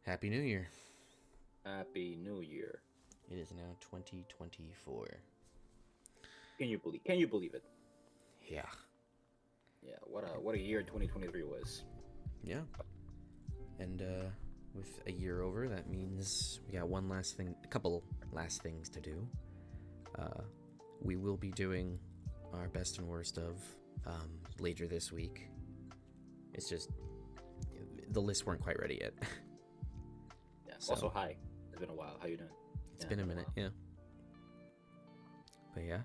Happy New Year. Happy New Year. It is now 2024. Can you believe it? Yeah. Yeah, what a year 2023 was. Yeah. And with a year over, that means we got a couple last things to do. We will be doing our best and worst of later this week. It's just the lists weren't quite ready yet. Yeah. So- Also, hi. It's been a while. How you doing? It's been a minute, yeah. But yeah.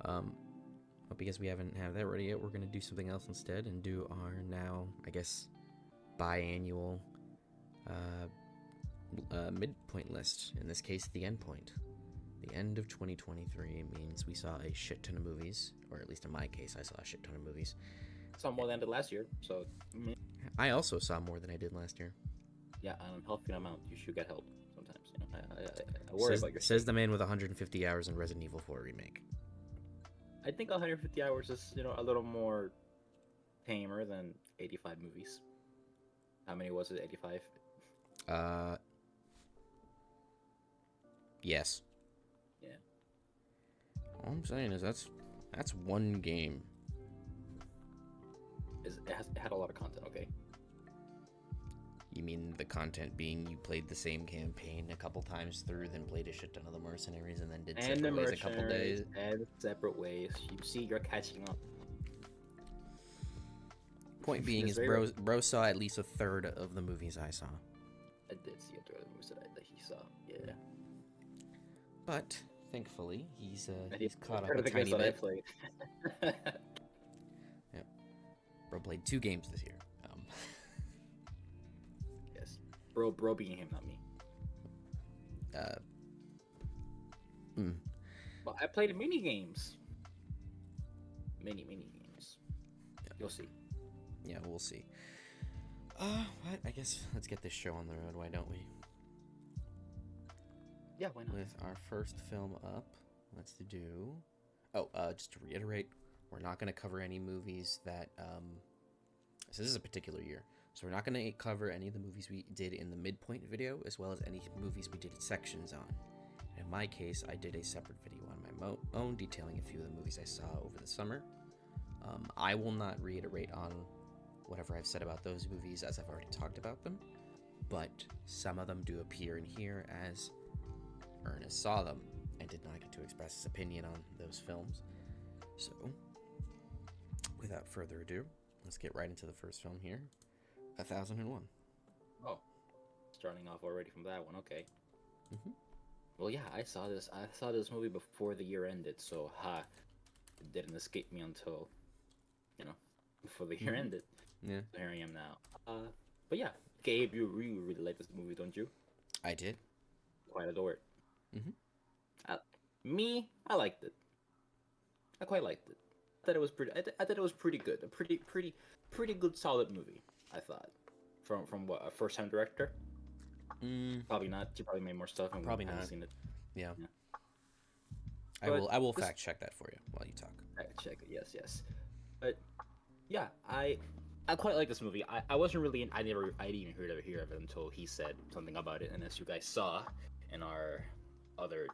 But because we haven't had that ready yet, we're gonna do something else instead and do our now, I guess, biannual midpoint list. In this case, the endpoint. The end of 2023 means we saw a shit ton of movies, or at least in my case, I saw a shit ton of movies. Saw more than I did last year, so I also saw more than I did last year. yeah, an unhealthy amount. You should get help sometimes. You know, I worry about your. Says the man with 150 hours in Resident Evil 4 remake. I think 150 hours is a little more tamer than 85 movies. How many was it? 85. Yes. Yeah. All I'm saying is that's one game. It had a lot of content. Okay. You mean the content being you played the same campaign a couple times through, then played a shit ton of the mercenaries, and then did And the separate ways a couple days? and separate ways. You see, you're catching up. Point being is bro saw at least a third of the movies I saw. I did see a third of the movies that he saw. Yeah. But thankfully, he's And caught up heard a of the games tiny that I bit. played. Yep. Bro played 2 games this year. Yes. Bro being him, not me. But I played mini games. Mini games. Yep. You'll see. Yeah, we'll see. What? I guess let's get this show on the road, why don't we? Yeah, why not? With our first film up, let's do... Oh, just to reiterate, we're not going to cover any movies that... So this is a particular year. So we're not going to cover any of the movies we did in the midpoint video, as well as any movies we did sections on. In my case, I did a separate video on my own, detailing a few of the movies I saw over the summer. I will not reiterate on whatever I've said about those movies, as I've already talked about them, but some of them do appear in here as Ernest saw them and did not get to express his opinion on those films. So, without further ado, let's get right into the first film here, 1001. Oh, starting off already from that one. Okay. Mm-hmm. Well, yeah, I saw this movie before the year ended, so it didn't escape me until, before the year ended. Yeah. So here I am now. But yeah, Gabe, you really like this movie, don't you? I did. Quite adore it. Mm-hmm. I liked it. I quite liked it. I thought it was pretty good. A pretty good, solid movie. I thought, from what, a first-time director. Probably not. She probably made more stuff, and Probably we haven't not. seen it. Yeah. But I will fact check that for you while you talk. Check it. Yes. But yeah, I quite like this movie. I wasn't really. I didn't even hear of it until he said something about it, and as you guys saw in our other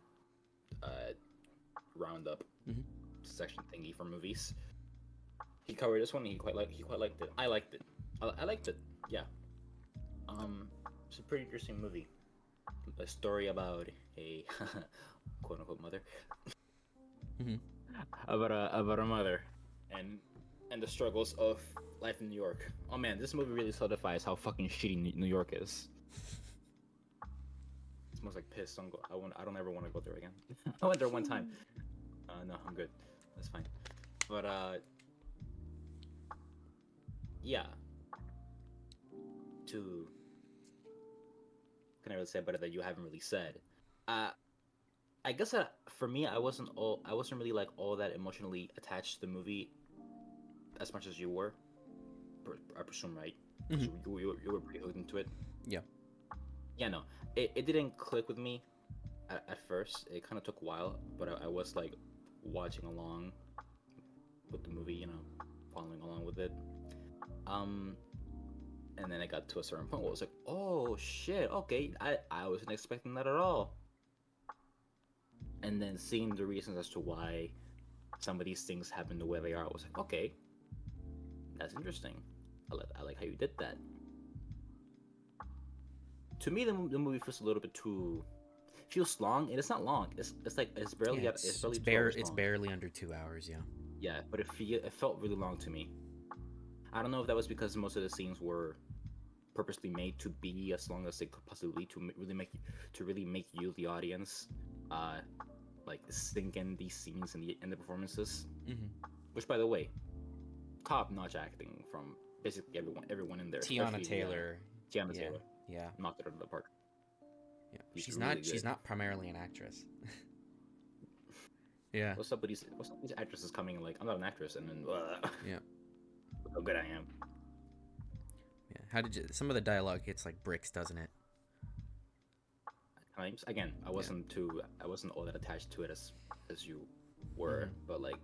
roundup section thingy for movies, he covered this one. And he quite liked it. I liked it. I liked it. Yeah. It's a pretty interesting movie. A story about a quote unquote mother. About a mother and the struggles of life in New York. Oh man, this movie really solidifies how fucking shitty New York is. It smells like piss. I don't ever want to go there again. I went there one time. No, I'm good. That's fine. But yeah. Can I really say about it that you haven't really said? I guess that for me, I wasn't really like all that emotionally attached to the movie as much as you were. I presume, right? You were pretty hooked into it. Yeah. Yeah, no, it didn't click with me at first. It kind of took a while, but I was like watching along with the movie, following along with it. And then I got to a certain point where I was like, oh shit, okay, I wasn't expecting that at all. And then seeing the reasons as to why some of these things happen the way they are, I was like, okay, that's interesting. I like how you did that. To me, the movie feels a little bit too... feels long, and it's not long. It's like it's barely it's barely 2 hours long. It's barely under 2 hours, yeah. Yeah, but it felt really long to me. I don't know if that was because most of the scenes were purposely made to be as long as they could possibly to really make you, the audience, like sink in these scenes and the performances. Mm-hmm. Which, by the way, top-notch acting from basically everyone in there. Tiana Taylor. Tiana Taylor. Yeah. Knocked it out of the park. Yeah. She's not primarily an actress. Yeah. What's up with these actresses coming in like, I'm not an actress, and then yeah. Look how good I am. Yeah. How did you? Some of the dialogue hits like bricks, doesn't it? At times, again, I wasn't all that attached to it as you were, mm-hmm. But like,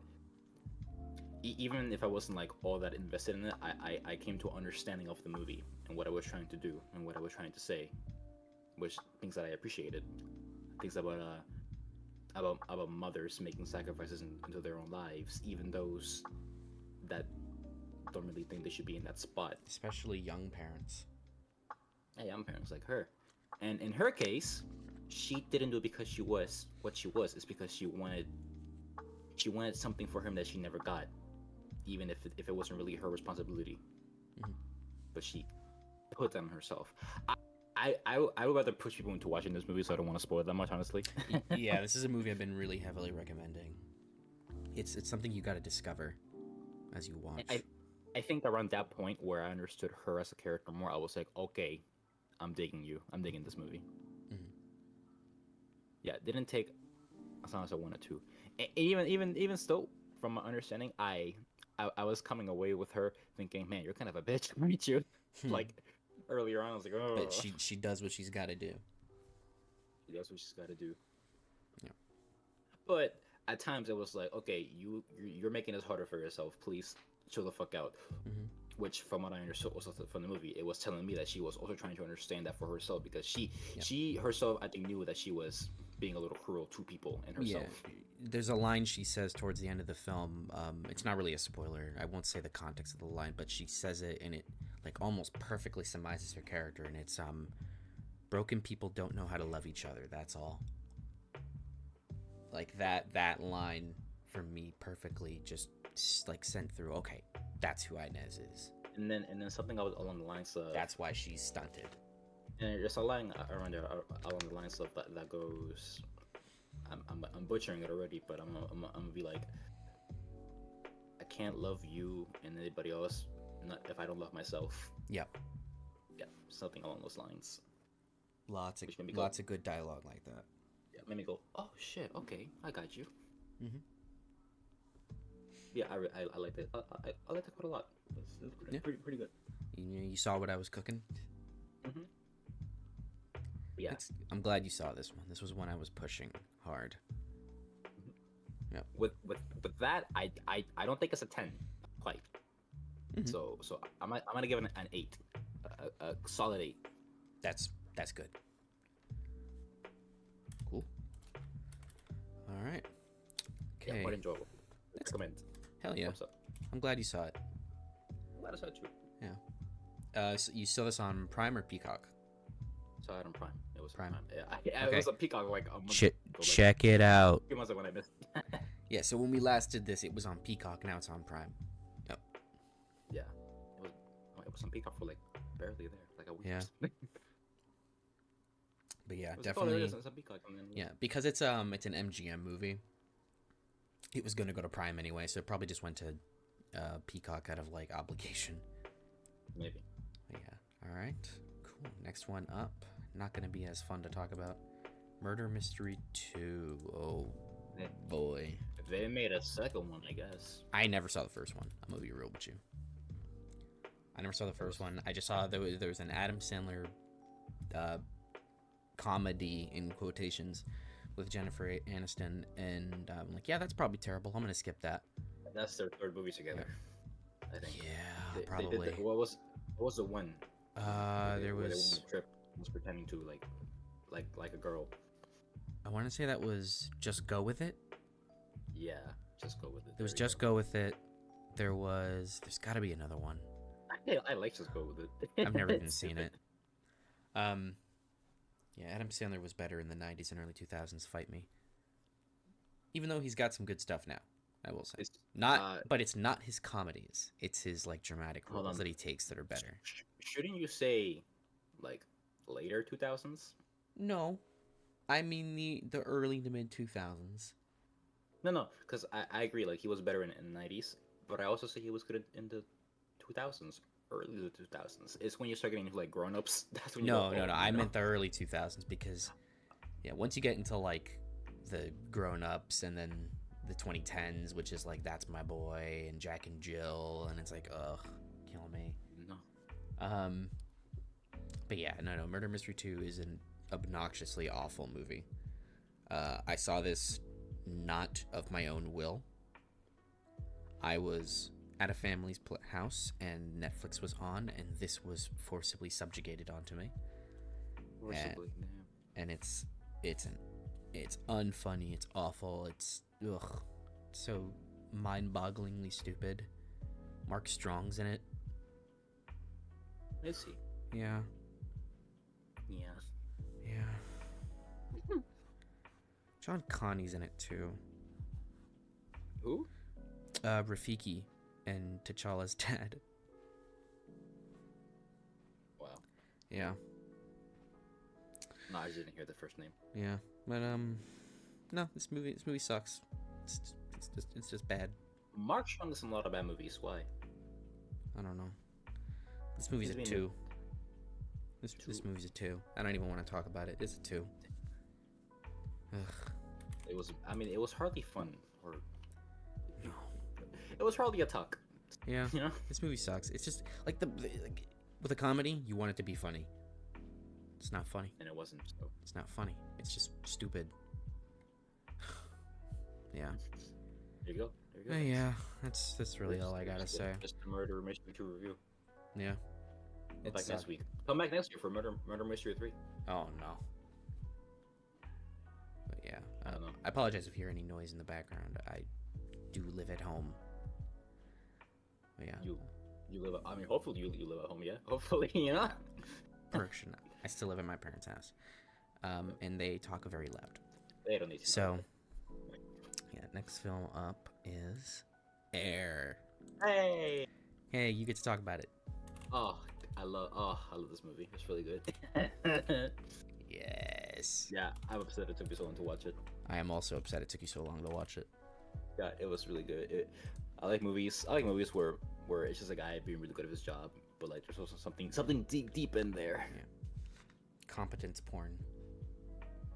even if I wasn't like all that invested in it, I came to an understanding of the movie and what I was trying to do and what I was trying to say, which things that I appreciated, things about mothers making sacrifices into their own lives, even those that don't really think they should be in that spot. Especially young parents. Yeah, young parents like her. And in her case, she didn't do it because she was what she was. It's because she wanted something for him that she never got, even if it wasn't really her responsibility. Mm-hmm. But she put that on herself. I would rather push people into watching this movie, so I don't want to spoil it that much, honestly. Yeah, this is a movie I've been really heavily recommending. It's something you got to discover as you watch. I think around that point where I understood her as a character more, I was like, okay, I'm digging you. I'm digging this movie. Mm-hmm. Yeah, it didn't take as long as I wanted to. And even still, from my understanding, I was coming away with her thinking, man, you're kind of a bitch, aren't you? Like, earlier on, I was like, oh. But she does what she's got to do. She does what she's got to do. Yeah. But at times, it was like, okay, you're making this harder for yourself. Please chill the fuck out. Mm-hmm. Which, from what I understood also from the movie, it was telling me that she was also trying to understand that for herself, because she herself, I think, knew that she was being a little cruel to people and herself. Yeah. There's a line she says towards the end of the film. It's not really a spoiler. I won't say the context of the line, but she says it, and it like almost perfectly surmises her character, and it's broken people don't know how to love each other. That's all. Like that line for me perfectly just like sent through. Okay, that's who Inez is. And then something along the lines of that's why she's stunted. And there's a line around there along the lines of that goes. I'm butchering it already, but I'm gonna be like, I can't love you and anybody else, not if I don't love myself. Yep. Yeah, something along those lines. Lots of good dialogue like that. Yeah, made me go, oh shit, okay, I got you. Mm-hmm. Yeah, I liked it. I liked it quite a lot. It's pretty good. You saw what I was cooking? Mm-hmm. Yeah. I'm glad you saw this one. This was one I was pushing hard. Mm-hmm. Yep. With that, I don't think it's a 10 quite. Mm-hmm. So I'm gonna give it an 8, a solid 8. That's good. Cool. All right. Okay. Yeah, quite enjoyable. Recommend. Hell yeah. I'm glad you saw it. I'm glad I saw it too. Yeah. So you saw this on Prime or Peacock? Saw it on Prime. It was Prime. Yeah, okay. It was on Peacock like a month ago. Check it out. 2 months ago when I missed. Yeah. So when we last did this, it was on Peacock. Now it's on Prime. Yep. Yeah. It was on Peacock for like barely there, like a week. Yeah. But yeah, definitely. It's on Peacock, and then, yeah, because it's an MGM movie. It was going to go to Prime anyway, so it probably just went to Peacock out of like obligation. Maybe. But yeah. All right. Cool. Next one up. Not going to be as fun to talk about. Murder Mystery 2. Oh boy. They made a second one, I guess. I never saw the first one. I'm gonna be real with you. I never saw the first one. I just saw there was an Adam Sandler comedy in quotations with Jennifer Aniston, and I'm like, yeah, that's probably terrible. I'm gonna skip that. That's their third movie together, I think. Yeah, probably. What was the one? There Where they went on was. a trip, was pretending to like a girl. I want to say that was Just Go With It. Yeah, just go with it. There was There you Just Go With It. There was. There's got to be another one. I like just go with it. I've never even It's seen stupid. it. Yeah, Adam Sandler was better in the 90s and early 2000s. Fight me. Even though he's got some good stuff now, I will say. It's But it's not his comedies. It's his like dramatic hold roles on. that he takes that are better. Shouldn't you say like later 2000s? No, I mean the early to mid 2000s. No, because I agree. Like he was better in the 90s, but I also say he was good in the 2000s, early the 2000s. It's when you start getting into like grown ups. That's when you No, go, no, oh, no. I meant the early 2000s because, yeah, once you get into like the grown ups and then the 2010s, which is like That's My Boy and Jack and Jill, and it's like, ugh, kill me. No. But yeah, no. Murder Mystery 2 is an obnoxiously awful movie. I saw this not of my own will. I was at a family's house and Netflix was on, and this was forcibly subjugated onto me. Forcibly, And it's unfunny. It's awful. It's so mind-bogglingly stupid. Mark Strong's in it. Is he? Yeah. Yeah. John Connie's in it too. Who? Rafiki and T'Challa's dad. Wow. Yeah. No, I just didn't hear the first name. Yeah. But no, this movie sucks. It's just bad. Mark Strong is in a lot of bad movies. Why? I don't know. This movie's a He's 2. This Two. movie's a 2. I don't even want to talk about it. It's a 2. Ugh. It was. I mean, it was hardly fun, or No. it was hardly a tuck. Yeah. You know. This movie sucks. It's just like with a comedy, you want it to be funny. It's not funny. And it wasn't. So. It's not funny. It's just stupid. Yeah. There you go. There you go. Yeah. That's really all I gotta say. Just a Murder Mystery 2 review. Yeah. Come back next week. Come back next week for Murder Mystery 3. Oh no. But yeah, I don't know. I apologize if you hear any noise in the background. I do live at home. But yeah. You live. I mean, hopefully you live at home. Yeah. Hopefully, you know. Correction. I still live at my parents' house. And they talk very loud. They don't need to. So, yeah. Next film up is Air. Hey. Hey, you get to talk about it. Oh, I love this movie. It's really good. Yes. Yeah, I'm upset it took me so long to watch it. I am also upset it took you so long to watch it. Yeah, it was really good. I like movies. I like movies where it's just a guy being really good at his job, but like there's also something deep in there. Yeah. Competence porn.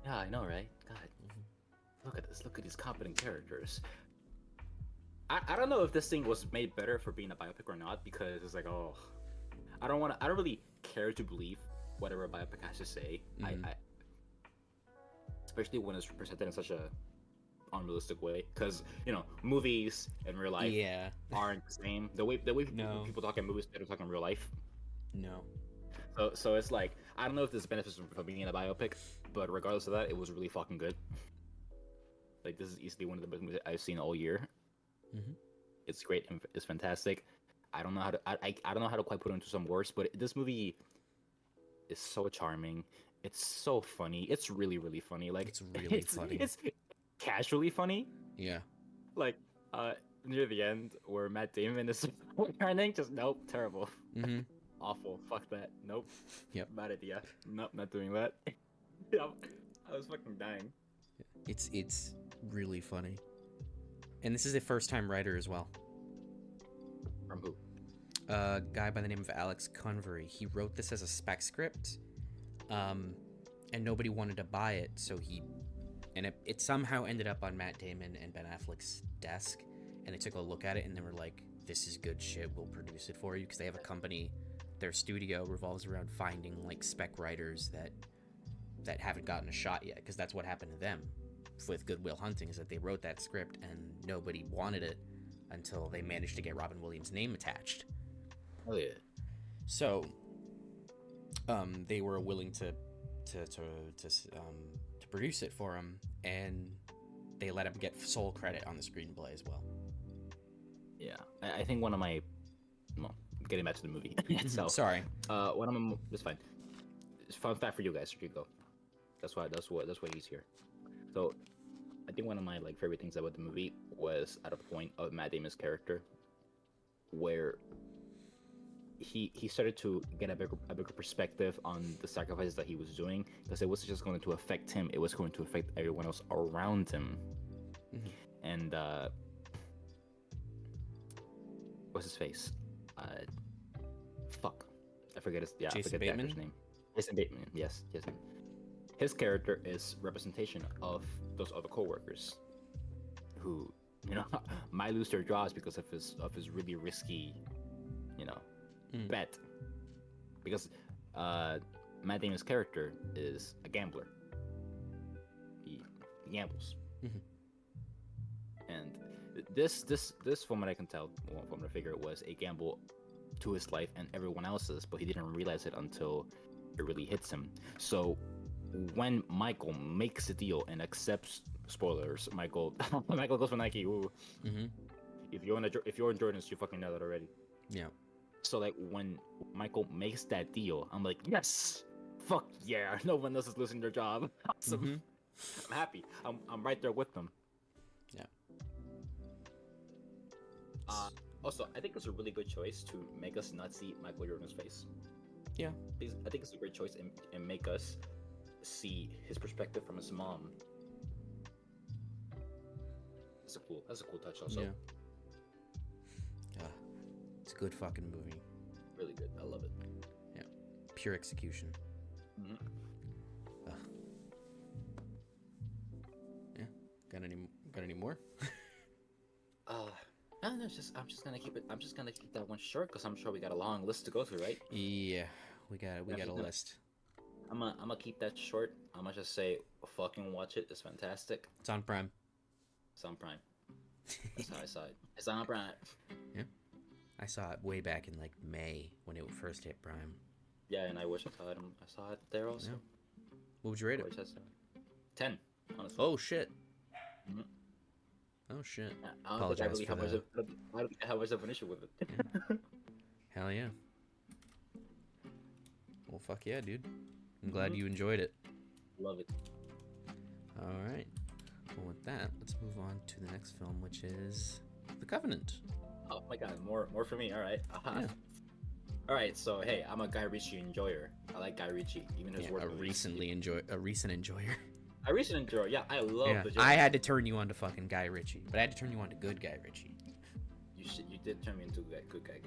Yeah, I know, right? God, look at this. Look at these competent characters. I don't know if this thing was made better for being a biopic or not, because it's like, oh, I don't really care to believe whatever a biopic has to say. I especially when it's presented in such a unrealistic way, because movies and real life aren't the same. The way No. people talk in movies, they don't talk in real life. No. So it's like, I don't know if this benefits from being a biopic, but regardless of that, it was really fucking good. Like, this is easily one of the best movies I've seen all year. Mm-hmm. It's great and it's fantastic. I don't know how to I don't know how to quite put it into some words, but this movie is so charming. It's so funny. It's really, really funny. Like, It's really funny. It's casually funny. Yeah. Like, near the end where Matt Damon is running, just nope, terrible. Mm-hmm. Awful. Fuck that. Nope. Yep. Bad idea. Nope, not doing that. Yeah, I was fucking dying. It's really funny. And this is a first-time writer as well. From who? A guy by the name of Alex Convery. He wrote this as a spec script, and nobody wanted to buy it, so it somehow ended up on Matt Damon and Ben Affleck's desk, and they took a look at it, and they were like, this is good shit, we'll produce it for you, because they have a company. Their studio revolves around finding, like, spec writers that haven't gotten a shot yet, because that's what happened to them with Good Will Hunting, is that they wrote that script and nobody wanted it until they managed to get Robin Williams' name attached. Oh yeah. So they were willing to produce it for him, and they let him get sole credit on the screenplay as well. Yeah, I think one of my, well, getting back to the movie itself. Sorry. One of my, it's fine. It's fun fact for you guys. Here you go. That's why he's here. So, I think one of my like favorite things about the movie was at a point of Matt Damon's character, where he started to get a bigger perspective on the sacrifices that he was doing, because it wasn't just going to affect him; it was going to affect everyone else around him. And what's his face? Fuck, I forget his. Yeah, Jason I forget Bateman? the actor's name. Jason Bateman. Yes, Jason. His character is representation of those other coworkers, who, you know, might lose their jobs because of his really risky, you know, bet. Because Matt Damon's character is a gambler. He gambles. And this, from what I can tell, from what I figure, was a gamble to his life and everyone else's, but he didn't realize it until it really hits him. So when Michael makes the deal and accepts, spoilers, Michael goes for Nike. Ooh. If you're in Jordans, you fucking know that already. Yeah. So like when Michael makes that deal, I'm like, yes, fuck yeah, no one else is losing their job. Awesome. I'm happy. I'm right there with them. Yeah. Also, I think it's a really good choice to make us not see Michael Jordan's face. Yeah. I think it's a great choice and make us see his perspective from his mom. That's a cool touch also. Yeah. It's a good fucking movie. Really good. I love it. Yeah. Pure execution. Yeah. Got any more? No, I'm just gonna keep that one short, because I'm sure we got a long list to go through, right? Yeah. We got a list. I'm gonna keep that short. I'm gonna just say, fucking watch it. It's fantastic. It's on Prime. It's on Prime. That's how I saw it. It's on Prime. Yeah. I saw it way back in like May when it first hit Prime. Yeah, and I wish I saw it there also. Yeah. What would you rate it? 10, honestly. Oh shit. Oh shit. I don't think I really have much of an issue with it. Yeah. Hell yeah. Well, fuck yeah, dude. I'm glad you enjoyed it. Love it. All right. Well, with that, let's move on to the next film, which is The Covenant. Oh my god, more for me. All right. Yeah. All right. So hey, I'm a Guy Ritchie enjoyer. I like Guy Ritchie, even his work. A recent enjoyer. I recently enjoy. Yeah, I love the. I had to turn you on to fucking Guy Ritchie, but I had to turn you on to good Guy Ritchie. You did turn me into good Guy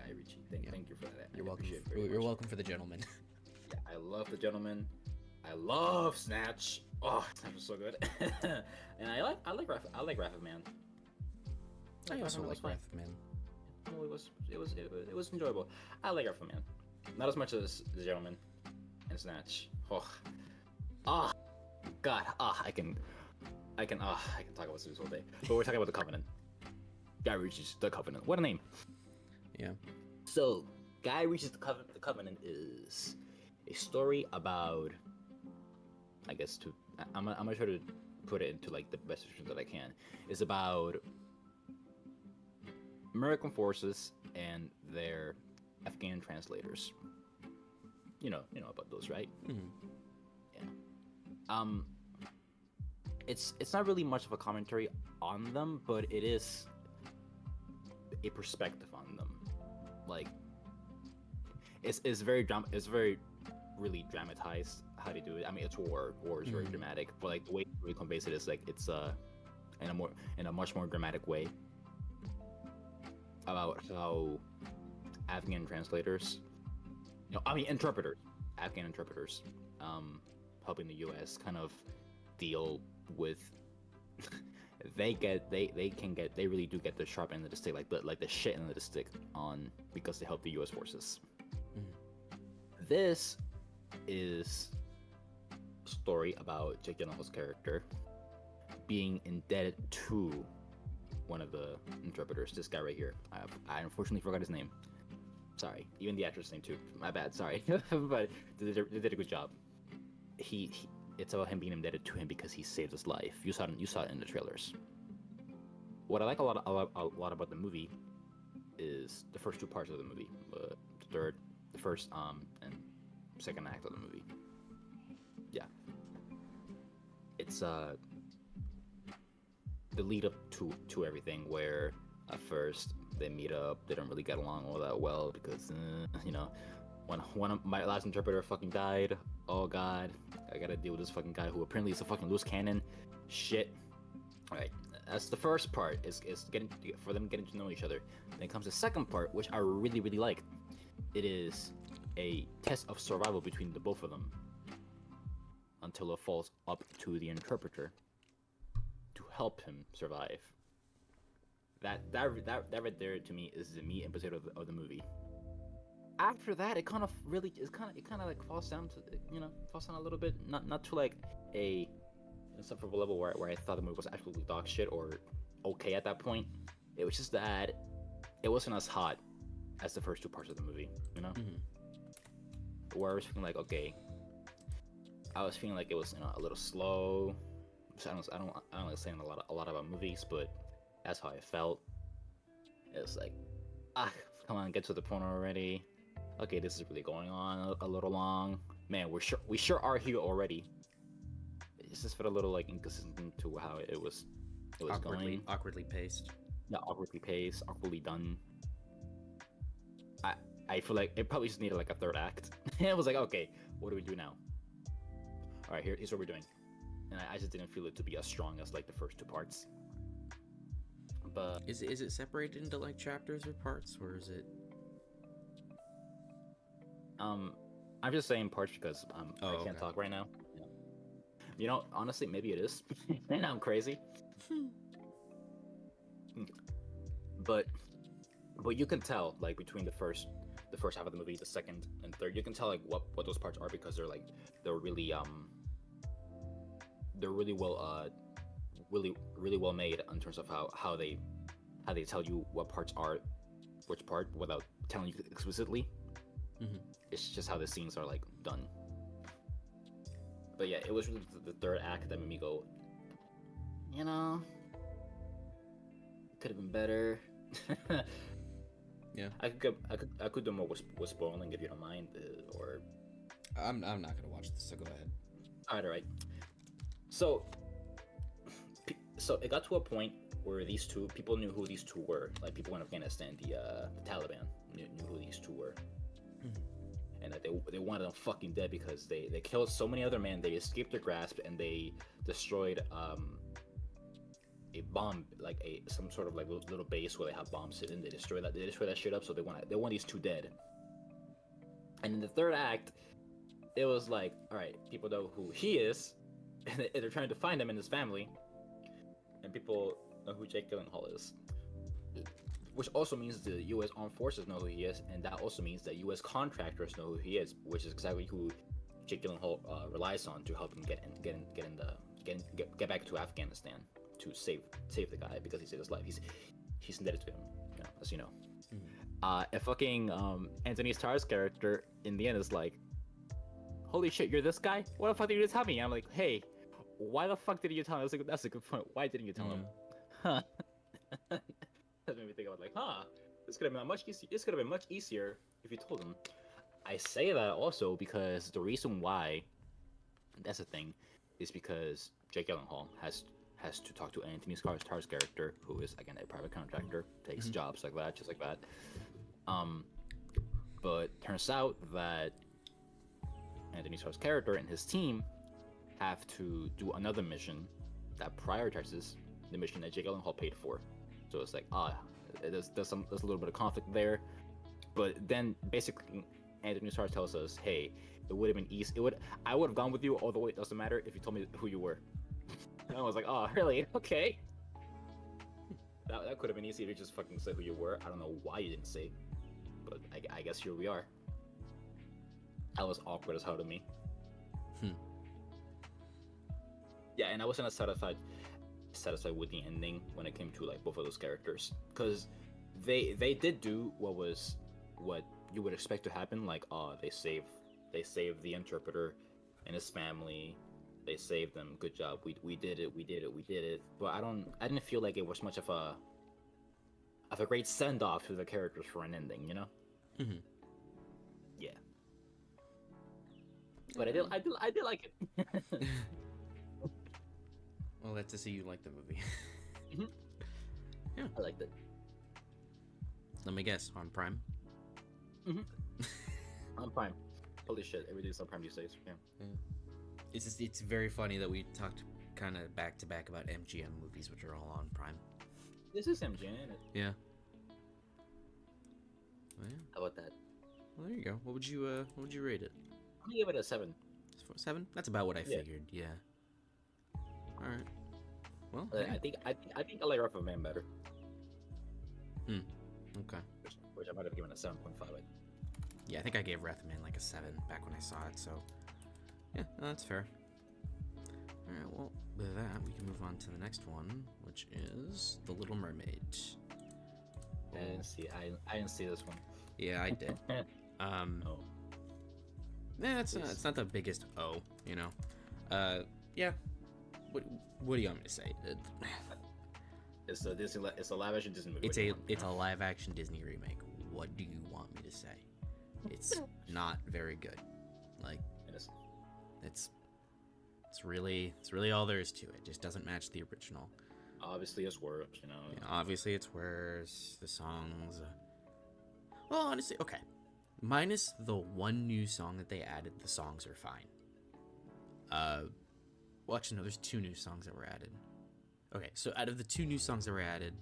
Ritchie. Thank you for that. You're welcome. You're welcome for The Gentleman. Yeah, I love The Gentleman. I love Snatch. Oh, Snatch was so good. And I like Rapid Man. I also like Rapid Man. Well, it was enjoyable. I like Rapid Man, not as much as The Gentleman and Snatch. Oh, God. I can talk about this all day. But we're talking about The Covenant. Guy Ritchie's The Covenant. What a name. Yeah. So, Guy Ritchie's The Covenant is a story about, I guess, I'm gonna try to put it into like the best description that I can. It's about American forces and their Afghan translators. You know about those, right? Yeah. It's not really much of a commentary on them, but it is a perspective on them. Like, it's very really dramatized how they do it. I mean, it's war is very dramatic, but like the way he conveys it is like it's in a much more dramatic way about how Afghan translators, Afghan interpreters, helping the U.S. kind of deal with. They really do get the sharp end of the stick, like the shit end of the stick on, because they help the U.S. forces. This is a story about Jake Gyllenhaal's character being indebted to one of the interpreters. This guy right here. I unfortunately forgot his name. Sorry, even the actor's name too. My bad. Sorry, but they did a good job. He it's about him being indebted to him because he saved his life. You saw it in the trailers. What I like a lot about the movie is the first two parts of the movie, the first and second act of the movie. Yeah, it's the lead up to everything, where at first they meet up, they don't really get along all that well because when one of my last interpreter fucking died. Oh god, I gotta deal with this fucking guy who apparently is a fucking loose cannon. Shit. All right, that's the first part. Is getting to know each other. Then comes the second part, which I really like. It is a test of survival between the both of them until it falls up to the interpreter to help him survive. That right there to me is the meat and potato of the movie. After that, it kind of like falls down a little bit, not to like a insufferable level where I thought the movie was absolutely dog shit or okay at that point. It was just that it wasn't as hot as the first two parts of the movie, Where I was feeling like, okay, I was feeling like it was a little slow. So I don't like saying a lot about movies, but that's how I felt. It was like, come on, get to the point already. Okay, this is really going on a little long. Man, we sure are here already. It just felt a little like inconsistent to how it was going. Awkwardly paced. Yeah, awkwardly paced, awkwardly done. I feel like it probably just needed like a third act. And it was like, okay, what do we do now? All right, here's what we're doing. And I just didn't feel it to be as strong as like the first two parts. But is it separated into like chapters or parts, or is it? I'm just saying parts because I can't talk right now. Yeah. Honestly, maybe it is. And I'm crazy. But you can tell like between the first half of the movie, the second and third, you can tell like what those parts are because they're really well made in terms of how they tell you what parts are which part without telling you explicitly. Mm-hmm. It's just how the scenes are like done. But yeah, it was really the third act that made me go, could have been better. Yeah, I could do more with spoiling if you don't mind, or I'm not gonna watch this, so go ahead. All right. So it got to a point where these two people knew who these two were. Like people in Afghanistan, the Taliban knew who these two were. And that they wanted them fucking dead because they killed so many other men. They escaped their grasp and they destroyed a bomb, like some sort of like little base where they have bombs sitting. They destroy that shit up. So they want these two dead. And in the third act, it was like, all right, people know who he is, and they're trying to find him and his family, and people know who Jake Gyllenhaal is. Which also means the U.S. Armed Forces know who he is, and that also means that U.S. contractors know who he is, which is exactly who Jake Gyllenhaal relies on to help him get back to Afghanistan to save the guy because he saved his life. He's indebted to him, as you know. Mm-hmm. And fucking Anthony Starr's character in the end is like, "Holy shit, you're this guy? What the fuck did you tell me?" And I'm like, "Hey, why the fuck did you tell him?" That's a good point. Why didn't you tell him? Huh. That made me think about like, this could have been much easier. This could have been much easier if you told him. I say that also because the reason why that's a thing is because Jake Gyllenhaal has to talk to Anthony Starr's character, who is again a private contractor, takes jobs like that, just like that. But turns out that Anthony Starr's character and his team have to do another mission that prioritizes the mission that Jake Gyllenhaal paid for. So it's like, there's a little bit of conflict there. But then basically Anthony Starr tells us, hey, it would have been easy. I would have gone with you all the way. It doesn't matter if you told me who you were. And I was like, oh, really? Okay. That could have been easy if you just fucking said who you were. I don't know why you didn't say, but I guess here we are. That was awkward as hell to me. Yeah, and I wasn't as satisfied with the ending when it came to like both of those characters, because they did do what you would expect to happen. Like, they save the interpreter and his family. They saved them. Good job. We did it. We did it. We did it. But I didn't feel like it was much of a great send off to the characters for an ending. You know. Mm-hmm. Yeah. But I did like it. Well, that's to see you like the movie. Mm-hmm. Yeah. I liked it. Let me guess, on Prime? Mm-hmm. On Prime. Holy shit, everything's on Prime these days. Yeah. It's very funny that we talked kind of back to back about MGM movies, which are all on Prime. This is MGM, ain't it? Yeah. Well, yeah. How about that? Well, there you go. What would you rate it? I'm gonna give it a 7. 7? That's about what I figured. Yeah. All right. Well, I think I like Aquaman better. Okay. Which I might have given a 7.5. Yeah, I think I gave Wrathman like a 7 back when I saw it. So, yeah, no, that's fair. All right. Well, with that, we can move on to the next one, which is The Little Mermaid. I didn't see this one. Yeah, I did. Oh. Yeah, it's not the biggest O, you know. Yeah. What do you want me to say? It's a live action Disney movie. It's a live action Disney remake. What do you want me to say? It's not very good. Like, it's really all there is to it. Just doesn't match the original. Obviously, it's worse, you know. Yeah, obviously, it's worse. The songs. Well, honestly, okay. Minus the one new song that they added, the songs are fine. Well, actually, no, there's 2 new songs that were added. Okay, so out of the 2 new songs that were added,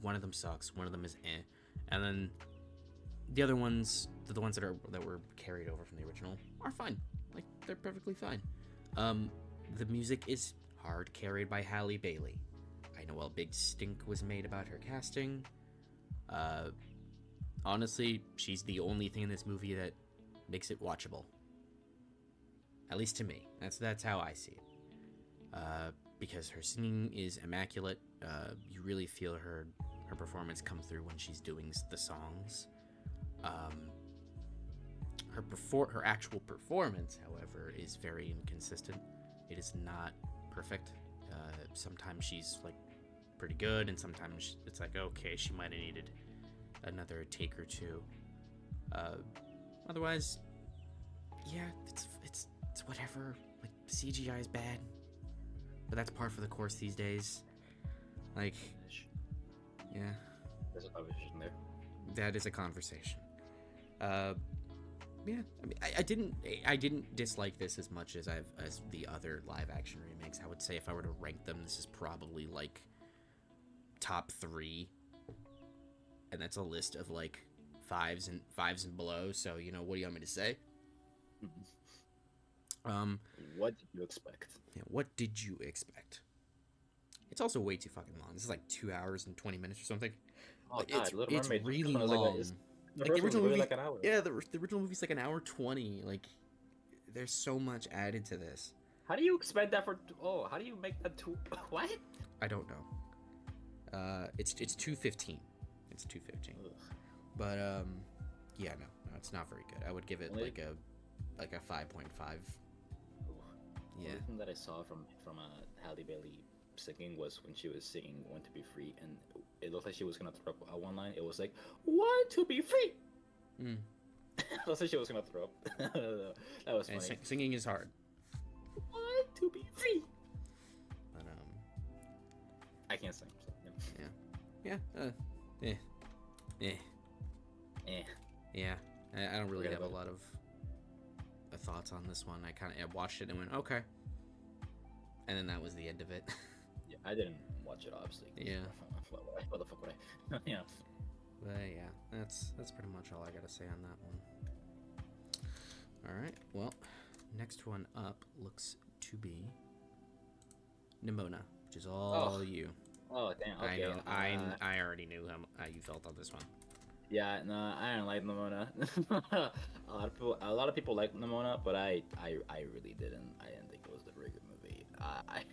one of them sucks, one of them is eh, and then the other ones, the ones that were carried over from the original, are fine. Like, they're perfectly fine. The music is hard carried by Halle Bailey. I know a big stink was made about her casting. Honestly, she's the only thing in this movie that makes it watchable. At least to me. That's how I see it. Because her singing is immaculate. You really feel her performance come through when she's doing the songs. Her actual performance, however, is very inconsistent. It is not perfect. Sometimes she's like pretty good, and sometimes it's like, okay, she might have needed another take or two. Otherwise, yeah, it's whatever. Like, CGI is bad, but that's par for the course these days. Like, yeah, there's a conversation there. That is a conversation. Yeah, I mean, I didn't dislike this as much as the other live action remakes. I would say if I were to rank them, this is probably like top 3, and that's a list of like fives and below. So, you know, what do you want me to say? What did you expect? Yeah, what did you expect? It's also way too fucking long. This is like 2 hours and 20 minutes or something. Oh, God, it's really long. The original movie, like an hour. Yeah, the original movie's like an hour 20. Like, there's so much added to this. How do you expect that how do you make that what? I don't know. It's 2:15. It's 2:15. But yeah, no, it's not very good. I would give it like a 5.5. Yeah. The thing that I saw from Halle Bailey singing was when she was singing "Want to Be Free," and it looked like she was gonna throw up one line. It was like "Want to be free." It looked like she was gonna throw up. That was funny. Singing is hard. Want to be free. But I can't sing. So, yeah. Yeah. I don't really have a lot of thoughts on this one. I watched it and went, okay, and then that was the end of it. Yeah, I didn't watch it, obviously. Yeah. What the fuck would I? Yeah. But yeah, that's pretty much all I gotta say on that one. All right. Well, next one up looks to be Nimona, which is all you. Oh damn. Okay. I know. I already knew how you felt on this one. Yeah, no, I don't like Nimona. A lot of people like Nimona, but I really didn't. I didn't think it was a very good movie. I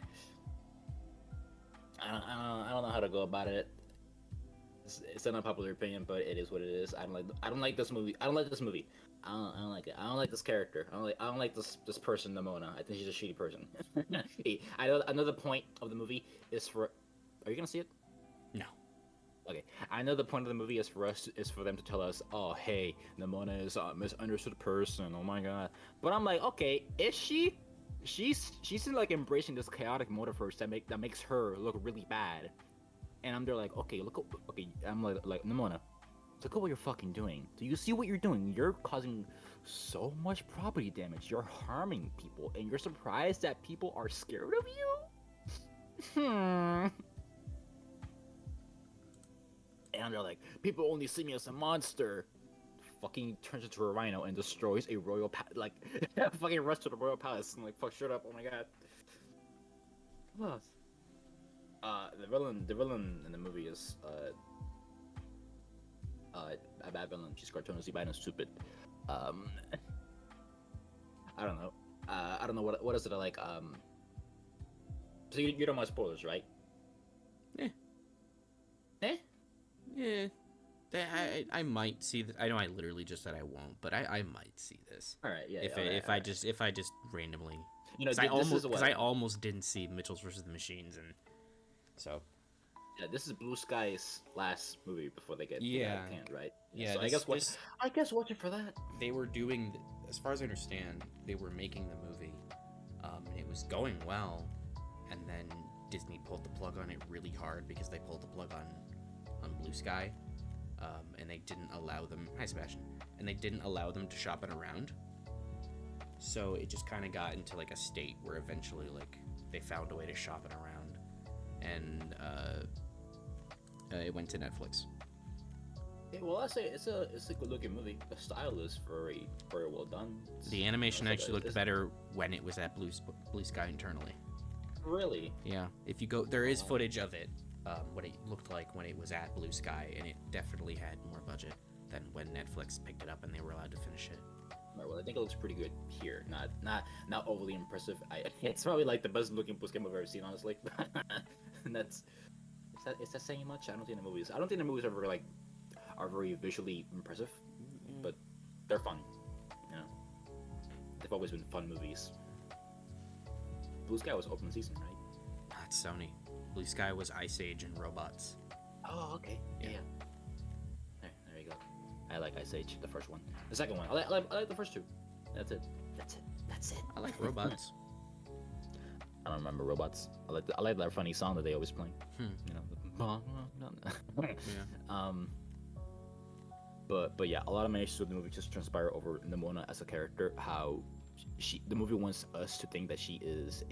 don't know how to go about it. It's an unpopular opinion, but it is what it is. I don't like this movie. I don't like this movie. I don't like it. I don't like this character. I don't like this person, Nimona. I think she's a shitty person. I know the point of the movie is for. Are you gonna see it? No. Okay. I know the point of the movie is for them to tell us, oh hey, Nimona is a misunderstood person. Oh my god. But I'm like, okay, is she? She's like embracing this chaotic motiverse that makes her look really bad. And I'm there like, okay, I'm like Nimona, look at what you're fucking doing. Do you see what you're doing? You're causing so much property damage. You're harming people, and you're surprised that people are scared of you? And they're like, people only see me as a monster. Fucking turns into a rhino and destroys a royal fucking rush to the royal palace. I'm like, fuck, shut up, oh my god. What else? The villain in the movie is a bad villain. She's cartoonishly bad and stupid. I don't know. I don't know what is it like. So you don't want spoilers, right? Eh. Eh? Yeah. I might see this. I know I literally just said I won't, but I might see this. All right, yeah. If I just randomly, you know, I almost didn't see Mitchell's versus the Machines, and so. Yeah, this is Blue Sky's last movie before they get canned, right? Yeah. So I guess watch it for that. They were doing, as far as I understand, they were making the movie, and it was going well, and then Disney pulled the plug on it really hard because they pulled the plug on Blue Sky. And they didn't allow them. Hi, Sebastian. And they didn't allow them to shop it around. So it just kind of got into like a state where eventually, like, they found a way to shop it around, and it went to Netflix. Yeah, well, I say it's a good looking movie. The style is very well done. The animation actually looked better when it was at Blue Sky internally. Really? Yeah. If you go, there is footage of it. What it looked like when it was at Blue Sky, and it definitely had more budget than when Netflix picked it up and they were allowed to finish it. Right, well, I think it looks pretty good here. Not overly impressive. It's probably like the best looking post game I've ever seen, honestly. And is that saying much? I don't think the movies ever like are very visually impressive, but they're fun. You know, they've always been fun movies. Blue Sky was open season, right? That's Sony. Blue Sky was Ice Age and Robots. Oh, okay. Yeah. There you go. I like Ice Age, the first one. The second one, I like the first two. That's it. I like Robots. I don't remember Robots. I like that funny song that they always play. You know. Yeah. But yeah, a lot of my issues with the movie just transpire over Nimona as a character. How the movie wants us to think that she is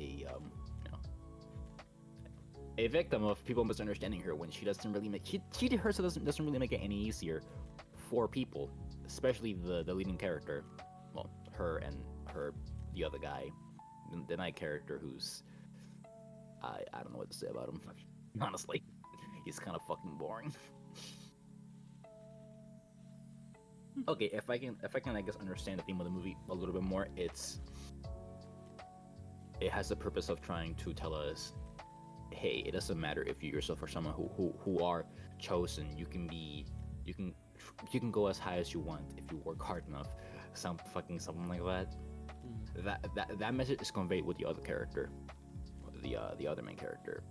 a victim of people misunderstanding her when she doesn't really make she herself doesn't really make it any easier for people, especially the leading character. Well, her and the other guy, the night character, who's I don't know what to say about him. Honestly, he's kind of fucking boring. Okay, if I can I guess understand the theme of the movie a little bit more, it has the purpose of trying to tell us, hey, it doesn't matter if you yourself are someone who are chosen. You can go as high as you want if you work hard enough. Something like that. That message is conveyed with the other character, the other main character.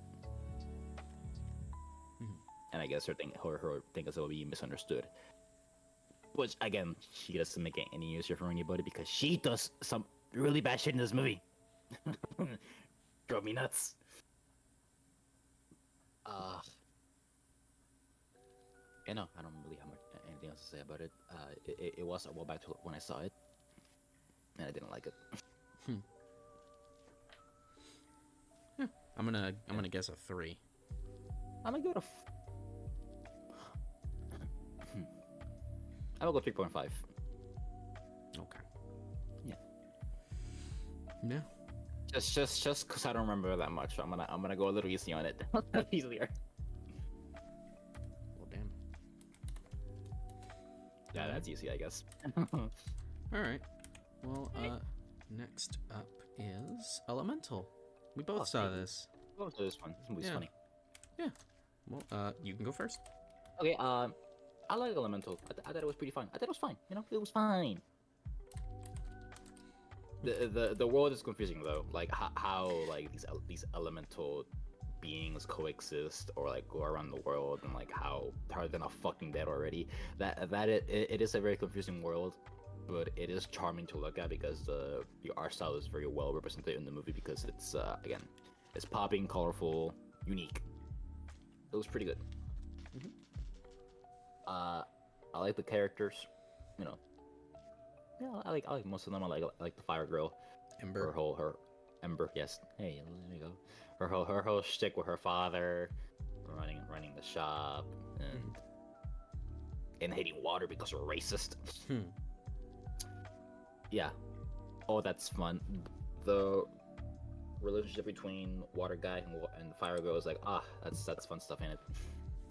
And I guess her thing is will be misunderstood. Which again, she doesn't make it any easier for anybody because she does some really bad shit in this movie. Drove me nuts. Yeah, no, I don't really have anything else to say about it. It was a while back to when I saw it, and I didn't like it. Yeah, I'm gonna guess a 3. I'm gonna go to. I will go 3.5. Okay. Yeah. Yeah. Just because I don't remember that much, I'm gonna go a little easy on it. Easier. Well, damn. Yeah, that's easy, I guess. All right. Well, next up is Elemental. We both saw this. Oh, so this one. This movie's funny. Yeah. Well, you can go first. Okay. I like Elemental. I thought it was pretty fun. I thought it was fine. You know, it was fine. The world is confusing though. Like how like these elemental beings coexist or like go around the world, and like how they're not fucking dead already. It is a very confusing world, but it is charming to look at because the art style is very well represented in the movie because it's again, it's popping, colorful, unique. It was pretty good. Mm-hmm. I like the characters, you know. Yeah, I like most of them. I like the Fire Girl. Ember. Her Ember. Yes. Hey, there you go. Her whole shtick with her father, running the shop, and hating water because we're racist. Yeah. Oh, that's fun. The relationship between Water Guy and Fire Girl is like, that's fun stuff in it.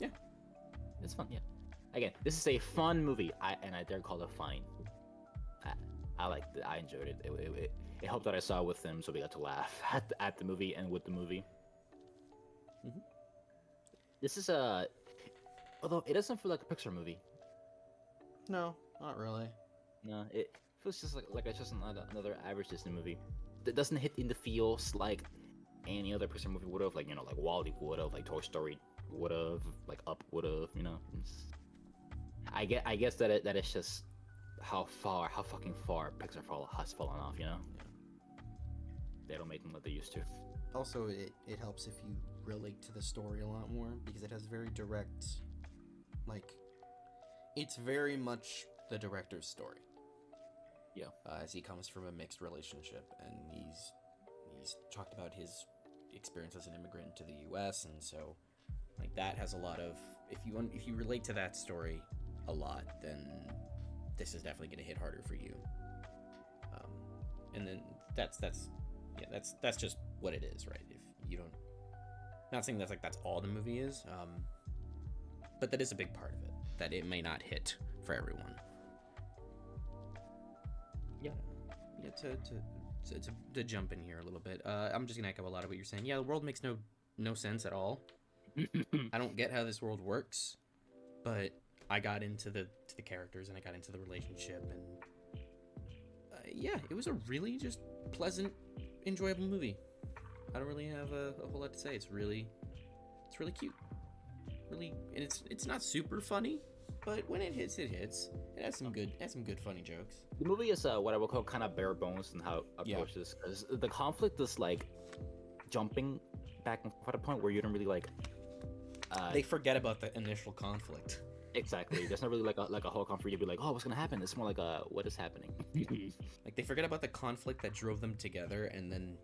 Yeah. It's fun. Yeah. Again, this is a fun movie. I dare call it fine. I liked it. I enjoyed it. It helped that I saw it with them, so we got to laugh at the movie and with the movie. Mm-hmm. This is although it doesn't feel like a Pixar movie. No, not really. No, it feels just like it's just another average Disney movie. That doesn't hit in the feels like any other Pixar movie would have. Like, you know, like WALL-E would have, like Toy Story would have, like Up would have. You know, I guess that it's just how fucking far Pixar has fallen off. You know, they don't make them what they used to. Also, it helps if you relate to the story a lot more because it has very direct, like, it's very much the director's story. Yeah. As he comes from a mixed relationship, and he's talked about his experience as an immigrant to the U.S., and so like that has a lot of, if you relate to that story a lot, then this is definitely going to hit harder for you. And then that's just what it is, right? If you don't, not saying that's all the movie is, but that is a big part of it, that it may not hit for everyone. Yeah, to jump in here a little bit, I'm just gonna echo a lot of what you're saying. Yeah, the world makes no sense at all. I don't get how this world works, but I got into the characters and I got into the relationship, and yeah, it was a really just pleasant, enjoyable movie. I don't really have a whole lot to say. It's really cute, really, and it's not super funny, but when it hits, it hits. It has some good funny jokes. The movie is what I would call kind of bare bones in how it approaches, because the conflict is like jumping back and forth at a point where you don't really like. They forget about the initial conflict. Exactly. There's not really like a whole conflict. You'd be like, oh, what's gonna happen? It's more like what is happening. Like they forget about the conflict that drove them together, and then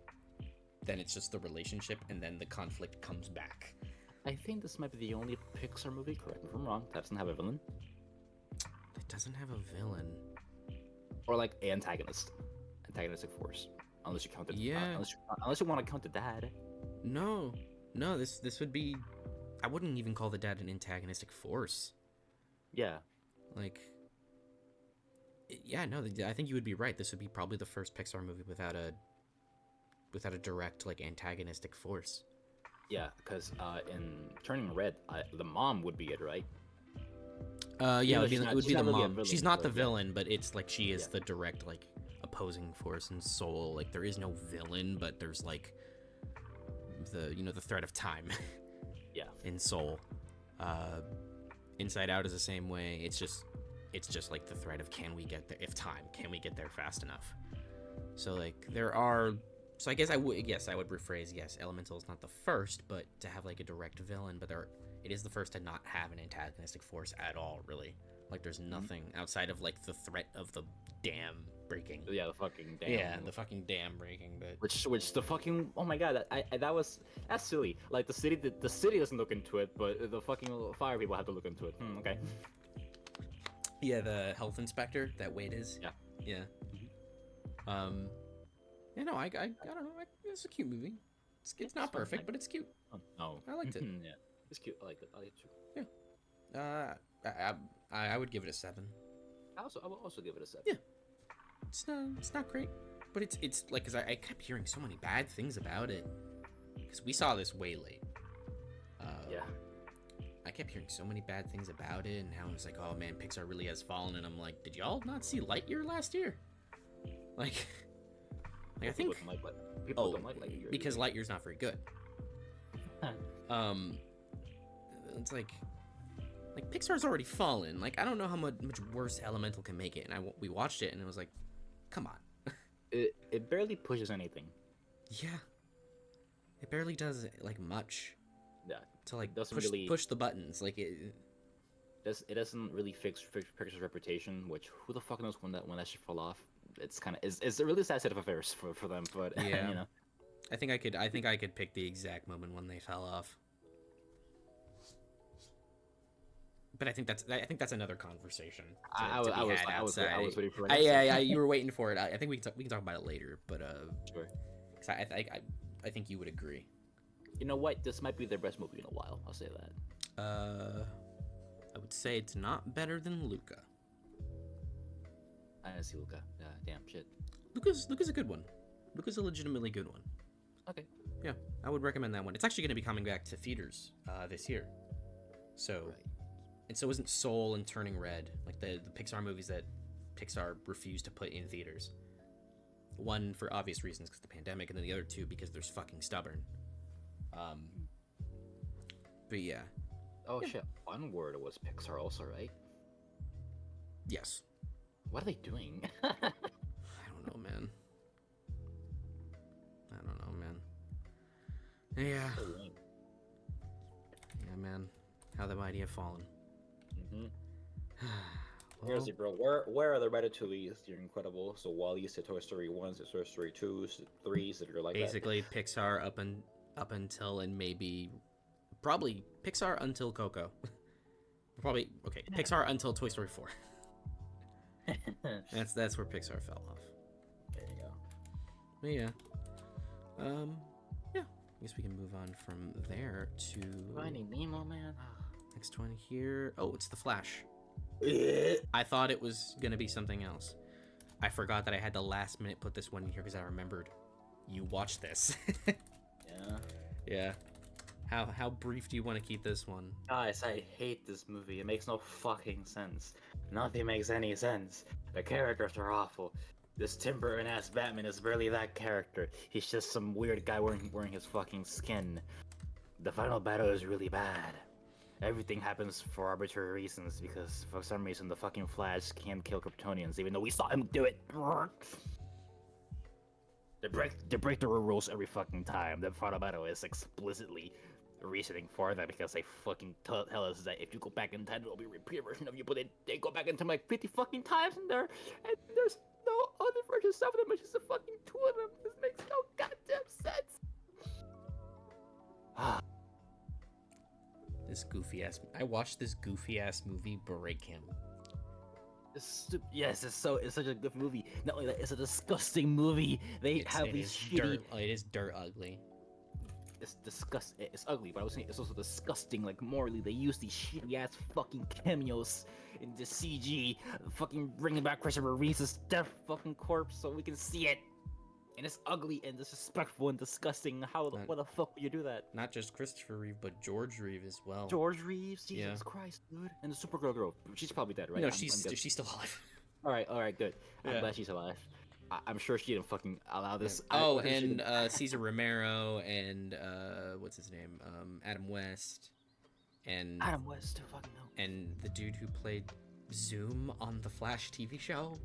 it's just the relationship, and then the conflict comes back. I think this might be the only Pixar movie, correct me if I'm wrong, that doesn't have a villain. It doesn't have a villain. Or like antagonistic force, unless you count it. Yeah. Unless you want to count the dad. No. This would be. I wouldn't even call the dad an antagonistic force. Yeah. Like. Yeah, no. I think you would be right. This would be probably the first Pixar movie without a direct like antagonistic force. Yeah, because in Turning Red, the mom would be it, right? Yeah, it would be the mom. Villain, she's not the villain, but it's like she is the direct like opposing force in Soul. Like there is no villain, but there's like the threat of time. Yeah. In Soul, Inside Out is the same way. It's just like the threat of can we get there can we get there fast enough? So like there are. So I guess I would rephrase, yes, Elemental is not the first, but to have like a direct villain, but it is the first to not have an antagonistic force at all, really. Like there's nothing outside of like the threat of the dam breaking. Yeah, the fucking dam. Yeah, the fucking dam breaking, but which the fucking, oh my god, that's silly. Like the city doesn't look into it, but the fucking fire people have to look into it. Okay. Yeah, the health inspector that Wade is. Yeah. Yeah. You know, I don't know. It's a cute movie. It's not perfect, but it's cute. Oh, no. I liked it. Yeah, it's cute. I like it. I like it too. Yeah. I would give it a 7. I will also give it a 7. Yeah. It's not great, but it's like, because I kept hearing so many bad things about it, because we saw this way late. Yeah. I kept hearing so many bad things about it, and how it's like, oh man, Pixar really has fallen. And I'm like, did y'all not see Lightyear last year? Like I think People don't like Lightyear because Lightyear's not very good. It's like Pixar's already fallen. Like I don't know how much worse Elemental can make it. And we watched it, and it was like, come on. It barely pushes anything. Yeah, it barely does like much. Yeah, to like doesn't push the buttons. Like it doesn't really fix Pixar's reputation. Which who the fuck knows when that should fall off. It's kind of it's a really sad set of affairs for them. But yeah, you know, I think I could pick the exact moment when they fell off. But I think that's another conversation. I was waiting for it. Yeah, you were waiting for it. I think we can talk about it later. But sure. 'Cause I think you would agree. You know what? This might be their best movie in a while. I'll say that. I would say it's not better than Luca. I didn't see Luca. Damn shit. Luca's a good one. Luca's a legitimately good one. Okay. Yeah, I would recommend that one. It's actually going to be coming back to theaters this year. So, Right. And so isn't Soul and Turning Red, like the Pixar movies that Pixar refused to put in theaters. One for obvious reasons because of the pandemic, and then the other two because they're fucking stubborn. But yeah. Oh shit! Onward was Pixar also, right? Yes. What are they doing? I don't know, man. Yeah. Yeah, man. How the mighty have fallen. Well, Seriously, bro, where are the Ratatouilles? You're incredible. So Wally's to Toy Story 1s, to Toy Story 2s, 3s that are like basically Pixar up until and maybe probably Pixar until Coco. Probably okay. Pixar until Toy Story 4. that. That's where Pixar fell off. There you go. But yeah. Yeah. I guess we can move on from there to Finding Nemo, man. next one here. Oh, it's The Flash. I thought it was gonna be something else. I forgot that I had to last minute put this one in here because I remembered you watched this. Yeah. Yeah. How brief do you want to keep this one? Guys, I hate this movie. It makes no fucking sense. Nothing makes any sense. The characters are awful. This Tim Burton-ass Batman is barely that character. He's just some weird guy wearing his fucking skin. The final battle is really bad. Everything happens for arbitrary reasons because for some reason the fucking Flash can't kill Kryptonians even though we saw him do it. They break the rules every fucking time. The final battle is explicitly reasoning for that because they fucking tell us that if you go back in time there'll be a repeat version of you, but they go back in time like 50 fucking times and there's no other versions of them, it's just the fucking two of them. This makes no goddamn sense. I watched this goofy ass movie break him. Yes, it's such a good movie. Not only that, it's a disgusting movie. It is dirt ugly. It's disgusting. It's ugly, but I was saying it's also disgusting. Like morally, they use these shitty ass fucking cameos in the CG, fucking bringing back Christopher Reeve's dead fucking corpse so we can see it. And it's ugly and disrespectful and disgusting. What the fuck would you do that? Not just Christopher Reeve, but George Reeve as well. George Reeves, Jesus Christ, dude. And the Supergirl girl, she's probably dead, right? No, she's still alive. All right, good. I'm glad she's alive. I'm sure she didn't fucking allow this. Oh, and Cesar Romero and what's his name? Adam West. And Adam West, too fucking no. And the dude who played Zoom on the Flash TV show.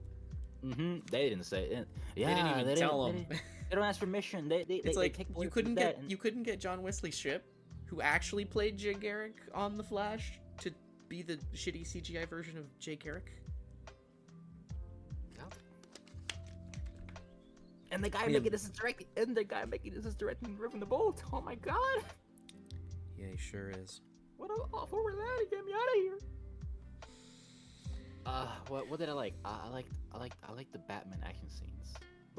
They didn't say it. Yeah, they didn't even tell him. They don't ask permission. It's like you couldn't get John Wesley Shipp, who actually played Jay Garrick on the Flash, to be the shitty CGI version of Jay Garrick. And the guy making this is directing. And the guy making this is directing Riven the Bolt. Oh my god. Yeah, he sure is. What an awful reality. Get me out of here. What did I like? I like the Batman action scenes.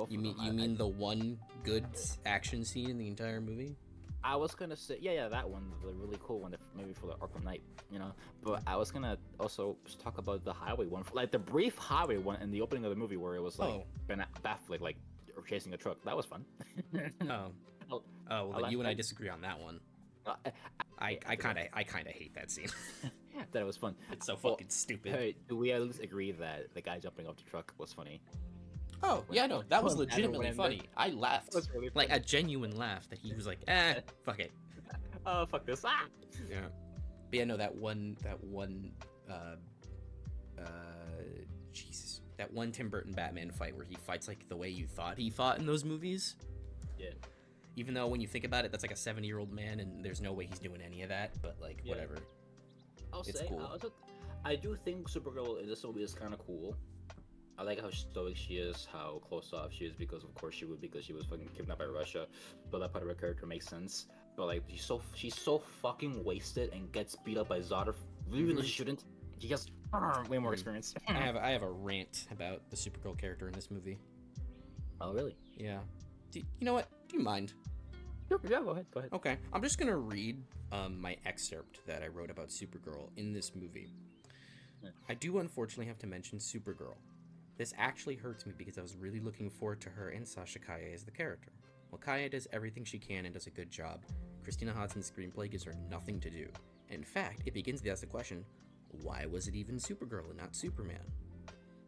You mean the one good action scene in the entire movie? I was gonna say that one, the really cool one, maybe for the Arkham Knight, you know. But I was gonna also talk about the highway one, like the brief highway one in the opening of the movie where it was like Ben Affleck like chasing a truck. That was fun. Well, you and I disagree on that one. Uh, I kind of hate that scene. that it was fun. It's so Well, fucking stupid. Hey, do we at least agree that the guy jumping off the truck was funny? Oh yeah, no, that was when Adam legitimately went in funny. I laughed, That was really like a funny. genuine laugh that he was like, fuck it. Oh, fuck this. Ah! Yeah. But yeah, no, that one, Jesus, that one Tim Burton Batman fight where he fights like the way you thought he fought in those movies. Yeah. Even though when you think about it, that's like a 70-year-old man, and there's no way he's doing any of that. But like, Yeah. whatever. It's cool. I do think Supergirl in this movie is kind of cool. I like how stoic she is, how close off she is, because of course she would, because she was fucking kidnapped by Russia. But that part of her character makes sense. But like, she's so fucking wasted and gets beat up by Zod. Really shouldn't. She has way more experience. I have a rant about the Supergirl character in this movie. Oh really? Yeah. You know what? Do you mind? Yeah, go ahead. Okay, I'm just gonna read my excerpt that I wrote about Supergirl in this movie. Yeah. I do unfortunately have to mention Supergirl. This actually hurts me because I was really looking forward to her and Sasha Kaye as the character. While Kaye does everything she can and does a good job, Christina Hodson's screenplay gives her nothing to do. In fact, it begins to ask the question, why was it even Supergirl and not Superman?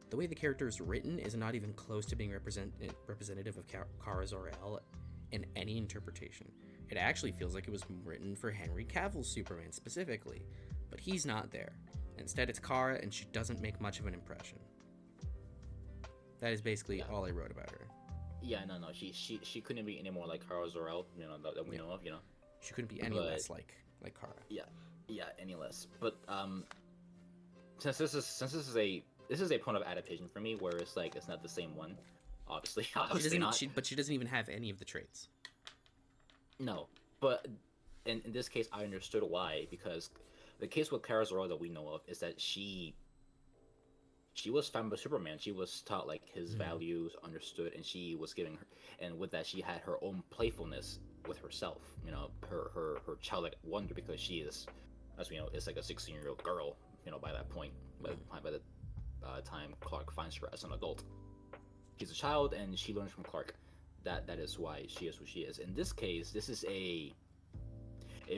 The way the character is written is not even close to being representative of Kara Zor-El in any interpretation. It actually feels like it was written for Henry Cavill's Superman specifically, but he's not there. Instead, it's Kara, and she doesn't make much of an impression. That is basically all I wrote about her. Yeah, no, she couldn't be any more like Kara Zor-El, that we know of, She couldn't be any less like Kara. Yeah, any less. But since this is a point of adaptation for me, where it's like it's not the same one, obviously not. But she doesn't even have any of the traits. No, but in this case, I understood why, because the case with Kara Zor-El that we know of is that she was found by Superman. She was taught like his values, understood, and she was giving her, and with that, she had her own playfulness with herself. Her childlike wonder, because she is, as we know, is like a 16-year-old girl. By that point, by the time Clark finds her as an adult, she's a child, and she learns from Clark. That is why she is who she is. In this case, this is a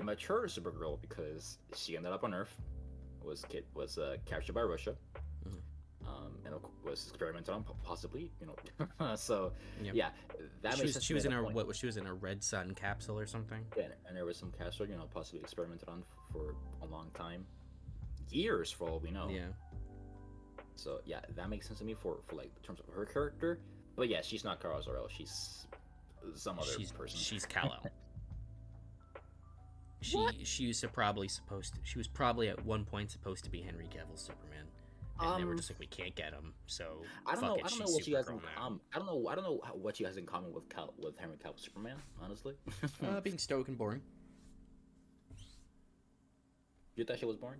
mature Supergirl, because she ended up on Earth, was captured by Russia, and was experimented on, possibly, so Yep. yeah, that makes sense. She was in a Red Sun capsule or something. Yeah, and there was some capsule, possibly experimented on for a long time, years for all we know. Yeah. So yeah, that makes sense to me for like in terms of her character. But yeah, she's not Kara Zor-El. She's some other person. She's Kal-El. She was probably at one point supposed to be Henry Cavill's Superman, and they were just like, we can't get him, so I don't know what she has in Supergirl now. common. I don't know what she has in common with Henry Cavill's Superman. Honestly, Being stoic and boring. You thought she was boring?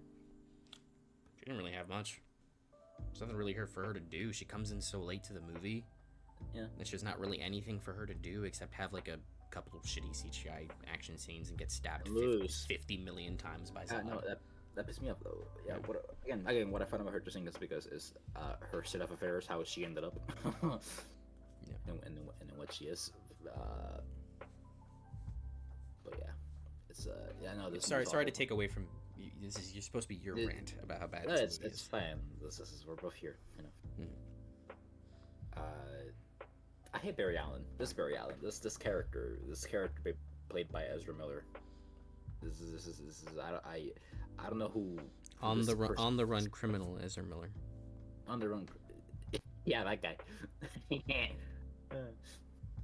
She didn't really have much. There's nothing really for her to do. She comes in so late to the movie. Yeah. There's just not really anything for her to do except have like a couple of shitty CGI action scenes and get stabbed 50 million times by Zod. No, that pissed me off though. Yeah. Again, what I find about her interesting is because her state of affairs, how she ended up, Yeah. and what she is. But yeah, it's Sorry to take away from you. You're supposed to be your rant about how bad No, this movie it's is. fine. This is we're both here. I hate Barry Allen. This character played by Ezra Miller. This is I don't know who. On the run criminal Ezra Miller. On the run. Yeah, that guy.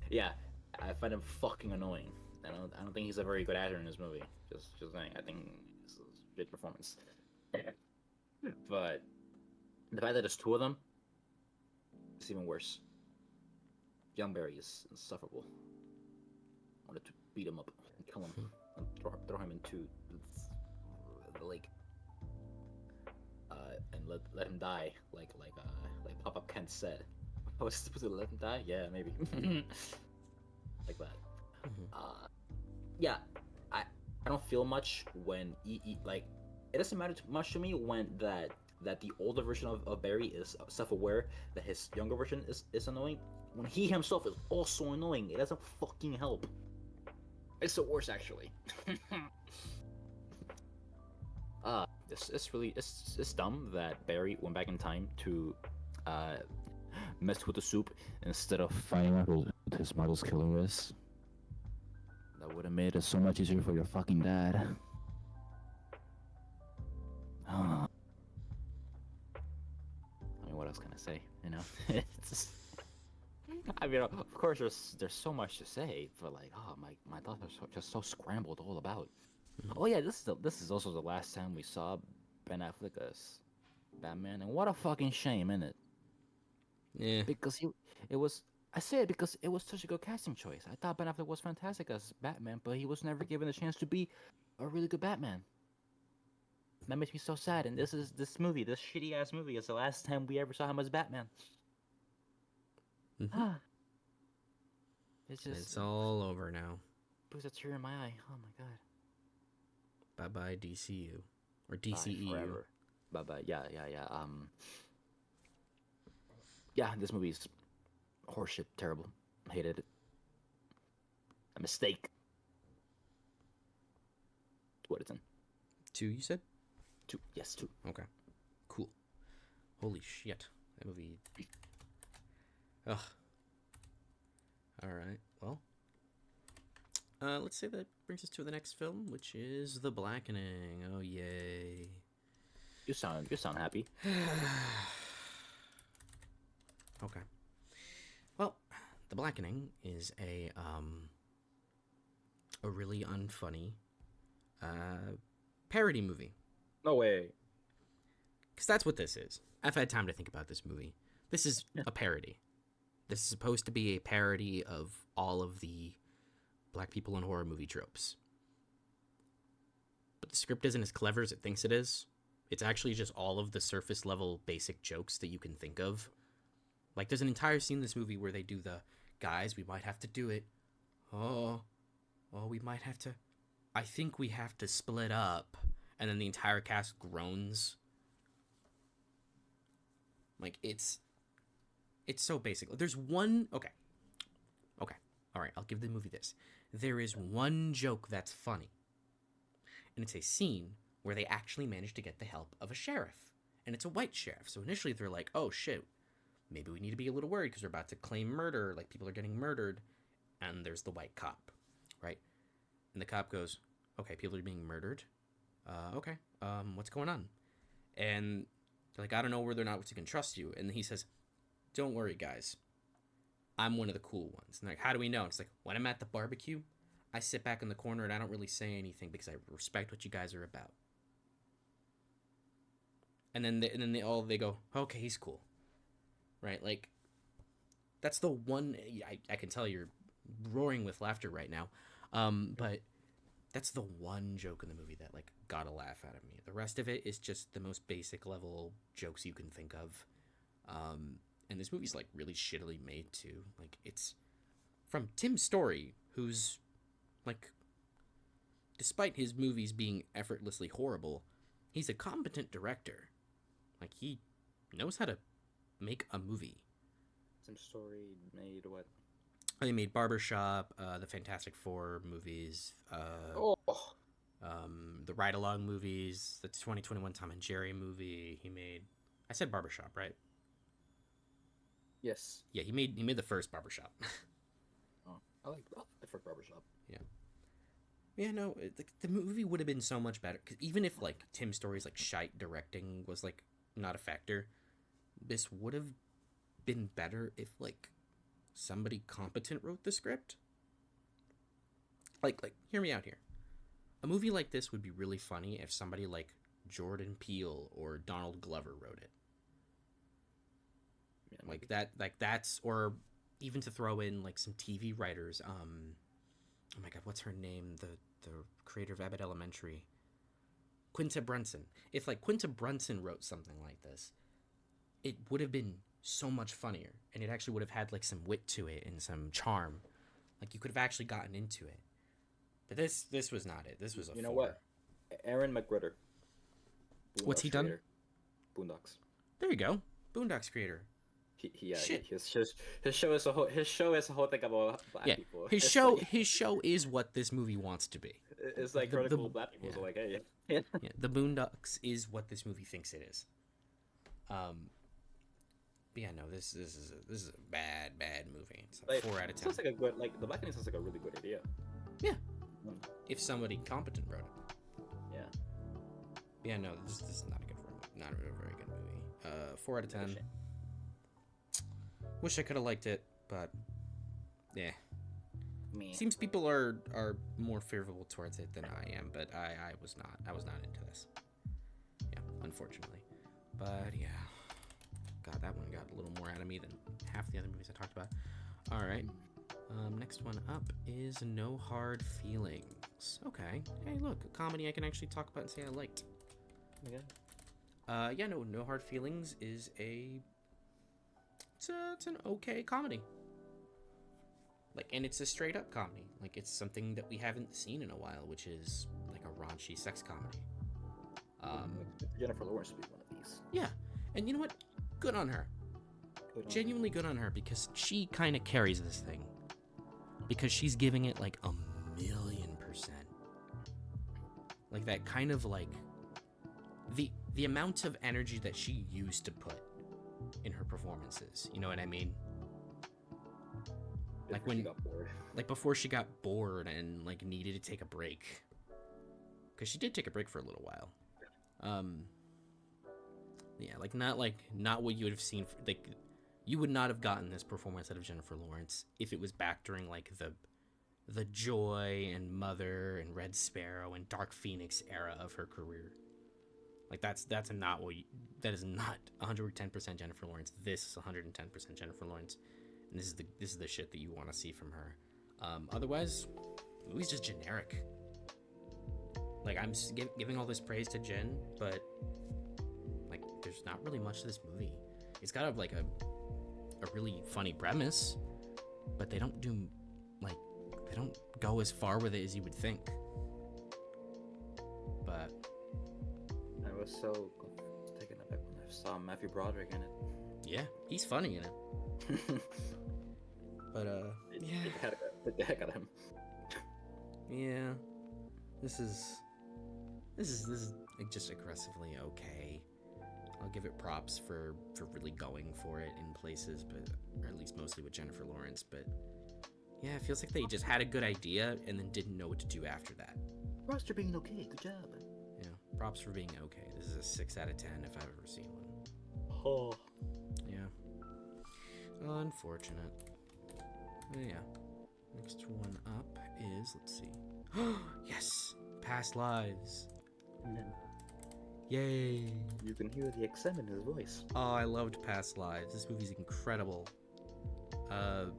Yeah, I find him fucking annoying. I don't think he's a very good actor in this movie. Just saying. I think it's a good performance. But the fact that there's two of them, it's even worse. Young Barry is insufferable. I wanted to beat him up and kill him and throw him into the lake, and let him die like Papa Kent said. I was supposed to let him die? Yeah, maybe. Like that. Yeah, I don't feel much when like it doesn't matter much to me when that the older version of Barry is self-aware that his younger version is annoying. When he himself is also annoying, it doesn't fucking help. It's the worst actually. It's dumb that Barry went back in time to mess with the soup instead of finding out who his mother's killer is. That would have made it so much easier for your fucking dad. I mean, what else can I say? You know, it's just, I mean, of course, there's so much to say, but like, oh my thoughts are just so scrambled all about. Oh yeah, this is also the last time we saw Ben Affleck as Batman, and what a fucking shame, isn't it? Yeah. Because it was. I say it because it was such a good casting choice. I thought Ben Affleck was fantastic as Batman, but he was never given a chance to be a really good Batman. That makes me so sad. And this shitty ass movie, is the last time we ever saw him as Batman. Mm-hmm. It's just. It's all over now. Brings a tear in my eye. Oh my god. Bye bye DCU or DCEU. Bye forever. Bye bye. Yeah. Yeah, this movie's horseshit. Terrible. Hated it. A mistake. What it's in. 2, you said? 2. Yes, 2. Okay. Cool. Holy shit. That movie. Ugh. Alright, well. Let's say that brings us to the next film, which is The Blackening. Oh, yay. You sound happy. Okay. Well, The Blackening is a really unfunny parody movie. No way. Because that's what this is. I've had time to think about this movie. This is a parody. This is supposed to be a parody of all of the black people in horror movie tropes. But the script isn't as clever as it thinks it is. It's actually just all of the surface level basic jokes that you can think of. Like, there's an entire scene in this movie where they do the, guys, we might have to do it. Oh, we might have to. I think we have to split up. And then the entire cast groans. Like, it's so basic. There's one, okay. All right, I'll give the movie this. There is one joke that's funny. And it's a scene where they actually manage to get the help of a sheriff. And it's a white sheriff. So initially they're like, oh shit, maybe we need to be a little worried because we're about to claim murder. Like, people are getting murdered. And there's the white cop, right? And the cop goes, okay, people are being murdered. Okay, what's going on? And they're like, I don't know whether or not we can trust you. And he says, don't worry, guys. I'm one of the cool ones. And they're like, how do we know? And it's like, when I'm at the barbecue, I sit back in the corner and I don't really say anything because I respect what you guys are about. And then they go, okay, he's cool, right? Like, that's the one. I can tell you're roaring with laughter right now, but that's the one joke in the movie that like got a laugh out of me. The rest of it is just the most basic level jokes you can think of. And this movie's like really shittily made too. Like, it's from Tim Story, who's like, despite his movies being effortlessly horrible, he's a competent director. Like, he knows how to make a movie. Tim Story made what? He made Barbershop, the Fantastic Four movies, the Ride Along movies, the 2021 Tom and Jerry movie. He made. I said Barbershop, right? Yes. Yeah, he made the first Barbershop. I like the first Barbershop. Yeah. Yeah, no, the movie would have been so much better. Cause even if like Tim Story's like shite directing was like not a factor, this would have been better if like somebody competent wrote the script. Like hear me out here. A movie like this would be really funny if somebody like Jordan Peele or Donald Glover wrote it. Yeah, like that, that's, or even to throw in like some TV writers. Oh my god, what's her name? The creator of Abbott Elementary, Quinta Brunson. If like Quinta Brunson wrote something like this, it would have been so much funnier, and it actually would have had like some wit to it and some charm. Like, you could have actually gotten into it. But this was not it. This was a. You know what? Aaron McGruder. What's he done? Boondocks. There you go. Boondocks creator. Yeah, Shit. his show is a whole thing about black Yeah, people. his It's show like, his show is what this movie wants to be. it's like critical black people. Yeah, So like, hey, yeah. yeah, the Boondocks is what this movie thinks it is. But yeah, no, this is a bad movie. It's a Like, 4 out of 10. sounds like a good the Blackening sounds like a really good idea. Yeah, Mm. if somebody competent wrote it. Yeah. But yeah, no, this is not a not a very good movie. 4 out of 10. Wish I could have liked it, but yeah. Me. Seems people are more favorable towards it than I am, but I was not. I was not into this. Yeah, unfortunately. But yeah. God, that one got a little more out of me than half the other movies I talked about. All right. Next one up is No Hard Feelings. Okay. Hey, look, a comedy I can actually talk about and say I liked. Okay. Yeah, no Hard Feelings is it's an okay comedy. Like, and it's a straight up comedy. Like, it's something that we haven't seen in a while, which is like a raunchy sex comedy. Jennifer Lawrence would be one of these. Yeah, and you know what? Good on her. Genuinely good on her, because she kind of carries this thing. Because she's giving it like 1,000,000%. Like that kind of like the amount of energy that she used to put in her performances. You know what I mean? Like when, like before she got bored and like needed to take a break. Because she did take a break for a little while. Yeah, not what you would have seen. Like, you would not have gotten this performance out of Jennifer Lawrence if it was back during like the Joy and Mother and Red Sparrow and Dark Phoenix era of her career. Like that is not 110% Jennifer Lawrence. This is 110% Jennifer Lawrence, and this is the shit that you want to see from her. Otherwise, the movie's just generic. Like, I'm giving all this praise to Jen, but like, there's not really much to this movie. It's got a really funny premise, but they don't go as far with it as you would think. But I was so taken aback when I saw Matthew Broderick in it. Yeah, he's funny in it. But yeah, the heck out of him. Yeah, this is like just aggressively okay. I'll give it props for really going for it in places, but or at least mostly with Jennifer Lawrence. But yeah, it feels like they just had a good idea and then didn't know what to do after that. Props for being okay. Good job. Yeah, props for being okay. This is a 6 out of 10 if I've ever seen one. Oh. Yeah. Unfortunate. Yeah. Next one up is, let's see. Yes! Past Lives. Yay! You can hear the accent in his voice. Oh, I loved Past Lives. This movie's incredible. I'm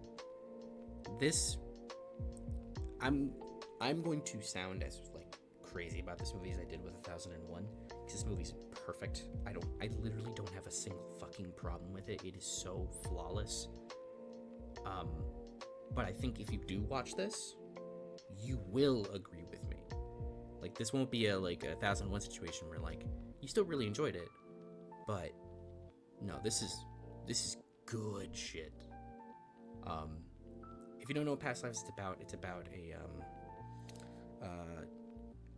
going to sound as like crazy about this movie as I did with 1001, because this movie's perfect. I literally don't have a single fucking problem with it. It is so flawless. But I think if you do watch this, you will agree with me. Like, this won't be a 1001 situation where like you still really enjoyed it, but no, this is good shit. If you don't know what Past Lives is about, it's about a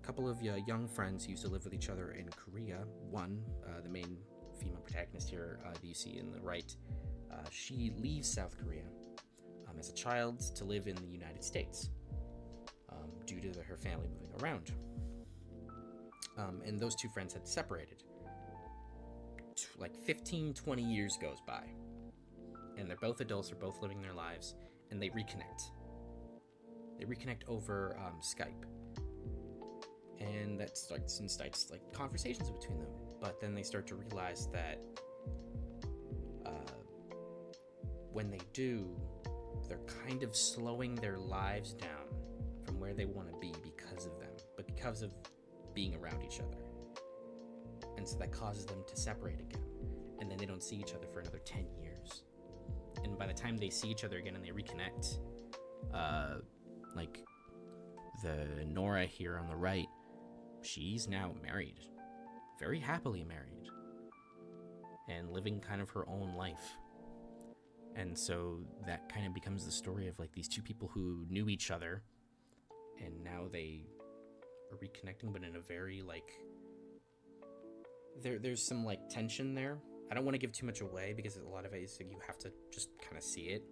couple of young friends who used to live with each other in Korea. One, the main female protagonist here that you see in the right, she leaves South Korea as a child to live in the United States due to her family moving around. And those two friends had separated. Like 15, 20 years goes by. And they're both adults, they're both living their lives, and they reconnect. They reconnect over Skype. And that starts like conversations between them. But then they start to realize that when they do, they're kind of slowing their lives down from where they want to be because of them, but because of being around each other. And so that causes them to separate again. And then they don't see each other for another 10 years. And by the time they see each other again and they reconnect, like the Nora here on the right, she's now married, very happily married, and living kind of her own life. And so that kind of becomes the story of like these two people who knew each other, and now they are reconnecting, but in a very like there's some like tension there. I don't want to give too much away because a lot of it is like, you have to just kind of see it.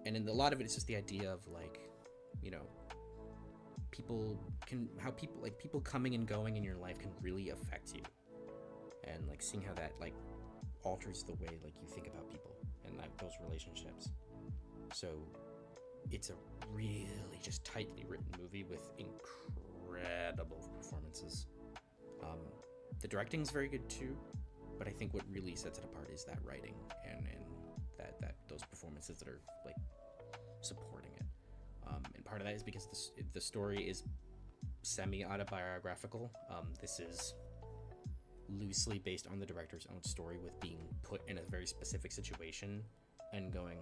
And in a lot of it, it's just the idea of like, you know, people coming and going in your life can really affect you, and like seeing how that like alters the way like you think about people and like those relationships. So it's a really just tightly written movie with incredible performances. The directing's very good too, but I think what really sets it apart is that writing and that those performances that are like supporting it. And part of that is because the story is semi-autobiographical. This is loosely based on the director's own story, with being put in a very specific situation and going,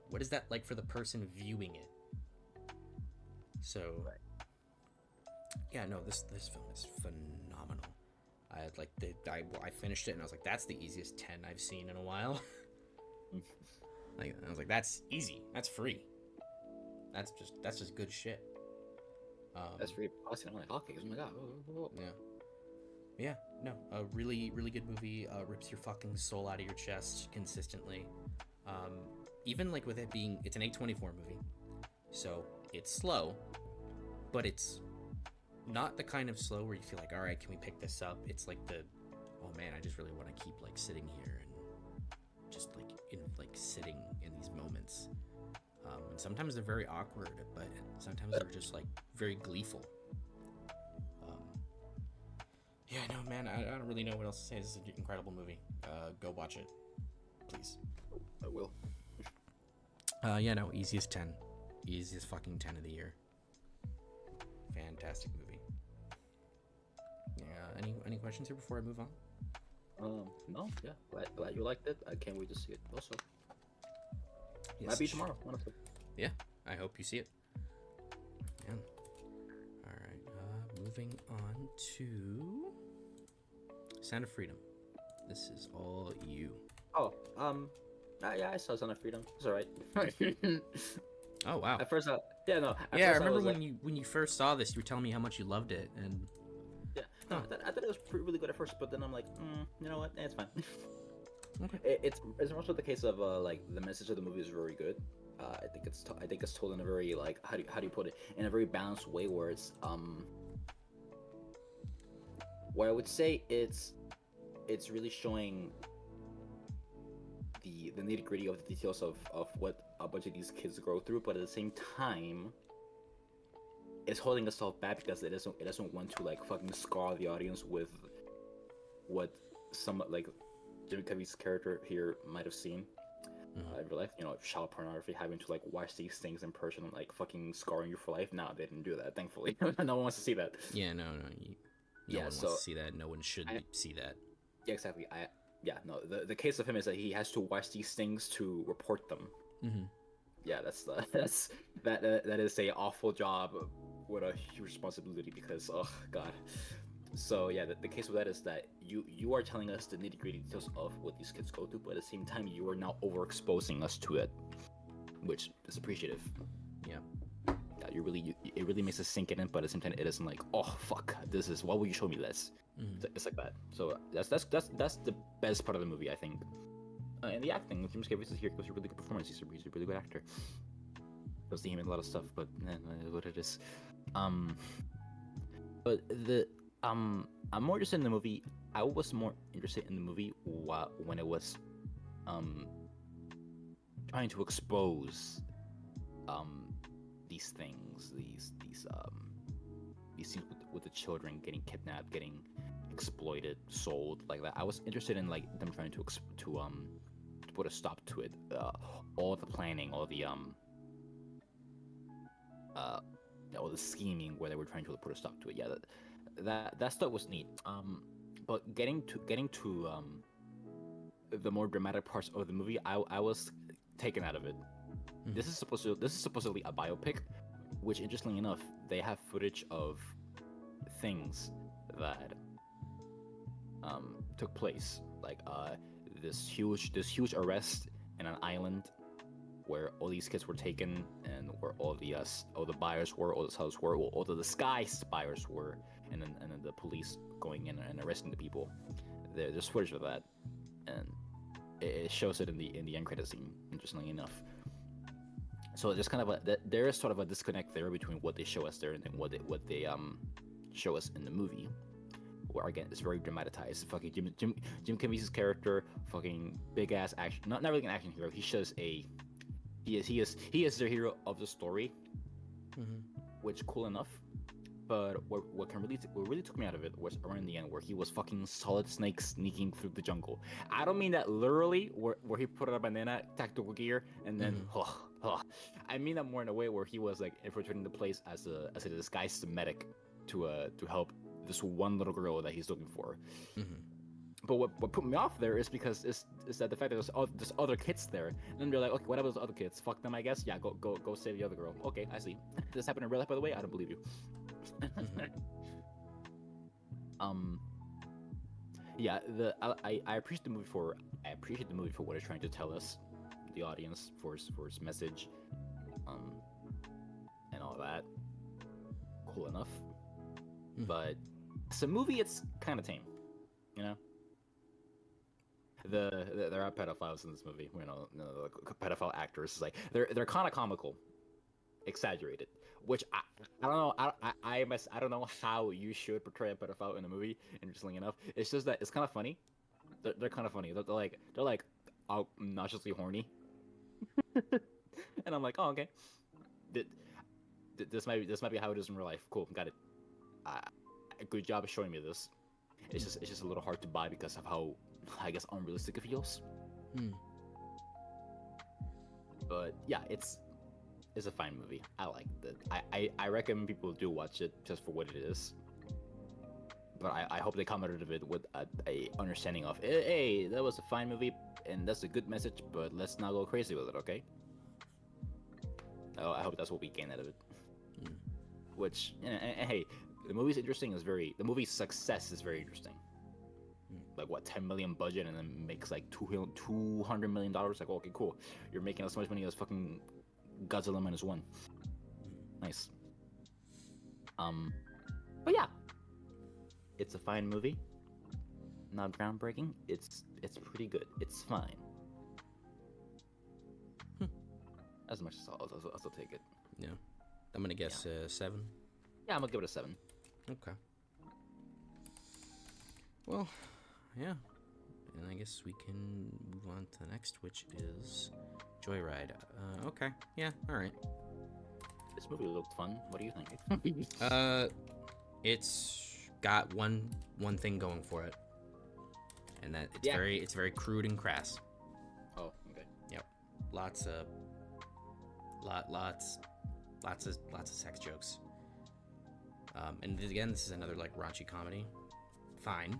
what is that like for the person viewing it? So, yeah, no, this film is phenomenal. I finished it and I was like, that's the easiest 10 I've seen in a while. Like, I was like, that's easy. That's free. That's just good shit. That's really awesome. I'm like, okay, oh my god. Yeah, no, a really, really good movie. Rips your fucking soul out of your chest consistently. Even like with it being, it's an A24 movie, so it's slow, but it's not the kind of slow where you feel like, all right, can we pick this up? It's like oh man, I just really want to keep like sitting here and just like sitting in these moments. And sometimes they're very awkward, but sometimes they're just like very gleeful. Yeah, no, man, I don't really know what else to say. This is an incredible movie. Go watch it, please. I will. Yeah, no, easiest fucking 10 of the year. Fantastic movie. Yeah, any questions here before I move on? No, yeah, glad you liked it. I can't wait to see it also. Yes. Might be tomorrow, honestly. Yeah, I hope you see it. Yeah. All right, moving on to Sound of Freedom. This is all you. Oh, yeah, I saw Son of Freedom. It's alright. Oh wow. At first, I remember when you first saw this, you were telling me how much you loved it, and yeah, no, I thought it was really good at first, but then I'm like, you know what? It's fine. Okay. It's also the case of like the message of the movie is very good. I think it's told in a very like how do you put it, in a very balanced way, where it's where I would say it's really showing the nitty gritty of the details of what a bunch of these kids go through, but at the same time, it's holding itself back because it doesn't want to like fucking scar the audience with what some like Jim Carrey's character here might have seen in real life. You know, child pornography, having to like watch these things in person, and like fucking scarring you for life. No, they didn't do that, thankfully. No one wants to see that. Yeah, no one wants to see that. No one should see that. Yeah, exactly. The case of him is that he has to watch these things to report them. Mm-hmm. Yeah, that is a awful job with a huge responsibility, because oh god. So yeah, the case of that is that you are telling us the nitty gritty details of what these kids go through, but at the same time you are now overexposing us to it, which is appreciative. Yeah. It really makes us sink in, but at the same time it isn't like, oh fuck, this is, why would you show me this? Mm-hmm. It's like that. So that's the best part of the movie, I think. And the acting, Jim Carrey is here, gives a really good performance. He's a really good actor. Goes to him in a lot of stuff, but what it is. But I'm more interested in the movie. I was more interested in the movie when it was trying to expose these things, these scenes with the children getting kidnapped, getting exploited, sold, like that. I was interested in like them trying to put a stop to it. All the planning, all the scheming where they were trying to put a stop to it. Yeah, that stuff was neat. But getting to the more dramatic parts of the movie, I was taken out of it. Mm-hmm. This is supposedly a biopic, which interestingly enough, they have footage of things that took place. Like this huge arrest in an island where all these kids were taken, and where all the buyers were, all the sellers were, all the disguised buyers were, and then the police going in and arresting the people. There's footage of that, and it shows it in the end credit scene. Interestingly enough, so there's kind of there is sort of a disconnect there between what they show us there and then what they show us in the movie. Where again, it's very dramatized. Fucking Jim Caviezel's character, fucking big ass action, not really an action hero. He shows he is the hero of the story, which cool enough. But what really took me out of it was around the end, where he was fucking Solid Snake sneaking through the jungle. I don't mean that literally, where he put on a banana, tactical gear, and then I mean that more in a way where he was like infiltrating the place as a disguised medic to help this one little girl that he's looking for. But what put me off there is because is that the fact that there's other kids there, and then they're like, okay, what about those other kids? Fuck them, I guess. Yeah, go save the other girl. Okay, I see. This happened in real life, by the way. I don't believe you. Yeah, I appreciate the movie for what it's trying to tell us, the audience, for its message, and all that. Cool enough, but as a movie, it's kind of tame, you know. There are pedophiles in this movie, you know, the pedophile actors. It's like they're kind of comical, exaggerated. Which I don't know. I don't know how you should portray a pedophile in a movie. Interestingly enough, it's just that it's kind of funny. They're kind of funny. They're like obnoxiously horny, and I'm like, oh, okay. This might be how it is in real life. Cool, got it. Good job of showing me this. It's just a little hard to buy because of how, I guess, unrealistic it feels. But yeah, it's a fine movie. I liked it. I recommend people do watch it just for what it is. But I hope they come out of it with a understanding of, hey, that was a fine movie and that's a good message, but let's not go crazy with it, okay? I hope that's what we gain out of it. Which, and hey, the movie's interesting. The movie's success is very interesting. Like what, 10 million budget and then makes like $200 million. Like, okay, cool. You're making as much money as fucking Godzilla Minus One. Nice. But yeah, it's a fine movie. Not groundbreaking. It's pretty good. It's fine. As much as I'll take it. Yeah, I'm gonna guess 7. Yeah, I'm gonna give it a 7. Okay. Well, yeah, and I guess we can move on to the next, which is Joyride. Okay, yeah, all right. This movie looked fun. What do you think? It's got one thing going for it, and that it's very crude and crass. Oh, okay. Yep, lots of sex jokes. And again, this is another like raunchy comedy. Fine.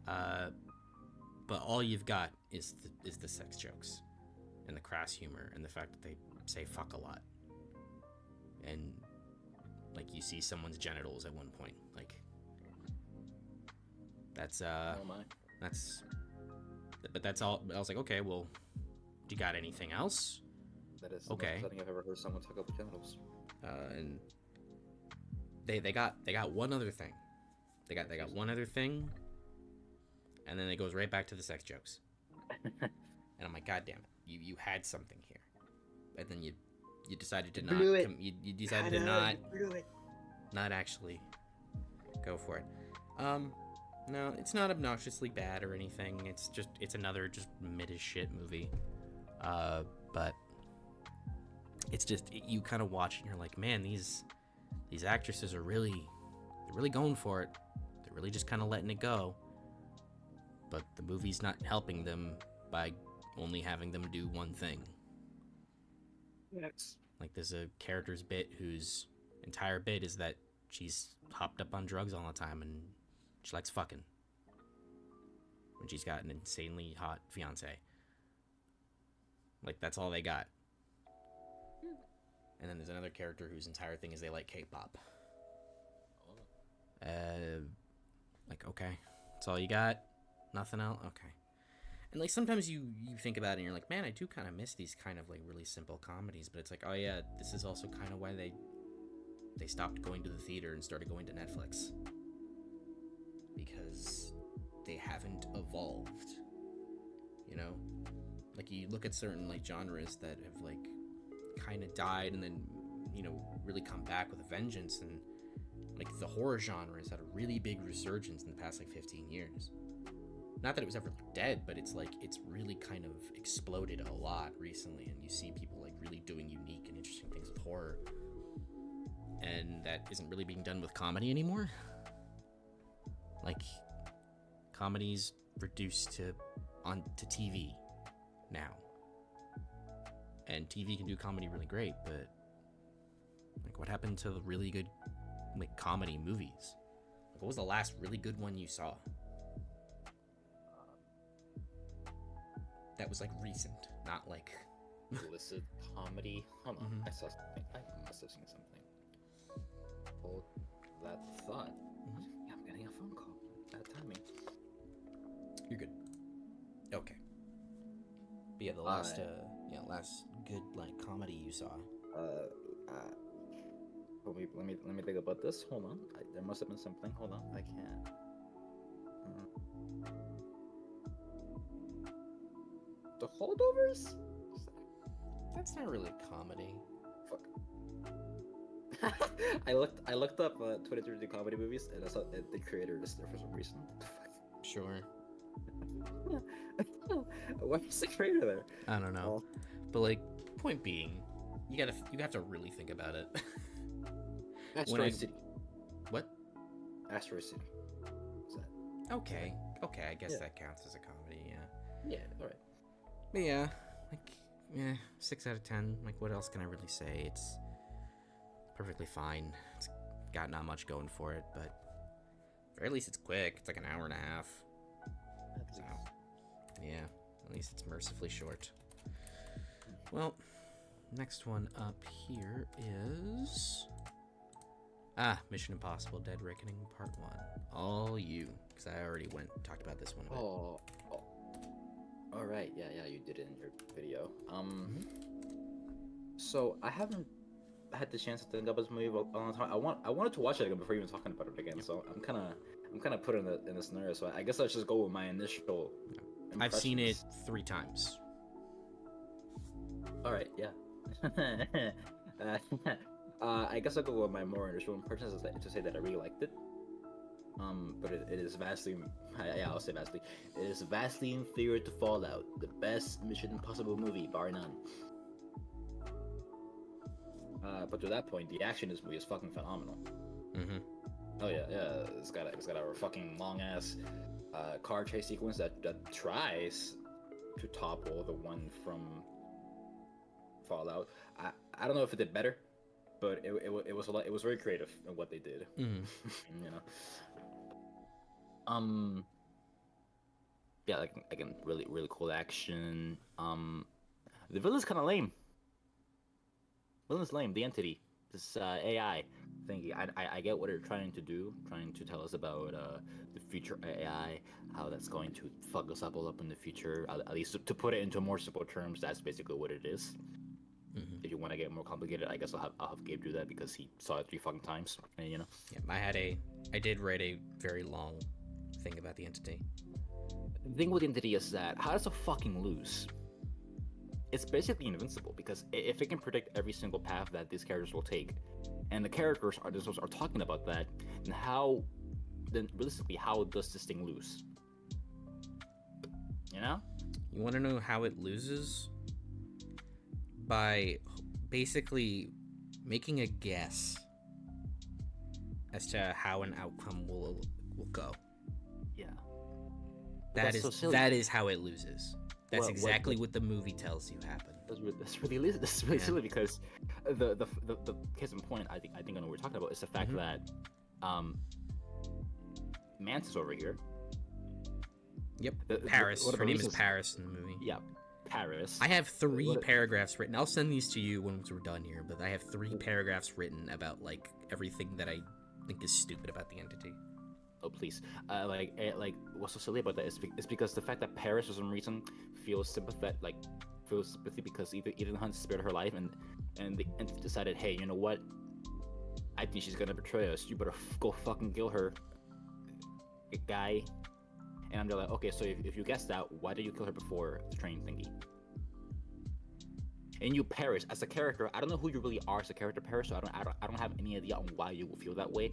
But all you've got is the sex jokes and the crass humor and the fact that they say fuck a lot. And like you see someone's genitals at one point. Like that's oh my. That's all. I was like, okay, well, do you got anything else? That is okay. I think I've ever heard someone talk about genitals. And they got one other thing. They got one other thing, and then it goes right back to the sex jokes. And I'm like, God damn it, you had something here, and then you decided to not. You decided to not actually go for it. No, it's not obnoxiously bad or anything. It's another just mid as shit movie. But it's just you kind of watch and you're like, man, these actresses are really going for it. They're really just kind of letting it go. But the movie's not helping them by only having them do one thing. Yes. Like there's a character's bit whose entire bit is that she's hopped up on drugs all the time and she likes fucking. And she's got an insanely hot fiance. Like that's all they got. And then there's another character whose entire thing is they like K-pop. Like, okay, that's all you got? Nothing else? Okay. And like sometimes you think about it and you're like, man, I do kind of miss these kind of like really simple comedies, but it's like, oh yeah, this is also kind of why they stopped going to the theater and started going to Netflix, because they haven't evolved, you know? Like you look at certain like genres that have like kind of died and then, you know, really come back with a vengeance, and like the horror genre has had a really big resurgence in the past like 15 years. Not that it was ever dead, but it's like it's really kind of exploded a lot recently, and you see people like really doing unique and interesting things with horror, and that isn't really being done with comedy anymore. Like comedy's reduced to TV now, and TV can do comedy really great, but like what happened to the really good like comedy movies? Like, what was the last really good one you saw? That was like recent, not like illicit comedy. Hold on, Mhm. I saw something. I must have seen something. Hold that thought. Yeah, I'm getting a phone call. Bad timing. You're good. Okay. But yeah, the last last good like comedy you saw. Let me think about this. Hold on. There must have been something. Hold on. I can't. The Holdovers? That's not really a comedy. Fuck. I looked up 2023 comedy movies, and I saw the creator is there for some reason. Sure. Why is the creator there? I don't know. But like, point being, you have to really think about it. Asteroid City. What? Asteroid City. What's that? Okay, I guess that counts as a comedy, yeah. Yeah, alright. But yeah, like, 6 out of 10. Like, what else can I really say? It's perfectly fine. It's got not much going for it, but or at least it's quick. It's like an hour and a half. So, yeah, at least it's mercifully short. Well, next one up here is Mission Impossible: Dead Reckoning Part 1. All you, because I already talked about this one a bit. Oh. All right. Yeah, you did it in your video. So I haven't had the chance to think about this movie for a long time. I wanted to watch it again before even talking about it again. So I'm kind of put in the scenario. So I guess I'll just go with my initial impressions. I've seen it 3 times. All right. Yeah. I guess I'll go with my more initial impressions to say that I really liked it. But it is vastly, I'll say vastly, it is vastly inferior to Fallout, the best Mission Impossible movie, bar none. But to that point, the action in this movie is fucking phenomenal. Mm-hmm. Oh yeah, it's got a fucking long ass car chase sequence that tries to topple the one from Fallout. I don't know if it did better, but it was very creative in what they did. Mm-hmm. You know. Yeah, like again, really cool action. The villain's kind of lame. Villain's lame. The entity, this AI thingy. I get what they're trying to do, trying to tell us about the future AI, how that's going to fuck us up all up in the future. At least to put it into more simple terms, that's basically what it is. Mm-hmm. If you want to get more complicated, I guess I'll have Gabe do that because he saw it 3 fucking times. And, you know. Yeah, I did write a very long thing about the entity. The thing with the entity is that how does it fucking lose? It's basically invincible because if it can predict every single path that these characters will take, and the characters are talking about that, then realistically, how does this thing lose? You know? You want to know how it loses? By basically making a guess as to how an outcome will go. Yeah. That is how it loses. That's exactly what the movie tells you happened. That's really silly because the case in point I think I know what we're talking about is the fact that Mantis over here. Yep. Paris. Her name is Paris in the movie. Yeah. Paris. I have 3 paragraphs written. I'll send these to you once we're done here, but I have 3 paragraphs written about like everything that I think is stupid about the entity. Oh please, like what's so silly about that is it's because the fact that Paris for some reason feels feels sympathy because Ethan Hunt spared her life, and the entity decided, hey, you know what? I think she's gonna betray us. You better go fucking kill her, guy. And I'm like, okay, so if you guessed that, why did you kill her before the train thingy? And you, Paris, as a character, I don't know who you really are as a character, Paris. So I don't have any idea on why you will feel that way.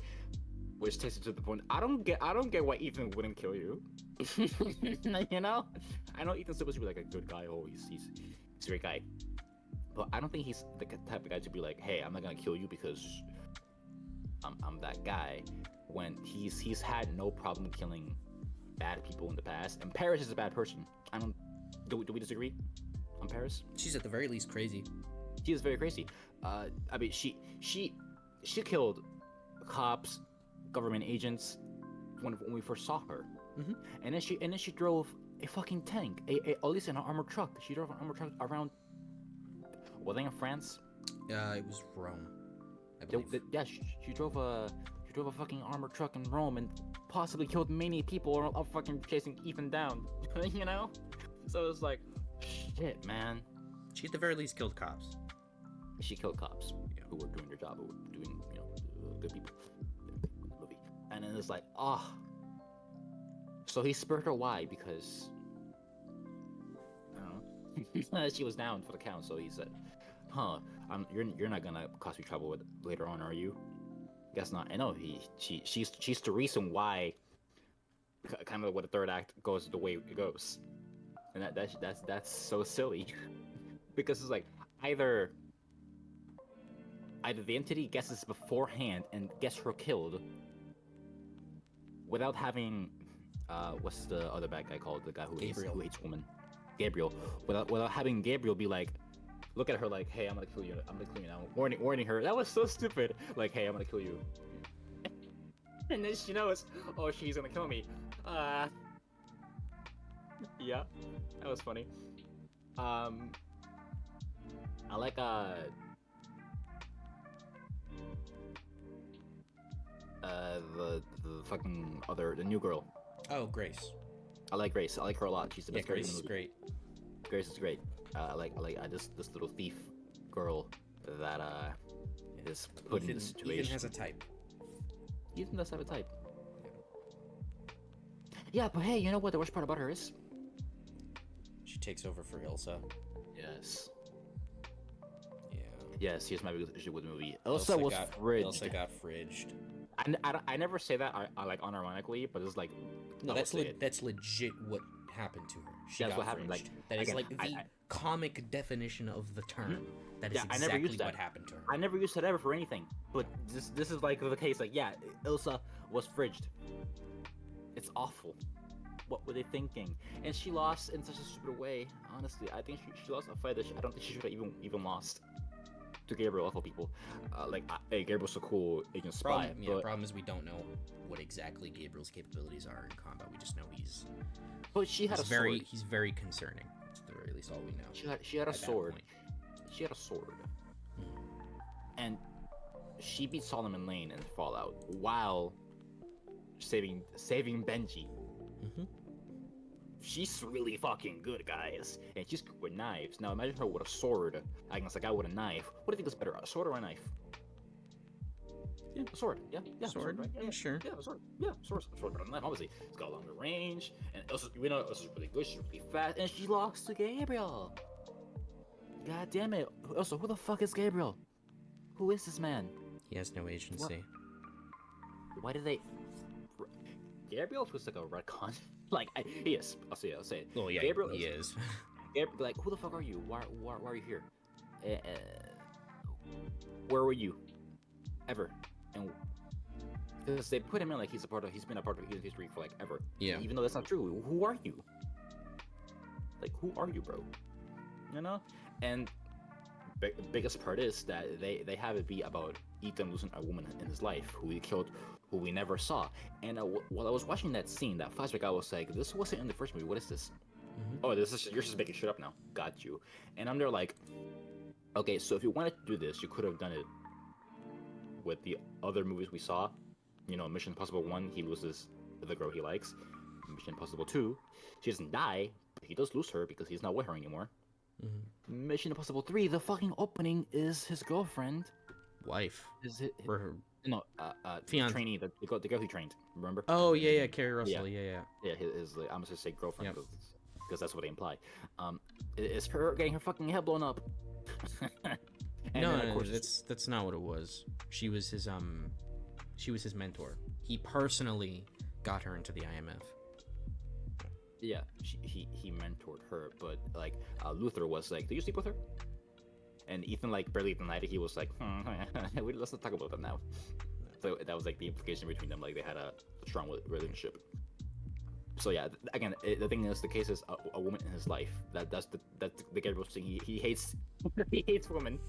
Which takes it to the point. I don't get why Ethan wouldn't kill you. You know, I know Ethan's supposed to be like a good guy. Oh, he's a great guy, but I don't think he's the type of guy to be like, hey, I'm not gonna kill you because I'm that guy. When he's had no problem killing bad people in the past, and Paris is a bad person. Do we disagree on Paris? She's at the very least crazy. She is very crazy. I mean, she killed cops, government agents when we first saw her, and then she drove a fucking tank, at least an armored truck. She drove an armored truck around. Were they in France? It was Rome, I believe. Yeah, she drove a fucking armored truck in Rome and possibly killed many people while fucking chasing Ethan down. You know, so it's like, shit, man. She at the very least killed cops. She killed cops who were doing their job, who were doing, good people. Movie. And then it's like, so he spared her. Why? Because I don't know. She was down for the count, so he said, you're not gonna cause me trouble with later on, are you? Guess not. I know she's the reason why kind of what the third act goes the way it goes. And that's so silly. Because it's like either the entity guesses beforehand and gets her killed without having what's the other bad guy called? The guy who hates women. Gabriel. Without having Gabriel be like, look at her like, hey, I'm gonna kill you now. Warning her. That was so stupid. Like, hey, I'm gonna kill you. And then she knows, oh, she's gonna kill me. Yeah, that was funny. I like the fucking the new girl. Oh, Grace. I like Grace. I like her a lot. She's the best. Grace is great. Grace is great. I like this little thief girl that is put in this situation. Ethan has a type. Ethan does have a type. Yeah, but hey, you know what the worst part about her is? She takes over for Ilsa. Yes. Yeah. Yes, here's my biggest issue with the movie. Ilsa was fridged. Ilsa got fridged. I never say that I like unironically, but it's like no, that's legit what happened to her. That's what happened. Like that is like the comic definition of the term. That is exactly I never used that. What happened to her. I never used that ever for anything. But this is like the case. Like, yeah, Ilsa was fridged. It's awful. What were they thinking? And she lost in such a stupid way. Honestly, I think she lost a fight that I don't think she should have even lost to Gabriel of all people. Hey, Gabriel's a cool agent spy. Problem is we don't know what exactly Gabriel's capabilities are in combat. We just know he's. But she had a sword. He's very concerning. That's the very least all we know. She had a sword. She had a sword. And she beat Solomon Lane in Fallout while saving Benji. She's really fucking good, guys. And she's good with knives. Now imagine her with a sword against a guy with a knife. What do you think is better, a sword or a knife? Yeah, a sword. Yeah, sword. Right? Yeah, sure. Yeah, a sword. Yeah, sword better than a knife. Obviously, it's got a longer range, and we know Elsa's really good. She's really fast, and she lost to Gabriel. God damn it! Also, who the fuck is Gabriel? Who is this man? He has no agency. Why did they? Gabriel feels like a retcon. He is. I'll say it. Oh yeah, Gabriel he is. Gabriel, like, who the fuck are you? Why are you here? Where were you? Ever? And because they put him in like he's been a part of human history for like ever. Yeah. Even though that's not true. Who are you? Like, who are you, bro? You know? And biggest part is that they have it be about Ethan losing a woman in his life who he killed, who we never saw. And while I was watching that scene, that flashback, I was like, this wasn't in the first movie. What is this? Oh, you're just making shit up now. Got you. And I'm there like, okay, so if you wanted to do this, you could have done it with the other movies we saw, Mission Impossible 1, he loses the girl he likes. Mission Impossible 2, she doesn't die, but he does lose her because he's not with her anymore. Mission Impossible 3, the fucking opening is his girlfriend. Wife. Is it? Or her... No, fiance. Trainee, the girl he trained, remember? Oh, yeah, Carrie Russell, yeah. Yeah, his I'm just gonna say girlfriend, because that's what they imply. It's her getting her fucking head blown up. No, that's not what it was. She was his mentor. He personally got her into the IMF. Yeah, he mentored her, but like Luther was like, "Do you sleep with her?" And Ethan like barely denied it. He was like, "Let's not talk about that now." So that was like the implication between them, like they had a strong relationship. So yeah, again, the thing is, the case is a woman in his life. That's the Gabriel thing. He hates women.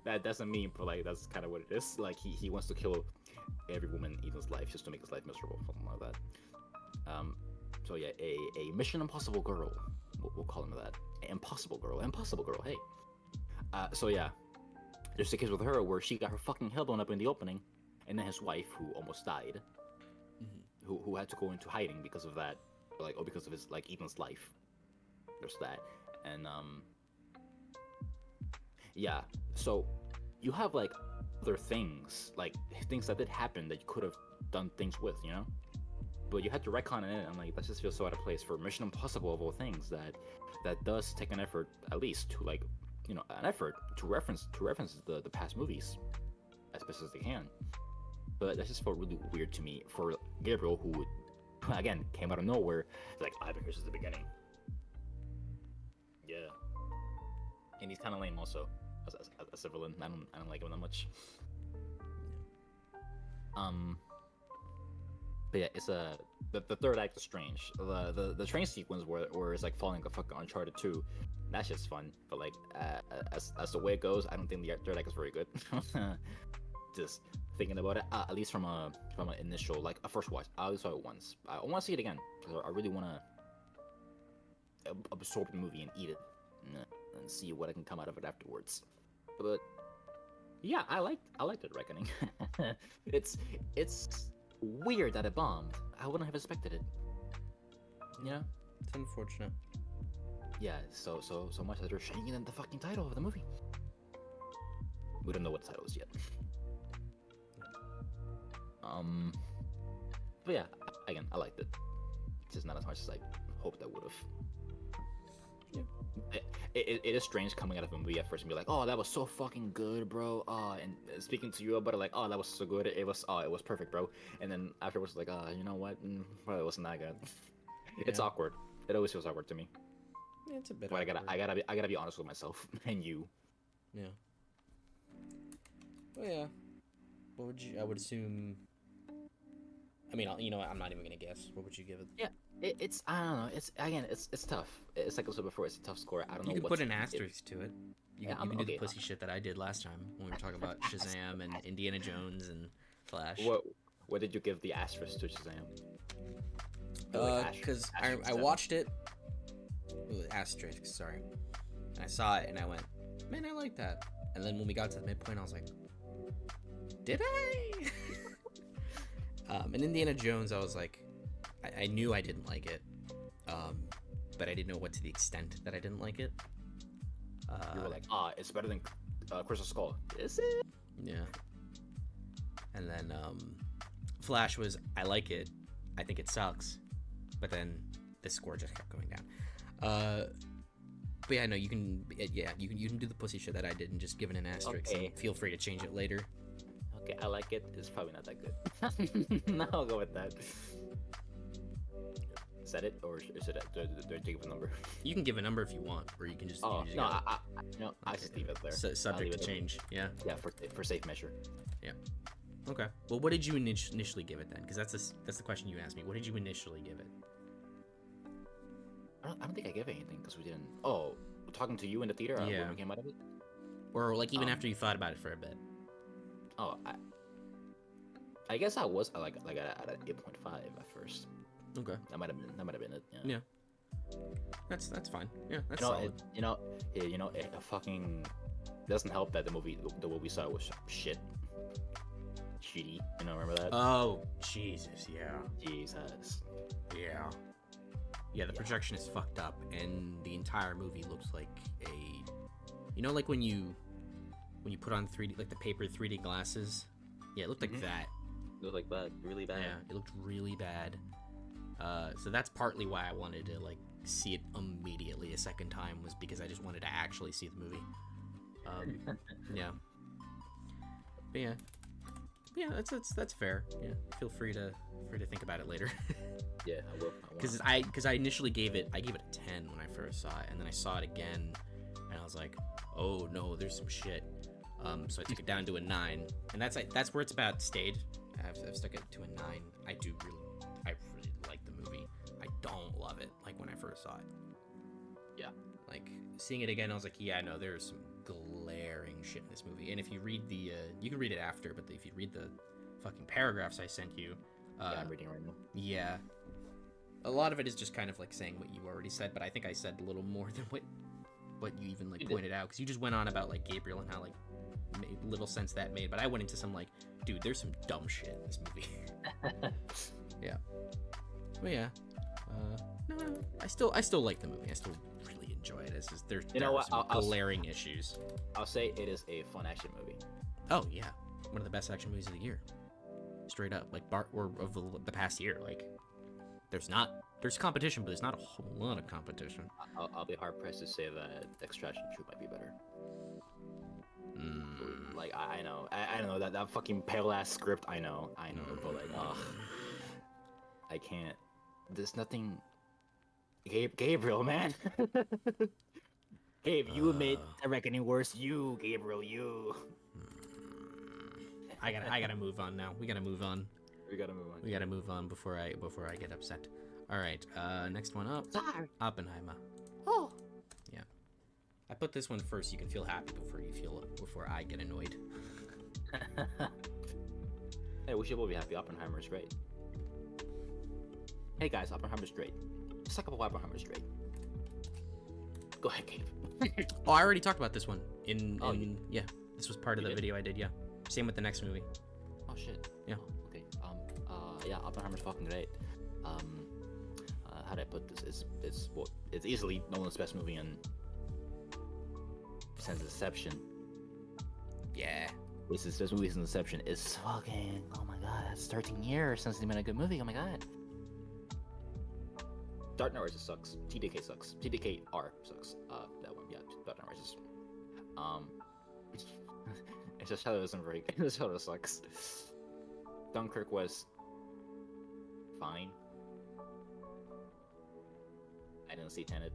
That doesn't mean, but like that's kind of what it is. Like he wants to kill every woman in Ethan's life just to make his life miserable, something like that. So yeah, a Mission Impossible girl, we'll call him that. Impossible girl. Hey. So yeah, there's a case with her where she got her fucking head blown up in the opening, and then his wife, who almost died, who had to go into hiding because of that, because of his Ethan's life. There's that, and yeah. So you have like other things, like things that did happen that you could have done things with, but you had to retcon it, and like that just feels so out of place for Mission Impossible of all things that does take an effort, at least to an effort to reference the past movies as best as they can. But that just felt really weird to me for Gabriel, who again came out of nowhere. Like, I've been here since the beginning. Yeah, and he's kind of lame also as a villain. I don't like him that much. But yeah, it's the third act is strange. The train sequence where it's like following a fucking Uncharted 2, that's just fun. But like as the way it goes, I don't think the third act is very good. Just thinking about it, at least from an initial a first watch, I only saw it once. I want to see it again because I really want to absorb the movie and eat it and see what I can come out of it afterwards. But yeah, I liked it, Reckoning. It's weird that it bombed. I wouldn't have expected it. It's unfortunate. Yeah, so much that they're changing the fucking title of the movie. We don't know what the title is yet. But yeah, again, I liked it. It's just not as much as I hoped I would have. Yeah. It is strange coming out of a movie at first and be like, "Oh, that was so fucking good, bro." And speaking to you about it, like, "Oh, that was so good. It was perfect, bro." And then afterwards, like, you know what? Well, it wasn't that good. Yeah. It's awkward. It always feels awkward to me. Yeah, it's a bit. But I gotta be honest with myself and you. Yeah. Well, yeah. What would you? I would assume. I mean, you know what? I'm not even gonna guess. What would you give it? Yeah. It's I don't know. It's tough. It's like I said before. It's a tough score. I don't know. You can put an asterisk to it. You can do okay. the pussy shit that I did last time when we were talking about Shazam and Indiana Jones and Flash. What did you give the asterisk to Shazam? Because I watched it. Ooh, asterisk, sorry. And I saw it and I went, man, I like that. And then when we got to the midpoint, I was like, did I? And Indiana Jones, I was like, I knew I didn't like it, but I didn't know what to the extent that I didn't like it. You were like, it's better than Crystal Skull. Is it? Yeah. And then Flash was, I like it. I think it sucks. But then the score just kept going down. But yeah, no, you can do the pussy shit that I did and just give it an asterisk. Okay. And feel free to change it later. Okay, I like it. It's probably not that good. No, I'll go with that. Is that it, or is it? Do I give a number? You can give a number if you want, or you can just. Oh, you just no, I just leave it there. Subject to change. Yeah. Yeah, for safe measure. Yeah. Okay. Well, what did you initially give it then? Because that's the question you asked me. What did you initially give it? I don't think I gave anything because we didn't. Oh, talking to you in the theater when we came out of it. Or like even after you thought about it for a bit. Oh, I guess I was at an 8.5 at first. Okay. That might have been it. Yeah. That's fine. Yeah, that's solid. It fucking doesn't help that the movie we saw was shit. Shitty. You know, remember that? Oh, Jesus, yeah. Jesus. Yeah. Yeah, the projection is fucked up, and the entire movie looks like a... You know, like when you put on 3D, like the paper 3D glasses? Yeah, it looked like that. It looked like bad. Really bad. Yeah, it looked really bad. So that's partly why I wanted to, like, see it immediately a second time, was because I just wanted to actually see the movie. Yeah. But yeah, that's fair. Yeah, feel free to think about it later. Yeah, I will. Because I initially gave it a 10 when I first saw it, and then I saw it again, and I was like, oh no, there's some shit. So I took it down to a 9, and that's where it's about stayed. I've stuck it to a 9. I really like the movie. I don't love it like when I first saw it. Yeah. Like seeing it again, I was like, yeah, no, there's some glaring shit in this movie. And if you read the, you can read it after, but if you read the fucking paragraphs I sent you, yeah, I'm reading it right now. Yeah, a lot of it is just kind of like saying what you already said, but I think I said a little more than what you even like pointed out, because you just went on about like Gabriel and how like little sense that made, but I went into some like, dude, there's some dumb shit in this movie. Yeah, but yeah, no, I still like the movie. I still really enjoy it. It's just there are some glaring issues. I'll say it is a fun action movie. Oh yeah, one of the best action movies of the year, straight up. Like or of the past year. Like there's competition, but there's not a whole lot of competition. I'll be hard pressed to say that Extraction 2 might be better. Like I know that fucking pale ass script. I know, but like, I can't. There's nothing. Gabriel, man. Gabe, you made the reckoning worse. You, Gabriel, you. I gotta move on now. We gotta move on. We gotta move on before I get upset. All right. Next one up. Sorry. Oppenheimer. Oh. Yeah. I put this one first. You can feel happy before I get annoyed. Hey, we should both be happy. Oppenheimer is great. Hey guys, Oppenheimer's great. Let's talk about why Oppenheimer's great. Go ahead, Gabe. Oh, I already talked about this one yeah. This was part of the video I did. Yeah. Same with the next movie. Oh shit. Yeah. Okay. Yeah, Oppenheimer's fucking great. How do I put this? It's easily Nolan's best movie since Inception. Yeah. This is best movie since Inception. It's fucking, oh my god, that's 13 years since they made a good movie. Oh my god. Dark Knight Rises sucks. TDK sucks. TDKR sucks. That one, yeah. Dark Knight Rises. It's just how it isn't very good. It's how it sucks. Dunkirk was fine. I didn't see Tenet.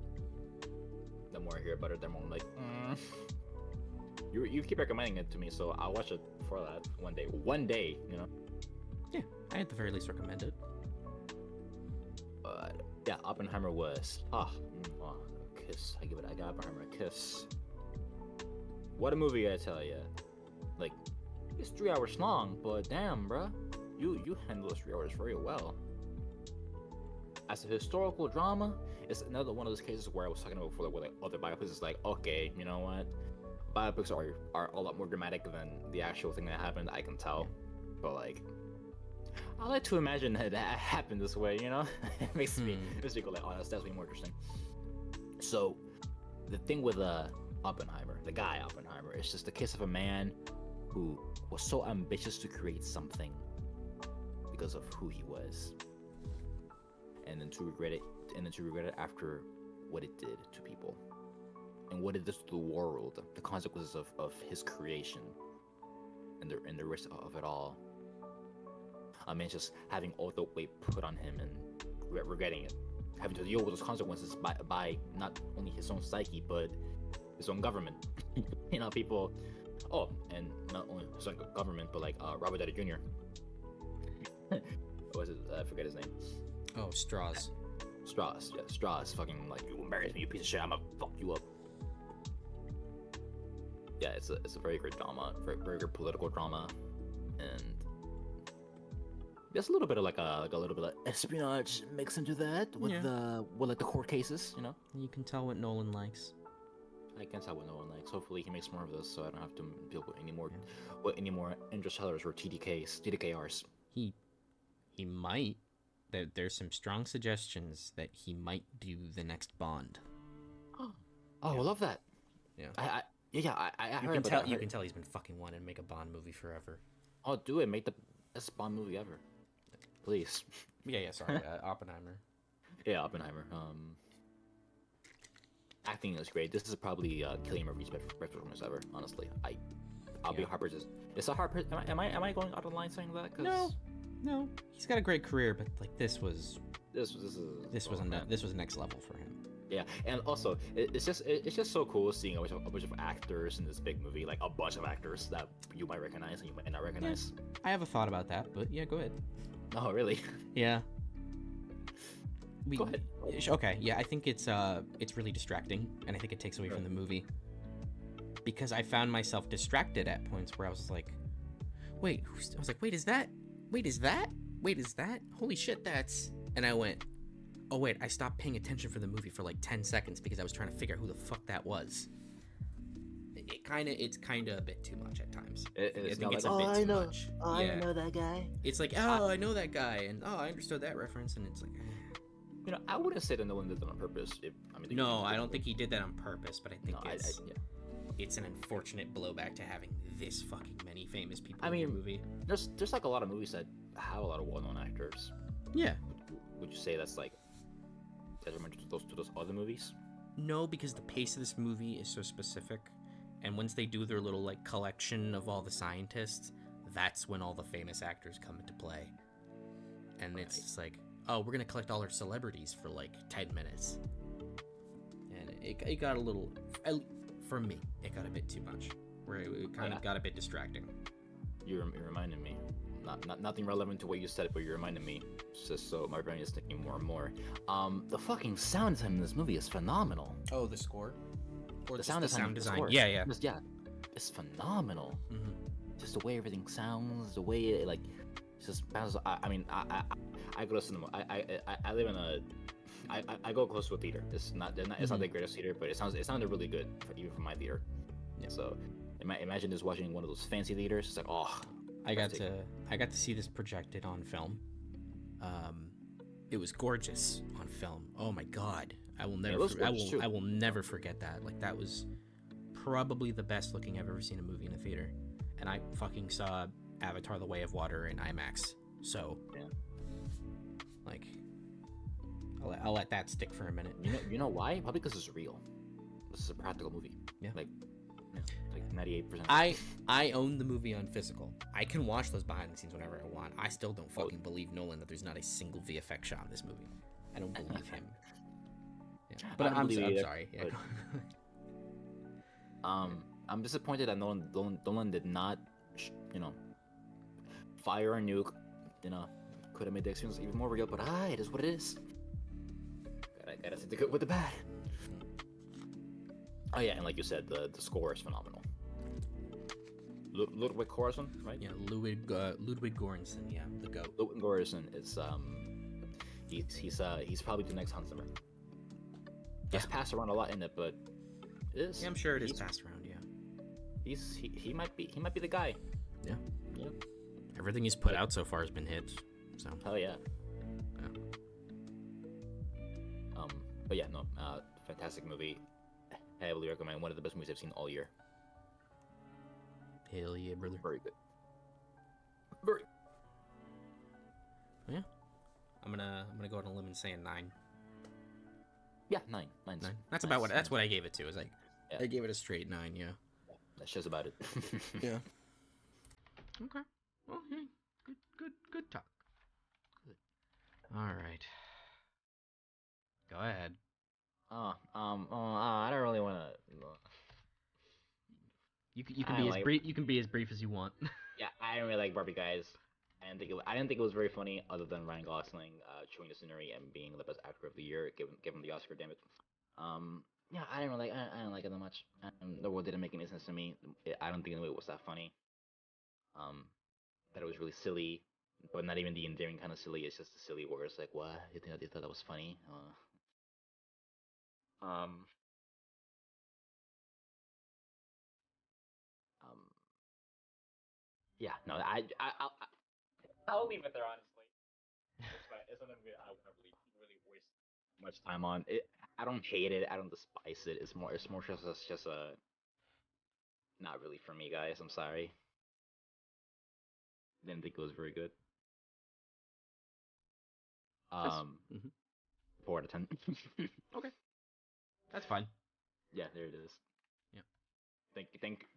The more I hear about it, the more I'm like, You keep recommending it to me, so I'll watch it for that one day. One day, you know? Yeah, I at the very least recommend it. But yeah, Oppenheimer was a kiss. I got Oppenheimer a kiss. What a movie, I tell ya. Like, it's 3 hours long, but damn, bruh, you handle those 3 hours very well. As a historical drama, it's another one of those cases where I was talking about before, where like other biopics is like, okay, you know what? Biopics are a lot more dramatic than the actual thing that happened. I can tell, but like, I like to imagine that happened this way. You know, it makes me go like, oh, that's way more interesting. So, the thing with Oppenheimer, the guy Oppenheimer, is just the case of a man who was so ambitious to create something because of who he was, and then to regret it after what it did to people. And what it does to the world, the consequences of his creation, and the risk of it all. I mean, just having all the weight put on him and regretting it, having to deal with those consequences by not only his own psyche but his own government. You know, people. Oh, and not only his own government, but like Robert Downey Jr. What was it? I forget his name. Oh, Strauss. Strauss, yeah, Strauss. Fucking like, you embarrass me, you piece of shit. I'm gonna fuck you up. Yeah, it's a very great drama, very good political drama, and there's a little bit of like a little bit of espionage mixed into that with like the court cases, you know. You can tell what Nolan likes. I can tell what Nolan likes. Hopefully, he makes more of this, so I don't have to deal with any more any more Interstellars or TDKRs. He might. There's some strong suggestions that he might do the next Bond. Oh, I love that. Yeah. I You heard can about tell. that. You can tell he's been fucking wanting to make a Bond movie forever. Oh, do it. Make the best Bond movie ever, please. Yeah. Sorry, Oppenheimer. Yeah, Oppenheimer. Acting is great. This is probably Cillian Murphy's best performance ever. Honestly, Aubrey Harper's is a Harper. Am I going out of line saying that? 'Cause No. He's got a great career, but like this was this was next level for him. Yeah, and also it's just so cool seeing a bunch of actors in this big movie, like a bunch of actors that you might recognize and you might not recognize. Yeah. I have a thought about that, but yeah, go ahead. Oh, really? Yeah. Go ahead. Okay, yeah, I think it's really distracting, and I think it takes away from the movie. Because I found myself distracted at points where I was like, wait, is that? Holy shit, that's... And I went, oh wait, I stopped paying attention for the movie for like 10 seconds because I was trying to figure out who the fuck that was. It's kind of a bit too much at times. I think it's a bit too much. I know that guy. It's like, I know that guy, and I understood that reference, and it's like... I wouldn't say that no one did that on purpose. I don't think he did that on purpose, but I think it's an unfortunate blowback to having this fucking many famous people in the movie. There's like a lot of movies that have a lot of well-known actors. Yeah. Would you say that's like detrimental to those other movies? No, because the pace of this movie is so specific, and once they do their little like collection of all the scientists, that's when all the famous actors come into play. And it's just like, oh, we're gonna collect all our celebrities for like 10 minutes. And it got a little, for me, it got a bit too much. Where it kind of got a bit distracting. You're reminding me. Nothing relevant to what you said, but you're reminding me. Just so my brain is thinking more and more. The fucking sound design in this movie is phenomenal. Oh, the score? Or the sound design. Yeah. It's phenomenal. Mm-hmm. Just the way everything sounds, the way it like just bounces. I go to cinema. I live in a. I go close to a theater. It's not the greatest theater, but it sounded really good even for my theater. Yeah. So imagine just watching one of those fancy theaters. It's like, oh. I got to see this projected on film. It was gorgeous on film. Oh my god. I will never forget that. Like, that was probably the best looking I've ever seen a movie in a theater. And I fucking saw Avatar: The Way of Water in IMAX. So, yeah. Like, I'll let that stick for a minute. You know why? Probably because it's real. This is a practical movie. Yeah. Like 98%. I own the movie on physical. I can watch those behind the scenes whenever I want. I still don't fucking believe Nolan that there's not a single VFX shot in this movie. I don't believe him. Yeah. But I'm sorry. Yeah. I'm disappointed that Nolan did not, fire a nuke. Could have made the experience even more real. But it is what it is. Gotta see the good with the bad. Oh yeah, and like you said, the score is phenomenal. Ludwig Göransson, right? Yeah, Ludwig Göransson. Yeah, the goat. Ludwig Göransson is he's probably the next Hans Zimmer. It's passed around a lot in it, but it is. Yeah, I'm sure it is passed around. Yeah. He might be the guy. Yeah. Yeah. Everything he's put out so far has been hits. So. Hell yeah. But yeah, no, fantastic movie. I heavily recommend. One of the best movies I've seen all year. Hell yeah, brother. Very good. Very. Yeah. I'm gonna go on a limb and say a 9. Yeah, 9. 9. That's about that's what I gave it to. Is like, yeah. I gave it a straight 9. Yeah. That shows about it. Yeah. Okay. Well, hey, good talk. Good. All right. Go ahead. I don't really want to. You can be as brief. You can be as brief as you want. Yeah, I don't really like Barbie, guys. I didn't think it was very funny, other than Ryan Gosling chewing the scenery and being the best actor of the year. Give him the Oscar, damn it. Yeah, I don't like it that much. The world didn't make any sense to me. I don't think it was that funny. That it was really silly, but not even the endearing kind of silly. It's just the silly where it's like, what? You thought that was funny? yeah, no, I'll leave it there. Honestly, it's not a movie I want to really waste much time on. I don't hate it. I don't despise it. It's more just a not really for me, guys. I'm sorry. Didn't think it was very good. Mhm. 4 out of 10. Okay, that's fine. Yeah, there it is. Yeah.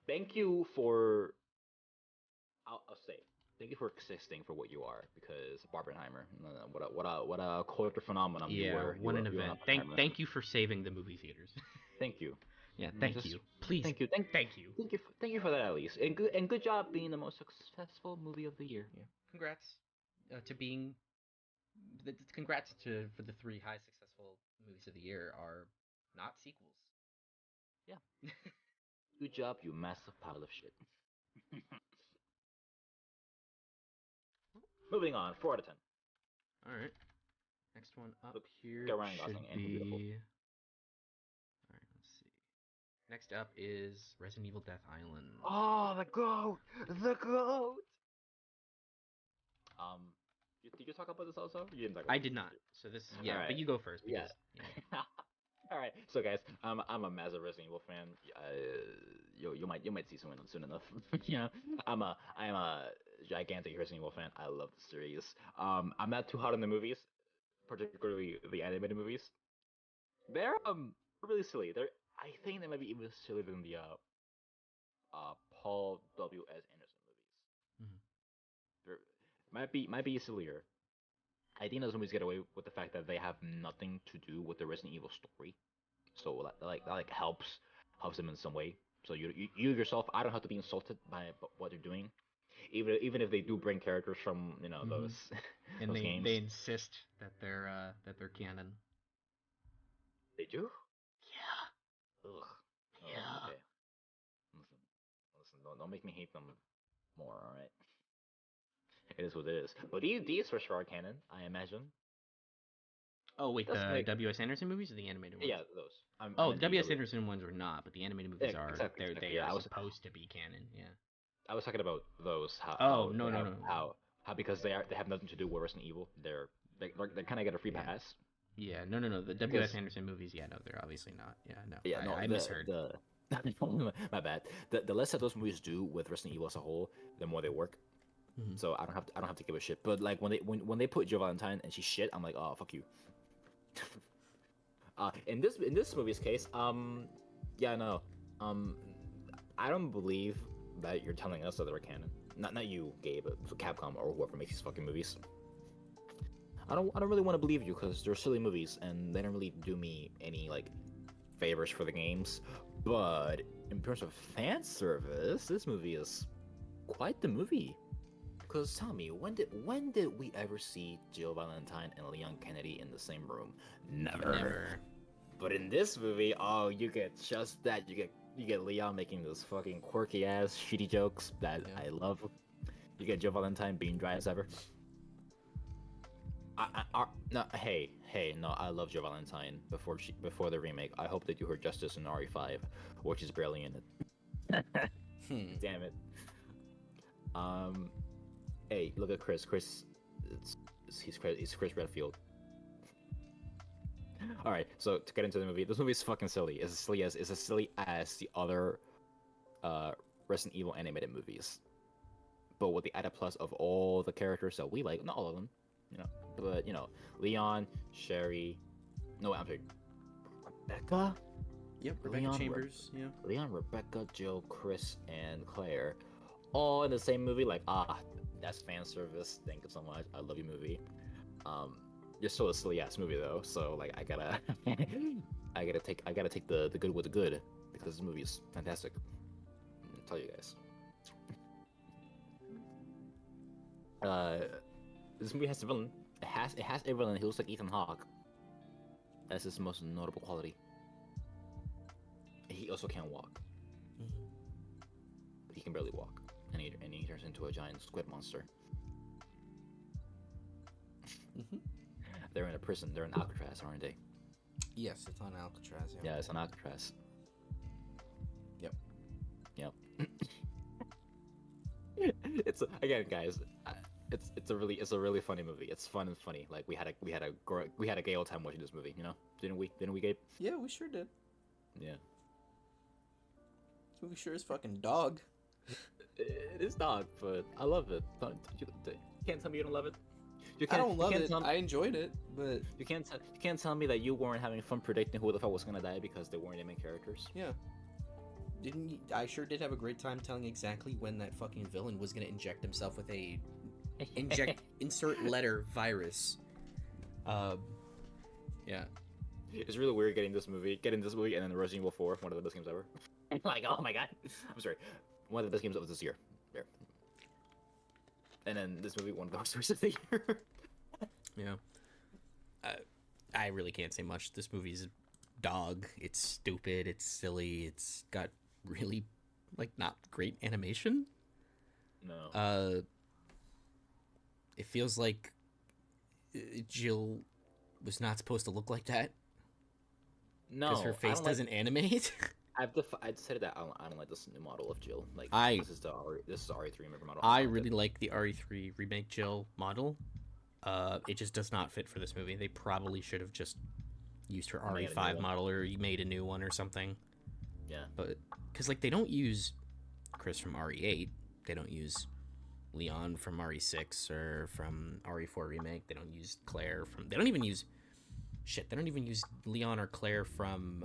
Thank you for. I'll say. Thank you for existing for what you are, because Barbenheimer, what a culture phenomenon you Yeah, were. what an You were event. Oppenheimer. Thank you for saving the movie theaters. Thank you. Yeah, thank Just you. Please, thank you. thank you. Thank you for that at least. And good job being the most successful movie of the year. Yeah, congrats to being. Congrats to for the 3 high successful movies of the year are not sequels. Yeah. Good job, you massive pile of shit. Moving on, 4 out of 10. All right. Next one up Look, here get Ryan should Gosling and beautiful. be. All right, let's see. Next up is Resident Evil Death Island. Oh, the goat! The goat! Did you talk about this also? You didn't talk about I this. did not. So this, yeah, All right. but you go first because. Yeah. All right, so guys, I'm a massive Resident Evil fan. You might see soon enough. Yeah, I'm a gigantic Resident Evil fan. I love the series. I'm not too hot on the movies, particularly the animated movies. They're really silly. I think they might be even sillier than the Paul W. S. Anderson movies. Mhm. They might be sillier. I think those movies get away with the fact that they have nothing to do with the Resident Evil story. So that helps them in some way. So you yourself, I don't have to be insulted by what they're doing, even if they do bring characters from those And those games. they insist that they're canon. They do. Yeah. Ugh. Oh, Yeah. okay. Listen. Don't make me hate them more. All right. It is what it is. But these for sure are canon, I imagine. Oh wait, That's the like W.S. Anderson movies or the animated ones? yeah, those. I Oh, meant the W.S. W. Anderson ones were not, but the animated movies Yeah, are. exactly. They Yeah, are supposed to be canon. Yeah. I was talking about those. Oh no no no. How because they have nothing to do with Resident Evil. They kind of get a free pass. Yeah, no. The W.S. Anderson movies, yeah, no, they're obviously not. Yeah, no. Yeah, no, I misheard. My bad. The less that those movies do with Resident Evil as a whole, the more they work. Mm-hmm. So I don't have to give a shit. But like when they put Jill Valentine and she's shit, I'm like, oh fuck you. In this movie's case, yeah, no, I don't believe that you're telling us that they're canon. Not you, Gabe, but Capcom or whoever makes these fucking movies. I don't really want to believe you because they're silly movies and they don't really do me any like favors for the games. But in terms of fan service, this movie is quite the movie. Because tell me, when did we ever see Jill Valentine and Leon Kennedy in the same room? Never. But in this movie, oh, you get just that. You get Leon making those fucking quirky ass shitty jokes that I love. You get Jill Valentine being dry as ever. No, no, I love Jill Valentine before the remake. I hope they do her justice in RE5, which is barely in it. Damn it. Hey, look at Chris. He's Chris Redfield. All right, so to get into the movie, this movie is fucking silly. It's as silly as the other Resident Evil animated movies, but with the added plus of all the characters that we like. Not all of them, but Leon, Sherry. No, I'm sorry, Rebecca. Yep, Rebecca Chambers. Yeah. Leon, Rebecca, Jill, Chris, and Claire, all in the same movie. Like, that's fan service. Thank you so much. I love you, movie. You're still a silly ass movie though, so like I gotta take the good with the good because this movie is fantastic. I'll tell you guys. This movie has a villain. It has a villain who looks like Ethan Hawke. That's his most notable quality. He also can't walk. But he can barely walk, and he turns into a giant squid monster. They're in a prison. They're in Alcatraz, aren't they? Yes, it's on Alcatraz. Yeah, it's on Alcatraz. Yep. It's again, guys. It's a really funny movie. It's fun and funny. Like we had a gay old time watching this movie. You know, didn't we? Didn't we, Gabe? Yeah, we sure did. Yeah. This movie sure is fucking dog. It is dog, but I love it. You can't tell me you don't love it. I don't love it. I enjoyed it, but you can't tell me that you weren't having fun predicting who the fuck was gonna die because they weren't the main characters. yeah. Didn't you, I sure did have a great time telling exactly when that fucking villain was gonna inject himself with a insert letter virus. Yeah. It's really weird getting this movie, and then Resident Evil 4, one of the best games ever. Like, oh my god. I'm sorry. One of the best games of this year. There. And then this movie, one of the worst movies of the year. Yeah. I really can't say much. This movie's dog. It's stupid. It's silly. It's got really, like, not great animation. No. It feels like Jill was not supposed to look like that. No. Because her face doesn't animate. I'd say that I don't like this new model of Jill. Like this is the RE3 remake model. I really like the RE3 remake Jill model. It just does not fit for this movie. They probably should have just used her RE5 model or made a new one or something. Yeah. But because like they don't use Chris from RE8, they don't use Leon from RE6 or from RE4 remake. They don't use Claire from. They don't even use Leon or Claire from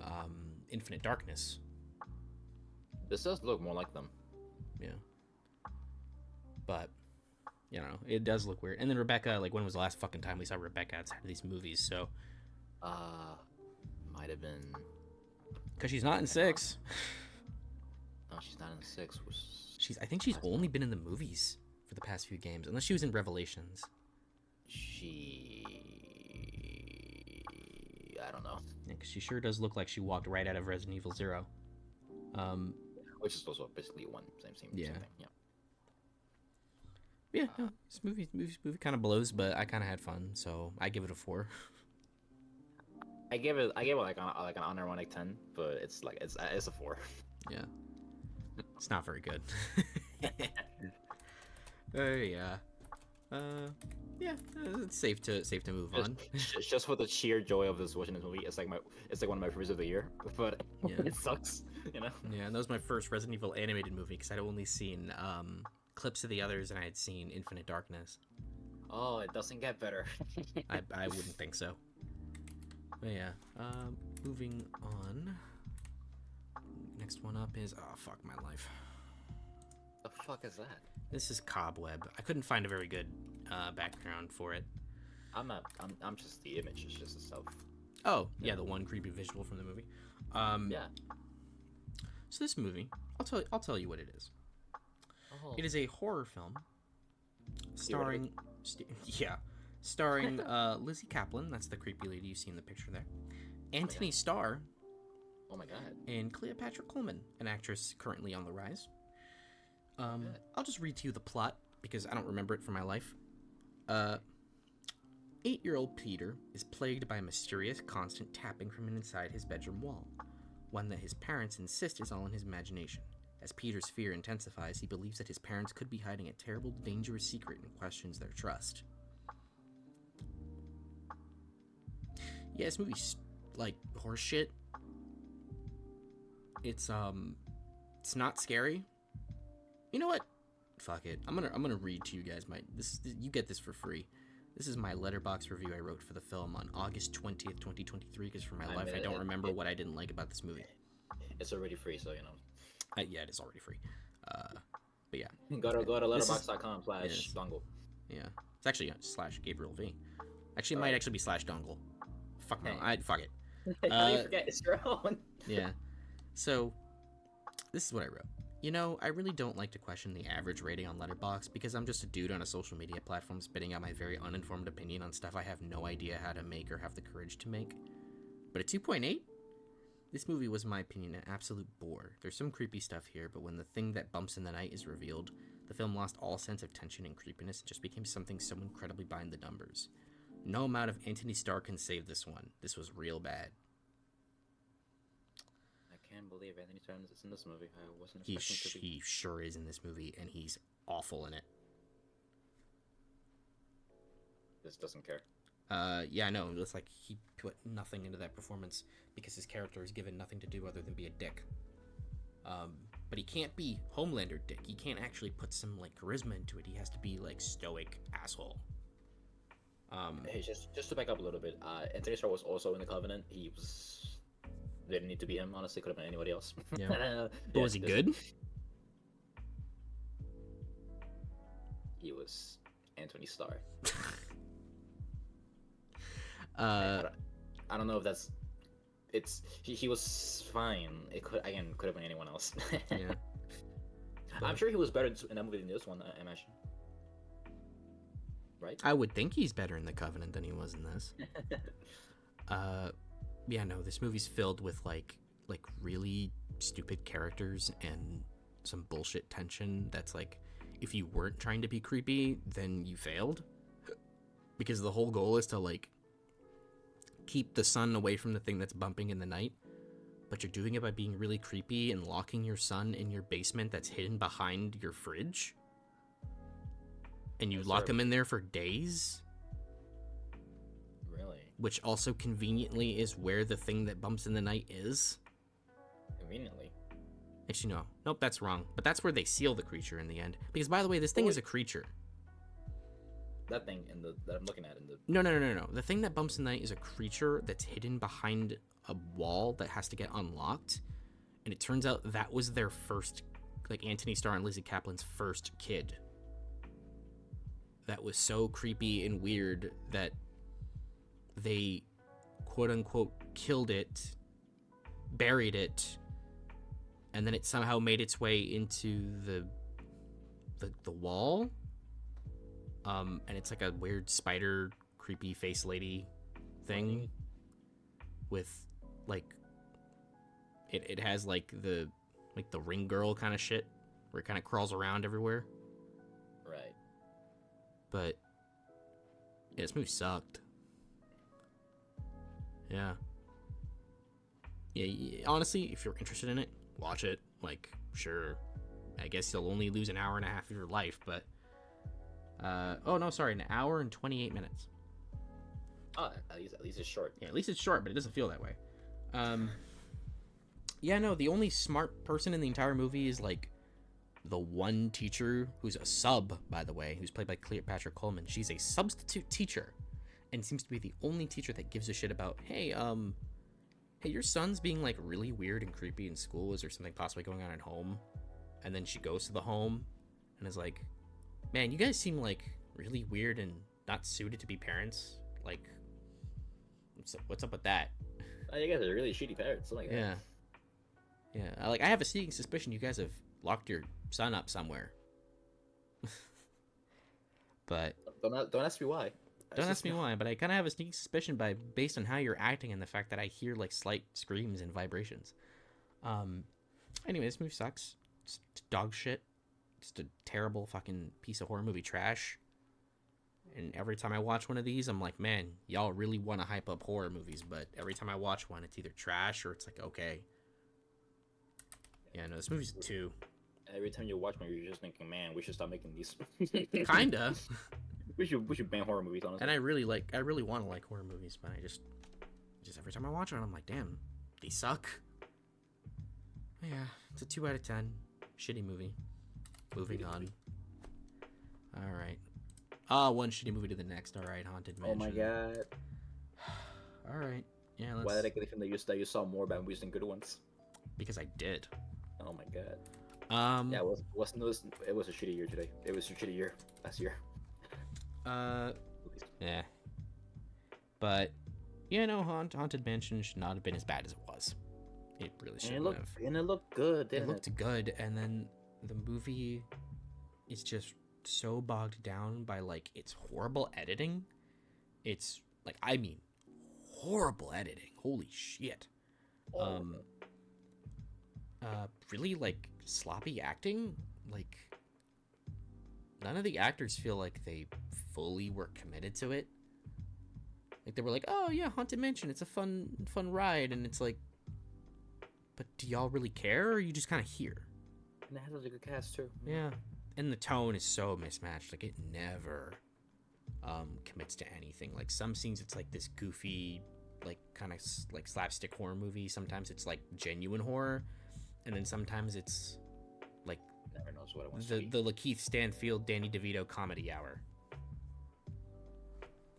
Infinite Darkness. This does look more like them. Yeah. But, you know, it does look weird. And then Rebecca, like, when was the last fucking time we saw Rebecca outside of these movies? So, might have been. Because she's not in 6. No, she's not in 6. I think she's only been in the movies for the past few games, unless she was in Revelations. I don't know. Yeah, because she sure does look like she walked right out of Resident Evil 0. Which is also basically same thing. Yeah. Yeah, no, this movie kind of blows, but I kind of had fun, so I give it a 4. I gave it like an unironic 10, but it's a 4. Yeah, it's not very good. Yeah. Yeah, it's safe to move on. Just for the sheer joy of watching this movie, it's like one of my favorites of the year. But yeah. It sucks, you know. Yeah, and that was my first Resident Evil animated movie because I'd only seen clips of the others and I had seen Infinite Darkness. Oh, it doesn't get better. I wouldn't think so. But yeah, moving on. Next one up is fuck my life. The fuck is that? This is Cobweb. I couldn't find a very good background for it. I'm just the image. It's just itself. Oh yeah, the one creepy visual from the movie. Yeah. So this movie, I'll tell you what it is. Oh. It is a horror film starring Lizzie Kaplan. That's the creepy lady you see in the picture there. Anthony Starr. Oh my god. And Cleopatra Coleman, an actress currently on the rise. I'll just read to you the plot because I don't remember it for my life. 8-year-old Peter is plagued by a mysterious, constant tapping from inside his bedroom wall, one that his parents insist is all in his imagination. As Peter's fear intensifies, he believes that his parents could be hiding a terrible, dangerous secret and questions their trust. Yeah, this movie's like horseshit. It's not scary. You know what? Fuck it. I'm gonna read to you guys you get this for free. This is my Letterboxd review I wrote for the film on August 20th, 2023, because for my life I don't remember what I didn't like about this movie. It's already free, so you know. Yeah, it is already free. But yeah. Go to letterboxd.com/dongle. Yeah. It's actually /Gabriel V. Actually, it might actually be /dongle. Fuck no. Fuck it. How do you forget? It's your own. Yeah. So, this is what I wrote. You know, I really don't like to question the average rating on Letterboxd because I'm just a dude on a social media platform spitting out my very uninformed opinion on stuff I have no idea how to make or have the courage to make. But at 2.8, this movie was, in my opinion, an absolute bore. There's some creepy stuff here, but when the thing that bumps in the night is revealed, the film lost all sense of tension and creepiness and just became something so incredibly behind the numbers. No amount of Anthony Starr can save this one. This was real bad. I can't can't believe Anthony Starr is in this movie. I wasn't He expecting to be. he sure is in this movie, and he's awful in it. Just doesn't care. Yeah, no, it's like he put nothing into that performance because his character is given nothing to do other than be a dick. But he can't be Homelander dick. He can't actually put some like charisma into it. He has to be like stoic asshole. Hey, just to back up a little bit, Anthony Starr was also in the Covenant. He was didn't need to be him. Honestly, could have been anybody else. Yeah. But was he good? He was Anthony Starr. Uh, I don't know if that's. He was fine. It could have been anyone else. yeah. I'm sure he was better in that movie than this one. I imagine. Right? I would think he's better in the Covenant than he was in this. Yeah, no, this movie's filled with like really stupid characters and some bullshit tension that's like, if you weren't trying to be creepy, then you failed. Because the whole goal is to like keep the sun away from the thing that's bumping in the night, but you're doing it by being really creepy and locking your son in your basement that's hidden behind your fridge. And you lock him in there for days. Really? Which also conveniently is where the thing that bumps in the night is. Conveniently? Actually, no. Nope, that's wrong. But that's where they seal the creature in the end. Because, by the way, this thing is a creature. That thing that I'm looking at in the... No. The thing that bumps in the night is a creature that's hidden behind a wall that has to get unlocked. And it turns out that was their first, like, Anthony Starr and Lizzie Kaplan's first kid. That was so creepy and weird that they, quote-unquote, killed it, buried it, and then it somehow made its way into the wall. And it's like a weird spider, creepy face lady thing with, like, it has, like, the ring girl kind of shit where it kind of crawls around everywhere. Right. But yeah, this movie sucked. Yeah. Yeah, honestly, if you're interested in it, watch it. Like, sure, I guess you'll only lose an hour and a half of your life, but an hour and 28 minutes. Oh, at least it's short. Yeah, at least it's short, but it doesn't feel that way. Yeah, no, the only smart person in the entire movie is like the one teacher who's a sub, by the way, who's played by Cleopatra Coleman. She's a substitute teacher and seems to be the only teacher that gives a shit about, hey, your son's being like really weird and creepy in school. Is there something possibly going on at home? And then she goes to the home and is like, man, you guys seem like really weird and not suited to be parents. Like, what's up with that? Oh, you guys are really shitty parents. Something like that. Yeah. I have a sneaking suspicion you guys have locked your son up somewhere. But Don't ask me why. Don't ask me why, but I kind of have a sneaky suspicion based on how you're acting and the fact that I hear like slight screams and vibrations. Anyway, this movie sucks. It's dog shit. It's a terrible fucking piece of horror movie trash. And every time I watch one of these, I'm like, man, y'all really want to hype up horror movies, but every time I watch one, it's either trash or it's like, okay. Yeah, no, this movie's 2. Every time you watch one, you're just thinking, man, we should stop making these. Kinda. We should ban horror movies, honestly. And I really want to like horror movies, but I just every time I watch one, I'm like, damn, they suck. Yeah, it's a 2 out of 10. Shitty movie. Moving on. All right. One shitty movie to the next. All right, Haunted Mansion. Oh my god. All right. Yeah, let's... Why did I get it from that you saw more bad movies than good ones? Because I did. Oh my god. Yeah, it was a shitty year today. It was a shitty year last year. Yeah. But yeah, no, Haunted Mansion should not have been as bad as it was. It really shouldn't have. And it looked good, didn't it? It looked good, and then the movie is just so bogged down by like its horrible editing. It's like, I mean, horrible editing. Holy shit. Really like sloppy acting. Like, none of the actors feel like they fully were committed to it. Like, they were like, oh yeah, Haunted Mansion, it's a fun ride, and it's like, but do y'all really care, or are you just kind of here? And it has a good cast too. Yeah. And the tone is so mismatched. Like, it never commits to anything. Like, some scenes it's like this goofy, like, kind of like slapstick horror movie. Sometimes it's like genuine horror, and then sometimes it's like Never knows what it wants to be. the Lakeith Stanfield, Danny DeVito comedy hour.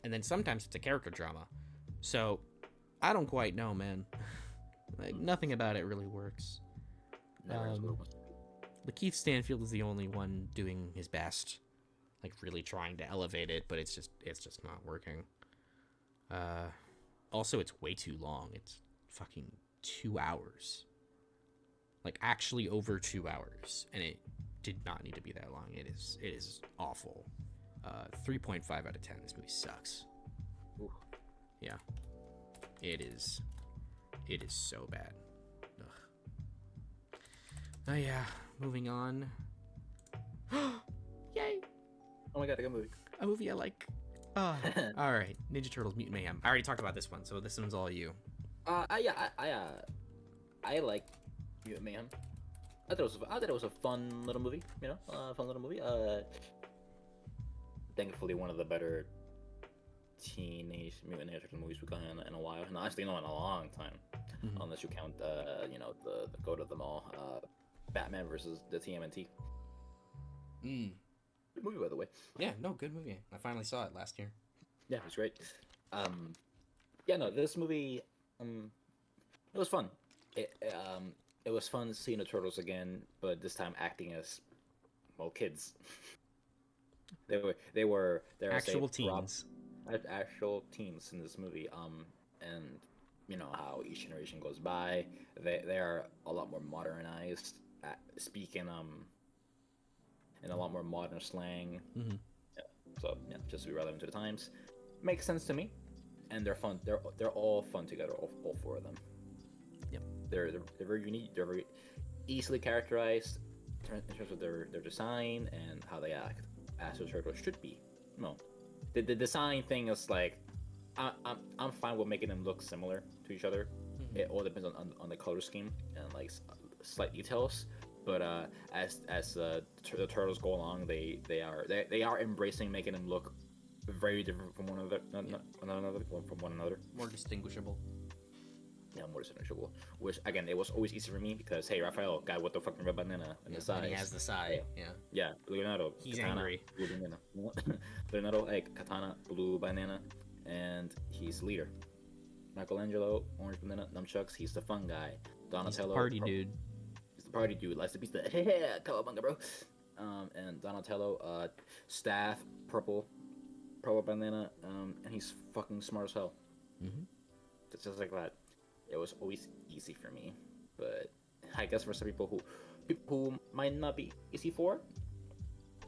And then sometimes it's a character drama. So I don't quite know, man. Like, nothing about it really works. Never knows what it wants to be. Lakeith Stanfield is the only one doing his best, like really trying to elevate it, but it's just not working. Also, it's way too long. It's fucking 2 hours. Like, actually over 2 hours, and it did not need to be that long. It is awful. 3.5 out of 10. This movie sucks. Ooh. Yeah, it is so bad. Ugh. Oh yeah, moving on. Yay! Oh my god, a good movie. A movie I like. All right, Ninja Turtles: Mutant Mayhem. I already talked about this one, so this one's all you. I like Mutant Mayhem. I thought it was a fun little movie. You know, fun little movie. Thankfully, one of the better Teenage Mutant Ninja Turtles movies we've gotten in a while, and actually, no, in a long time, unless you count, you know, the goat of them all, Batman versus the TMNT. Good movie, by the way. Yeah, no, good movie. I finally saw it last year. Yeah, it was great. Yeah, no, this movie, it was fun. It was fun seeing the turtles again, but this time acting as, well, kids. they were Actual teens. Actual teens in this movie. And you know how each generation goes by, they are a lot more modernized, speaking in a lot more modern slang. Yeah. So yeah, just to be relevant to the times, makes sense to me. And they're fun. They're all fun together. All four of them. Yep. They're very unique. They're very easily characterized in terms of their design and how they act, as a turtle should be. No, the design thing is like, I'm fine with making them look similar to each other. It all depends on the color scheme and like slight details. But as the turtles go along, they are embracing making them look very different from one another. More distinguishable. Yeah, more distinguishable. Which again, it was always easy for me because hey, Raphael got what the fucking red banana in the side. He has the side. Yeah. Leonardo. He's katana, angry. Blue banana. Leonardo, katana, blue banana, and he's the leader. Michelangelo, orange banana, nunchucks. He's the fun guy. Donatello, He's the party dude. He's the party dude. Likes to be the yeah, cowabunga, bro. And Donatello, staff, purple banana. And he's fucking smart as hell. It's just like that. It was always easy for me, but I guess for some people who might not be easy for,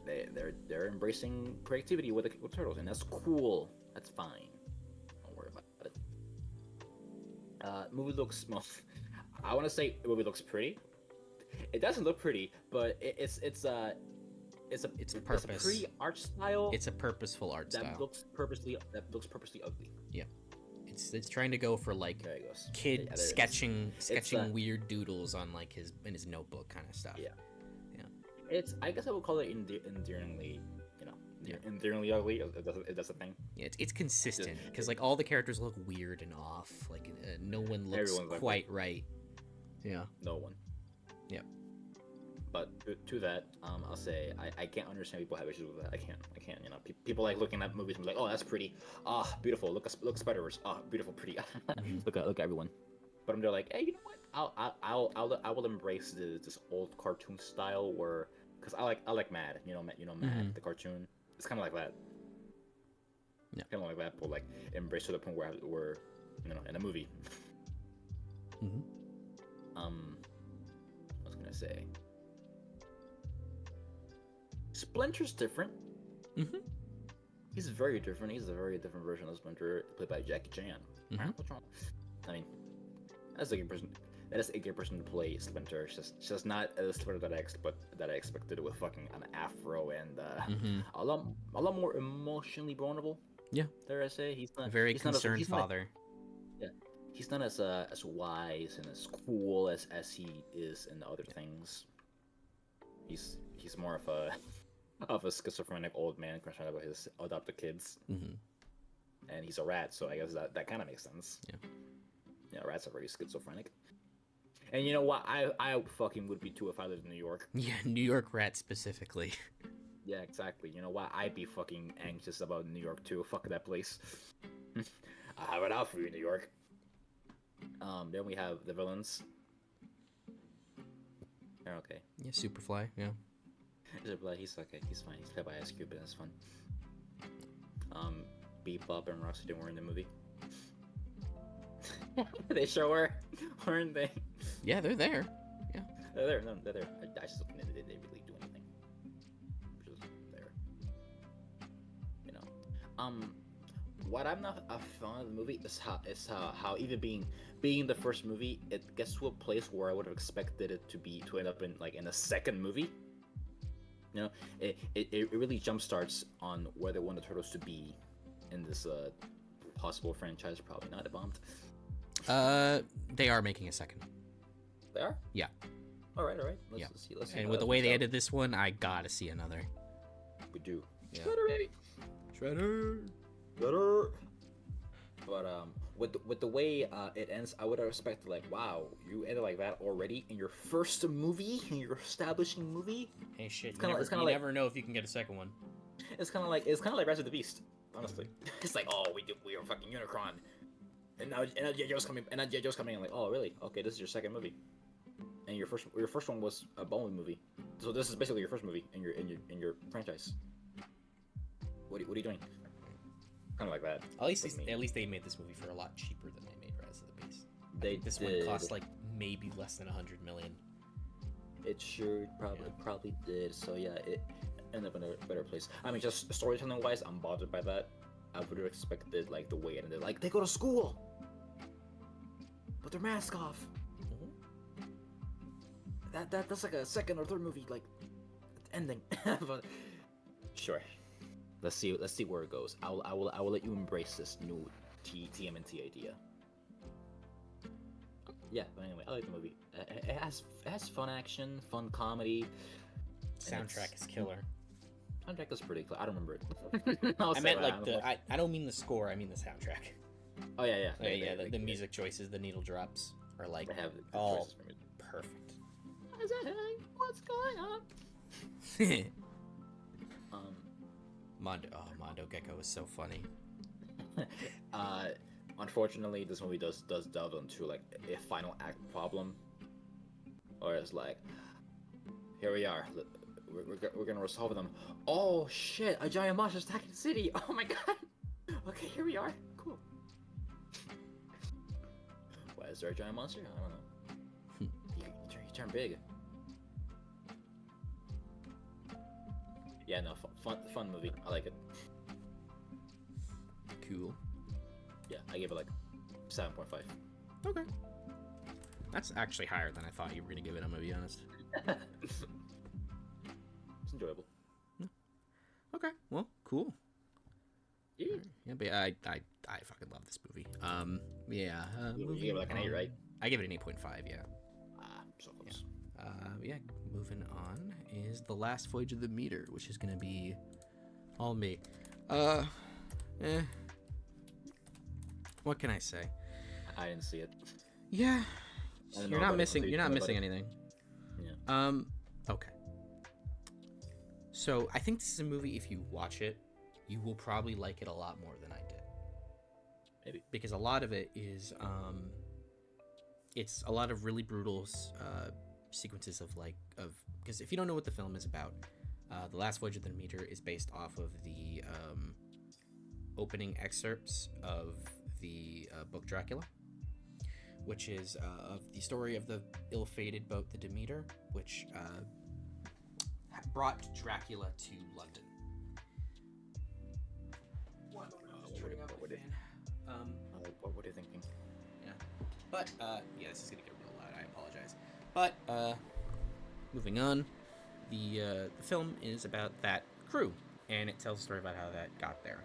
they're embracing creativity with the turtles, and that's cool. That's fine. Don't worry about it. Movie looks well. I want to say the movie looks pretty. It doesn't look pretty, but it's a pretty art style. It's a purposeful art style that looks purposely ugly. Yeah. It's trying to go for like There it goes. kid sketching It's, weird doodles on like his notebook kind of stuff. Yeah. I guess I would call it endearingly, endearingly ugly. If that's a thing. Yeah, it's consistent because like all the characters look weird and off. Like no one looks quite right. Yeah. No one. Yep. But to that, I'll say I can't understand people have issues with that. I can't. People like looking at movies and be like, oh, that's pretty. Ah, beautiful. Look Spider-Verse. Ah, beautiful, pretty. Look at everyone. But I'm there like, hey, you know what? I will embrace this old cartoon style where, because I like Mad. Mad, the cartoon. It's kind of like that. Yeah. Kind of like that, but like embrace to the point where we're in a movie. What was I gonna say? Splinter's different. He's very different. He's a very different version of Splinter, played by Jackie Chan. What's wrong? I mean, that's a good person. That is a good person to play Splinter. It's just not a Splinter that I expected with fucking an afro and a lot more emotionally vulnerable. Yeah. Dare I say he's not a very concerned father. he's not as wise and as cool as he is in the other things. He's more of a schizophrenic old man concerned about his adopted kids. Mm-hmm. And he's a rat, so I guess that kind of makes sense. Yeah. Yeah, rats are very schizophrenic. And you know what? I fucking would be too if I lived in New York. Yeah, New York rat specifically. Yeah, exactly. You know what? I'd be fucking anxious about New York too. Fuck that place. I have it out for you, New York. Then we have the villains. They're okay. Yeah, Superfly. Yeah. He's okay. He's fine. He's played by Ice Cube, and it's fun. Bebop and Rustin were in the movie. They sure were, weren't they? Yeah, they're there. Yeah. They're there. No, they're there. I just don't think they really do anything. Just there. You know. What I'm not a fan of the movie is how even being the first movie, it gets to a place where I would have expected it to end up in a second movie. You know, it really jumpstarts on where they want the Turtles to be in this possible franchise. Probably not. It bombed. They are making a second. They are? Yeah. All right. Yeah. Let's see. And with the way they ended this one, I gotta see another. We do. Yeah. Shredder. But with the way it ends, I would have expected like, wow, you ended like that already in your first movie, in your establishing movie. Hey, shit. You never know if you can get a second one. It's kind of like Rise of the Beast, honestly. It's like, oh, we are fucking Unicron, and now G.I. Joe's coming, and like, oh, really? Okay, this is your second movie, and your first one was a Ballad movie, so this is basically your first movie in your franchise. What are you doing? Kind of like that. At least they made this movie for a lot cheaper than they made Rise of the Beast. This one cost like maybe less than $100 million. It sure probably did. So yeah, it ended up in a better place. I mean, just storytelling wise, I'm bothered by that. I would have expected like the way it ended. Like they go to school, with their mask off. Mm-hmm. That's like a second or third movie like ending. But sure. Let's see where it goes. I will let you embrace this new TMNT idea. Yeah, but anyway, I like the movie. It has fun action, fun comedy. Soundtrack is killer. Soundtrack is pretty cool. I don't remember it. I meant like I don't mean the score. I mean the soundtrack. Oh yeah. The music choices, the needle drops are like all perfect. What's going on? Mondo Gecko is so funny. Unfortunately, this movie does delve into like a final act problem, or it's like, here we are, we're gonna resolve them. Oh shit! A giant monster is attacking the city. Oh my god. Okay, here we are. Cool. Why is there a giant monster? I don't know. He turned big. Yeah, no, fun movie. I like it. Cool. Yeah, I give it like 7.5. Okay. That's actually higher than I thought you were gonna give it. I'm gonna be honest. It's enjoyable. Okay. Well, cool. Yeah. Yeah, but I fucking love this movie. Yeah. You give it like an 8, right? I give it an 8.5. Yeah. So close. Yeah. Moving on is The Last Voyage of the Demeter, which is gonna be all me. What can I say? I didn't see it. Yeah. You're not missing anything. Yeah. Okay. So I think this is a movie, if you watch it, you will probably like it a lot more than I did. Maybe. Because a lot of it is, it's a lot of really brutal sequences because if you don't know what the film is about, The Last Voyage of the Demeter is based off of the opening excerpts of the book Dracula, which is of the story of the ill-fated boat the Demeter, which brought Dracula to London. What are you thinking? Yeah, but yeah, this is gonna get real loud. I apologize. But moving on, the film is about that crew, and it tells a story about how that got there.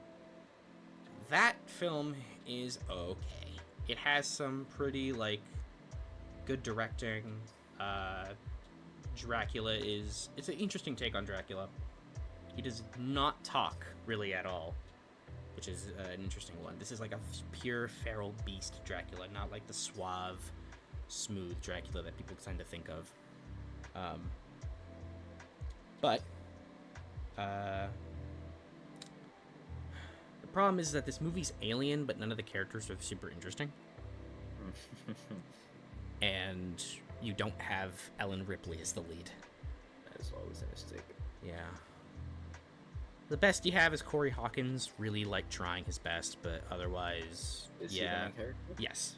That film is okay. it has some pretty like good directing. Dracula it's an interesting take on Dracula. He does not talk really at all, which is an interesting one. This is like a pure feral beast Dracula, not like the suave, smooth Dracula that people tend to think of. But the problem is that this movie's alien, but none of the characters are super interesting. And you don't have Ellen Ripley as the lead. That is always a mistake. Yeah. The best you have is Corey Hawkins, really like trying his best, but otherwise, Is he the main character? Yes.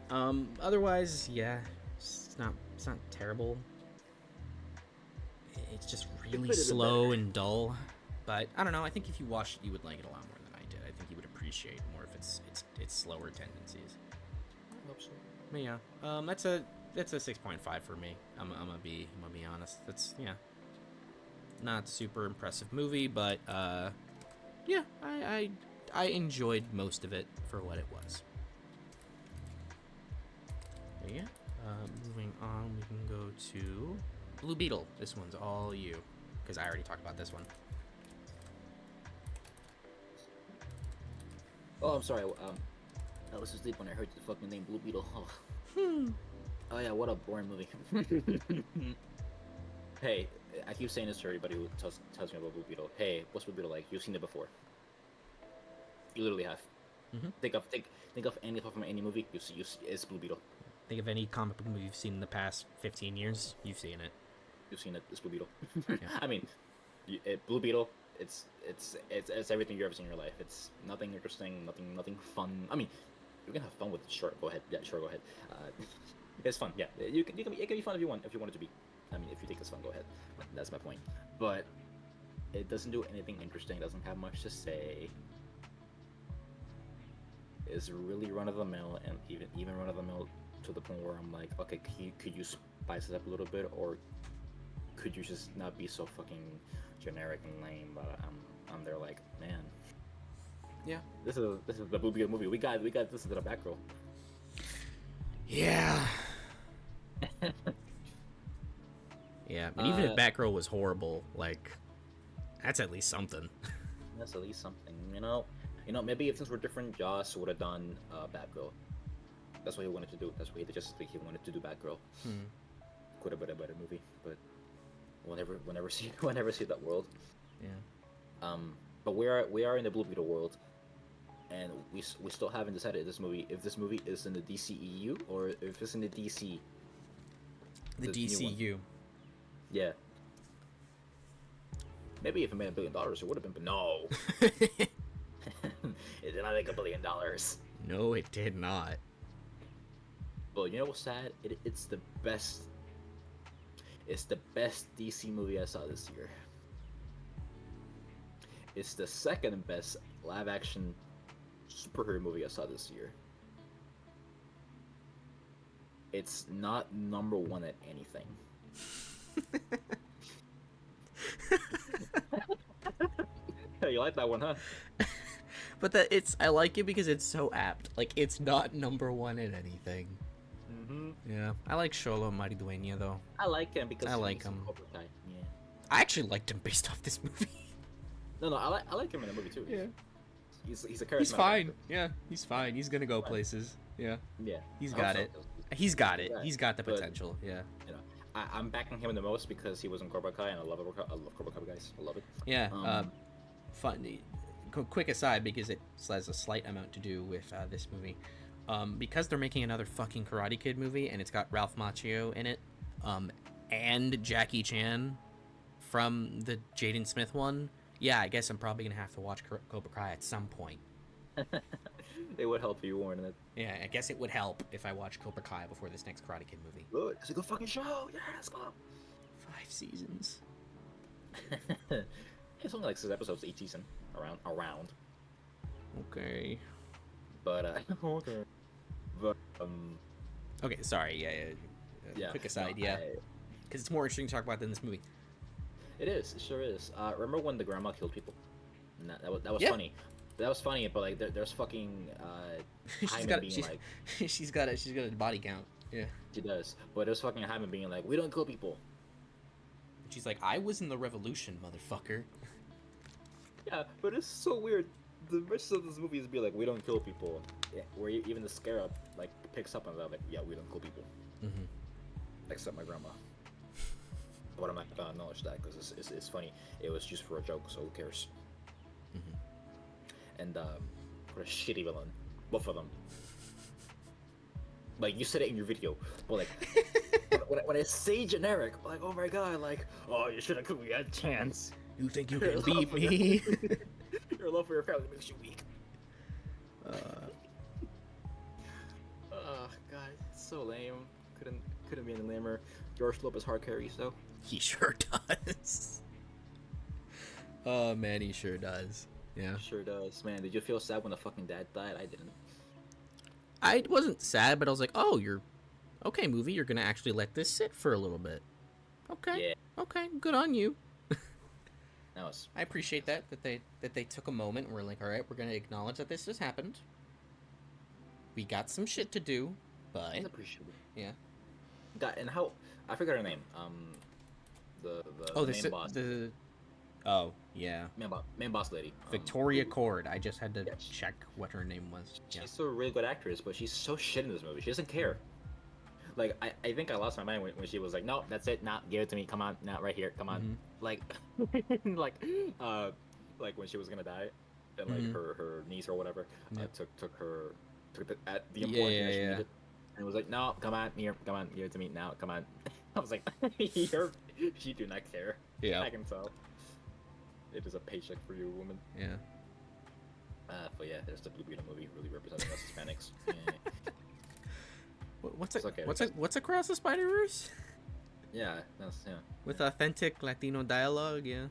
Otherwise, yeah, it's not terrible. It's just really slow and dull. But I don't know. I think if you watched it, you would like it a lot more than I did. I think you would appreciate more if its slower tendencies. I hope so. But yeah, that's a 6.5 for me. I'm gonna be honest. That's not super impressive movie, but yeah, I enjoyed most of it for what it was. But yeah, moving on, we can go to Blue Beetle. This one's all you, because I already talked about this one. Oh, I'm sorry. I was asleep when I heard the fucking name Blue Beetle. Oh. Oh yeah, what a boring movie. Hey, I keep saying this to everybody who tells me about Blue Beetle. Hey, what's Blue Beetle like? You've seen it before. You literally have. Mm-hmm. Think of any from any movie. You see, it's Blue Beetle. Think of any comic book movie you've seen in the past 15 years. You've seen it. You've seen it. It's Blue Beetle. Yeah. I mean, Blue Beetle. It's everything you've ever seen in your life. It's nothing interesting, nothing fun. I mean, you can have fun with it. Sure, go ahead. Yeah, sure, go ahead. It's fun. Yeah, it can be fun if you want it to be. I mean, if you think it's fun, go ahead. That's my point. But it doesn't do anything interesting. Doesn't have much to say. It's really run of the mill, and even run of the mill to the point where I'm like, okay, could you spice it up a little bit, or could you just not be so fucking generic and lame? But I'm there like, man. Yeah. This is the Blue Beetle movie. We got this into the back row. Yeah. Yeah, and even if Batgirl was horrible, like, that's at least something. That's at least something, you know. Maybe if things were different, Joss would have done Batgirl. That's what he wanted to do. That's what he did Justice League. He wanted to do Batgirl. Could have been a better movie, but we'll never see that world. Yeah. But we are in the Blue Beetle world, and we still haven't decided if this movie is in the DCEU or if it's in the DC. The DCU. Yeah. Maybe if it made $1 billion, it would have been, but no. It did not make $1 billion. No, it did not. But you know what's sad? It's the best. It's the best DC movie I saw this year. It's the second best live-action superhero movie I saw this year. It's not number one at anything. You like that one, huh? But I like it because it's so apt. Like, it's not number one in anything. Mm-hmm. Yeah, I like Xolo Maridueña though. I like him because I like him. Yeah. I actually liked him based off this movie. No, I like him in the movie too. Yeah. He's a charismatic. He's fine. Actor. Yeah, he's fine. He's gonna go places. Yeah. Yeah. He's got it. He's got it. Yeah. He's got the potential. Yeah. You know, I'm backing him the most because he was in Cobra Kai, and I love Cobra Kai, guys. I love it. Yeah. Fun. Quick aside, because it has a slight amount to do with this movie. Because they're making another fucking Karate Kid movie, and it's got Ralph Macchio in it, and Jackie Chan from the Jaden Smith one. Yeah, I guess I'm probably gonna have to watch Cobra Kai at some point. It would help if you weren't in it. Yeah, I guess it would help if I watch Cobra Kai before this next Karate Kid movie. Good. It's a good fucking show. Yeah, let's go. 5 seasons. It's only like 6 episodes each season. Around. Okay. But okay. But Okay, sorry. Yeah. Quick aside. Yeah. Because it's more interesting to talk about than this movie. It is. It sure is. Remember when the grandma killed people? That was Yeah. funny. that was funny, but like there's fucking she's Hyman got being like, she's got a body count. Yeah. she does, but there's fucking Hyman being like, we don't kill people. She's like, I was in the revolution, motherfucker. Yeah, but it's so weird. The rest of this movie is be like, we don't kill people. Yeah, where even the scarab like picks up on that, like, yeah, we don't kill people. Mm-hmm. Except my grandma. But I'm not gonna acknowledge that because it's funny. It was just for a joke, so who cares? Mm-hmm. And what a shitty villain, both of them. Like you said it in your video, but like when I say generic, like oh my god, like oh you should have killed me, you had a chance. You think you can beat me? Your love for your family makes you weak. Oh god, it's so lame. Couldn't be any lamer. George Lopez hard carry, so. He sure does. Oh man, he sure does. Yeah. Sure does, man. Did you feel sad when the fucking dad died? I didn't. I wasn't sad, but I was like, oh, you're okay, movie. You're gonna actually let this sit for a little bit. Okay. Yeah. Okay. Good on you. That was. I appreciate that they took a moment and were like, all right, we're gonna acknowledge that this has happened. We got some shit to do, but It's appreciated. yeah. God, and how I forgot her name. The main boss. Oh yeah. Main boss lady. Victoria Cord. I just had to check what her name was. She's a really good actress, but she's so shit in this movie. She doesn't care. Like I think I lost my mind when she was like, no, that's it, now give it to me, come on, now right here, come on. Mm-hmm. Like like when she was gonna die, and like her niece or whatever took the important thing that she needed, and was like, no, come on, give it to me now, come on. I was like, she do not care. Yeah. I can tell. It is a paycheck for you, woman. Yeah. But yeah, there's the Blue Beetle movie really representing us Hispanics. Yeah. What's across the Spider-Verse? Yeah, that's With authentic Latino dialogue, yeah.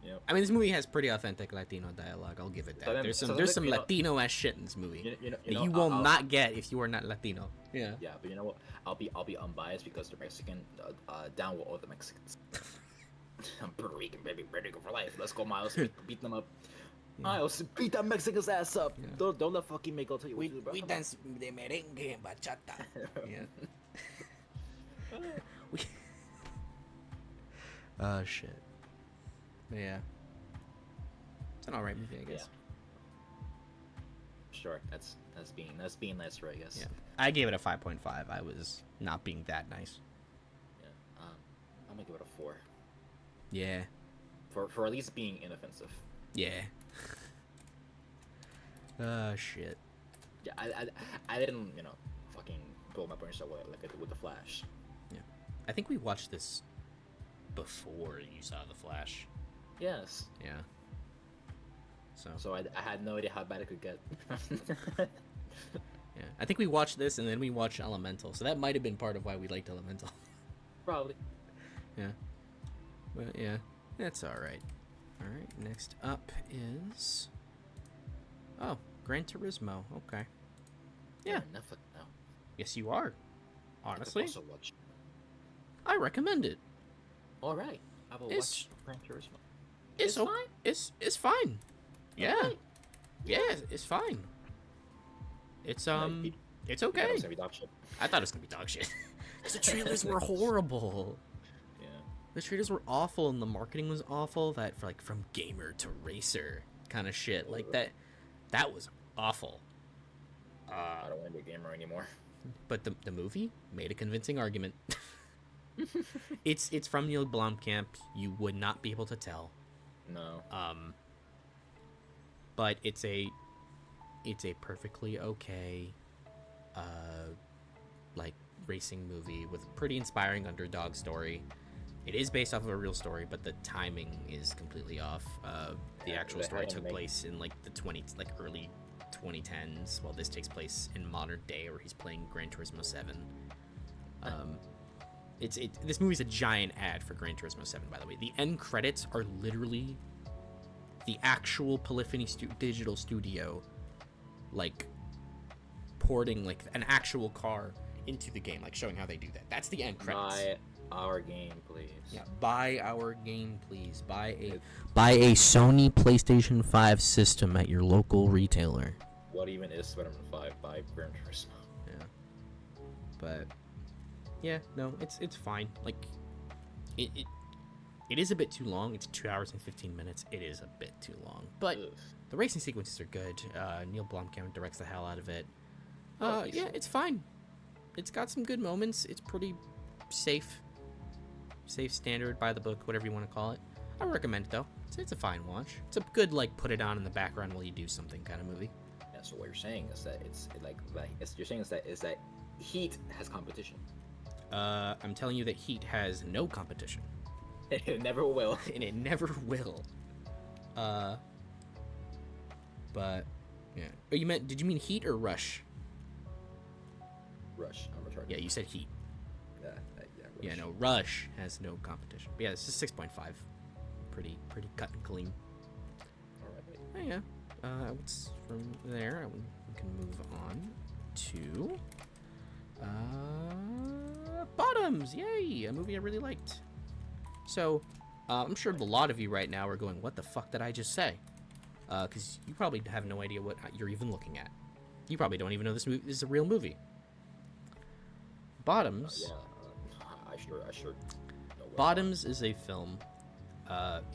Yep. I mean, this movie has pretty authentic Latino dialogue. I'll give it that. There's some Latino ass shit in this movie that you will not get if you are not Latino. Yeah. Yeah, but you know what? I'll be unbiased because they're Mexican. Down with all the Mexicans. I'm Puerto Rican, baby, ready to go for life. Let's go, Miles. Beat them up. Yeah. Miles, beat that Mexican's ass up. Yeah. Don't let fucking Mako tell you what to do, bro. We dance de merengue and bachata. Yeah. Oh shit. Yeah. It's an alright movie, I guess. Yeah. Sure, that's being nicer, I guess. Yeah. I gave it a 5.5. I was not being that nice. Yeah. I'm gonna give it a 4. Yeah. For at least being inoffensive. Yeah. Oh shit. Yeah, I didn't, fucking blow my brains out like I did with the Flash. Yeah. I think we watched this before you saw the Flash. Yes. Yeah. So I had no idea how bad it could get. Yeah. I think we watched this and then we watched Elemental, so that might have been part of why we liked Elemental. Probably. Yeah. But yeah, that's alright. Alright, next up is... Oh, Gran Turismo. Okay. Yeah. Netflix now. Yes, you are. Honestly. Also watch. I recommend it. Alright. I will watch Gran Turismo. It's fine. It's fine. Yeah. Okay. Yeah, it's fine. It's it's okay. It was gonna be dog shit. I thought it was gonna be dog shit. Because the trailers were horrible. Yeah. The trailers were awful and the marketing was awful. That from gamer to racer kind of shit. Like that was awful. I don't want to be a gamer anymore. But the movie made a convincing argument. It's from Neil Blomkamp. You would not be able to tell. No. But it's a perfectly okay like racing movie with a pretty inspiring underdog story. It is based off of a real story, but the timing is completely off. The actual story took place in like early 2010s, while this takes place in modern day, where he's playing Gran Turismo 7. This movie's a giant ad for Gran Turismo 7, by the way. The end credits are literally the actual Polyphony digital studio, like porting like an actual car into the game, like showing how they do that. That's the end credits. our game, please. Yeah, buy our game, please. Buy a Sony PlayStation 5 system at your local retailer. What even is Spider-Man 5 by Gran Turismo? Yeah. But yeah, no, it's fine. Like it is a bit too long. It's 2 hours and 15 minutes. It is a bit too long. But Ugh. the racing sequences are good. Neil Blomkamp directs the hell out of it. Oh, Yeah, it's fine. It's got some good moments. It's pretty safe, standard, by the book, whatever you want to call it. I recommend it though. It's a fine watch. It's a good like put it on in the background while you do something kind of movie. Yeah, so what you're saying is that you're saying is that Heat has competition. I'm telling you that Heat has no competition. It never will. And it never will. But yeah. Oh, did you mean Heat or Rush? Rush. I'm retarded. Yeah, you said Heat. Yeah. Rush. Yeah, no, Rush has no competition. But yeah, this is 6.5. Pretty cut and clean. All right. Oh, yeah. What's from there? We can move on to Bottoms. Yay, a movie I really liked. So, I'm sure a lot of you right now are going, "What the fuck did I just say?" Because you probably have no idea what you're even looking at. You probably don't even know this movie is a real movie. Bottoms. I sure. Bottoms is a film.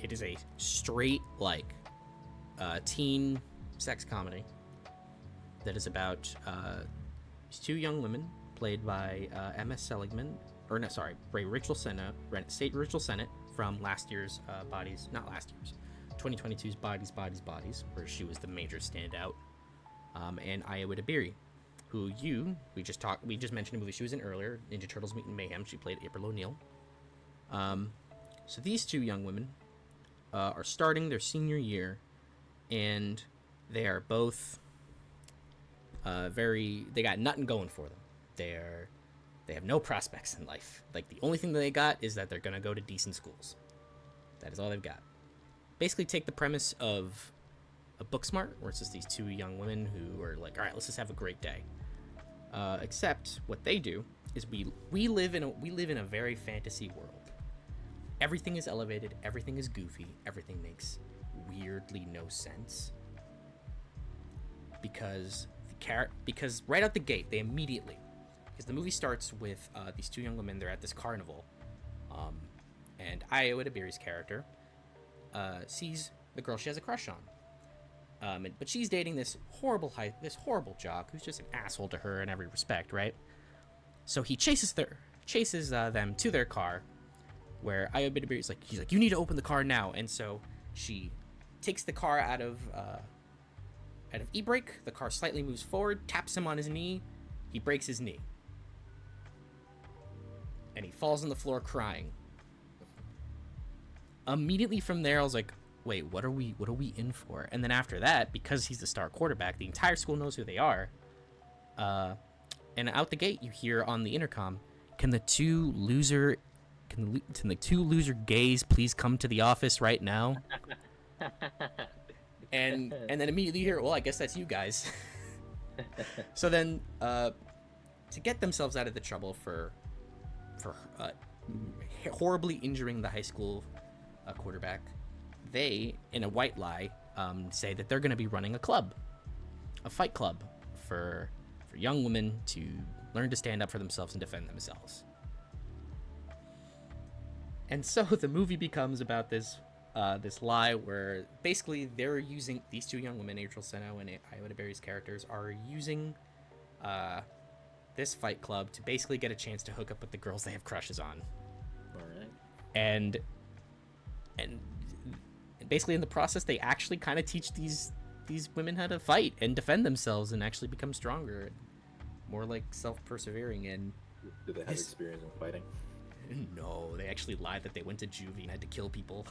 It is a straight teen sex comedy that is about these two young women played by Emma Seligman, or no, sorry, Rachel Sennett from last year's 2022's Bodies, where she was the major standout, and Iowa Dabiri, who we just mentioned a movie she was in earlier, Ninja Turtles Mutant Mayhem. She played April O'Neil. So these two young women are starting their senior year, and they are both they got nothing going for them. They have no prospects in life. Like, the only thing that they got is that they're gonna go to decent schools. That is all they've got. Basically take the premise of a Booksmart, where it's just these two young women who are like, all right, let's just have a great day. Except what they do is we live in a very fantasy world. Everything is elevated, everything is goofy, everything makes weirdly no sense. Because right out the gate, because the movie starts with these two young women. They're at this carnival, and Iowa Dabiri's character sees the girl she has a crush on, but she's dating this horrible jock who's just an asshole to her in every respect, right? So he chases them to their car, where Iowa Dabiri's he's like, you need to open the car now, and so she takes the car out of e-brake. The car slightly moves forward, taps him on his knee. He breaks his knee, and he falls on the floor crying. Immediately from there, I was like, wait, what are we in for? And then after that, because he's the star quarterback, the entire school knows who they are. And out the gate, you hear on the intercom, can the two loser gays please come to the office right now? and then immediately you hear, well, I guess that's you guys. So then, to get themselves out of the trouble for horribly injuring the high school quarterback, they, in a white lie, say that they're going to be running a fight club for young women to learn to stand up for themselves and defend themselves. And so the movie becomes about this lie where basically they're using, these two young women, Rachel Sennett and Iowa Dabiri's characters, are using this fight club to basically get a chance to hook up with the girls they have crushes on. All right. And basically in the process, they actually kind of teach these women how to fight and defend themselves and actually become stronger and more self-persevering. And Do they have experience in fighting? No, they actually lied that they went to juvie and had to kill people.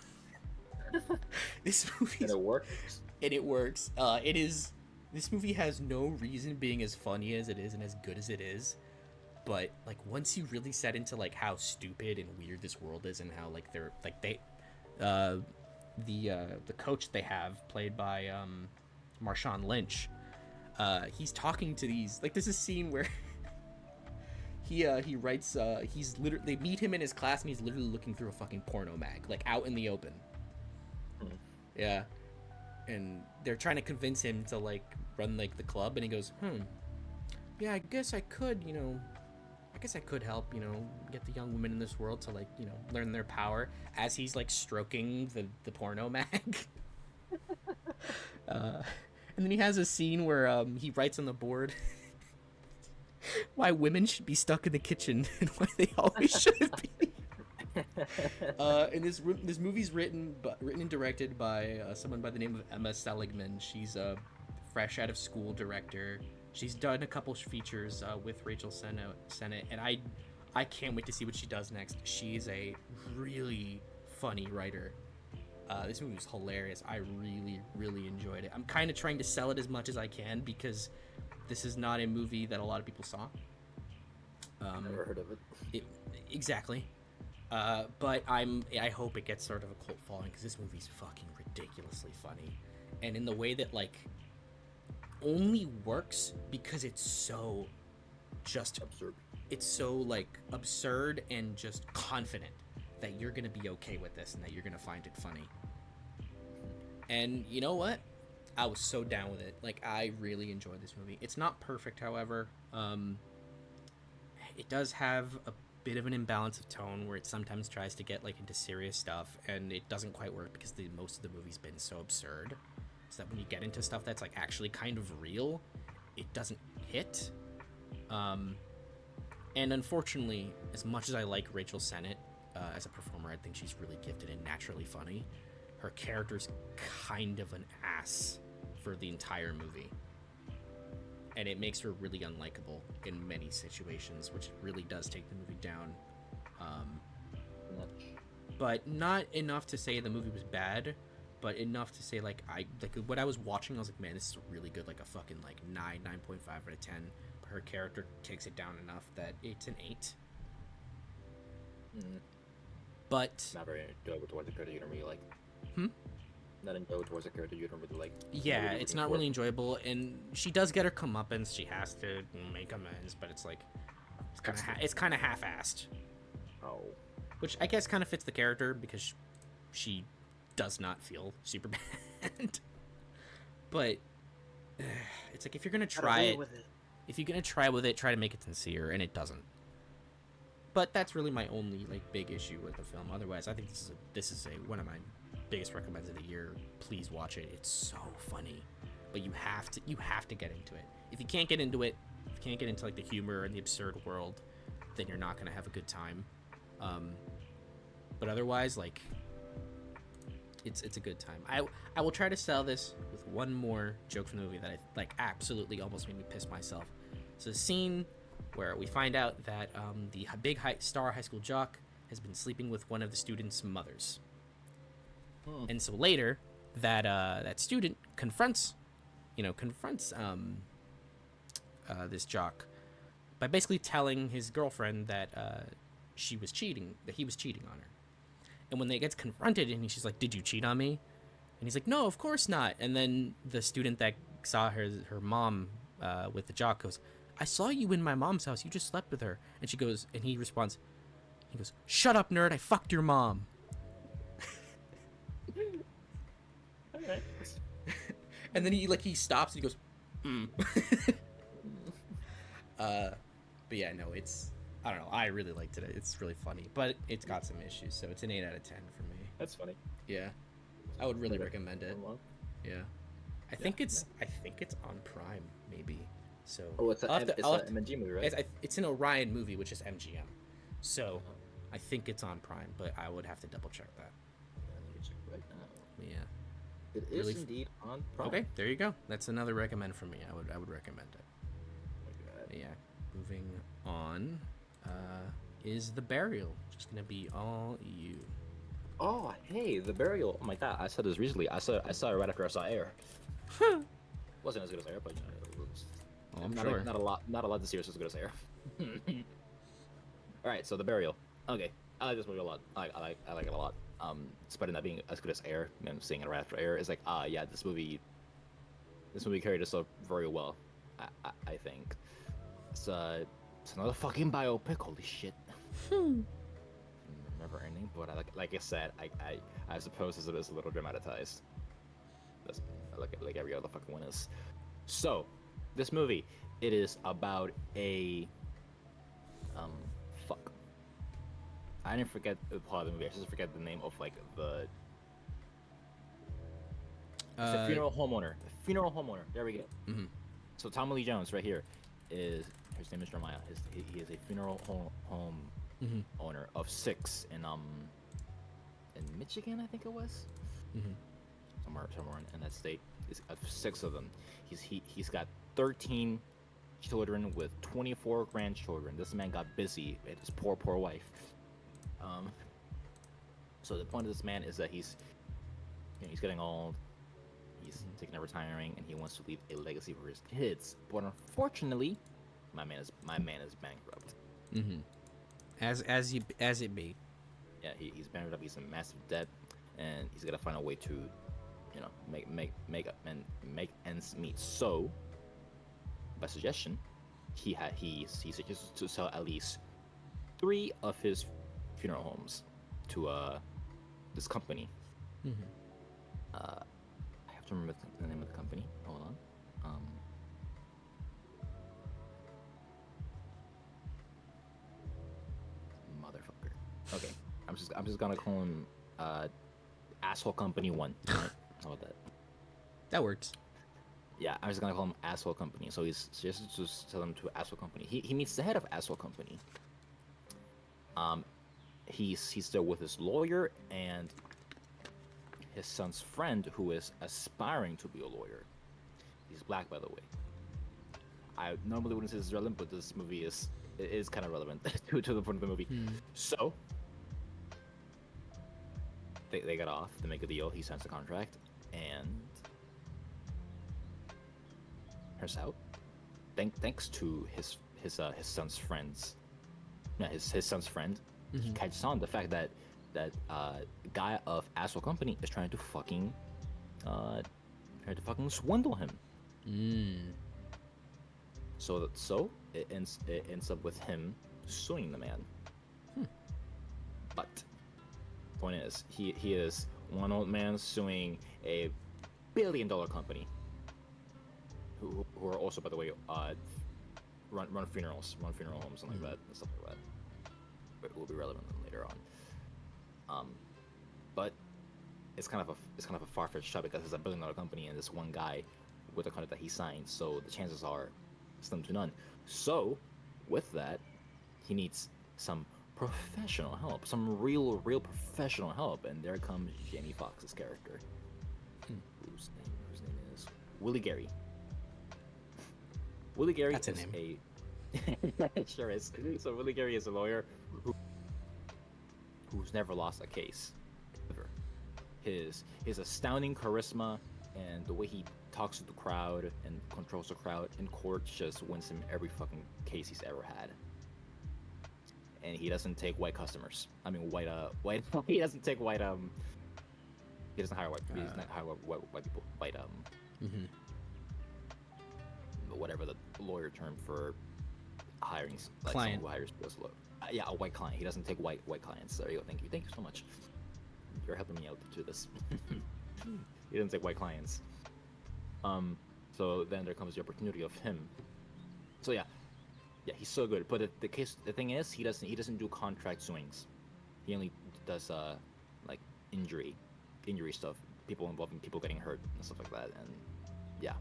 This movie, And it works. This movie has no reason being as funny as it is and as good as it is, but once you really set into how stupid and weird this world is, and how the coach they have, played by Marshawn Lynch, he's talking to these, there's a scene where he writes. He's literally, they meet him in his class, and he's literally looking through a fucking porno mag, like out in the open. Yeah, and they're trying to convince him to like run like the club, and he goes, yeah, I guess I could, help, get the young women in this world to like, learn their power, as he's like stroking the porno mag. And then he has a scene where he writes on the board why women should be stuck in the kitchen and why they always should be. And this movie's written and directed by someone by the name of Emma Seligman. She's a fresh out of school director. She's done a couple features with Rachel Sennett, and I can't wait to see what she does next. She's a really funny writer. This movie was hilarious. I really, really enjoyed it. I'm kind of trying to sell it as much as I can because this is not a movie that a lot of people saw. Never heard of it. Exactly. But I hope it gets sort of a cult following because this movie's fucking ridiculously funny, and in the way that like only works because it's so just absurd. It's so like absurd and just confident that you're gonna be okay with this and that you're gonna find it funny. And you know what? I was so down with it. Like, I really enjoyed this movie. It's not perfect, however. It does have a bit of an imbalance of tone where it sometimes tries to get like into serious stuff, and it doesn't quite work because most of the movie's been so absurd. So that when you get into stuff that's like actually kind of real, it doesn't hit. And unfortunately, as much as I like Rachel Sennett as a performer, I think she's really gifted and naturally funny. Her character's kind of an ass for the entire movie, and it makes her really unlikable in many situations, which really does take the movie down. But not enough to say the movie was bad, but enough to say like what I was watching, I was like, man, this is really good, like a fucking like 9.5 out of 10. But her character takes it down enough that it's an 8. But not very enjoyable towards the character you don't really like. Not enjoyable towards a character you don't really like. Yeah, it's not really enjoyable, and she does get her comeuppance. She has to make amends, but it's like it's kind of half-assed. Oh, which I guess kind of fits the character because she does not feel super bad. But it's like if you're gonna try it, try to make it sincere, and it doesn't. But that's really my only like big issue with the film. Otherwise, I think this is one of my biggest recommends of the year. Please watch it. It's so funny, but you have to get into it. If you can't get into it, if you can't get into like the humor and the absurd world, then you're not gonna have a good time. But otherwise, like it's a good time. I will try to sell this with one more joke from the movie that I like absolutely almost made me piss myself. So the scene where we find out that the big star high school jock has been sleeping with one of the students' mothers. And so later, that student confronts this jock by basically telling his girlfriend that he was cheating on her. And when they gets confronted, and she's like, "Did you cheat on me?" And he's like, "No, of course not." And then the student that saw her mom with the jock goes, "I saw you in my mom's house. You just slept with her." And she goes, and he responds, "Shut up, nerd! I fucked your mom." Okay. And then he stops and he goes, but yeah, no, I don't know. I really liked it. It's really funny, but it's got some issues, so it's an 8 out of 10 for me. That's funny. Yeah, I would really recommend it. Yeah, I think it's on Prime maybe. So it's an MGM movie, right? It's an Orion movie, which is MGM. So I think it's on Prime, but I would have to double check that. Let me check right now. Yeah. It is indeed on Prime. Okay, there you go. That's another recommend from me. I would recommend it. Oh my God. Yeah. Moving on, is The Burial just gonna be all you? Oh, hey, The Burial. Oh my God, I saw this recently. I saw it right after I saw Air. Wasn't as good as Air, but it was. Oh, I'm sure. Not a lot this year is as good as Air. All right, so The Burial. Okay, I like this movie a lot. I like it a lot. Despite it not being as good as Air, and seeing it right after Air is like, yeah, this movie carried itself very well. I think it's It's another fucking biopic. Holy shit. Never ending, but like I said, I suppose it's a little dramatized. That's like every other fucking one is. So, this movie, it is about a fuck. I didn't forget the plot of the movie. I just forget the name of like the. It's a funeral homeowner. A funeral homeowner. There we go. Mm-hmm. So Tommy Lee Jones right here is his name is Jeremiah. He is a funeral home owner of 6 in Michigan, I think it was. Somewhere in that state. Is of 6 of them. He's got 13 children with 24 grandchildren. This man got busy with his poor wife. So the point of this man is that he's getting old. He's thinking of retiring, and he wants to leave a legacy for his kids. But unfortunately, my man is bankrupt. As it be. Yeah, he's bankrupt. He's in massive debt, and he's gotta find a way to, make ends meet. So, by suggestion, he suggests to sell at least 3 of his funeral homes to this company. I have to remember the name of the company. Hold on. Motherfucker. Okay, I'm just gonna call him Asshole Company 1. Right? How about that? That works. Yeah, I'm just gonna call him Asshole Company. So he's suggested to sell them to Asshole Company. He meets the head of Asshole Company. He's there with his lawyer and his son's friend, who is aspiring to be a lawyer. He's black, by the way. I normally wouldn't say this is relevant, but this movie is kind of relevant to the point of the movie. So they got off. They make a deal. He signs the contract, and turns out, thanks to his son's friends, his son's friend, he catches on the fact that guy of Asshole Company is trying to fucking swindle him. So it ends up with him suing the man. But point is, he is one old man suing a $1 billion company, who are also, by the way, run funeral homes, something like that, and stuff like that. But it will be relevant later on. But it's kind of a far-fetched shot because it's a $1 billion company and this one guy with a contract that he signed, so the chances are slim to none. So with that, he needs some professional help, some real professional help, and there comes Jamie Foxx's character, whose name is Willie Gary. Willie Gary That's a is name. It sure is. So Willie Gary is a lawyer who's never lost a case ever. His astounding charisma and the way he talks to the crowd and controls the crowd in court just wins him every fucking case he's ever had. And he doesn't take white customers. I mean, white. He doesn't take white. He doesn't hire white. He doesn't hire white people. White. Whatever the lawyer term for hiring. Like client. Who hires yeah, a white client. He doesn't take white clients. There you go. Thank you so much. You're helping me out to do this. He doesn't take white clients. So then there comes the opportunity of him. So yeah, he's so good. But the thing is, he doesn't do contract swings. He only does like injury stuff. People involving people getting hurt and stuff like that. And yeah,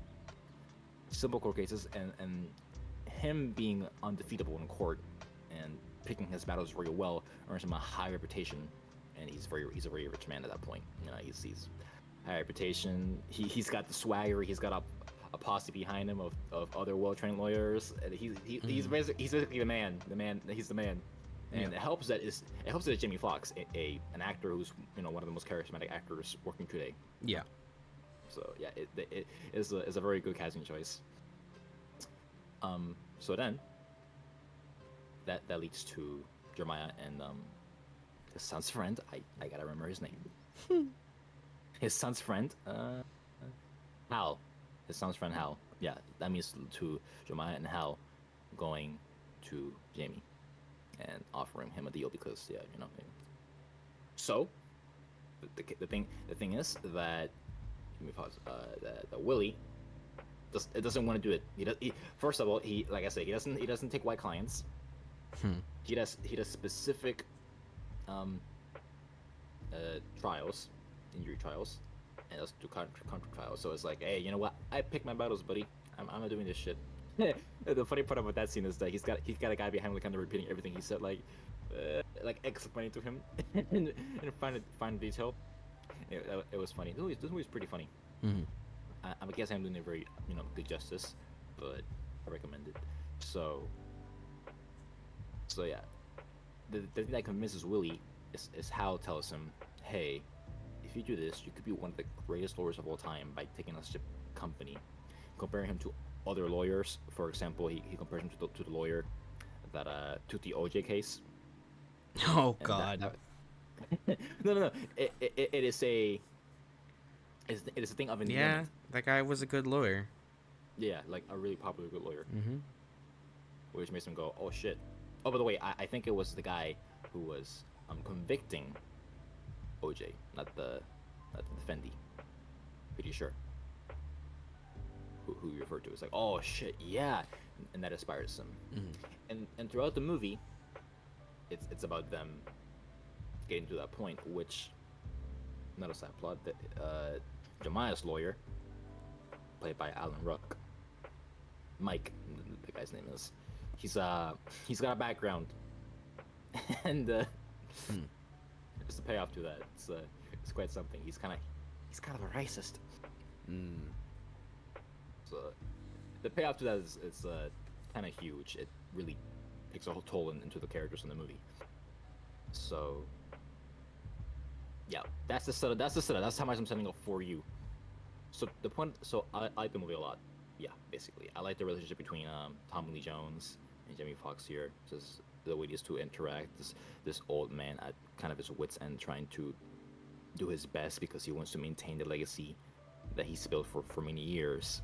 simple court cases, and him being undefeatable in court and picking his battles very well earns him a high reputation. And he's a very rich man at that point. He's high reputation. He's got the swagger. He's got a posse behind him of other well-trained lawyers. And he's basically the man. He's the man. And it helps that Jamie Foxx, an actor who's one of the most charismatic actors working today. Yeah. So yeah, it is a very good casting choice. So then that leads to Jeremiah and his son's friend. I gotta remember his name. His son's friend, Hal. His son's friend Hal. Yeah, that means to Jeremiah and Hal going to Jamie and offering him a deal because So the thing is that let me pause. That Willie doesn't want to do it. First of all, like I said, he doesn't take white clients. He does specific trials, injury trials, and does do contract trials. So it's like, hey, you know what? I pick my battles, buddy. I'm not doing this shit. The funny part about that scene is that he's got a guy behind him kind of repeating everything he said, like explaining to him in fine detail. It was funny. This movie's pretty funny. I guess I'm doing it very good justice, but I recommend it. So yeah, the thing that convinces Willie is Hal tells him, hey, if you do this, you could be one of the greatest lawyers of all time by taking us to company. Comparing him to other lawyers, for example, he compares him to the lawyer that took the OJ case. Oh God. No. It is a thing of endearment. Yeah, that guy was a good lawyer. Yeah, like a really popular good lawyer. Which makes him go, oh shit. Oh, by the way, I think it was the guy who was convicting OJ, not the defendee. Pretty sure. Who you referred to. It's like, oh shit, yeah, and that inspires him. And throughout the movie, it's about them getting to that point, which, not a side plot, that Jemiah's lawyer, played by Alan Ruck, Mike, the guy's name is, he's got a background, and just the payoff to that, it's quite something. He's kind of a racist. So the payoff to that is kind of huge. It really takes a whole toll into the characters in the movie. So yeah, that's the setup. That's how much I'm setting up for you. So the point. So I like the movie a lot. Yeah, basically, I like the relationship between Tommy Lee Jones and Jamie Foxx here. Just the way these two interact. This old man at kind of his wits' end, trying to do his best because he wants to maintain the legacy that he's built for many years,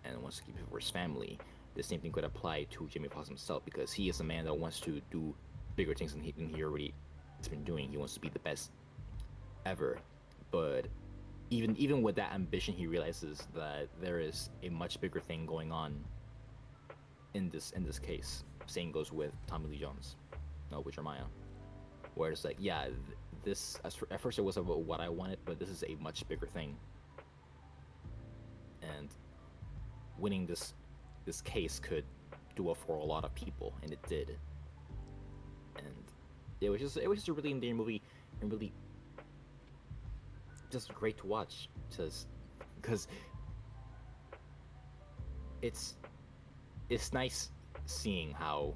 and wants to keep it for his family. The same thing could apply to Jamie Foxx himself, because he is a man that wants to do bigger things than he already has been doing. He wants to be the best ever, but even with that ambition, he realizes that there is a much bigger thing going on in this case. Same goes with Tommy Lee Jones, with Jeremiah, where it's like, yeah, this at first it was about what I wanted, but this is a much bigger thing, and winning this case could do it for a lot of people, and it did. And it was just a really endearing movie, and really just great to watch, because it's nice seeing how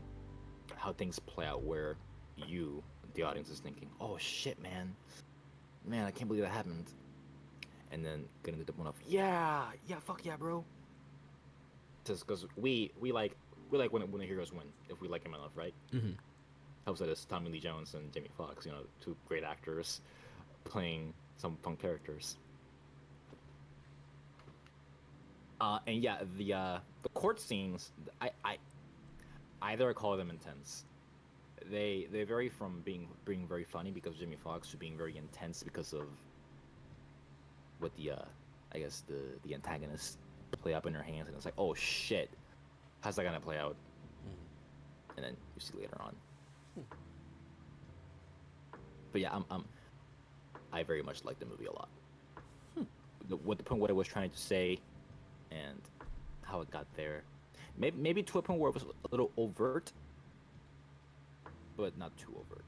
things play out, where you, the audience, is thinking, oh shit, man, I can't believe that happened, and then getting to the point of yeah, fuck yeah, bro. Just because we like when the heroes win, if we like him enough, right? Helps that it's Tommy Lee Jones and Jamie Foxx, two great actors playing some fun characters. And yeah, the court scenes, I either call them intense. They vary from being very funny because of Jamie Foxx to being very intense because of what the I guess the antagonist play up in her hands, and it's like, oh shit, how's that gonna play out? And then you see later on. But yeah, I very much like the movie a lot. What it was trying to say, and how it got there. Maybe to a point where it was a little overt, but not too overt.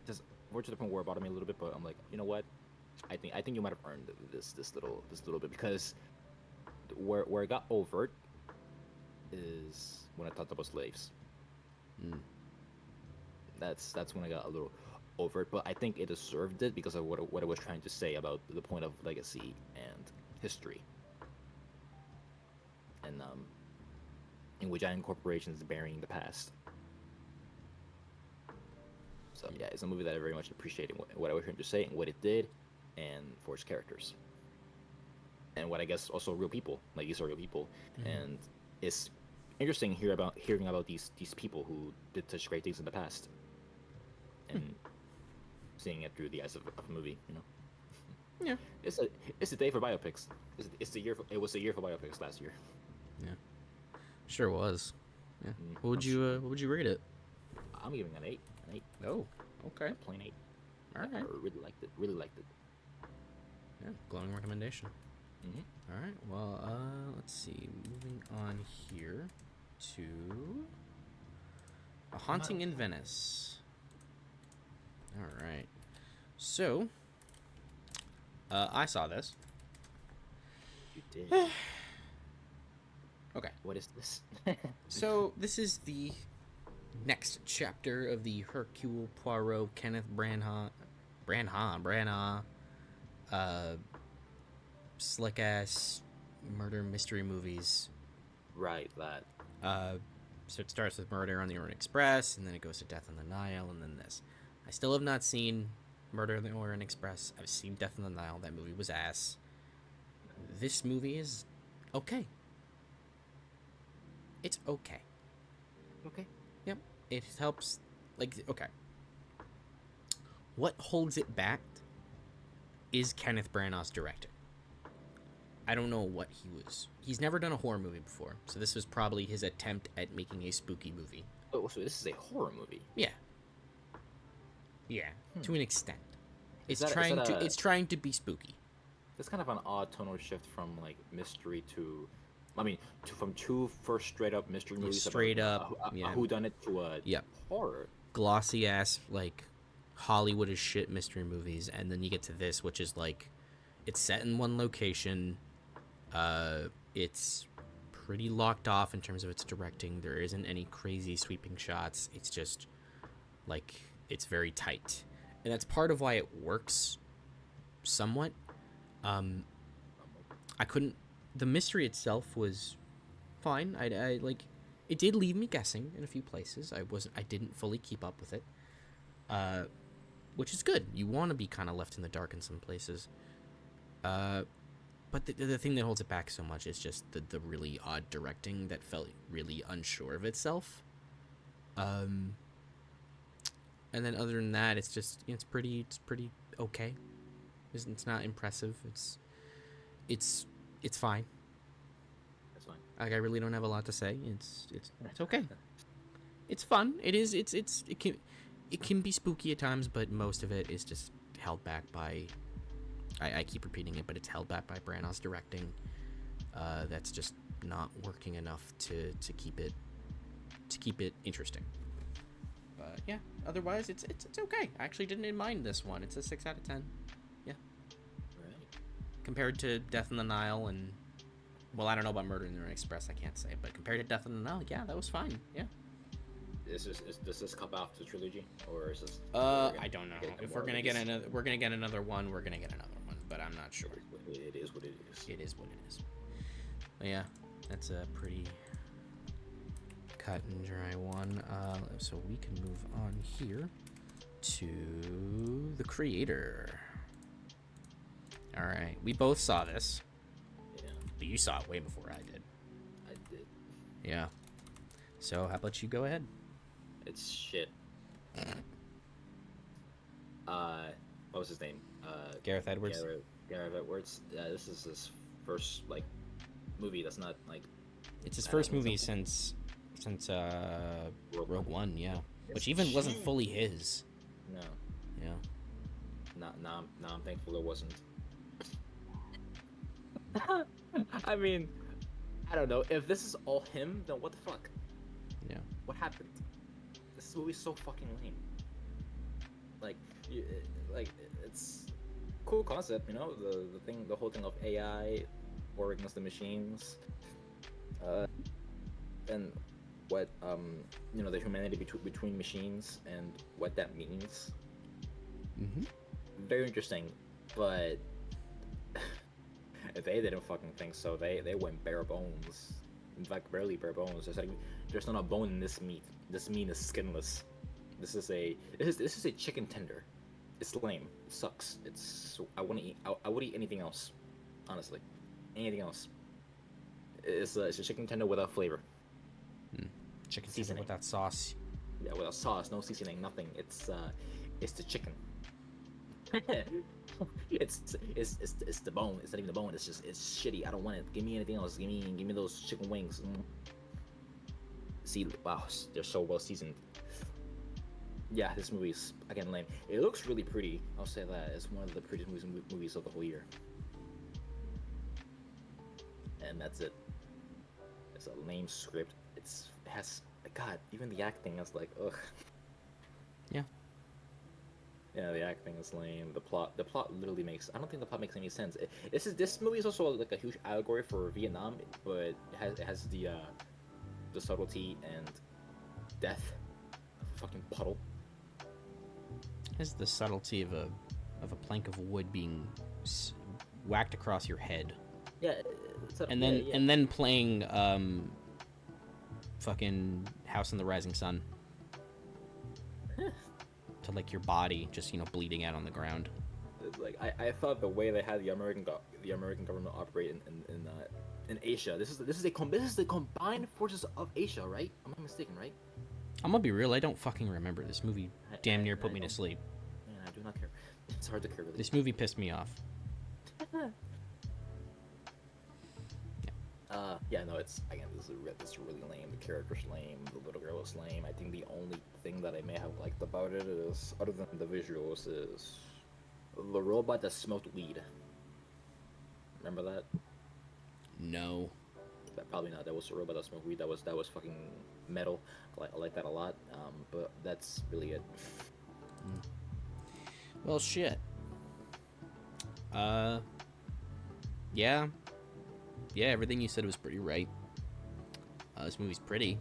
Just more to the point where it bothered me a little bit, but I'm like, you know what? I think you might have earned this little bit, because where it got overt is when I talked about slaves. That's when I got a little overt, but I think it deserved it because of what it was trying to say about the point of legacy and history, and in which giant corporations burying the past. So yeah, it's a movie that I very much appreciated what I was trying to say and what it did, and for its characters, and what I guess also real people, like these are real people, and it's interesting hearing about these people who did such great things in the past, and seeing it through the eyes of a movie. Yeah. It's a day for biopics. It was the year for biopics last year. Yeah. Sure was. Yeah. Mm, What would you rate it? I'm giving it an 8. An 8. Oh, okay. A plain 8. All right. I really liked it. Really liked it. Yeah, glowing recommendation. Mm-hmm. All right. Well, let's see. Moving on here to A Haunting in Venice. All right. So, I saw this. You did. Okay. What is this? So this is the next chapter of the Hercule Poirot Kenneth Branagh slick ass murder mystery movies. Right, that. So it starts with Murder on the Orient Express, and then it goes to Death on the Nile, and then this. I still have not seen Murder on the Orient Express. I've seen Death on the Nile. That movie was ass. This movie is okay. It's okay. Okay. Yep. It helps. Okay. What holds it back is Kenneth Branagh's directing. I don't know what he was. He's never done a horror movie before, so this was probably his attempt at making a spooky movie. Oh, so this is a horror movie. Yeah. Yeah, to an extent. Is It's trying to be spooky. That's kind of an odd tonal shift from like mystery to, from two first straight up mystery movies. Straight about, up, a whodunit to a horror. Glossy ass Hollywood as shit mystery movies, and then you get to this, which is it's set in one location. It's pretty locked off in terms of its directing. There isn't any crazy sweeping shots. It's just it's very tight, and that's part of why it works somewhat. The mystery itself was fine. I it did leave me guessing in a few places. I didn't fully keep up with it, which is good. You want to be kind of left in the dark in some places. But the thing that holds it back so much is just the really odd directing that felt really unsure of itself. And then other than that, it's just it's pretty okay. It's not impressive. It's fine. That's fine. I really don't have a lot to say. It's okay. It's fun. It can be spooky at times, but most of it is just held back by. I keep repeating it, but it's held back by Branagh's directing. That's just not working enough to keep it interesting. But yeah, otherwise it's okay. I actually didn't mind this one. It's a 6 out of 10. Yeah. Right. Compared to Death on the Nile and, well, I don't know about Murder in the Orient Express. I can't say, but compared to Death on the Nile, yeah, that was fine. Yeah. Does this come after the trilogy, or is this? I don't know. If we're gonna get another, we're gonna get another one. We're gonna get another one, but I'm not sure. It is what it is. It is what it is. But yeah, that's a pretty cut and dry one. So we can move on here to The Creator. All right, we both saw this. Yeah. But you saw it way before I did. I did. Yeah. So how about you go ahead? It's shit. What was his name? Gareth Edwards. Gareth Edwards. This is his first movie that's not It's his first movie since Rogue One, yeah. Which even wasn't fully his. No. Yeah. Now I'm thankful it wasn't. I mean, I don't know. If this is all him, then what the fuck? Yeah. What happened? This movie's so fucking lame. It's cool concept, the whole thing of AI war against the machines, and what the humanity between machines and what that means. Mm-hmm. Very interesting, but they didn't fucking think so. They went bare bones. In fact, barely bare bones. There's not a bone in this meat. This meat is skinless. This is a chicken tender. It's lame. It sucks. I wouldn't eat. I would eat anything else. Honestly, anything else. It's a chicken tender without flavor. Chicken tender seasoning. with that sauce. Yeah, without sauce, no seasoning, nothing. It's the chicken. it's the bone. It's not even the bone. It's shitty. I don't want it. Give me anything else. Give me those chicken wings. See, wow, they're so well seasoned. Yeah, this movie's again lame. It looks really pretty. I'll say that. It's one of the prettiest movies of the whole year. And that's it. It's a lame script. It has God. Even the acting is like ugh. Yeah. Yeah, the acting is lame. The plot literally makes. I don't think the plot makes any sense. This movie is also like a huge allegory for Vietnam, but it has the subtlety and death of a fucking puddle. It has the subtlety of a plank of wood being whacked across your head. Yeah. And then playing fucking House on the Rising Sun. To like your body just bleeding out on the ground. Like I thought the way they had the American government operate in Asia. This is the combined forces of Asia, right? I'm not mistaken, right? I'm gonna be real. I don't fucking remember. This movie damn near put me to sleep. Man, I do not care. It's hard to care. Really. This movie pissed me off. Yeah, no, it's again. This is really lame. The character's lame. The little girl is lame. I think the only thing that I may have liked about it is, other than the visuals, is the robot that smoked weed. Remember that? No. Probably not. That was a robot that smoked weed. That was fucking metal. I like that a lot. But that's really it. Well, shit. Yeah. Yeah, everything you said was pretty right. This movie's pretty,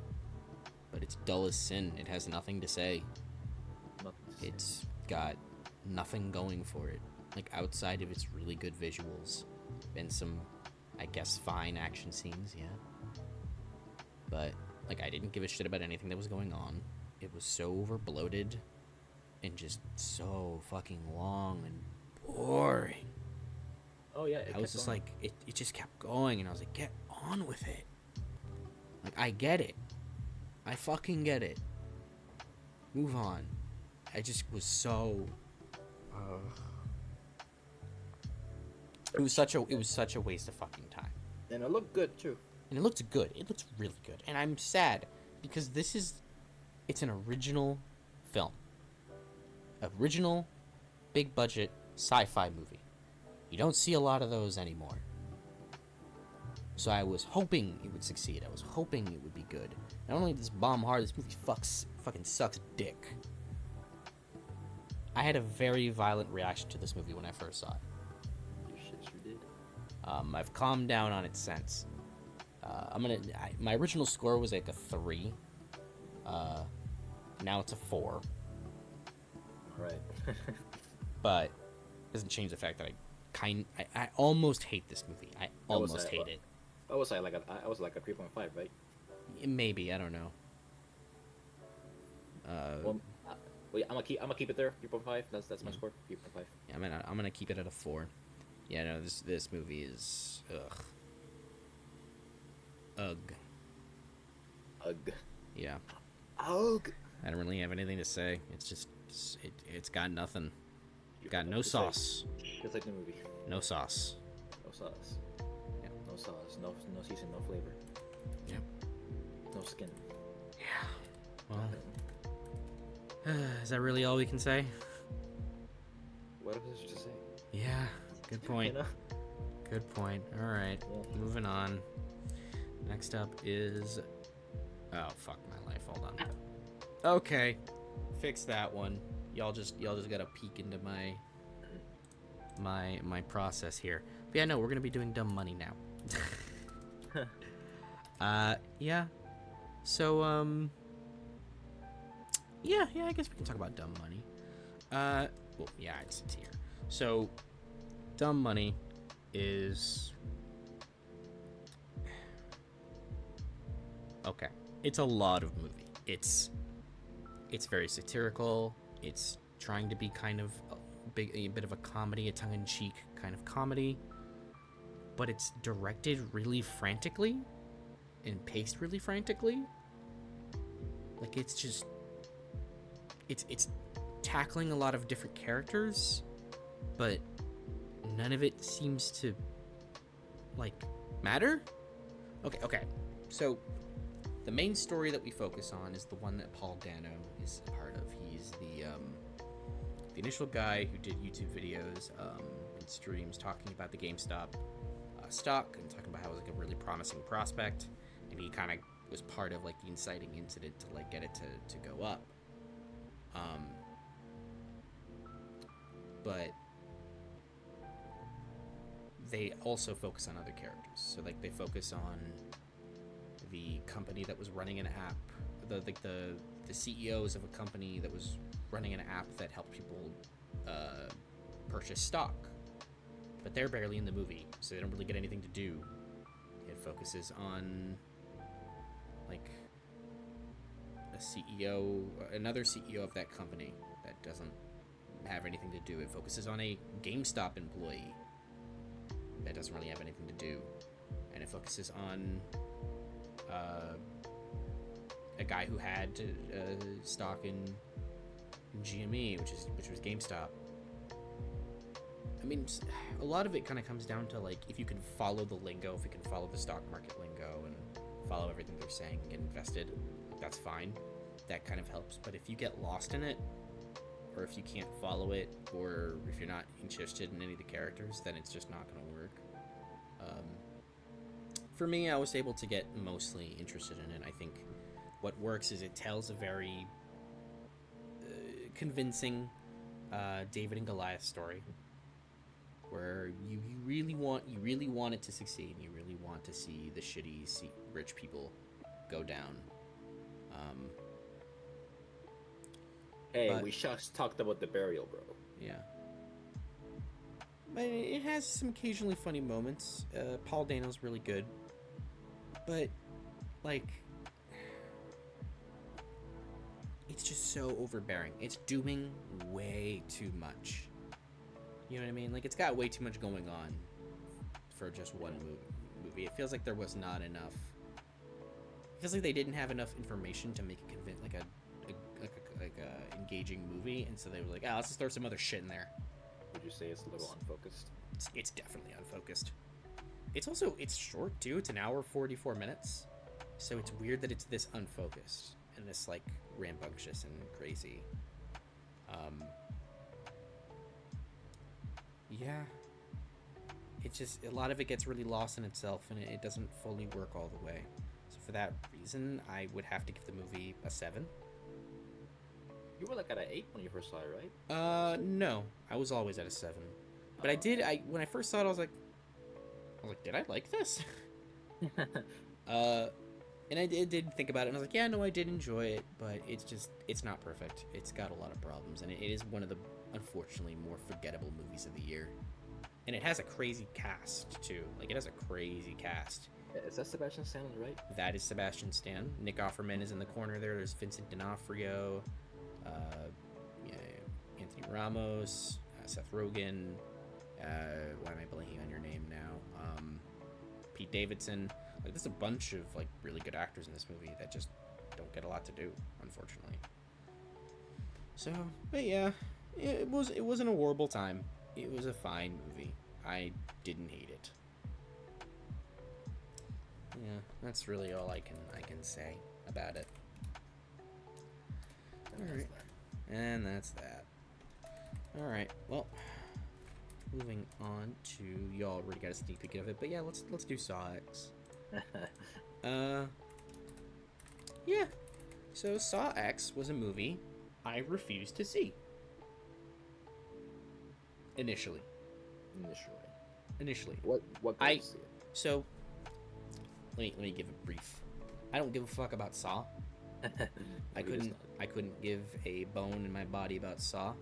but it's dull as sin. It has nothing to say. It's got nothing going for it. Like, outside of its really good visuals and some, I guess, fine action scenes, yeah. But, like, I didn't give a shit about anything that was going on. It was so over-bloated and just so fucking long and boring. Oh yeah, I was just like, it just kept going, and I was like, get on with it. Like, I get it. I fucking get it. Move on. I just was so... It was such a waste of fucking time. And it looked good, too. And it looked good. It looked really good. And I'm sad, because it's an original film. Original, big budget, sci-fi movie. You don't see a lot of those anymore. So I was hoping it would succeed. I was hoping it would be good. Not only does bomb hard, this movie fucking sucks dick. I had a very violent reaction to this movie when I first saw it. You shit sure did. I've calmed down on it since. My original score was like a 3. Now it's a 4. Right. But it doesn't change the fact that I almost hate this movie. I almost hate it. I was like a 3.5, right? Maybe, I don't know. Well, I'm gonna keep it there. 3.5. That's my score. 3.5. Yeah, I'm gonna keep it at a 4. Yeah, no, this movie is ugh. Yeah. Ugh. I don't really have anything to say. It's just it's got nothing. Got no sauce. Just like the movie. No sauce. No sauce. Yeah. No sauce. No season. No flavor. Yep. No skin. Yeah. Well, is that really all we can say? What else is to say? Yeah. Good point. You know? Good point. All right. Yeah. Moving on. Next up is. Oh fuck my life. Hold on. Okay. Fix that one. Y'all just got a peek into my process here. But yeah, no, we're gonna be doing dumb money now. Yeah. So yeah, I guess we can talk about dumb money. Well, yeah, it's here. So, dumb money is okay. It's a lot of movie. It's very satirical. It's trying to be kind of a bit of a comedy, a tongue-in-cheek kind of comedy, but it's directed really frantically and paced really frantically. Like, it's just it's tackling a lot of different characters, but none of it seems to like matter. Okay. So the main story that we focus on is the one that Paul Dano is a part of. He's the initial guy who did YouTube videos and streams talking about the GameStop stock and talking about how it was like a really promising prospect, and he kind of was part of like the inciting incident to like get it to go up. But they also focus on other characters. So like they focus on the company that was running an app, the CEOs of a company that was running an app that helped people purchase stock. But they're barely in the movie, so they don't really get anything to do. It focuses on like a CEO, another CEO of that company that doesn't have anything to do. It focuses on a GameStop employee that doesn't really have anything to do, and it focuses on a guy who had stock in GME, which was GameStop. I mean, a lot of it kind of comes down to like if you can follow the lingo, if you can follow the stock market lingo and follow everything they're saying and get invested, that's fine. That kind of helps. But if you get lost in it, or if you can't follow it, or if you're not interested in any of the characters, then it's just not going to work. For me, I was able to get mostly interested in it. I think what works is it tells a very convincing David and Goliath story, where you really want it to succeed. You really want to see the shitty rich people go down. Hey, we just talked about the burial, bro. Yeah. But it has some occasionally funny moments. Paul Dano's really good. But, like, it's just so overbearing. It's doing way too much. You know what I mean? Like, it's got way too much going on for just one movie. It feels like there was not enough. It feels like they didn't have enough information to make it like a engaging movie, and so they were like, let's just throw some other shit in there. Would you say it's a little unfocused? It's definitely unfocused. It's short too. It's an hour 44 minutes, so it's weird that it's this unfocused and this like rambunctious and crazy. Yeah, it's just a lot of it gets really lost in itself, and it doesn't fully work all the way. So for that reason, I would have to give the movie a 7. You were like at an 8 when you first saw it, right? No, I was always at a 7. But when I first saw it, I was like, did I like this? And I did think about it, and I was like, yeah, no, I did enjoy it, but it's not perfect. It's got a lot of problems, and it is one of the, unfortunately, more forgettable movies of the year. And it has a crazy cast, too. Like, it has a crazy cast. Is that Sebastian Stan, right? That is Sebastian Stan. Nick Offerman is in the corner there. There's Vincent D'Onofrio, Anthony Ramos, Seth Rogen. Why am I blanking on your name now? Pete Davidson. Like, there's a bunch of like really good actors in this movie that just don't get a lot to do, unfortunately. So, but yeah, it wasn't a horrible time. It was a fine movie. I didn't hate it. Yeah, that's really all I can say about it. Alright. And that's that. Alright, well, moving on to, you already got a sneak peek of it, but yeah, let's do Saw X. Yeah. So Saw X was a movie I refused to see. Initially. What got you to see it? So let me give a brief. I don't give a fuck about Saw. I couldn't give a bone in my body about Saw.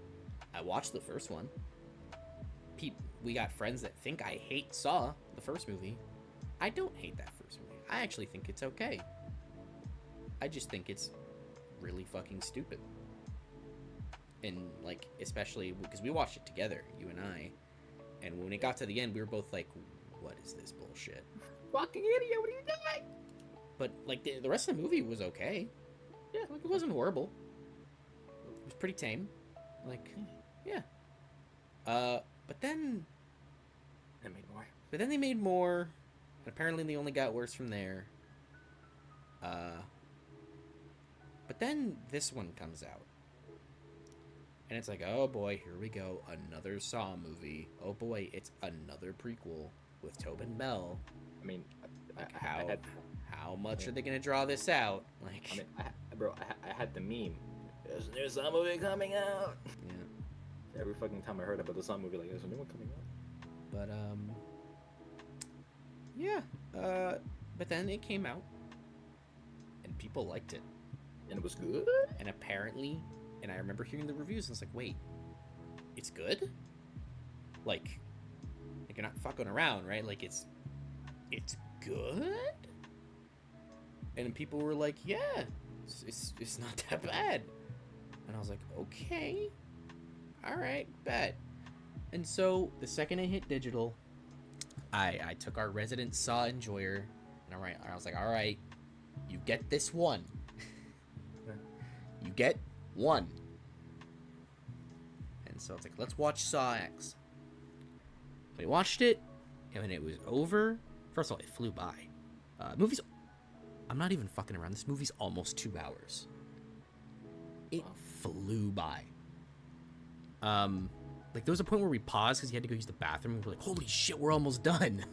I watched the first one. We got friends that think I hate Saw, the first movie. I don't hate that first movie. I actually think it's okay. I just think it's really fucking stupid. And, like, especially because we watched it together, you and I. And when it got to the end, we were both like, what is this bullshit? Fucking idiot, what are you doing? But, like, the rest of the movie was okay. Yeah, like it wasn't horrible. It was pretty tame. Like, yeah. But then They made more. But then they made more, and apparently they only got worse from there. But then this one comes out. And it's like, oh boy, here we go, another Saw movie. Oh boy, it's another prequel with Tobin Bell. I mean, Like, I how much are they gonna draw this out? Like, I mean, I had the meme. There's a new Saw movie coming out. yeah. Every fucking time I heard about the Saw movie, like, there's a new one coming out. But yeah. But then it came out, and people liked it, And it was good. and apparently, and I remember hearing the reviews, and I was like, wait, it's good? Like you're not fucking around, right? Like it's good? And people were like, yeah, it's not that bad. And I was like, okay, all right, bet. And so the second it hit digital, I took our resident Saw enjoyer, and I was like, all right, you get this one. You get one. And so it's like, let's watch Saw X. We watched it, and when it was over, first of all, it flew by. I'm not even fucking around. This movie's almost 2 hours. It flew by. Like, there was a point where we paused because he had to go use the bathroom. We were like, holy shit, we're almost done.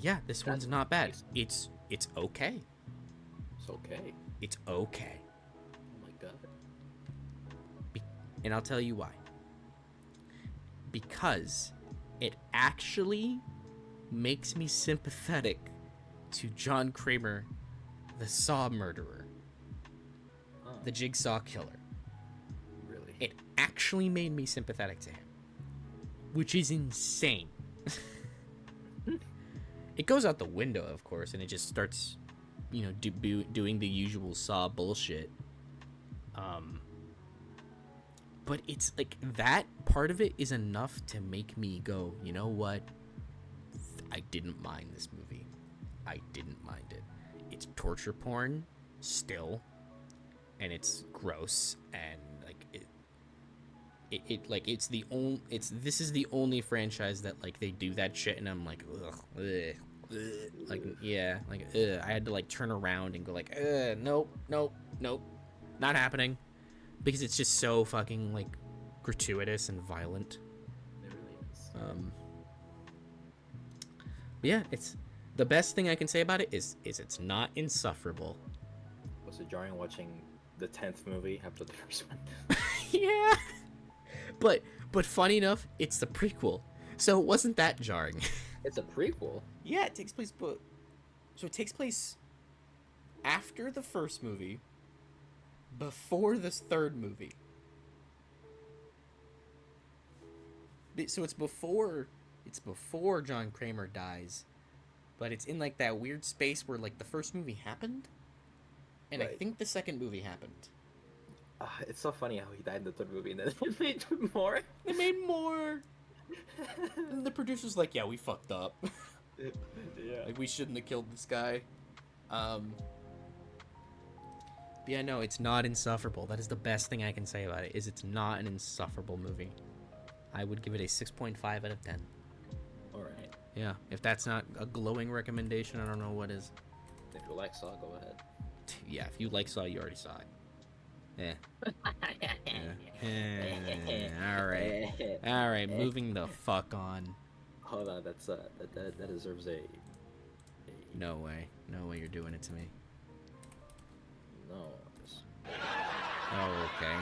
Yeah, this one's not bad. nice. It's okay. It's okay. It's okay. Oh my god. And I'll tell you why. Because it actually makes me sympathetic to John Kramer, the Saw murderer, the Jigsaw killer. Really? It actually made me sympathetic to him, which is insane. It goes out the window, of course, and it just starts, doing the usual Saw bullshit. But it's like that part of it is enough to make me go, you know what? I didn't mind this movie. I didn't mind it. It's torture porn still, and it's gross, and like this is the only franchise that like they do that shit, and I'm like, ugh, like yeah, like I had to like turn around and go like, nope, not happening, because it's just so fucking like gratuitous and violent. It really is. But yeah, it's the best thing I can say about it is it's not insufferable. Was it jarring watching the 10th movie after the first one? Yeah, but funny enough, it's the prequel, so it wasn't that jarring. It's a prequel. Yeah, it takes place, it takes place after the first movie, before this third movie. So it's before John Kramer dies, but it's in like that weird space where like the first movie happened, and Right. I think the second movie happened. It's so funny how he died in the third movie and then they made more. They made more. And the producer's like, yeah, we fucked up. Yeah. Like, we shouldn't have killed this guy. But yeah, no, it's not insufferable. That is the best thing I can say about it, is it's not an insufferable movie. I would give it a 6.5 out of 10. Alright. Yeah, if that's not a glowing recommendation, I don't know what is. If you like Saw, go ahead. Yeah, if you like Saw, you already saw it. Yeah. All right, moving the fuck on. Hold on, that's that deserves a No way you're doing it to me. no. Oh, okay.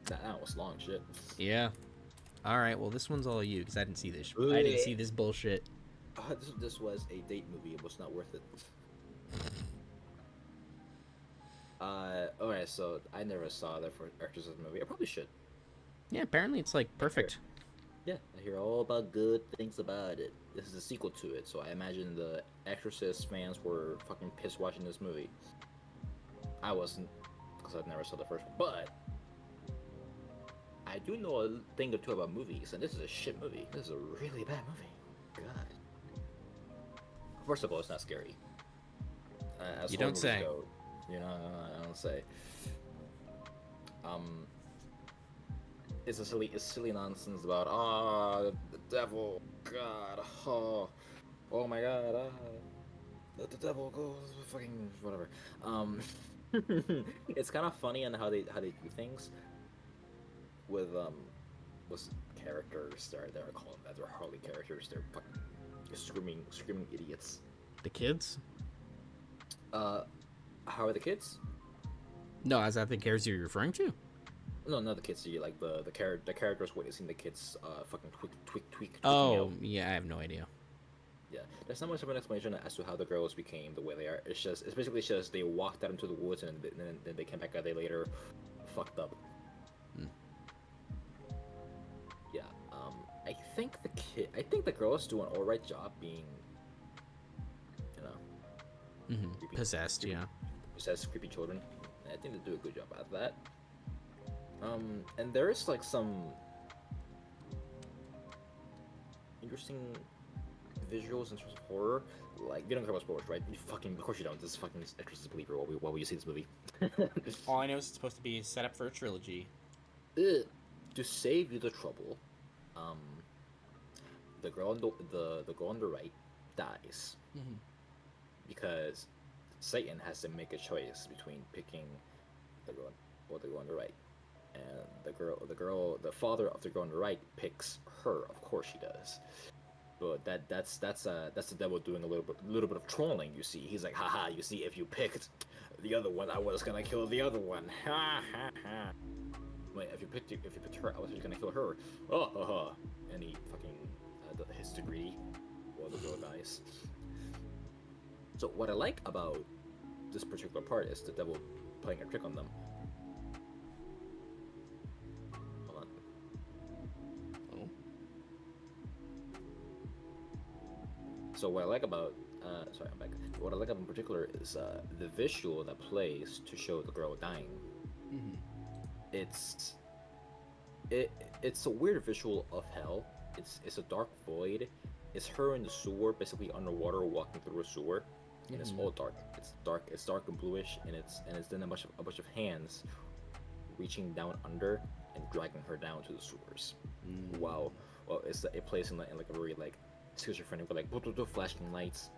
That was long shit. Yeah. All right, well, this one's all you, because I didn't see this. I didn't see this bullshit. This was a date movie. It was not worth it. Okay, so I never saw the Exorcist movie. I probably should. Yeah, apparently it's like perfect. Yeah, I hear all about good things about it. This is a sequel to it, so I imagine the Exorcist fans were fucking pissed watching this movie. I wasn't, because I never saw the first one. But I do know a thing or two about movies, and this is a shit movie. This is a really bad movie. God. First of all, it's not scary. As You horror don't movies say. go, you know, I don't say. It's silly nonsense about the devil, God, oh my God, the devil goes fucking whatever. It's kind of funny on how they do things with characters. They're calling that they're Harley characters. They're fucking screaming idiots. The kids? How are the kids? No, is that the characters you're referring to? No, not the kids. You like the characters witnessing the kids fucking tweak. Oh, yeah, I have no idea. Yeah, there's not much of an explanation as to how the girls became the way they are. It's basically just they walked out into the woods and then they came back a day later, fucked up. Yeah, I think the girls do an alright job being, you know, Possessed, yeah. Possessed creepy children. I think they do a good job at that. And there is like some interesting visuals in terms of horror. Like, you don't care about spoilers, right? Of course you don't. This is fucking Exorcist believer while we see this movie. All I know is it's supposed to be set up for a trilogy. To save you the trouble, the girl on the right dies because Satan has to make a choice between picking the girl on the right, and the father of the girl on the right picks her. Of course she does. But that's the devil doing a little bit of trolling. You see, he's like, haha. You see, if you picked the other one, I was gonna kill the other one. Ha ha ha. Wait, if you picked her, I was just gonna kill her. Oh, and he fucking hits the greedy while the girl dies. So what I like about this particular part is the devil playing a trick on them. Hold on. Oh. So what I like about sorry, I'm back. What I like about in particular is the visual that plays to show the girl dying. It's a weird visual of hell. It's a dark void. It's her in the sewer, basically underwater, walking through a sewer, and it's all dark. It's dark and bluish, and it's then a bunch of hands reaching down under and dragging her down to the sewers. Wow. Well, it plays in like a very like schizophrenic, with like flashing lights,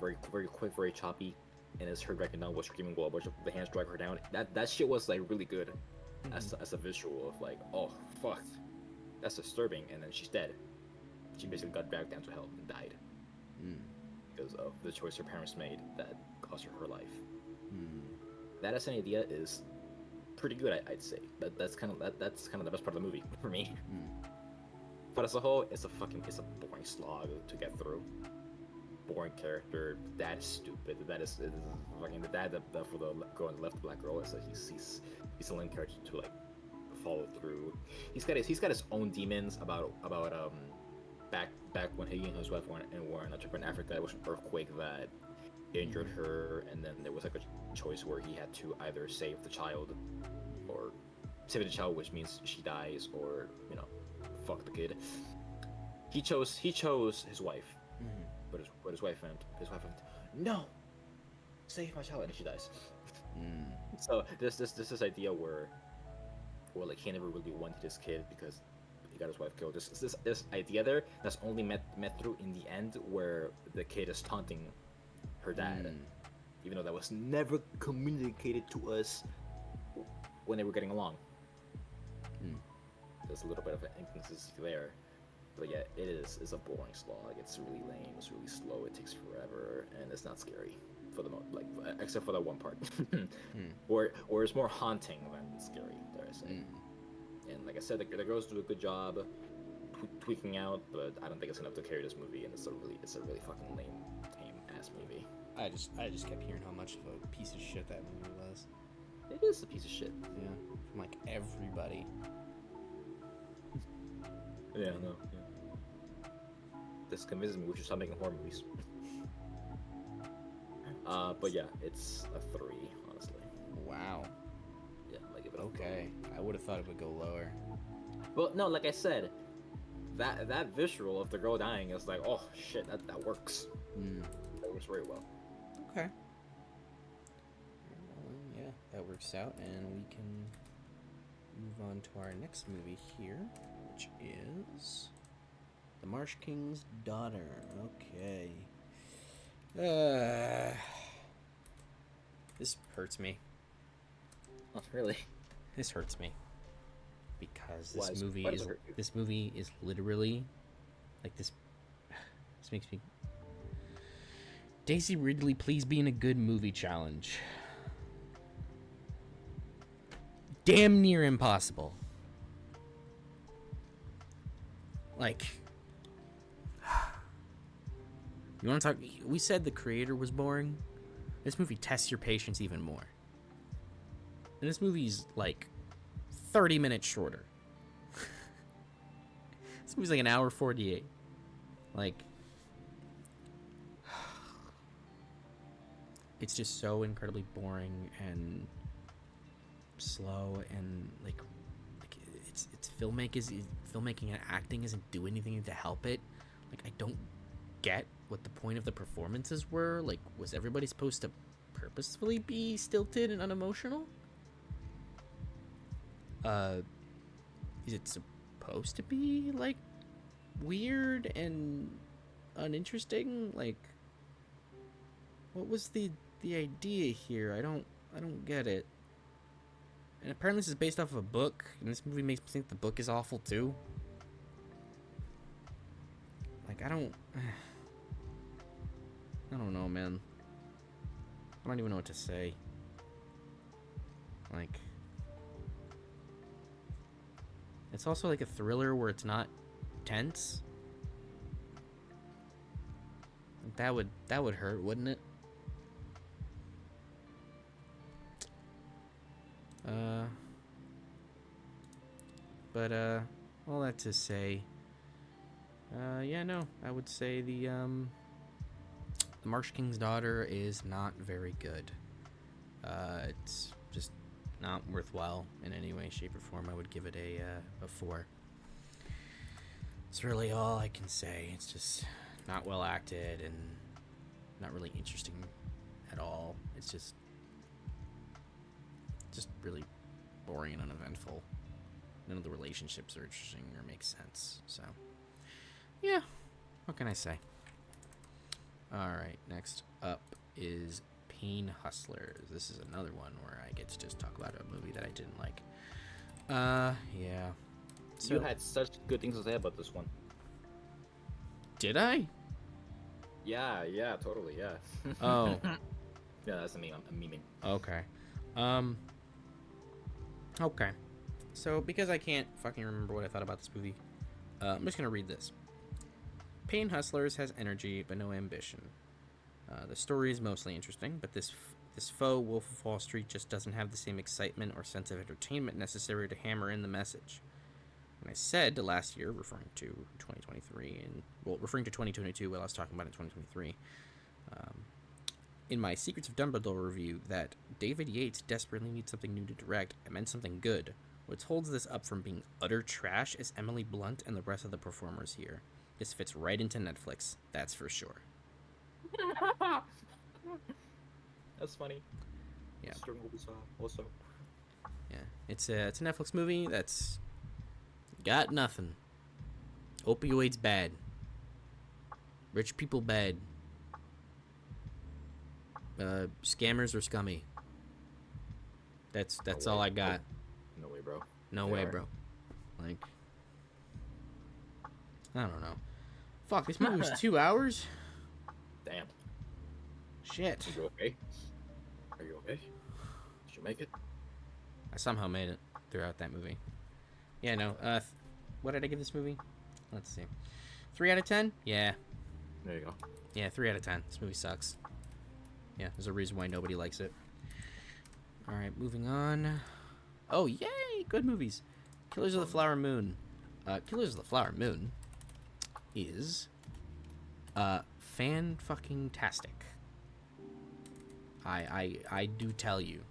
very quick, very choppy, and it's her dragging down, was screaming while a bunch of the hands drag her down. That shit was like really good, as a visual of like, oh fuck, that's disturbing. And then she's dead. She basically got dragged down to hell and died because of the choice her parents made that cost her life. That as an idea is pretty good, I'd say. That's kind of the best part of the movie for me. But as a whole, it's a boring slog to get through. Boring character. Dad is stupid. That is fucking the dad that for the girl on the left, the black girl, is like he's a lame character to like follow through. He's got his own demons about back when he and his wife were in a trip in Africa. There was an earthquake that injured her, and then there was like a choice where he had to either save the child, which means she dies, or fuck the kid. He chose his wife, but his wife went, no, save my child, and she dies. So this idea where like he never really wanted his kid because he got his wife killed. This idea there that's only met through in the end, where the kid is taunting her dad, even though that was never communicated to us when they were getting along. There's a little bit of an inconsistency there, but yeah, it's a boring slog. It's really lame. It's really slow. It takes forever, and it's not scary for the most, like, except for that one part, or it's more haunting than scary, dare I say. And like I said, the girls do a good job tweaking out, but I don't think it's enough to carry this movie, and it's a really fucking lame, tame ass movie. I just kept hearing how much of a piece of shit that movie was. It is a piece of shit. Yeah, from like everybody. Yeah, no. Yeah. This convinces me we should stop making horror movies. But yeah, it's a 3, honestly. Wow. Yeah, I give it a Okay. I would have thought it would go lower. Well, no, like I said, that visual of the girl dying is like, oh shit, that works. That works very well. Okay. Well, yeah, that works out, and we can move on to our next movie here, which is The Marsh King's Daughter. Okay. This hurts me. Oh, really? This hurts me because Why this does it hurt you? this movie is literally like this. This makes me. Daisy Ridley, please be in a good movie challenge. Damn near impossible. Like, you want to talk? We said the creator was boring. This movie tests your patience even more. And this movie's like 30 minutes shorter. This movie's like an hour 48. Like, it's just so incredibly boring and slow, and like it's filmmaking and acting isn't doing anything to help it. Like, I don't get what the point of the performances were. Like, was everybody supposed to purposefully be stilted and unemotional? Is it supposed to be like weird and uninteresting? Like, what was the idea here? I don't get it. And apparently this is based off of a book, and this movie makes me think the book is awful too. Like, I don't know, man. I don't even know what to say. Like, it's also like a thriller where it's not tense. That would hurt, wouldn't it? But all that to say, yeah, no, I would say the Marsh King's Daughter is not very good. It's just not worthwhile in any way, shape, or form. I would give it a 4. It's really all I can say. It's just not well acted and not really interesting at all. It's just really boring and uneventful. None of the relationships are interesting or make sense. So, yeah, what can I say? Alright, next up is Pain Hustlers. This is another one where I get to just talk about a movie that I didn't like. Yeah. So, You had such good things to say about this one. did I? Yeah, totally, yeah. Oh. Yeah, that's a meme. I'm memeing. Okay. Okay. So, because I can't fucking remember what I thought about this movie, I'm just gonna read this. Pain Hustlers has energy, but no ambition. The story is mostly interesting, but this faux Wolf of Wall Street just doesn't have the same excitement or sense of entertainment necessary to hammer in the message. And I said last year, referring to 2023, referring to 2022 while I was talking about it in 2023, in my Secrets of Dumbledore review, that David Yates desperately needs something new to direct. I meant something good. What holds this up from being utter trash is Emily Blunt and the rest of the performers here. This fits right into Netflix, that's for sure. That's funny. Yeah. Also. Yeah, it's a Netflix movie that's got nothing. Opioids bad. Rich people bad. Scammers are scummy. That's No all way. I got. No way, bro. No They way, are. bro. Like, I don't know. Fuck, this movie was 2 hours? Damn. Shit. Are you okay? Are you okay? Did you make it? I somehow made it throughout that movie. Yeah, no. What did I give this movie? Let's see. 3 out of 10? Yeah. There you go. Yeah, 3 out of 10. This movie sucks. Yeah, there's a reason why nobody likes it. Alright, moving on. Oh, yay! Good movies. Killers of the Flower Moon. Killers of the Flower Moon is fan-fucking-tastic. I do tell you.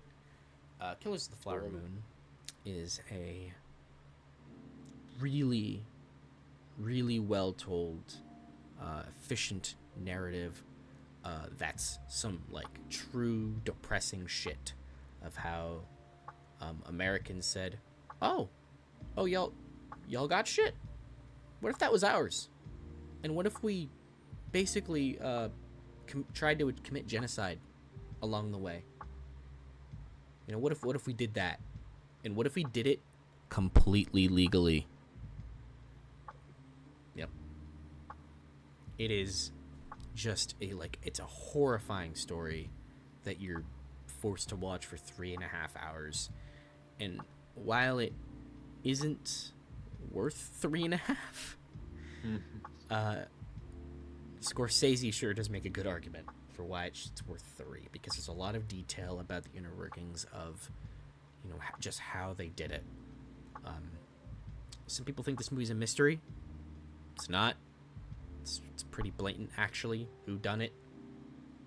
Killers of the Flower Moon is a really, really well told, efficient narrative that's some like true depressing shit of how Americans said, oh, y'all got shit. What if that was ours? And what if we basically tried to commit genocide along the way? You know, what if we did that? And what if we did it completely legally? Yep. It is just it's a horrifying story that you're forced to watch for 3.5 hours. And while it isn't worth 3.5, Scorsese sure does make a good argument for why it's worth 3, because there's a lot of detail about the inner workings of, you know, just how they did it. Some people think this movie's a mystery. It's not. It's pretty blatant, actually, who done it.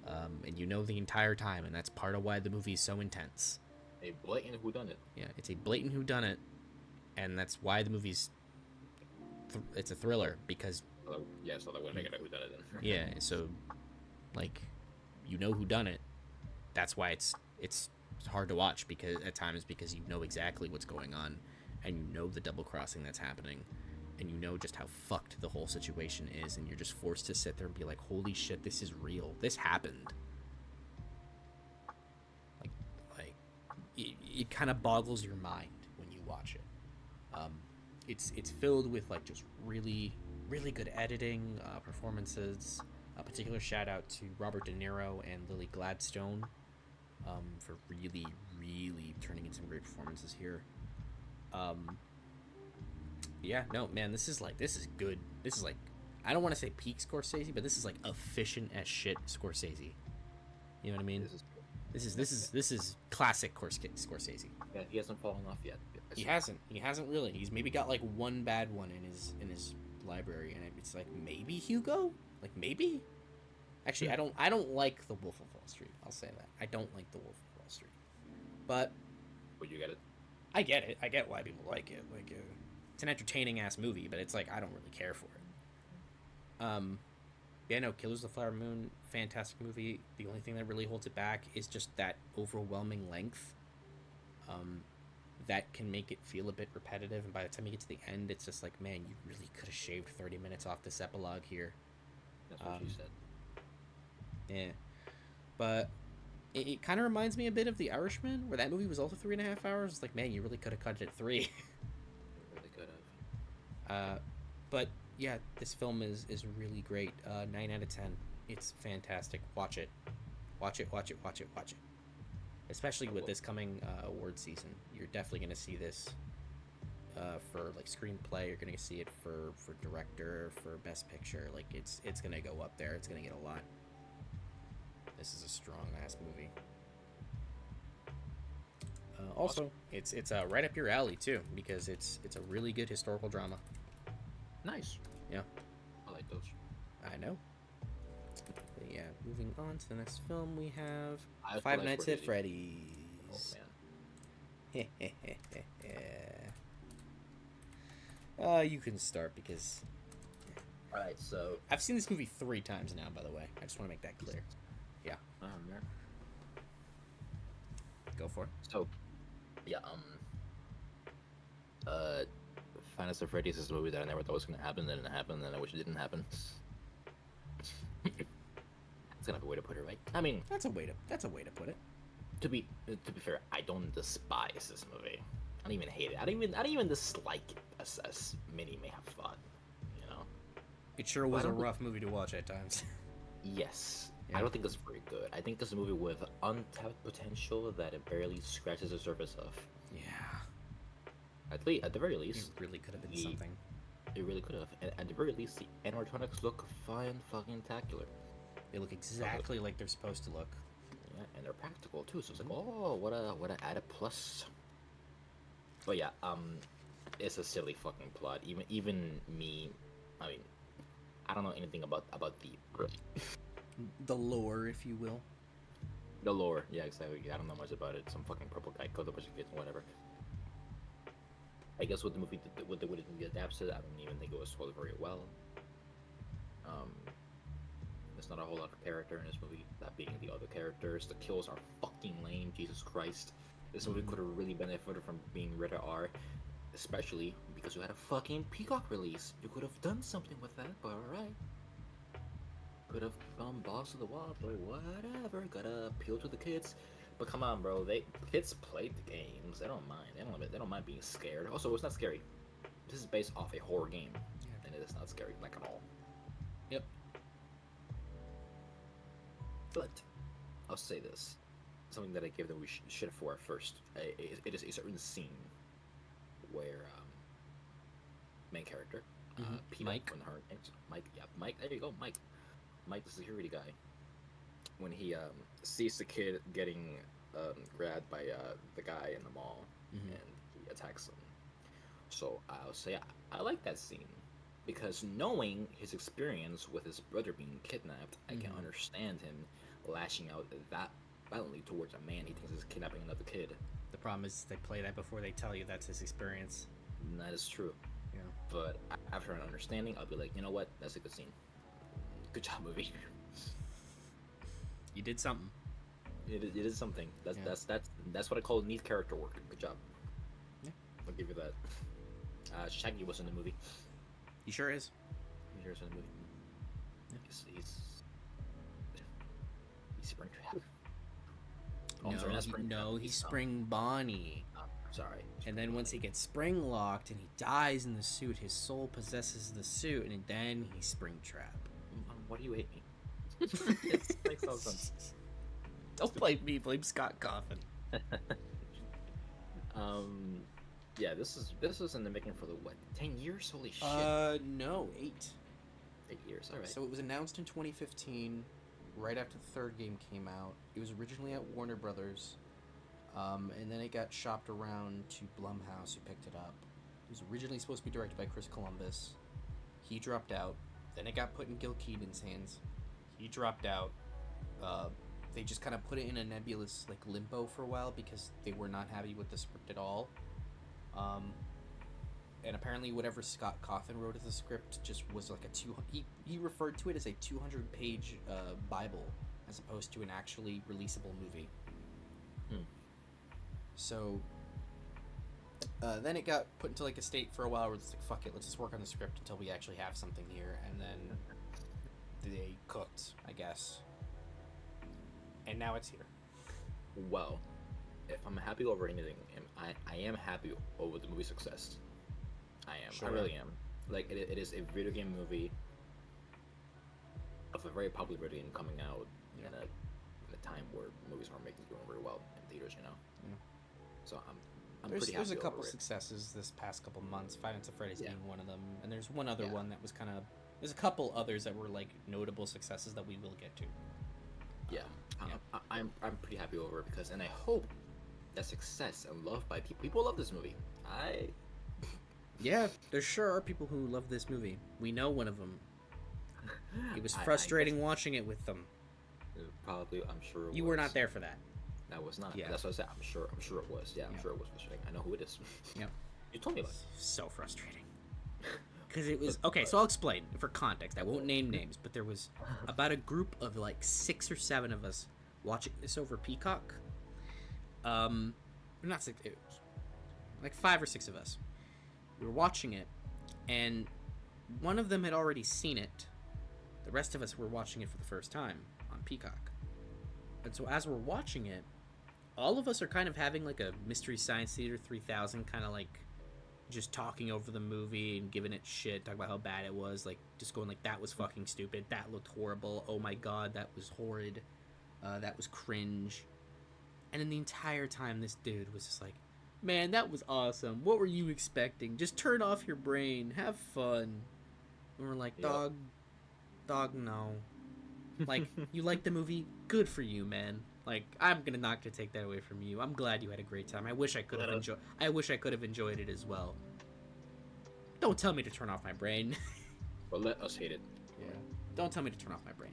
And you know the entire time, and that's part of why the movie is so intense. A blatant whodunit. Yeah, it's a blatant whodunit, and that's why the movie's it's a thriller, because Yeah, so that would make it a whodunit then. yeah, so like, you know who done it. That's why it's hard to watch, because at times, because you know exactly what's going on, and you know the double crossing that's happening, and you know just how fucked the whole situation is, and you're just forced to sit there and be like, holy shit, this is real. This happened. Like it kind of boggles your mind when you watch it. It's filled with like just really, really good editing, performances. A particular shout out to Robert De Niro and Lily Gladstone for really, really turning in some great performances here. Yeah, no, man, this is good. This is like, I don't want to say peak Scorsese, but this is like efficient as shit Scorsese. You know what I mean? This is classic Scorsese. Yeah, he hasn't fallen off yet. He hasn't really. He's maybe got like one bad one in his library, and it's like maybe Hugo, like maybe. Actually, I don't like The Wolf of Wall Street. I'll say that. I don't like The Wolf of Wall Street. But Would you get it? I get it. I get why people like it. Like it's an entertaining ass movie, but it's like I don't really care for it. Yeah, no, Killers of the Flower Moon, fantastic movie. The only thing that really holds it back is just that overwhelming length. That can make it feel a bit repetitive, and by the time you get to the end, it's just like, man, you really could have shaved 30 minutes off this epilogue here. That's what she said. Yeah, but it kind of reminds me a bit of The Irishman, where that movie was also 3.5 hours. It's like, man, you really could have cut it at 3. You really could have. But yeah, this film is really great. 9 out of 10. It's fantastic. Watch it. Especially with this coming award season, you're definitely going to see this for like screenplay. You're going to see it for director, for best picture. Like it's going to go up there. It's going to get a lot. This is a strong ass movie. Also, it's right up your alley too, because it's a really good historical drama. Nice. Yeah, I like those. I know. But yeah, moving on to the next film, we have I Five like Nights at Freddy's. Oh man. You can start, because Alright, so I've seen this movie 3 times now, by the way. I just want to make that clear. Yeah, man. go for it. So yeah, Five Nights at Freddy's is a movie that I never thought was gonna happen, then it happened, and I wish it didn't happen. That's kind of a way to put it, right? I mean, That's a way to put it. to be fair, I don't despise this movie. I don't even hate it. I don't even dislike it as many may have thought. You know? It sure was a don't- rough movie to watch at times. Yes. Yeah. I don't think it's very good. I think this is a movie with untapped potential that it barely scratches the surface of. Yeah, At the very it least, really could have been the- something. it really could have. And at the very least, the animatronics look fine, fucking tacular. They look exactly like they're supposed to look. Yeah, and they're practical too. So it's like, oh, what a added plus. But yeah, it's a silly fucking plot. Even me, I mean, I don't know anything about The lore, if you will. the lore. Yeah, exactly. I don't know much about it. Some fucking purple guy killed a bunch of kids, whatever. I guess what the movie what the movie adapted, I don't even think it was told very well. There's not a whole lot of character in this movie. That being the other characters, the kills are fucking lame. Jesus Christ, this movie could have really benefited from being rated R, especially because you had a fucking Peacock release. You could have done something with that, but alright. Could have gone balls to the wall, but whatever. Gotta appeal to the kids. But come on, bro. Kids play the games. They don't mind. They don't mind being scared. Also, it's not scary. This is based off a horror game, and it is not scary like at all. Yep. But I'll say this: something that I gave them we shit for at first. It is a certain scene where main character, Mike. Mike. Yeah, Mike. There you go, Mike. Mike, the security guy. When he sees the kid getting grabbed by the guy in the mall, and he attacks him. So I'll say I like that scene because knowing his experience with his brother being kidnapped, I can understand him lashing out that violently towards a man he thinks is kidnapping another kid. The problem is they play that before they tell you that's his experience. And that is true. Yeah. But after an understanding, I'll be like, you know what? That's a good scene. Good job, movie. You did something. It is something. That's what I call neat character work. Good job. Yeah. I'll give you that. Shaggy was in the movie. He sure is. He sure is in the movie. Yeah. He's Springtrap. Oh, I'm sorry, not Springtrap. He's Spring Bonnie. Sorry. And then once he gets spring locked and he dies in the suit, his soul possesses the suit, and then he's Springtrap. Why do you hate me? It makes no sense. Don't blame me, blame Scott Coffin. Yeah, this is in the making for the what? 10 years? Holy shit. No, 8. 8 years. All right. So it was announced in 2015, right after the third game came out. It was originally at Warner Brothers, and then it got shopped around to Blumhouse, who picked it up. It was originally supposed to be directed by Chris Columbus. He dropped out. Then it got put in Gil Keaton's hands. He dropped out. They just kind of put it in a nebulous limbo for a while because they were not happy with the script at all. And apparently whatever Scott Cawthon wrote as the script just was like he referred to it as a 200-page Bible as opposed to an actually releasable movie. So then it got put into a state for a while where it's like, fuck it, let's just work on the script until we actually have something here, and then they cooked, I guess. And now it's here. Well, if I'm happy over anything, I am happy over the movie's success. I am. Sure. I really am. It is a video game movie of a very popular video game coming out in a time where movies aren't doing very well in theaters, you know. Yeah. So I'm pretty happy. There's a couple successes this past couple months. Five Nights at Freddy's being one of them, and there's one other one that was kind of. There's a couple others that were notable successes that we will get to. Yeah. I'm pretty happy over it because, and I hope that success and love by people love this movie. Yeah, there sure are people who love this movie. We know one of them. It was frustrating watching it with them. Probably, I'm sure. You were not there for that. I was not. Yeah. That's what I said. I'm sure it was. Yeah, I'm sure it was frustrating. I know who it is. Yep. You told me about it. So frustrating. Because it was okay. So I'll explain for context. I won't name names, but there was about a group of 6 or 7 of us watching this over Peacock. Not 6. It was 5 or 6 of us. We were watching it, and one of them had already seen it. The rest of us were watching it for the first time on Peacock. And so as we're watching it, all of us are kind of having a Mystery Science Theater 3000 kind of just talking over the movie and giving it shit, talking about how bad it was, just going that was fucking stupid, that looked horrible, oh my god, that was horrid, that was cringe. And then the entire time this dude was just man, that was awesome, what were you expecting, just turn off your brain, have fun. And we're dog, no. You like the movie, good for you, man. I'm not gonna take that away from you. I'm glad you had a great time. I wish I could have enjoyed it as well. Don't tell me to turn off my brain. Well, let us hate it. Yeah. Don't tell me to turn off my brain.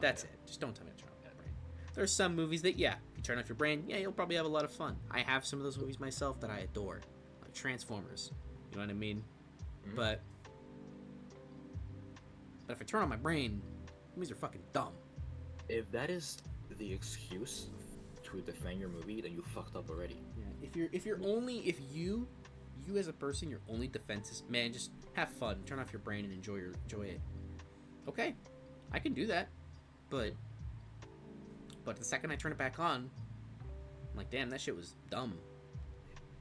That's it. Just don't tell me to turn off my brain. There's some movies that, if you turn off your brain, you'll probably have a lot of fun. I have some of those movies myself that I adore. Transformers. You know what I mean? Mhm. But if I turn on my brain, movies are fucking dumb. If that is the excuse to defend your movie, then you fucked up already. Yeah. If you as a person, your only defense is, man, just have fun, turn off your brain and enjoy it. Okay, I can do that, but the second I turn it back on, I'm like, damn, that shit was dumb.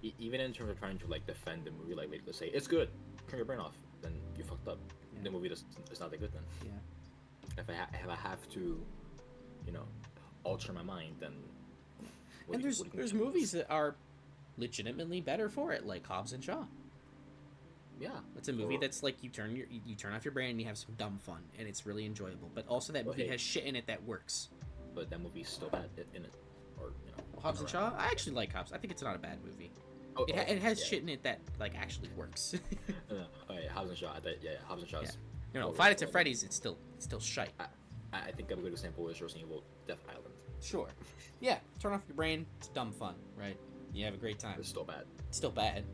Even in terms of trying to like defend the movie, like let's say it's good, turn your brain off, then you fucked up. Yeah. The movie is not that good then. Yeah. If I have to, alter my mind, then. And there's movies that are legitimately better for it, like Hobbs and Shaw. Yeah. It's a movie that's like you turn off your brain and you have some dumb fun, and it's really enjoyable. But also that movie has shit in it that works. But that movie's still bad in it, or Hobbs and Shaw. I actually like Hobbs. I think it's not a bad movie. It has shit in it that like actually works. Hobbs and Shaw. Hobbs and Shaw. Yeah. Five Nights at Freddy's. It's still shite. I think a good example is Resident Evil Death Island. Sure. Yeah. Turn off your brain. It's dumb fun, right? You have a great time. It's still bad. It's still bad.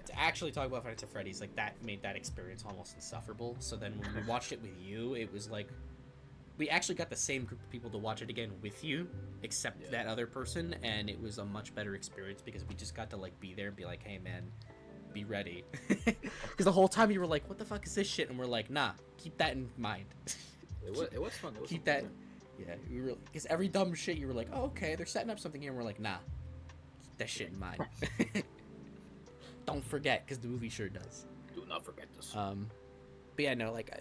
To actually talk about Five Nights at Freddy's, like, that made that experience almost insufferable. So then when we watched it with you, it was like we actually got the same group of people to watch it again with you, except that other person, and it was a much better experience because we just got to like be there and be like, hey man, be ready. Because the whole time you were like, what the fuck is this shit? And we're like, nah, keep that in mind. It was fun. Keep that. Yeah, we really, because every dumb shit you were like, oh, okay, they're setting up something here, and we're like, nah, keep that shit in mind. Don't forget, because the movie sure does. Do not forget this. But yeah, no, like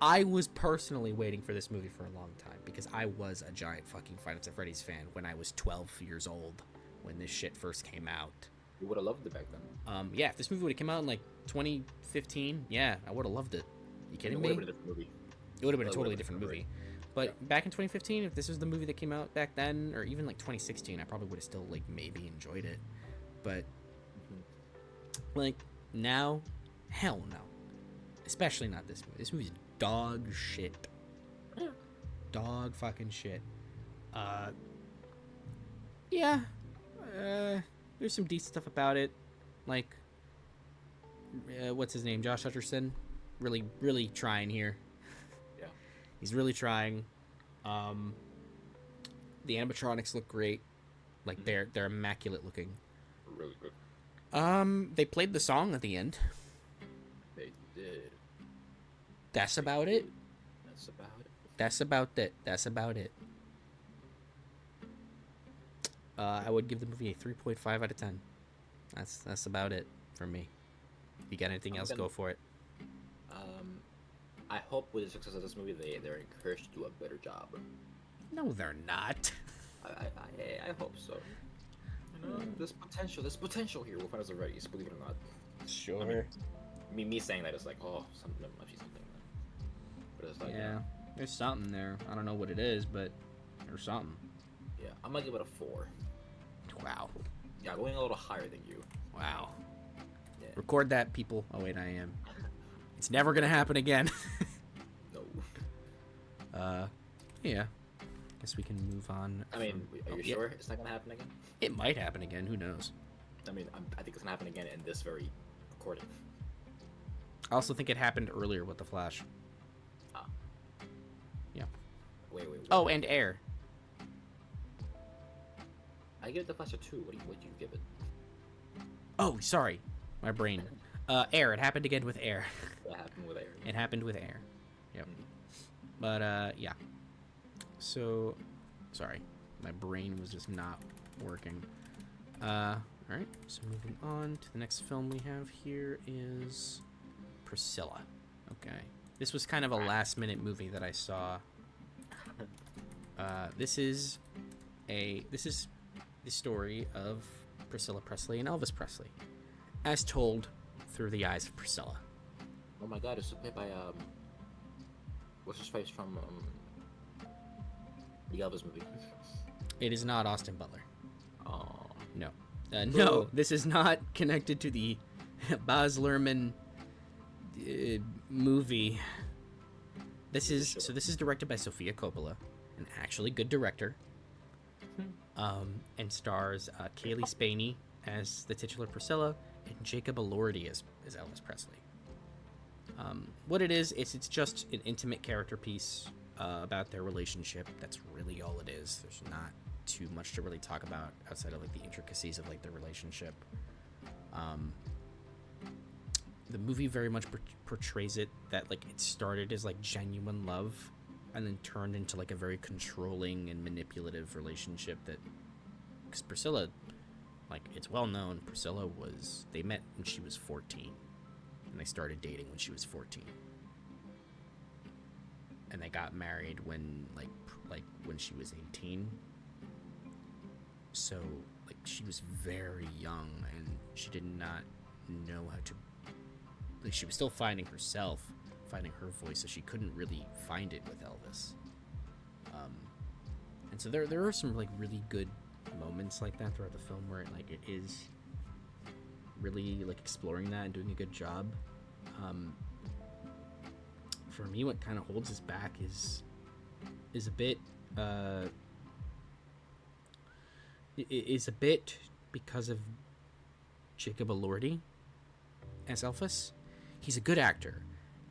I was personally waiting for this movie for a long time because I was a giant fucking Five Nights at Freddy's fan when I was 12 years old when this shit first came out. You would have loved it back then. Yeah, if this movie would have come out in like 2015, yeah, I would have loved it. You kidding me? It would have been a different movie. It would have been a totally different movie. But back in 2015, if this was the movie that came out back then, or even like 2016, I probably would have still like maybe enjoyed it. But like now, hell no. Especially not this movie. This movie's dog shit. Yeah. Dog fucking shit. Yeah. There's some decent stuff about it. Like, what's his name? Josh Hutcherson. Really, really trying here. Yeah. He's really trying. The animatronics look great. Like, they're immaculate looking. Really good. They played the song at the end. They did. That's about it. That's about it. That's about it. I would give the movie a 3.5 out of 10. That's about it for me. If you got anything else, go for it. I hope with the success of this movie, they're encouraged to do a better job. No, they're not. I hope so. You know, there's potential here. We'll find out already, believe it or not. Sure. I mean, me saying that is like, oh, something might be something. But it's like, yeah, there's something there. I don't know what it is, but there's something. Yeah, I'm gonna give it a 4. Wow. Yeah, going a little higher than you. Wow. Yeah. Record that, people. Oh wait, I am. It's never gonna happen again. No. Yeah. Guess we can move on. I mean, are you sure it's not gonna happen again? It might happen again. Who knows? I mean, I think it's gonna happen again in this very recording. I also think it happened earlier with the Flash. Ah. Yeah. Wait. Oh, and Air. I give it the Flash a 2. What do you give it? Oh, sorry, my brain. Air. It happened again with Air. What happened with Air? It happened with Air. Yep. Mm-hmm. But yeah. So, sorry, my brain was just not working. All right. So moving on to the next film we have here is Priscilla. Okay. This was kind of a last-minute movie that I saw. This is the story of Priscilla Presley and Elvis Presley, as told through the eyes of Priscilla. Oh my God! It's played by what's his face from the Elvis movie? It is not Austin Butler. Oh no, no. This is not connected to the Baz Luhrmann movie. This is directed by Sofia Coppola, an actually good director. and stars Kaylee Spaney as the titular Priscilla and Jacob Elordi as Elvis Presley. What it is, it's just an intimate character piece about their relationship. That's really all it is. There's not too much to really talk about outside of like the intricacies of like their relationship. The movie very much portrays it that like it started as like genuine love and then turned into like a very controlling and manipulative relationship that, because Priscilla, like it's well known, they met when she was 14 and they started dating when she was 14 and they got married when like when she was 18. So like she was very young and she did not know how to, like she was still finding herself, finding her voice, so she couldn't really find it with Elvis. And so there are some like really good moments like that throughout the film where it is really like exploring that and doing a good job. For me, what kind of holds us back is a bit because of Jacob Elordi as Elvis. He's a good actor,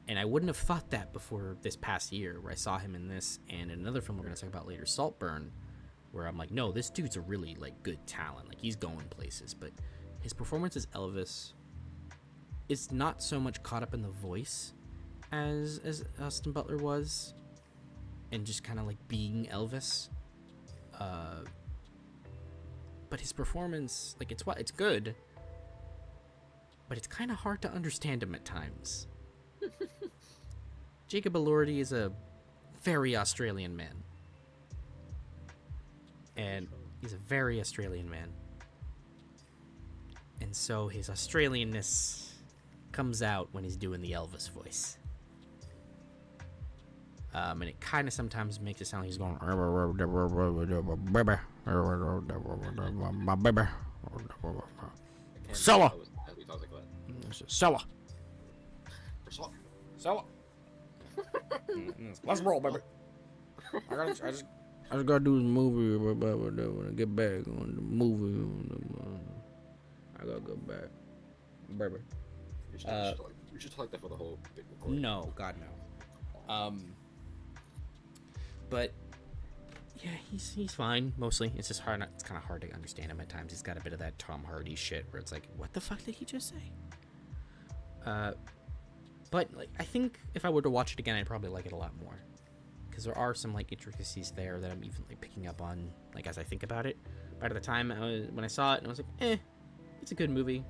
and I wouldn't have thought that before this past year where I saw him in this and in another film we're going to talk about later, Saltburn, where I'm like, no, this dude's a really like good talent, like he's going places. But his performance as Elvis is not so much caught up in the voice as Austin Butler was, and just kind of like being Elvis. But his performance, like it's good, but it's kind of hard to understand him at times. Jacob Elordi is a very Australian man. And he's a very Australian man. And so his Australianness comes out when he's doing the Elvis voice. And it kind of sometimes makes it sound like he's going, my baby. Sour. Sour. Sour. Let's roll, baby. I just gotta do this movie when I get back on the movie. I gotta go back, baby. You should talk that for the whole big recording. No, God no. But yeah, he's fine mostly. It's just hard. It's kind of hard to understand him at times. He's got a bit of that Tom Hardy shit where it's like, what the fuck did he just say? But like, I think if I were to watch it again, I'd probably like it a lot more, because there are some like intricacies there that I'm even like picking up on like as I think about it. But at the time when I saw it, I was like, it's a good movie,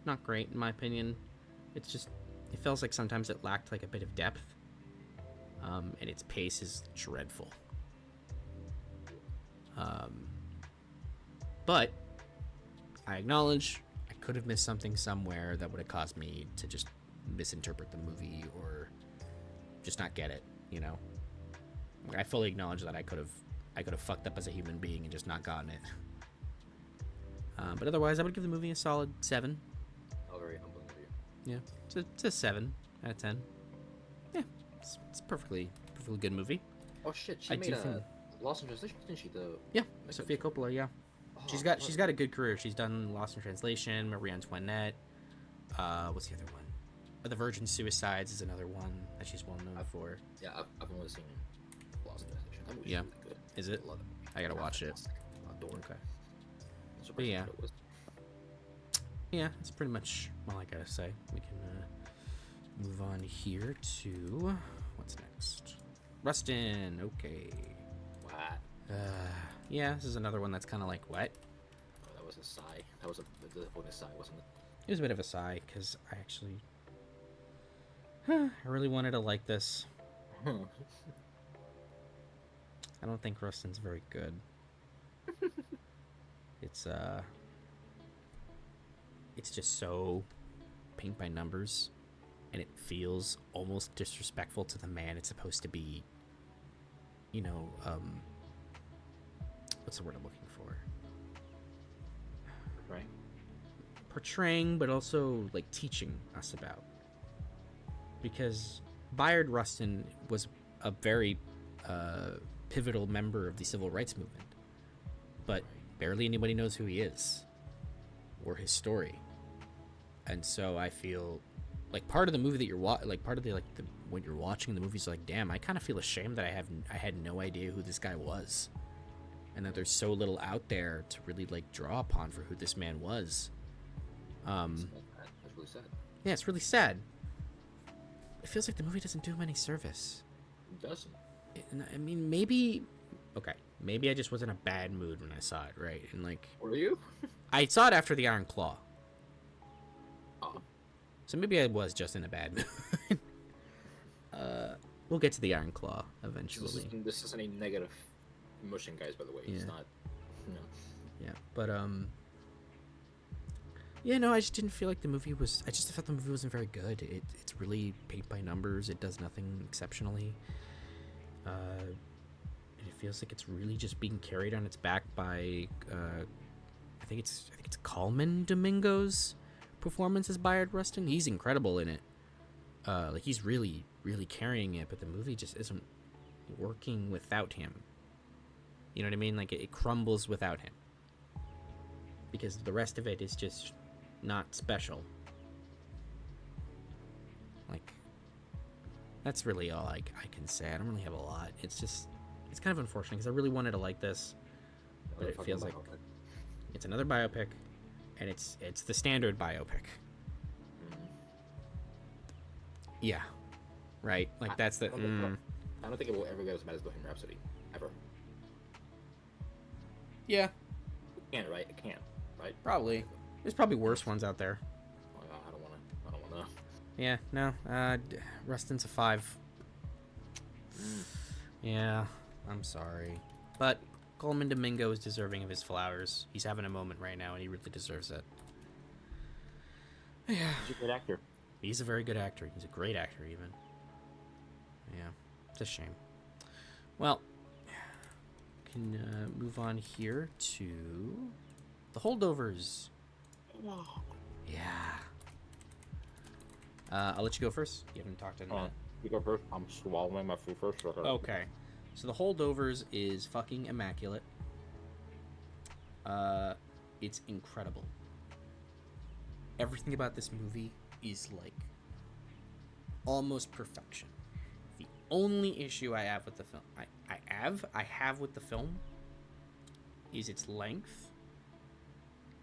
not great in my opinion. It's just, it feels like sometimes it lacked like a bit of depth, and its pace is dreadful. But I acknowledge I could have missed something somewhere that would have caused me to just misinterpret the movie or just not get it, you know. I fully acknowledge that I could have fucked up as a human being and just not gotten it. But otherwise, I would give the movie a solid 7. Oh, very humble of you. Yeah, it's a 7 out of 10. Yeah, it's perfectly good movie. Oh shit, she made a Lost in Translation, didn't she? Yeah, Sofia Coppola. Yeah, oh, she's got a good career. She's done Lost in Translation, Marie Antoinette. What's the other one? The Virgin Suicides is another one that she's well known for. Yeah, I've only seen Lost in Translation. That movie's Yeah, really good. is it? I gotta watch it. Okay. But yeah. Yeah, that's pretty much all I gotta say. We can move on here to what's next. Rustin. Okay. What? Yeah, this is another one that's kind of like what? Oh, that was a sigh. That was a disappointing sigh, wasn't it? It was a bit of a sigh because I actually, I really wanted to like this. I don't think Rustin's very good. It's just so paint by numbers, and it feels almost disrespectful to the man it's supposed to be. You know, what's the word I'm looking for? Right. Portraying, but also like teaching us about. Because Bayard Rustin was a very pivotal member of the civil rights movement. but barely anybody knows who he is or his story. And so I feel like part of the movie that you're when you're watching the movie is like, damn, I kind of feel ashamed that I had no idea who this guy was, and that there's so little out there to really like draw upon for who this man was. That's really sad. Yeah, it's really sad. It feels like the movie doesn't do him any service. It doesn't. I mean, maybe I just was in a bad mood when I saw it, right? And like, Were you? I saw it after the Iron Claw. Oh. So maybe I was just in a bad mood. We'll get to the Iron Claw eventually. This isn't a negative emotion, guys, by the way. It's not. No. Yeah, but yeah, no, I just didn't feel like the movie was. I just thought the movie wasn't very good. It's really paint by numbers. It does nothing exceptionally. It feels like it's really just being carried on its back by. I think it's Coleman Domingo's performance as Bayard Rustin. He's incredible in it. Like he's really carrying it, but the movie just isn't working without him. You know what I mean? Like it crumbles without him because the rest of it is just not special. Like that's really all I can say. I don't really have a lot. It's kind of unfortunate because I really wanted to like this, but it feels like it's another biopic, and it's the standard biopic. Yeah, right. Like that's the. I don't think it will ever get as bad as Bohemian Rhapsody, ever. Yeah, It can't, right? It can't, right? probably. There's probably worse ones out there. I don't wanna. Yeah, no. Rustin's a 5. Yeah, I'm sorry, but Coleman Domingo is deserving of his flowers. He's having a moment right now, and he really deserves it. Yeah, He's a good actor. he's a very good actor. He's a great actor, even. Yeah, it's a shame. Well, can move on here to the Holdovers. Yeah. I'll let you go first. You haven't talked in a minute. You go first. I'm swallowing my food first. Okay. So the Holdovers is fucking immaculate. It's incredible. Everything about this movie is like almost perfection. The only issue I have with the film, I have with the film, is its length,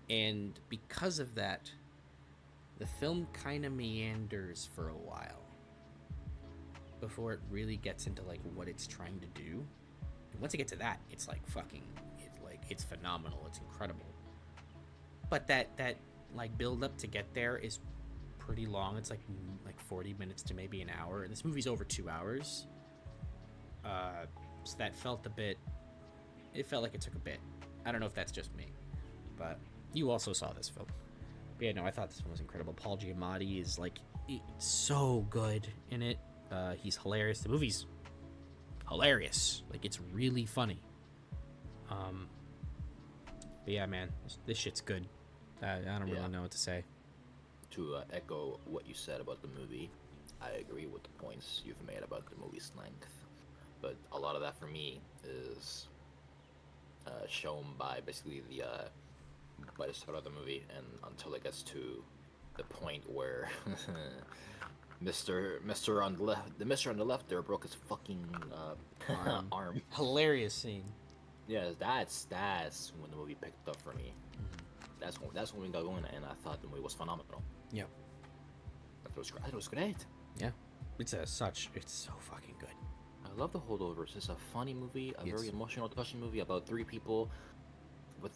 and because of that, the film kind of meanders for a while before it really gets into like what it's trying to do. And once it gets to that, it's like fucking, it's phenomenal. It's incredible. But that like build up to get there is pretty long. It's like 40 minutes to maybe an hour, and this movie's over 2 hours. So that felt a bit. It felt like it took a bit. I don't know if that's just me, but you also saw this film. But yeah, no, I thought this one was incredible. Paul Giamatti is like so good in it. He's hilarious. The movie's hilarious. Like it's really funny. But yeah, man, this shit's good. I don't really know what to say. To echo what you said about the movie, I agree with the points you've made about the movie's length. But a lot of that for me is shown by basically by the start of the movie and until it gets to the point where Mr. on the left there broke his fucking arm. Hilarious scene. Yeah, that's when the movie picked up for me. Mm-hmm. That's when we got going, and I thought the movie was phenomenal. Yep. It was great. Yeah, it's so fucking good. I love The Holdovers. It's a funny movie, very emotional, touching movie about 3 people with,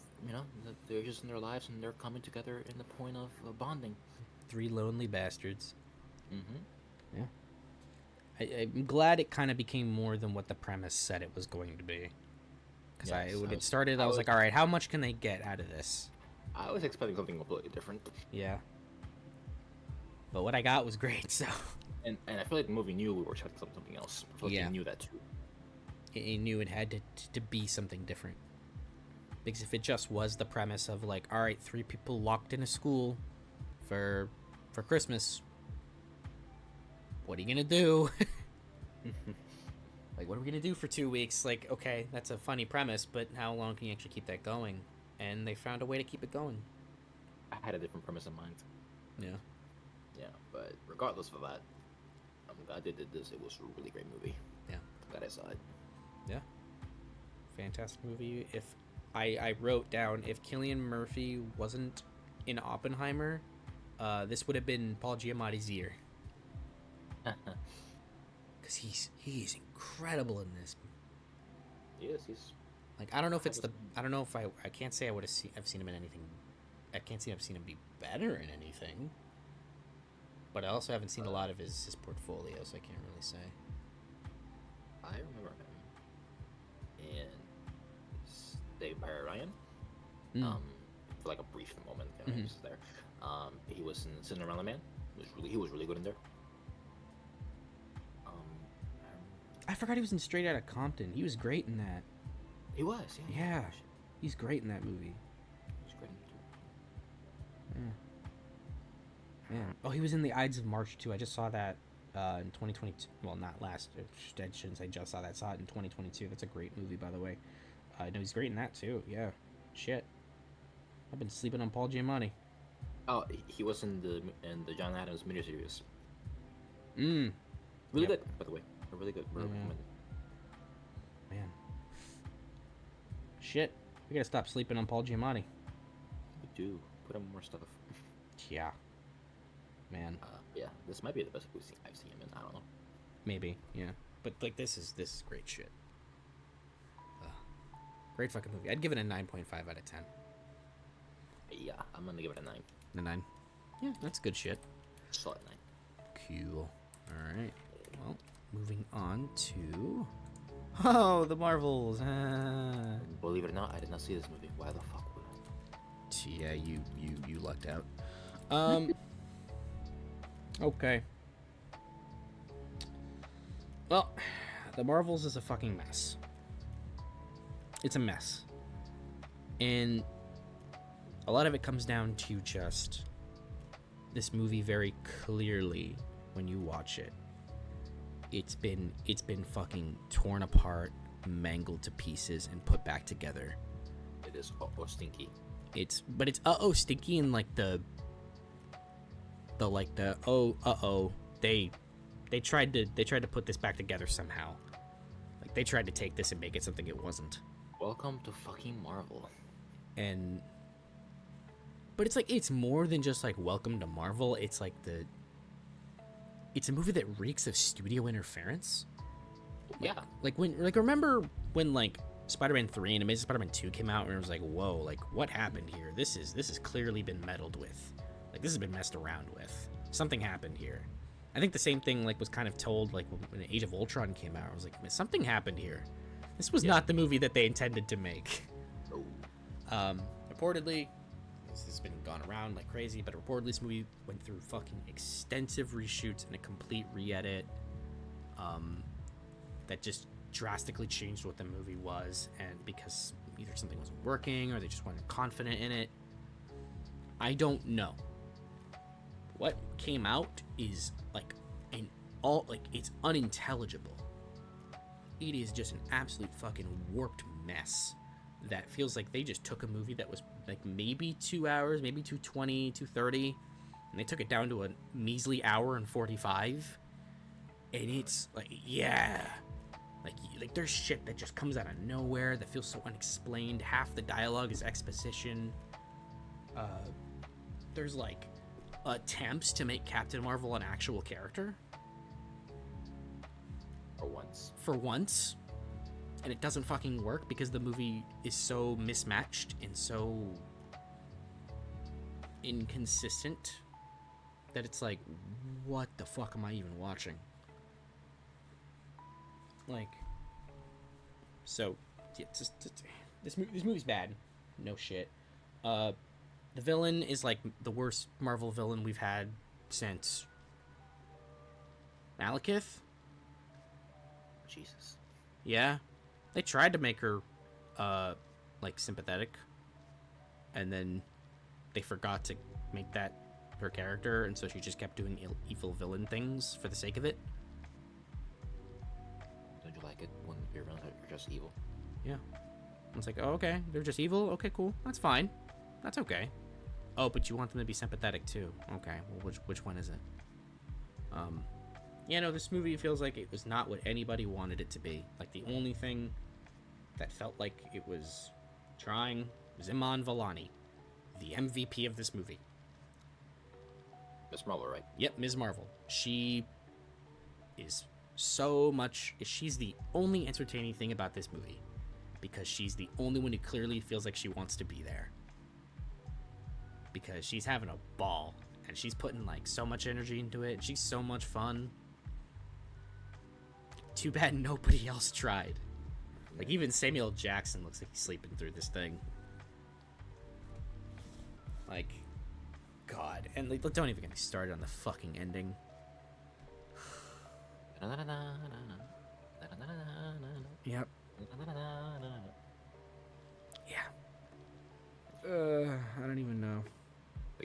they're just in their lives and they're coming together in the point of bonding. 3 lonely bastards. Mm-hmm. Yeah. I'm glad it kind of became more than what the premise said it was going to be. Because when it started, I was like, all right, how much can they get out of this? I was expecting something completely different. Yeah. But what I got was great, so... And I feel like the movie knew we were expecting something else. I feel like they knew that too. It knew it had to be something different. Because if it just was the premise of like, all right, 3 people locked in a school for Christmas, what are you gonna do? Like, what are we gonna do for 2 weeks? Like, okay, that's a funny premise, but how long can you actually keep that going? And they found a way to keep it going. I had a different premise in mind. Yeah. Yeah, but regardless of that, I'm glad they did this. It was a really great movie. Yeah. I'm glad I saw it. Yeah. Fantastic movie. If I wrote down, if Cillian Murphy wasn't in Oppenheimer, this would have been Paul Giamatti's year. Because he's incredible in this. Yes, he's like, I don't know if it's I can't say I've seen him in anything. I can't say I've seen him be better in anything. But I also haven't seen a lot of his portfolio, so I can't really say. I remember him in Saved by Ryan. For like a brief moment, he was there. He was in Cinderella Man. He was really good in there. I forgot he was in Straight Outta Compton. He was great in that. He was, yeah. Yeah, he's great in that movie. He's great in it. Yeah. Yeah. Oh, he was in The Ides of March too. I just saw that in 2022. Well, not last. I shouldn't say just saw that. Saw it in 2022. That's a great movie, by the way. I know he's great in that too. Yeah. Shit. I've been sleeping on Paul Giamatti. Oh, he was in the John Adams miniseries. Really good, by the way. Really good. Really recommended. Man. Shit. We gotta stop sleeping on Paul Giamatti. We do. Put on more stuff. Yeah. Man. Yeah, this might be the best movie I've seen him in. I don't know. Maybe, yeah. But like this is great shit. Great fucking movie. I'd give it a 9.5 out of 10. Yeah, I'm gonna give it a 9. A 9? Yeah, that's good shit. Solid 9. Cool. Alright. Well, moving on to... Oh, the Marvels! Believe it or not, I did not see this movie. Why the fuck would I? Yeah, you lucked out. Okay. Well, the Marvels is a fucking mess. It's a mess. And a lot of it comes down to just this movie very clearly when you watch it. It's been fucking torn apart, mangled to pieces, and put back together. It is stinky. It's stinky in like they tried to put this back together somehow. Like they tried to take this and make it something it wasn't. Welcome to fucking Marvel. But it's like, it's more than just like welcome to Marvel. It's like it's a movie that reeks of studio interference. Yeah. Remember when like Spider-Man 3 and Amazing Spider-Man 2 came out and it was like, whoa, like what happened here? This has clearly been meddled with. Like this has been messed around with. Something happened here. I think the same thing like was kind of told like when Age of Ultron came out. I was like, something happened here. This was not the movie that they intended to make. Reportedly, this has been gone around like crazy, but reportedly this movie went through fucking extensive reshoots and a complete re-edit that just drastically changed what the movie was, and because either something wasn't working or they just weren't confident in it. I don't know. What came out is like it's unintelligible. It is just an absolute fucking warped mess that feels like they just took a movie that was like maybe 2 hours, maybe 220, 230, and they took it down to a measly hour and 45. And it's like, yeah, like there's shit that just comes out of nowhere that feels so unexplained. Half the dialogue is exposition. There's like attempts to make Captain Marvel an actual character. For once. And it doesn't fucking work because the movie is so mismatched and so inconsistent that it's like, what the fuck am I even watching? Like, so yeah, this movie's bad. No shit. The villain is like the worst Marvel villain we've had since Malekith. Jesus. Yeah. They tried to make her like sympathetic, and then they forgot to make that her character, and so she just kept doing evil villain things for the sake of it. Don't you like like it when your villains are just evil. Yeah. It's like, oh, okay, they're just evil. Okay, cool. That's fine. That's okay. Oh, but you want them to be sympathetic too. Okay, well, which one is it? Yeah, no, this movie feels like it was not what anybody wanted it to be. Like, the only thing that felt like it was trying was Iman Vellani, the MVP of this movie. Miss Marvel, right? Yep, Ms. Marvel. She is so much... She's the only entertaining thing about this movie. Because she's the only one who clearly feels like she wants to be there. Because she's having a ball. And she's putting, like, so much energy into it. And she's so much fun. Too bad nobody else tried. Like, even Samuel L. Jackson looks like he's sleeping through this thing. Like... God, and like, don't even get me started on the fucking ending. Yep. Yeah. I don't even know.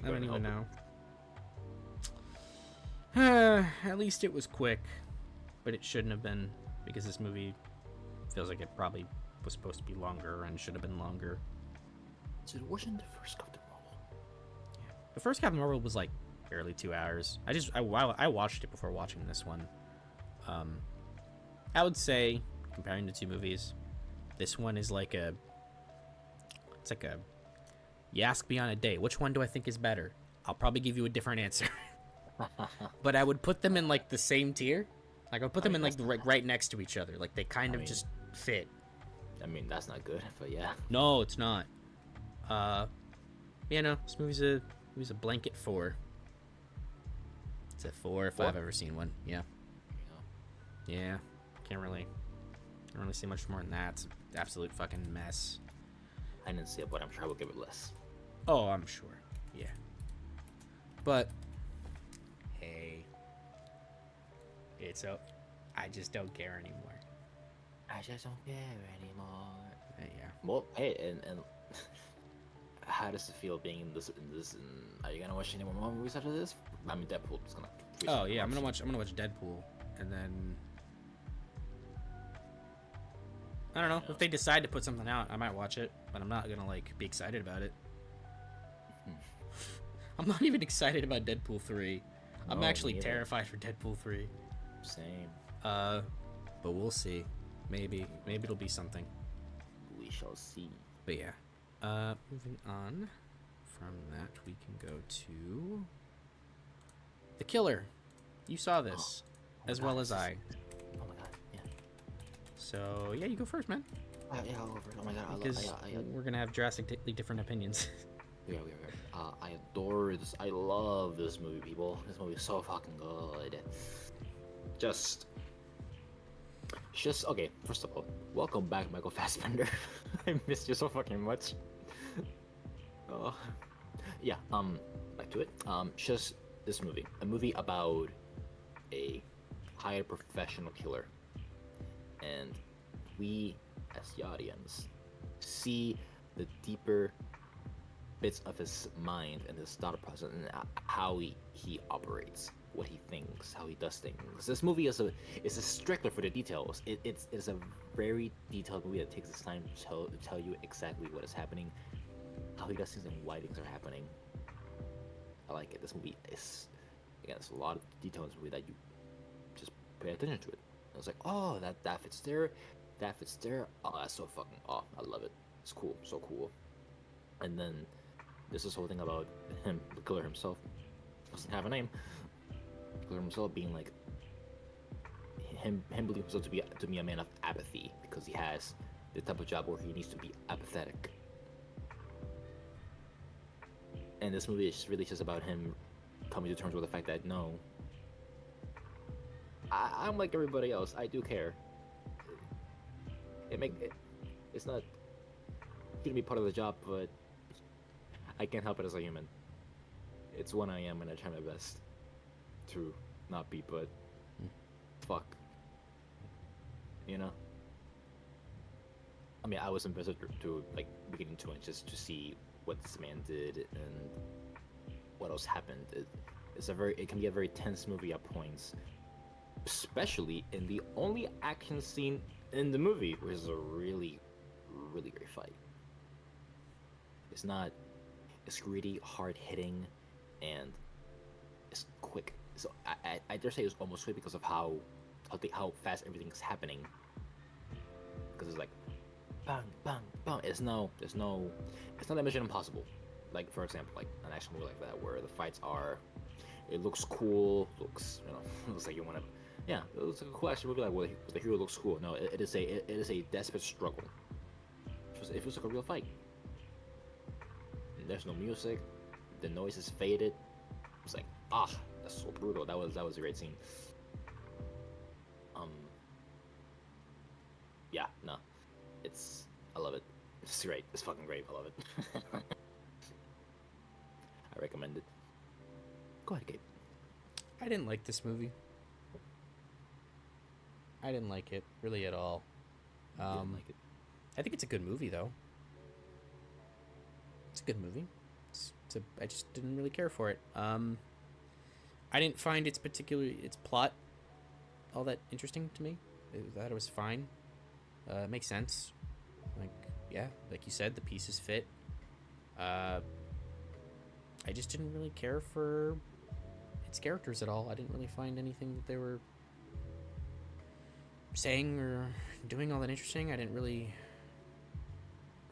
I don't even know. At least it was quick, but it shouldn't have been, because this movie feels like it probably was supposed to be longer and should have been longer. So it wasn't the first Captain Marvel. The first Captain Marvel was like barely 2 hours. I watched it before watching this one. I would say, comparing the two movies, this one is like you ask me on a date, which one do I think is better? I'll probably give you a different answer. But I would put them in like the same tier. Like I would put them in like right next to each other. Like they kind of just fit. I mean, that's not good, but yeah. No, it's not. Yeah, no, this movie's a blanket 4. It's a 4 if I've ever seen one. Yeah. Yeah. Can't really see much more than that. It's an absolute fucking mess. I didn't see it, but I'm sure I will give it less. Oh, I'm sure. Yeah. But hey, I just don't care anymore. I just don't care anymore. Yeah. Well, hey, and how does it feel being in this? And are you gonna watch any more movies after this? I mean, Deadpool is gonna. Oh yeah, I'm gonna watch Deadpool, and then I don't know if they decide to put something out, I might watch it, but I'm not gonna like be excited about it. I'm not even excited about Deadpool 3. I'm actually terrified for Deadpool 3. Same. But we'll see. Maybe it'll be something. We shall see. But yeah. Moving on from that, we can go to The Killer. You saw this, as well as I. Oh my god, yeah. So, yeah, you go first, man. Yeah, I'll go first. Oh my god, because we're going to have drastically different opinions. We are. I adore this. I love this movie, people. This movie is so fucking good. Just okay, first of all, welcome back, Michael Fassbender. I missed you so fucking much. Oh. Yeah, back to it. Just this movie. A movie about a hired professional killer. And we, as the audience, see the deeper bits of his mind and his thought process and how he operates, what he thinks, how he does things. This movie is a stickler for the details. It's a very detailed movie that takes its time to tell you exactly what is happening, how he does things, and why things are happening. I like it. This movie is, again, there's a lot of details in this movie that you just pay attention to it. I was like, oh, that fits there, that fits there. Oh, that's so fucking, oh, I love it. It's cool, so cool. And then there's this whole thing about him, the killer himself, doesn't have a name. The killer himself being like, him believing himself to be a man of apathy because he has the type of job where he needs to be apathetic. And this movie is really just about him coming to terms with the fact that no, I'm like everybody else. I do care. It's not gonna be part of the job, but I can't help it as a human. It's one I am, and I try my best to not be, but fuck, you know. I mean, I was invested to like beginning to just to see what this man did and what else happened. It can be a very tense movie at points, especially in the only action scene in the movie, which is a really, really great fight. It's not. It's gritty, hard hitting, and it's quick. So I dare say it's almost quick because of how fast everything's happening. Because it's like bang, bang, bang. It's not a Mission Impossible. Like for example, like an action movie like that where the fights are, it looks cool, looks like you want to, yeah, it looks like a cool action movie like where the hero looks cool. No, it is a desperate struggle. It feels like a real fight. And there's no music, the noise is faded. It's like that's so brutal. That was a great scene. Yeah, no, I love it. It's great. It's fucking great. I love it. I recommend it. Go ahead, Gabe. I didn't like this movie. I didn't like it really at all. Didn't like it. I think it's a good movie though. It's a good movie. I just didn't really care for it. I didn't find its plot all that interesting to me. I thought it was fine. It makes sense. Like, yeah, like you said, the pieces fit. I just didn't really care for its characters at all. I didn't really find anything that they were saying or doing all that interesting. I didn't really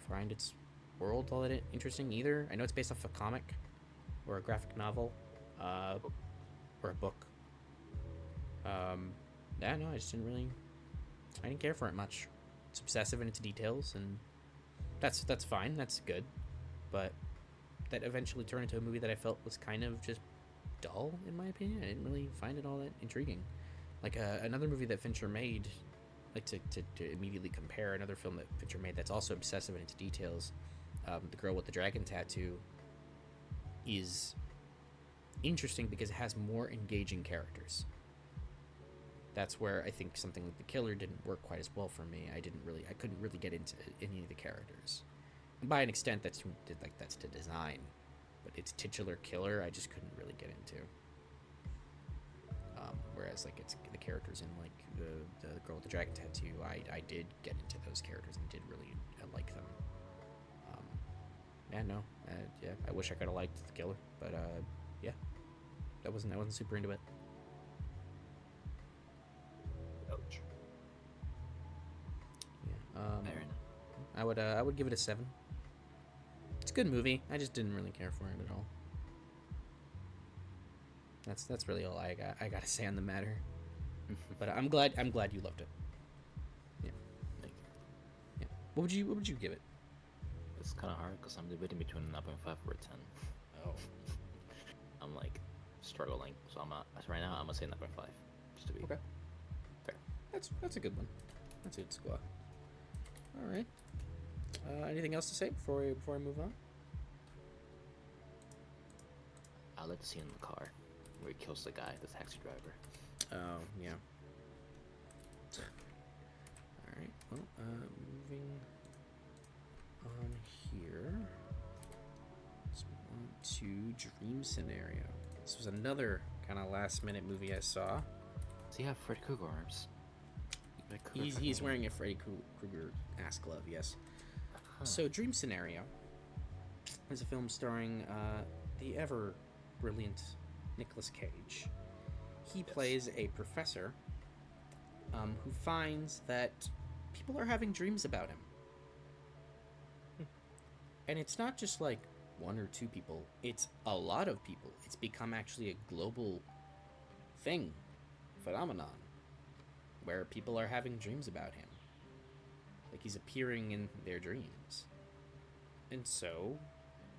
find its world all that interesting either. I know it's based off a comic or a graphic novel, or a book. Yeah, no, I didn't care for it much. It's obsessive in its details, and that's fine. That's good, but that eventually turned into a movie that I felt was kind of just dull, in my opinion. I didn't really find it all that intriguing. Like another movie that Fincher made, like to immediately compare another film that Fincher made that's also obsessive in its details, The Girl with the Dragon Tattoo, is interesting because it has more engaging characters. That's where I think something like The Killer didn't work quite as well for me. I couldn't really get into any of the characters. And by an extent, that's to design, but its titular killer, I just couldn't really get into. Whereas like it's the characters in like the Girl with the Dragon Tattoo, I did get into those characters and did really like them. I wish I could have liked The Killer, but yeah, I wasn't super into it. Ouch. Yeah. I would give it a 7. It's a good movie. I just didn't really care for it at all. That's really all I gotta say on the matter. But I'm glad you loved it. Yeah. Thank you. Yeah. What would you give it? It's kind of hard because I'm debating between a 9.5 or a 10. Oh. I'm like struggling, so right now I'm gonna say 9.5, just to be Okay. fair. That's a good one. That's a good score. All right. Anything else to say before I move on? I like the scene in the car where he kills the guy, the taxi driver. Oh yeah. All right. Well, moving on here. Let's move on to Dream Scenario. This was another kind of last-minute movie I saw. Does he have Freddy Krueger arms? He's wearing a Freddy Krueger ass glove. Yes. Uh-huh. So Dream Scenario is a film starring the ever brilliant Nicolas Cage. He plays a professor who finds that people are having dreams about him. And it's not just like one or two people, it's a lot of people. It's become actually a global phenomenon, where people are having dreams about him. Like he's appearing in their dreams. And so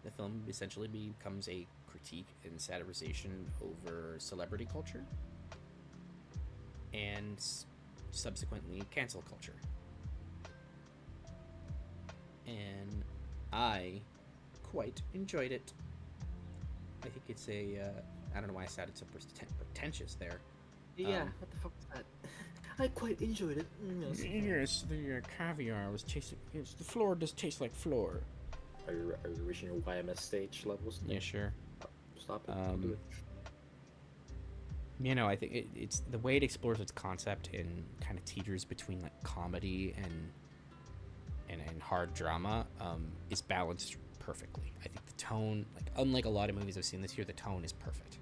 the film essentially becomes a critique and satirization over celebrity culture and subsequently cancel culture. And I quite enjoyed it. I think it's I don't know why I sounded so pretentious there. Yeah, what the fuck was that? I quite enjoyed it. Yes, the caviar was tasting. Yes, the floor does taste like floor. Are you reaching your YMS stage levels? Yeah, sure. Stop it. Don't do it. I think it's the way it explores its concept and kind of teeters between like comedy and hard drama is balanced perfectly. I think the tone, like unlike a lot of movies I've seen this year, the tone is perfect.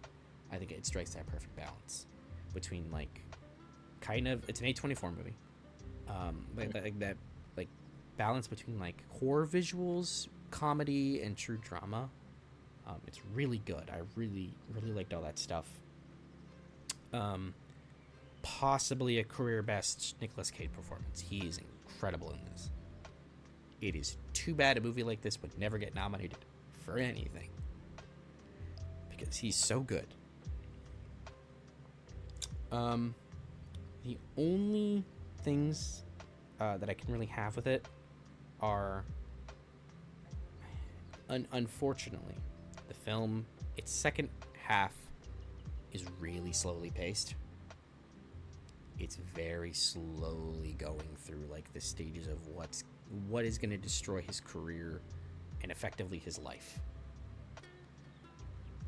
I think it strikes that perfect balance between like kind of it's an A24 movie, but like that like balance between like horror visuals, comedy, and true drama. It's really good. I really liked all that stuff. Possibly a career best Nicolas Cage performance. He is incredible in this. It is too bad a movie like this would never get nominated for anything because he's so good. The only things that I can really have with it are, unfortunately, the film, its second half is really slowly paced. It's very slowly going through like the stages of what is going to destroy his career and effectively his life.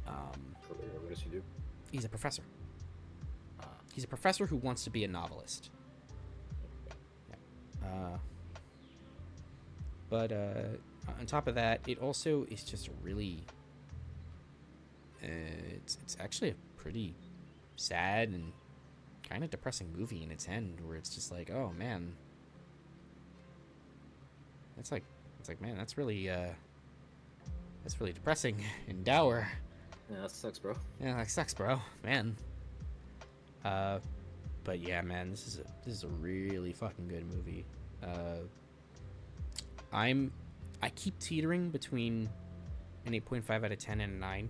What does he do? He's a professor. He's a professor who wants to be a novelist. Yeah. But on top of that, it also is just really. It's actually a pretty sad and kind of depressing movie in its end, where it's just like, oh man, it's like man, that's really depressing and dour. Yeah, that sucks, bro. Yeah, that sucks, bro. Man. But yeah, man, this is a really fucking good movie. I keep teetering between an 8.5 out of 10 and a 9.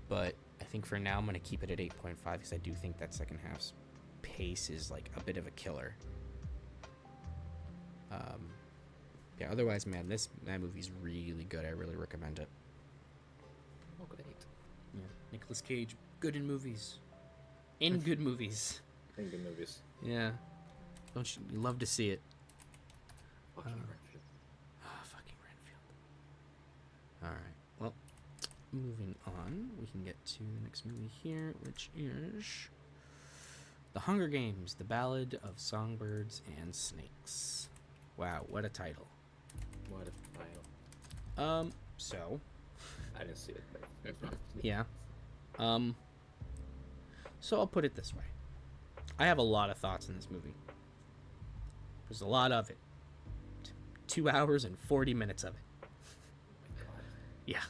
But I think for now I'm going to keep it at 8.5 because I do think that second half's pace is like a bit of a killer. Yeah, otherwise, man, that movie's really good. I really recommend it. Oh, great. Yeah, Nicolas Cage, good in movies. In good movies. In good movies. Yeah. Don't you love to see it? Fucking Renfield. Fucking Renfield. Alright, well, moving on, we can get to the next movie here, which is The Hunger Games, The Ballad of Songbirds and Snakes. Wow, what a title. What a title. So. I didn't see it, but Yeah. So I'll put it this way. I have a lot of thoughts in this movie. There's a lot of it. 2 hours and 40 minutes of it. Yeah.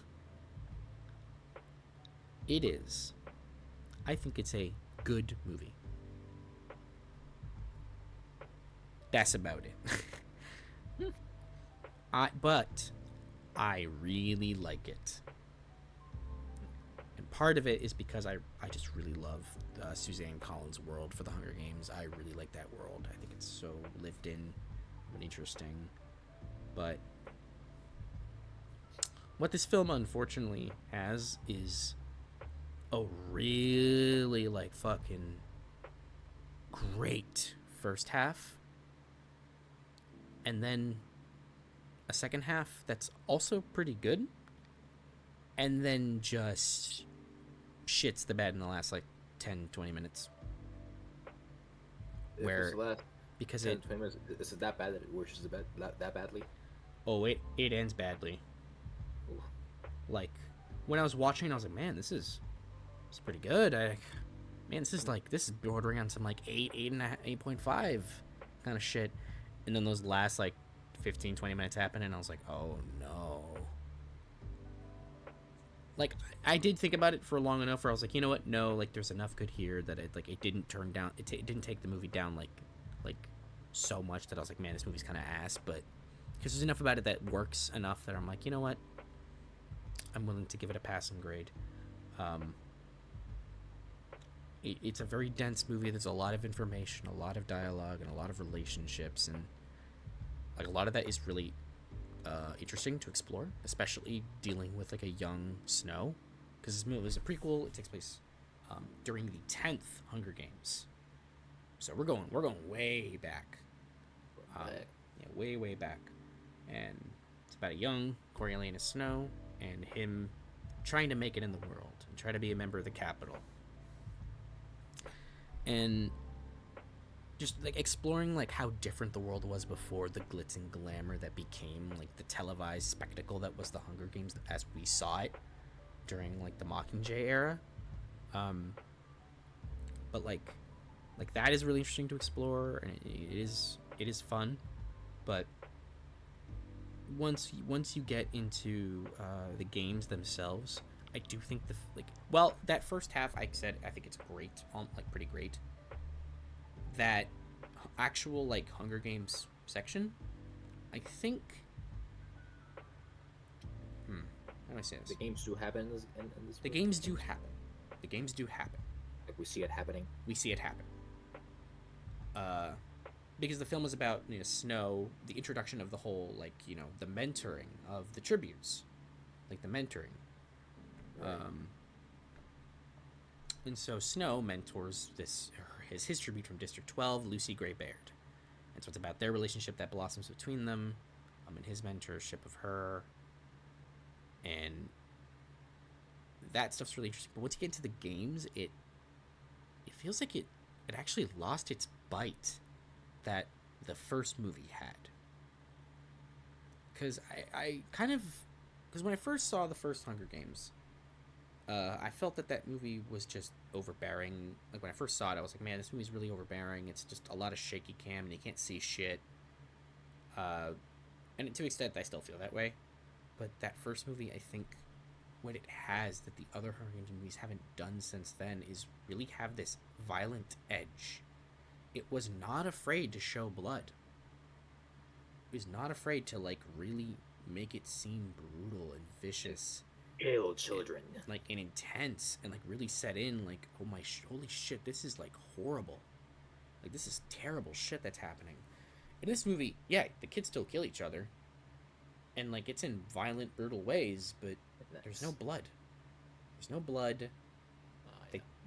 It is. I think it's a good movie. That's about it. But I really like it. And part of it is because I just really love Suzanne Collins' world for the Hunger Games. I really like that world. I think it's so lived in and interesting. But what this film unfortunately has is a really like fucking great first half. And then a second half that's also pretty good. And then just shits the bed in the last like 10-20 minutes. Because 10, 20 minutes, is it that bad that it worships the bed that badly? Oh, it ends badly. Ooh. Like when I was watching, I was like, man, this is pretty good. This is bordering on some like 8.5 kind of shit. And then those last like 15-20 minutes happened, and I was like, oh no. Like I did think about it for long enough where I was like, you know what? No, like there's enough good here that it didn't turn down. It didn't take the movie down like so much that I was like, man, this movie's kind of ass. But because there's enough about it that works enough that I'm like, you know what? I'm willing to give it a passing grade. It's a very dense movie. There's a lot of information, a lot of dialogue, and a lot of relationships, and like a lot of that is really interesting to explore, especially dealing with like a young Snow, because this movie is a prequel. It takes place during the 10th Hunger Games, so we're going way back. Yeah, way back, and it's about a young Coriolanus Snow and him trying to make it in the world and try to be a member of the Capitol. and just like exploring like how different the world was before the glitz and glamour that became like the televised spectacle that was the Hunger Games as we saw it during like the Mockingjay era. But like that is really interesting to explore, and it is fun. But once you get into the games themselves, I do think that first half I think it's great, like pretty great. That actual like Hunger Games section, I think. How do I say this? The games do happen in this The movie? games do happen. The games do happen. Like we see it happening. We see it happen. Because the film is about Snow, the introduction of the whole like the mentoring of the tributes, like the mentoring. Right. And so Snow mentors his tribute from District 12, Lucy Gray Baird. And so it's about their relationship that blossoms between them, and his mentorship of her. And that stuff's really interesting. But once you get into the games, it feels like it actually lost its bite that the first movie had. Because because when I first saw the first Hunger Games, I felt that movie was just overbearing. Like when I first saw it, I was like, man, this movie's really overbearing. It's just a lot of shaky cam and you can't see shit. And to an extent, I still feel that way. But that first movie, I think what it has that the other Hunger Games movies haven't done since then is really have this violent edge. It was not afraid to show blood. It was not afraid to like really make it seem brutal and vicious. Ill children. And intense and like really set in like, oh my holy shit, this is like horrible. Like this is terrible shit that's happening. In this movie, yeah, the kids still kill each other. And like it's in violent, brutal ways, but there's no blood. There's no blood.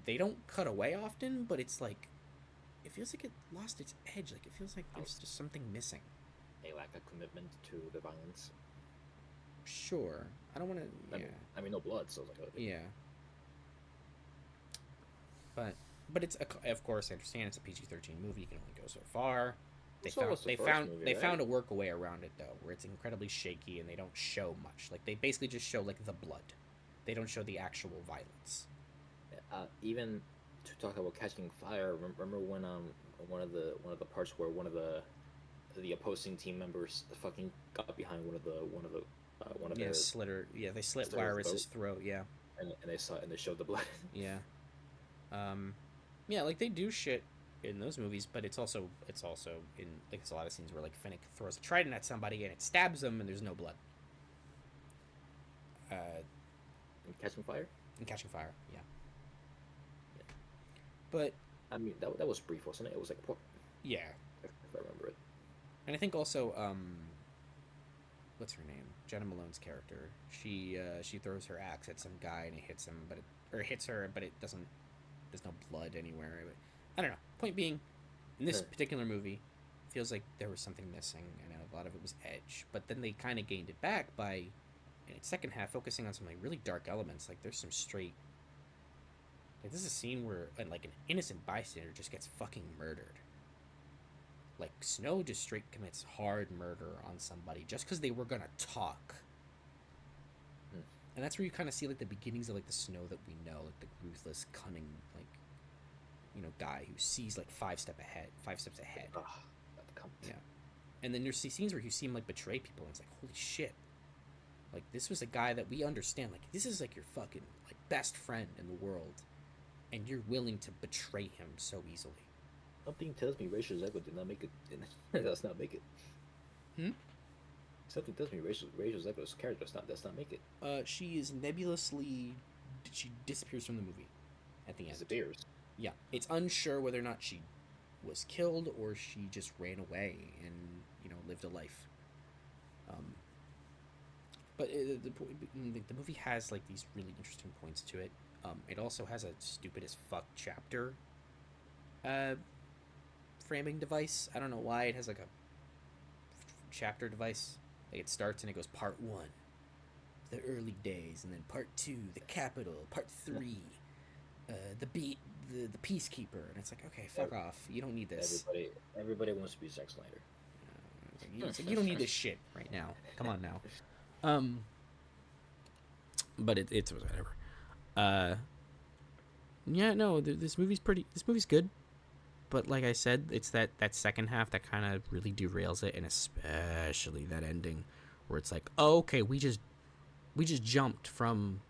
They don't cut away often, but it's like it feels like it lost its edge. Like it feels like there's just something missing. A lack of commitment to the violence. Sure, I don't want to. Yeah, I mean, no blood, so it's like. Yeah. But it's of course I understand it's a PG-13 movie. You can only go so far. They found a workaway around it though, where it's incredibly shaky and they don't show much. Like they basically just show like the blood. They don't show the actual violence. Even to talk about catching fire, remember when one of the parts where one of the opposing team members fucking got behind one of their they slit Virus's throat, yeah. And they saw it and they showed the blood. Yeah. Yeah, like they do shit in those movies, but it's also in like there's a lot of scenes where like Finnick throws a trident at somebody and it stabs them and there's no blood. In Catching Fire? In Catching Fire, yeah. But I mean that was brief, wasn't it? It was like yeah, if I remember it. And I think also what's her name? Jenna Malone's character. She throws her axe at some guy and it hits him, hits her, but it doesn't. There's no blood anywhere. I don't know. Point being, in this particular movie, it feels like there was something missing, and a lot of it was edge. But then they kind of gained it back by, in its second half, focusing on some like really dark elements. Like there's some straight. Like this is a scene where like an innocent bystander just gets fucking murdered. Like Snow just straight commits hard murder on somebody just because they were gonna talk. And that's where you kind of see like the beginnings of like the Snow that we know, like the ruthless, cunning, like guy who sees like 5 steps ahead. Yeah. And then there's these scenes where you see him like betray people, and it's like, holy shit. Like this was a guy that we understand. Like this is like your fucking like best friend in the world, and you're willing to betray him so easily. Something tells me Rachel Zegler did not make it. Does not make it. Something tells me Rachel Zegler's character does not make it. She is nebulously. She disappears from the movie at the end. Disappears. Yeah, it's unsure whether or not she was killed or she just ran away and lived a life. But the movie has like these really interesting points to it. It also has a stupid as fuck chapter framing device. I don't know why it has like a chapter device. Like it starts and it goes part 1, the early days, and then part 2, the capital, part 3. the peacekeeper, and it's like, okay, fuck off. You don't need this. Everybody wants to be Zack Snyder. It's like, you don't need this shit right now. Come on now. But it's whatever. Yeah, no, this movie's good. But like I said, it's that second half that kind of really derails it, and especially that ending where it's like, oh, okay, we just jumped from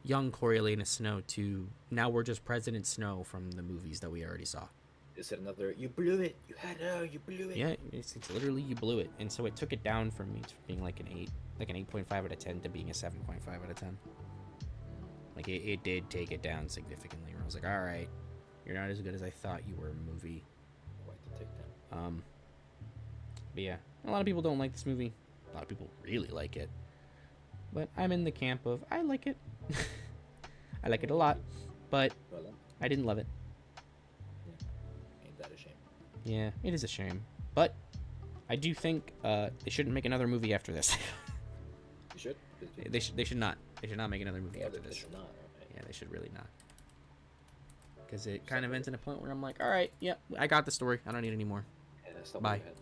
young Coriolanus Snow to now we're just President Snow from the movies that we already saw. Is it another, you blew it, you blew it? Yeah, it's literally you blew it. And so it took it down from me to being like an 8.5 out of 10 to being a 7.5 out of 10. Like it did take it down significantly, where I was like, all right, you're not as good as I thought you were, movie. Quite the takedown. But yeah, a lot of people don't like this movie. A lot of people really like it. But I'm in the camp of, I like it. I like it a lot, but I didn't love it. Ain't that a shame? Yeah, it is a shame. But I do think they shouldn't make another movie after this. You should? They should not. They should not make another movie after They this. should not, okay. Yeah, they should really not. Because it kind of ends in a point where I'm like, all right, yeah, I got the story. I don't need any more. Yeah, that's not Bye. bad.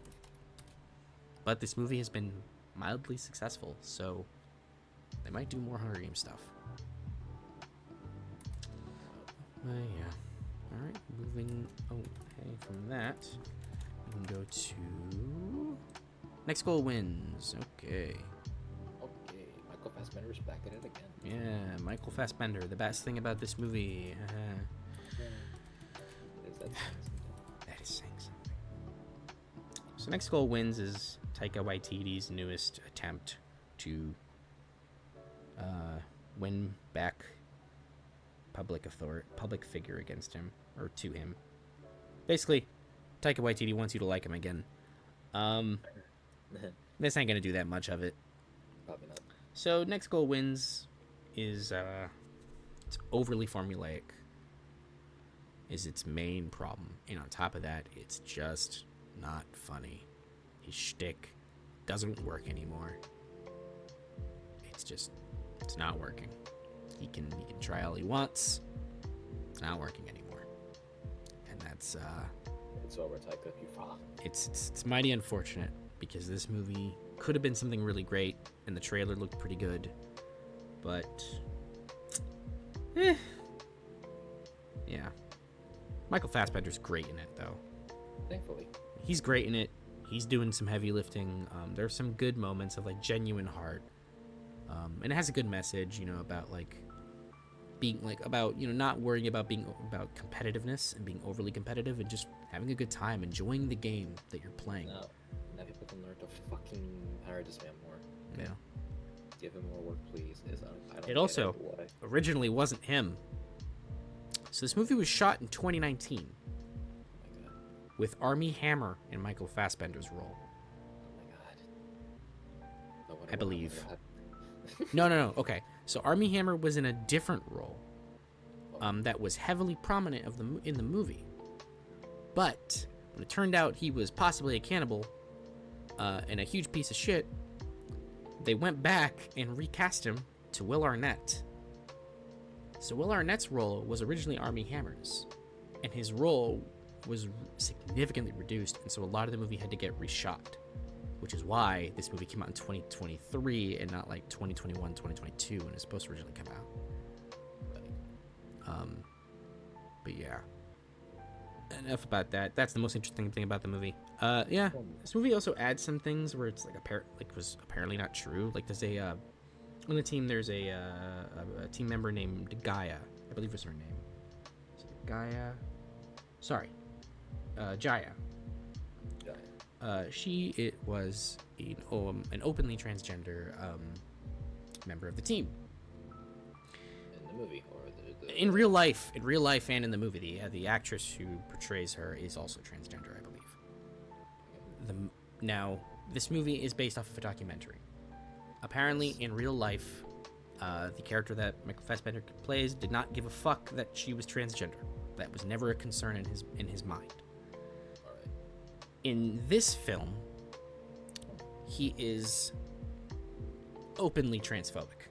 But this movie has been mildly successful, so they might do more Hunger Games stuff. Yeah. Alright, moving away from that, we can go to Next Goal Wins. Okay. Okay, Michael Fassbender's back at it again. Yeah, Michael Fassbender, the best thing about this movie. Is that That is saying something. So Next Goal Wins is Taika Waititi's newest attempt to win back public figure against him, or to him. Basically, Taika Waititi wants you to like him again. This ain't gonna do that much of it. Probably not. So Next Goal Wins is it's overly formulaic, is its main problem, and on top of that, it's just not funny. His shtick doesn't work anymore. It's not working. He can try all he wants. It's not working anymore, and that's It's over, Taika. You fall. it's mighty unfortunate, because this movie could have been something really great, and the trailer looked pretty good, but yeah. Michael Fassbender's great in it, though. Thankfully. He's great in it. He's doing some heavy lifting. There's some good moments of like genuine heart, and it has a good message, about like being like about not worrying about being about competitiveness and being overly competitive, and just having a good time, enjoying the game that you're playing. Now people can learn to fucking hire this man more. Yeah. Give him more work, please. I don't It also why. originally wasn't him. So this movie was shot in 2019 Oh my god. with Armie Hammer in Michael Fassbender's role. Oh my god. I believe. No. Okay, so Armie Hammer was in a different role that was heavily prominent in the movie. But when it turned out he was possibly a cannibal and a huge piece of shit, they went back and recast him to Will Arnett. So Will Arnett's role was originally Armie Hammer's, and his role was significantly reduced, and so a lot of the movie had to get reshot, which is why this movie came out in 2023 and not like 2021, 2022 when it was supposed to originally come out. But yeah, enough about that. That's the most interesting thing about the movie. Yeah, this movie also adds some things where it's like was apparently not true. Like there's on the team there's a team member named Gaia, I believe was her name. Is it Gaia? Sorry, Jaya. She was an openly transgender member of the team. In the movie, or in real life and in the movie, the actress who portrays her is also transgender, I believe. Now, this movie is based off of a documentary. Apparently, in real life, the character that Michael Fassbender plays did not give a fuck that she was transgender. That was never a concern in his mind. In this film, he is openly transphobic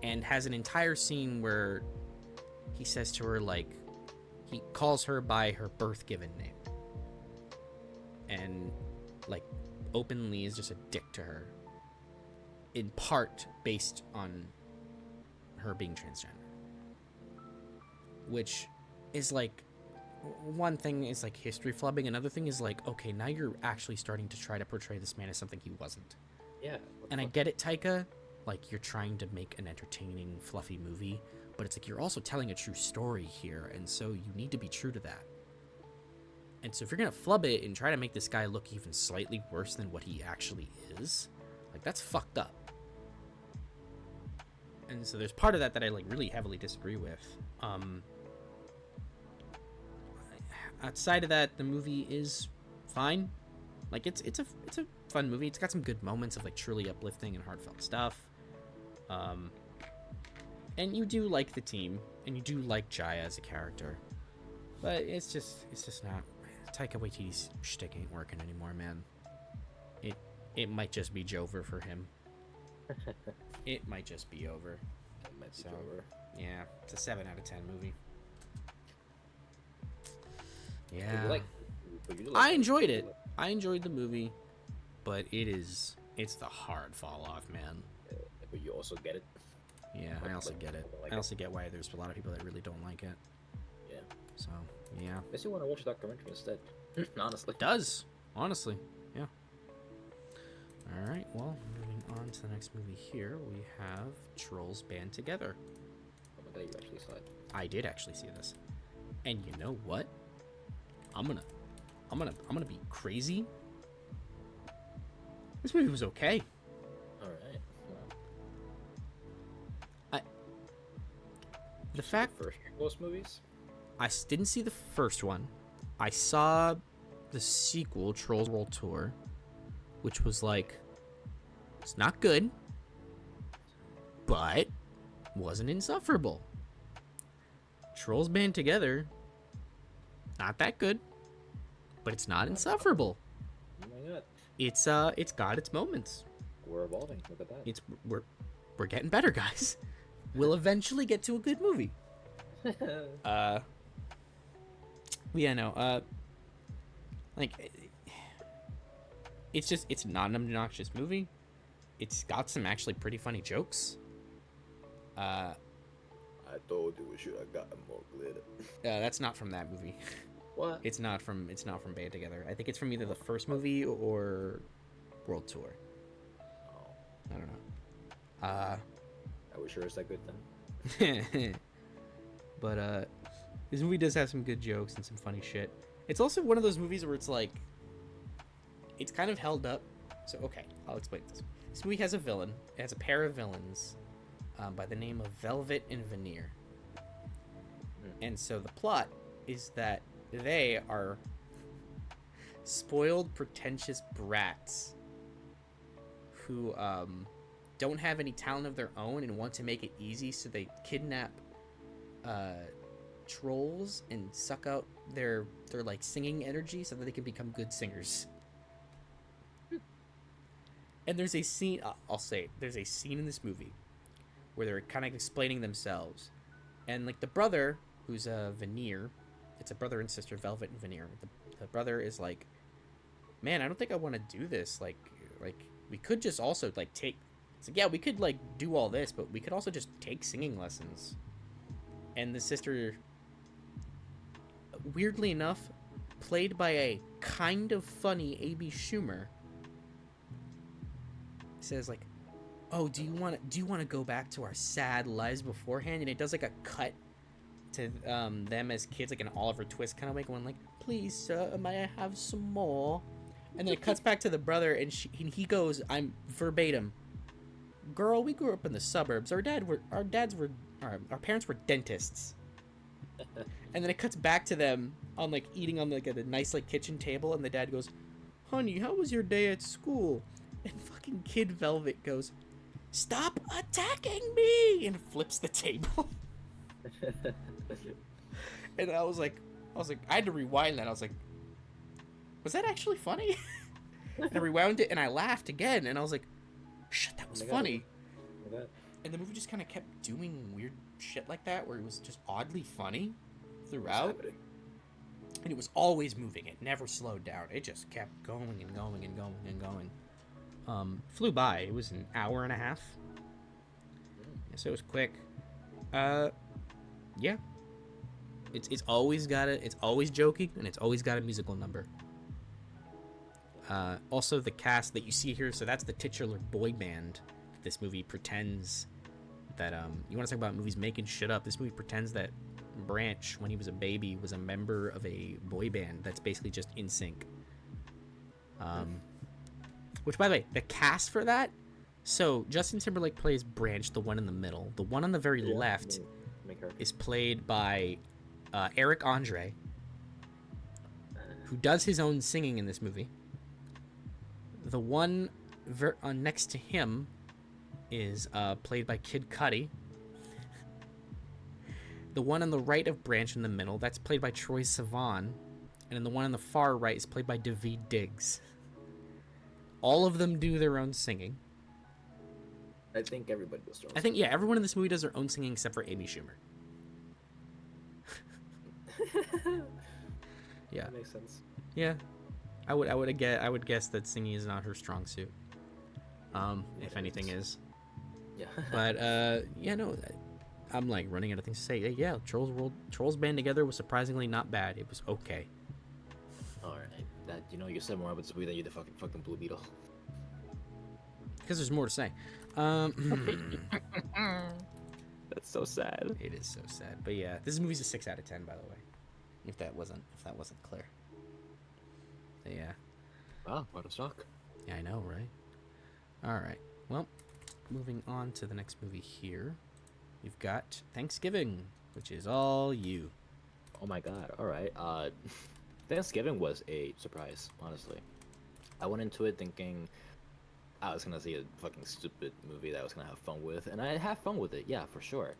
and has an entire scene where he says to her, like, he calls her by her birth given name. And, like, openly is just a dick to her. In part based on her being transgender. Which is, like, one thing is, like, history flubbing. Another thing is, like, okay, now you're actually starting to try to portray this man as something he wasn't. Yeah. And I get it, Taika. Like, you're trying to make an entertaining, fluffy movie. But it's like, you're also telling a true story here. And so you need to be true to that. And so if you're going to flub it and try to make this guy look even slightly worse than what he actually is, like, that's fucked up. And so there's part of that I, like, really heavily disagree with. Outside of that, the movie is fine. Like, it's a fun movie. It's got some good moments of, like, truly uplifting and heartfelt stuff. And you do like the team, and you do like Jaya as a character. But it's just not. Taika Waititi's shtick ain't working anymore, man. It might just be Jover for him. It might just be over. It might be So, over. yeah, it's a 7 out of 10 movie. But Yeah. you like I enjoyed it. I enjoyed the movie, but it's the hard fall off, man. But you also get it. Yeah, I also get it. I also get why there's a lot of people that really don't like it. Yeah. So, yeah. Makes you want to watch a documentary instead. Honestly. It does, honestly. Yeah. All right, well, moving on to the next movie here, we have Trolls Band Together. Oh my god, you actually saw it. I did actually see this. And you know what? I'm gonna be crazy. This movie was okay. Alright. The fact First Ghost movies? I didn't see the first one. I saw the sequel, Trolls World Tour, which was like, it's not good, but wasn't insufferable. Trolls Band Together, not that good, but it's not insufferable. Oh my god. It's got its moments. We're evolving. Look at that. We're getting better, guys. We'll eventually get to a good movie. Yeah, no, like, it's not an obnoxious movie. It's got some actually pretty funny jokes. I told you we should have gotten more glitter. That's not from that movie. What? It's not from Band Together. I think it's from either the first movie or World Tour. Oh. I don't know. Are we sure it's that good then? But this movie does have some good jokes and some funny shit. It's also one of those movies where it's like, it's kind of held up. So, okay, I'll explain this. This movie has a villain. It has a pair of villains by the name of Velvet and Veneer. And so the plot is that they are spoiled, pretentious brats who don't have any talent of their own and want to make it easy, so they kidnap trolls and suck out their like singing energy so that they can become good singers. And there's a scene, I'll say it, there's a scene in this movie where they're kind of explaining themselves, and like the brother, who's a Veneer, it's a brother and sister, Velvet and Veneer. The brother is like, man, I don't think I want to do this. Like we could just also like take. It's like, yeah, we could like do all this, but we could also just take singing lessons. And the sister, weirdly enough, played by a kind of funny A.B. Schumer, says like, "Oh, do you want to go back to our sad lives beforehand?" And it does like a cut to them as kids, like an Oliver Twist kind of way, going like, "Please, sir, may I have some more?" And then it cuts back to the brother, and he goes, I'm verbatim, "Girl, we grew up in the suburbs. Our parents were dentists." And then it cuts back to them on like eating on like a nice like kitchen table, and the dad goes, "Honey, how was your day at school?" And fucking Kid Velvet goes, "Stop attacking me!" and flips the table. And I was like, I had to rewind that. I was like, was that actually funny? And I rewound it and I laughed again, and I was like, shit, that was funny. And the movie just kind of kept doing weird shit like that, where it was just oddly funny What's throughout. happening? And it was always moving. It never slowed down. It just kept going and going and going and going. Flew by. It was an hour and a half. Yeah, so it was quick. Yeah. It's always joking, and it's always got a musical number. Also, the cast that you see here, so that's the titular boy band. This movie pretends that you want to talk about movies making shit up. This movie pretends that Branch, when he was a baby, was a member of a boy band that's basically just in sync. Which, by the way, the cast for that. So Justin Timberlake plays Branch, the one in the middle. The one on the very left is played by Eric Andre, who does his own singing in this movie. The one next to him is played by Kid Cudi. The one on the right of Branch in the middle, that's played by Troye Sivan. And then the one on the far right is played by Daveed Diggs. All of them do their own singing. I think everybody does. I think, yeah, everyone in this movie does their own singing except for Amy Schumer. Yeah. That makes sense. Yeah. I would guess that singing is not her strong suit. If anything is. Yeah. But yeah, no, I'm like running out of things to say. Yeah, Trolls band together was surprisingly not bad. It was okay. All right. That you said more about this movie than you did fucking Blue Beetle. Because there's more to say. That's so sad. It is so sad. But yeah, this movie's a 6 out of 10, by the way. If that wasn't clear. But yeah. Wow, what a shock. Yeah, I know, right? All right. Well, moving on to the next movie here. We've got Thanksgiving, which is all you. Oh my god. All right. Thanksgiving was a surprise, honestly. I went into it thinking I was gonna see a fucking stupid movie that I was gonna have fun with, and I had fun with it, yeah, for sure.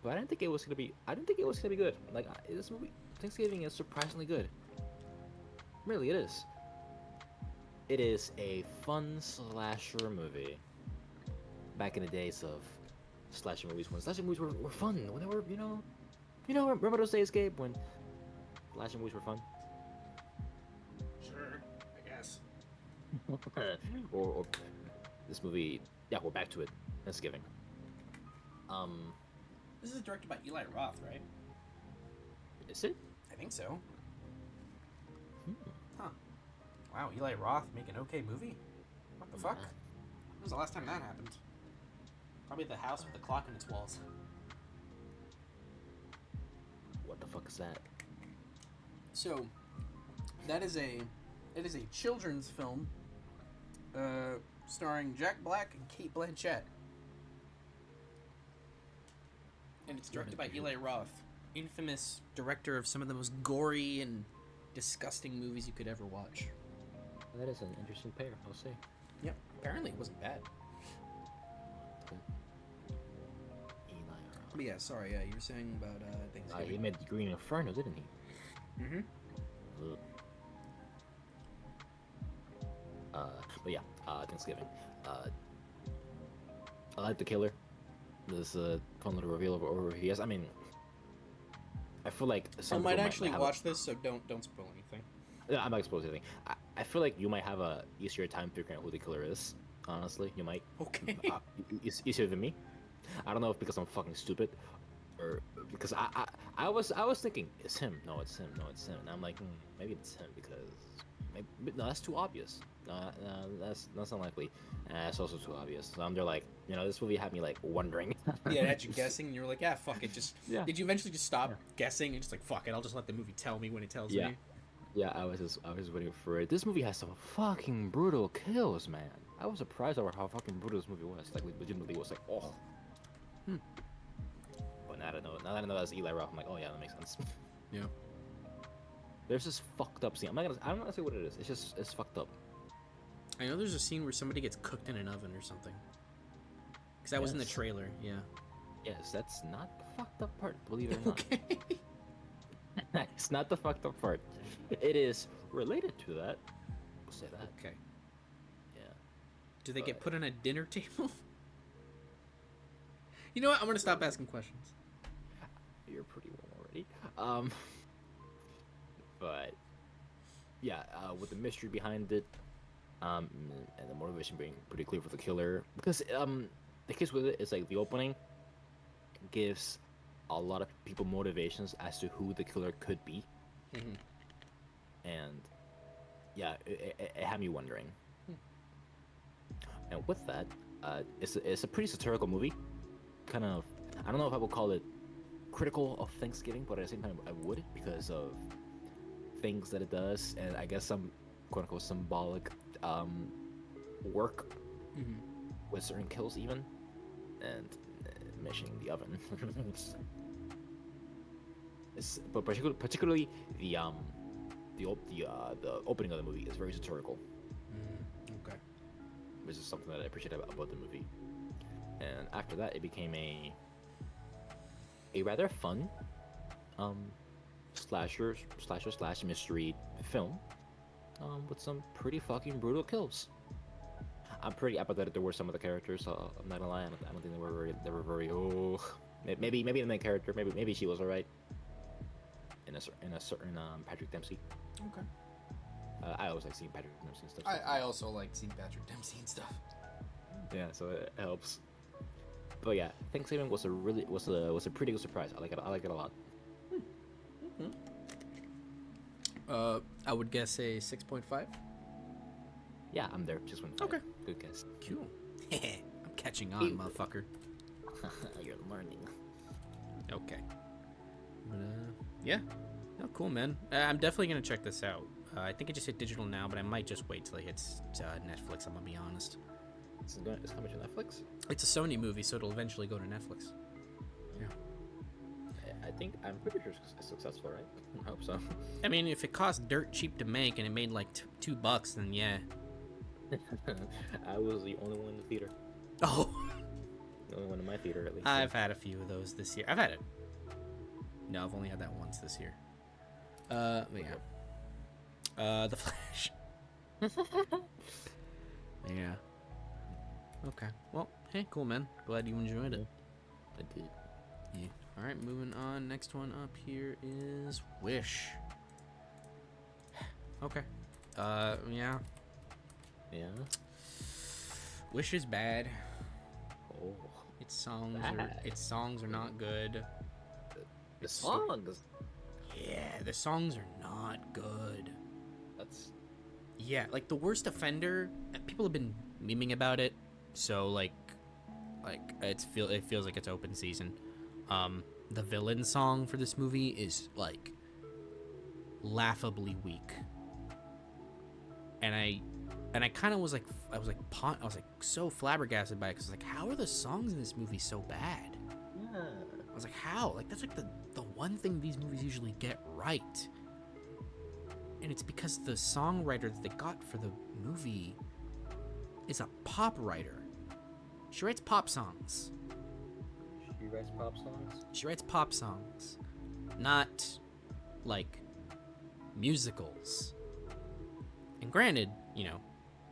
But I didn't think it was gonna be good. Like, this movie, Thanksgiving, is surprisingly good. Really, it is. It is a fun slasher movie. Back in the days of slasher movies, when slasher movies were fun, when they were, remember those days, Gabe, when slasher movies were fun? Sure, I guess. or this movie, yeah, we're back to it. Thanksgiving. This is directed by Eli Roth, right? Is it? I think so. Huh. Wow, Eli Roth make an okay movie? What the fuck? When was the last time that happened? Probably The House with the Clock in its walls. What the fuck is that? So, it is a children's film starring Jack Black and Cate Blanchett. And it's directed by Eli Roth, infamous director of some of the most gory and disgusting movies you could ever watch. That is an interesting pair, I'll say. Yep, apparently it wasn't bad. Eli Roth. But yeah, sorry, you were saying about Thanksgiving. He made Green Inferno, didn't he? Mm-hmm. Ugh. But yeah, Thanksgiving. I like the killer. This fun little reveal of who he is. I mean, I feel like some I might people actually have watch this, so don't spoil anything. I'm not exposed to anything. I feel like you might have a easier time figuring out who the killer is. Honestly, you might. Okay. Easier than me. I don't know if because I'm fucking stupid, or because I was thinking it's him. No, it's him. No, it's him. And I'm like, maybe it's him because no, that's too obvious. No, that's unlikely. It's also too obvious. So I'm there like, this movie had me like wondering. Yeah, it had you guessing, and you were like, yeah, fuck it. Just yeah. Did you eventually just stop guessing and just like, fuck it, I'll just let the movie tell me when it tells me? Yeah, I was just waiting for it. This movie has some fucking brutal kills, man. I was surprised over how fucking brutal this movie was. Like, legitimately was like, oh. But now that I know that's Eli Roth, I'm like, oh yeah, that makes sense. Yeah. There's this fucked up scene. I'm not gonna say what it is. It's fucked up. I know there's a scene where somebody gets cooked in an oven or something. Because that was in the trailer, yeah. Yes, that's not the fucked up part, believe it or not. Okay. It's not the fucked up part. It is related to that. We'll say that. Okay. Yeah. Do they get put on a dinner table? You know what? I'm gonna stop asking questions. You're pretty warm already. But yeah, with the mystery behind it, and the motivation being pretty clear for the killer, because the case with it is like the opening gives a lot of people motivations as to who the killer could be, and yeah, it had me wondering. And with that, it's a pretty satirical movie. Kind of, I don't know if I would call it critical of Thanksgiving, but at the same time I would, because of things that it does, and I guess some quote unquote symbolic work with certain kills even, and mentioning the oven. But particularly the opening of the movie is very satirical. Okay. Which is something that I appreciate about the movie. And after that, it became a rather fun slasher slash mystery film with some pretty fucking brutal kills. I'm pretty apathetic towards some of the characters, so I'm not gonna lie. I don't think they were very. Oh, maybe the main character, maybe she was alright. In a certain Patrick Dempsey. Okay. I always like seeing Patrick Dempsey and stuff. I also like seeing Patrick Dempsey and stuff. Yeah, so it helps. But yeah, Thanksgiving was a pretty good surprise. I like it a lot. I would guess a 6.5. Yeah, I'm there. Just one. Okay. Good guess. Cool. I'm catching on, motherfucker. You're learning. Okay. But, yeah. Oh, cool, man. I'm definitely gonna check this out. I think it just hit digital now, but I might just wait till it hits Netflix. I'm gonna be honest. It's coming to Netflix? It's a Sony movie, so it'll eventually go to Netflix. Yeah. I'm pretty sure it's successful, right? I hope so. I mean, if it cost dirt cheap to make and it made like $2, then yeah. I was the only one in the theater. Oh. The only one in my theater, at least. I've had a few of those this year. I've had it. No, I've only had that once this year. But yeah. The Flash. Yeah. Okay. Well, hey, cool, man. Glad you enjoyed it. I did. Yeah. All right, moving on. Next one up here is Wish. Okay. Yeah. Yeah. Wish is bad. Oh. Its songs are not good. The songs. Yeah, the songs are not good. That's. Yeah, like the worst offender. People have been memeing about it, so like it feels like it's open season. The villain song for this movie is like laughably weak, and I kind of was like so flabbergasted by it, because like, how are the songs in this movie so bad? Yeah. I was like, how? Like, that's like the one thing these movies usually get right. And it's because the songwriter that they got for the movie is a pop writer. She writes pop songs. She writes pop songs? She writes pop songs. Not, like, musicals. And granted, you know,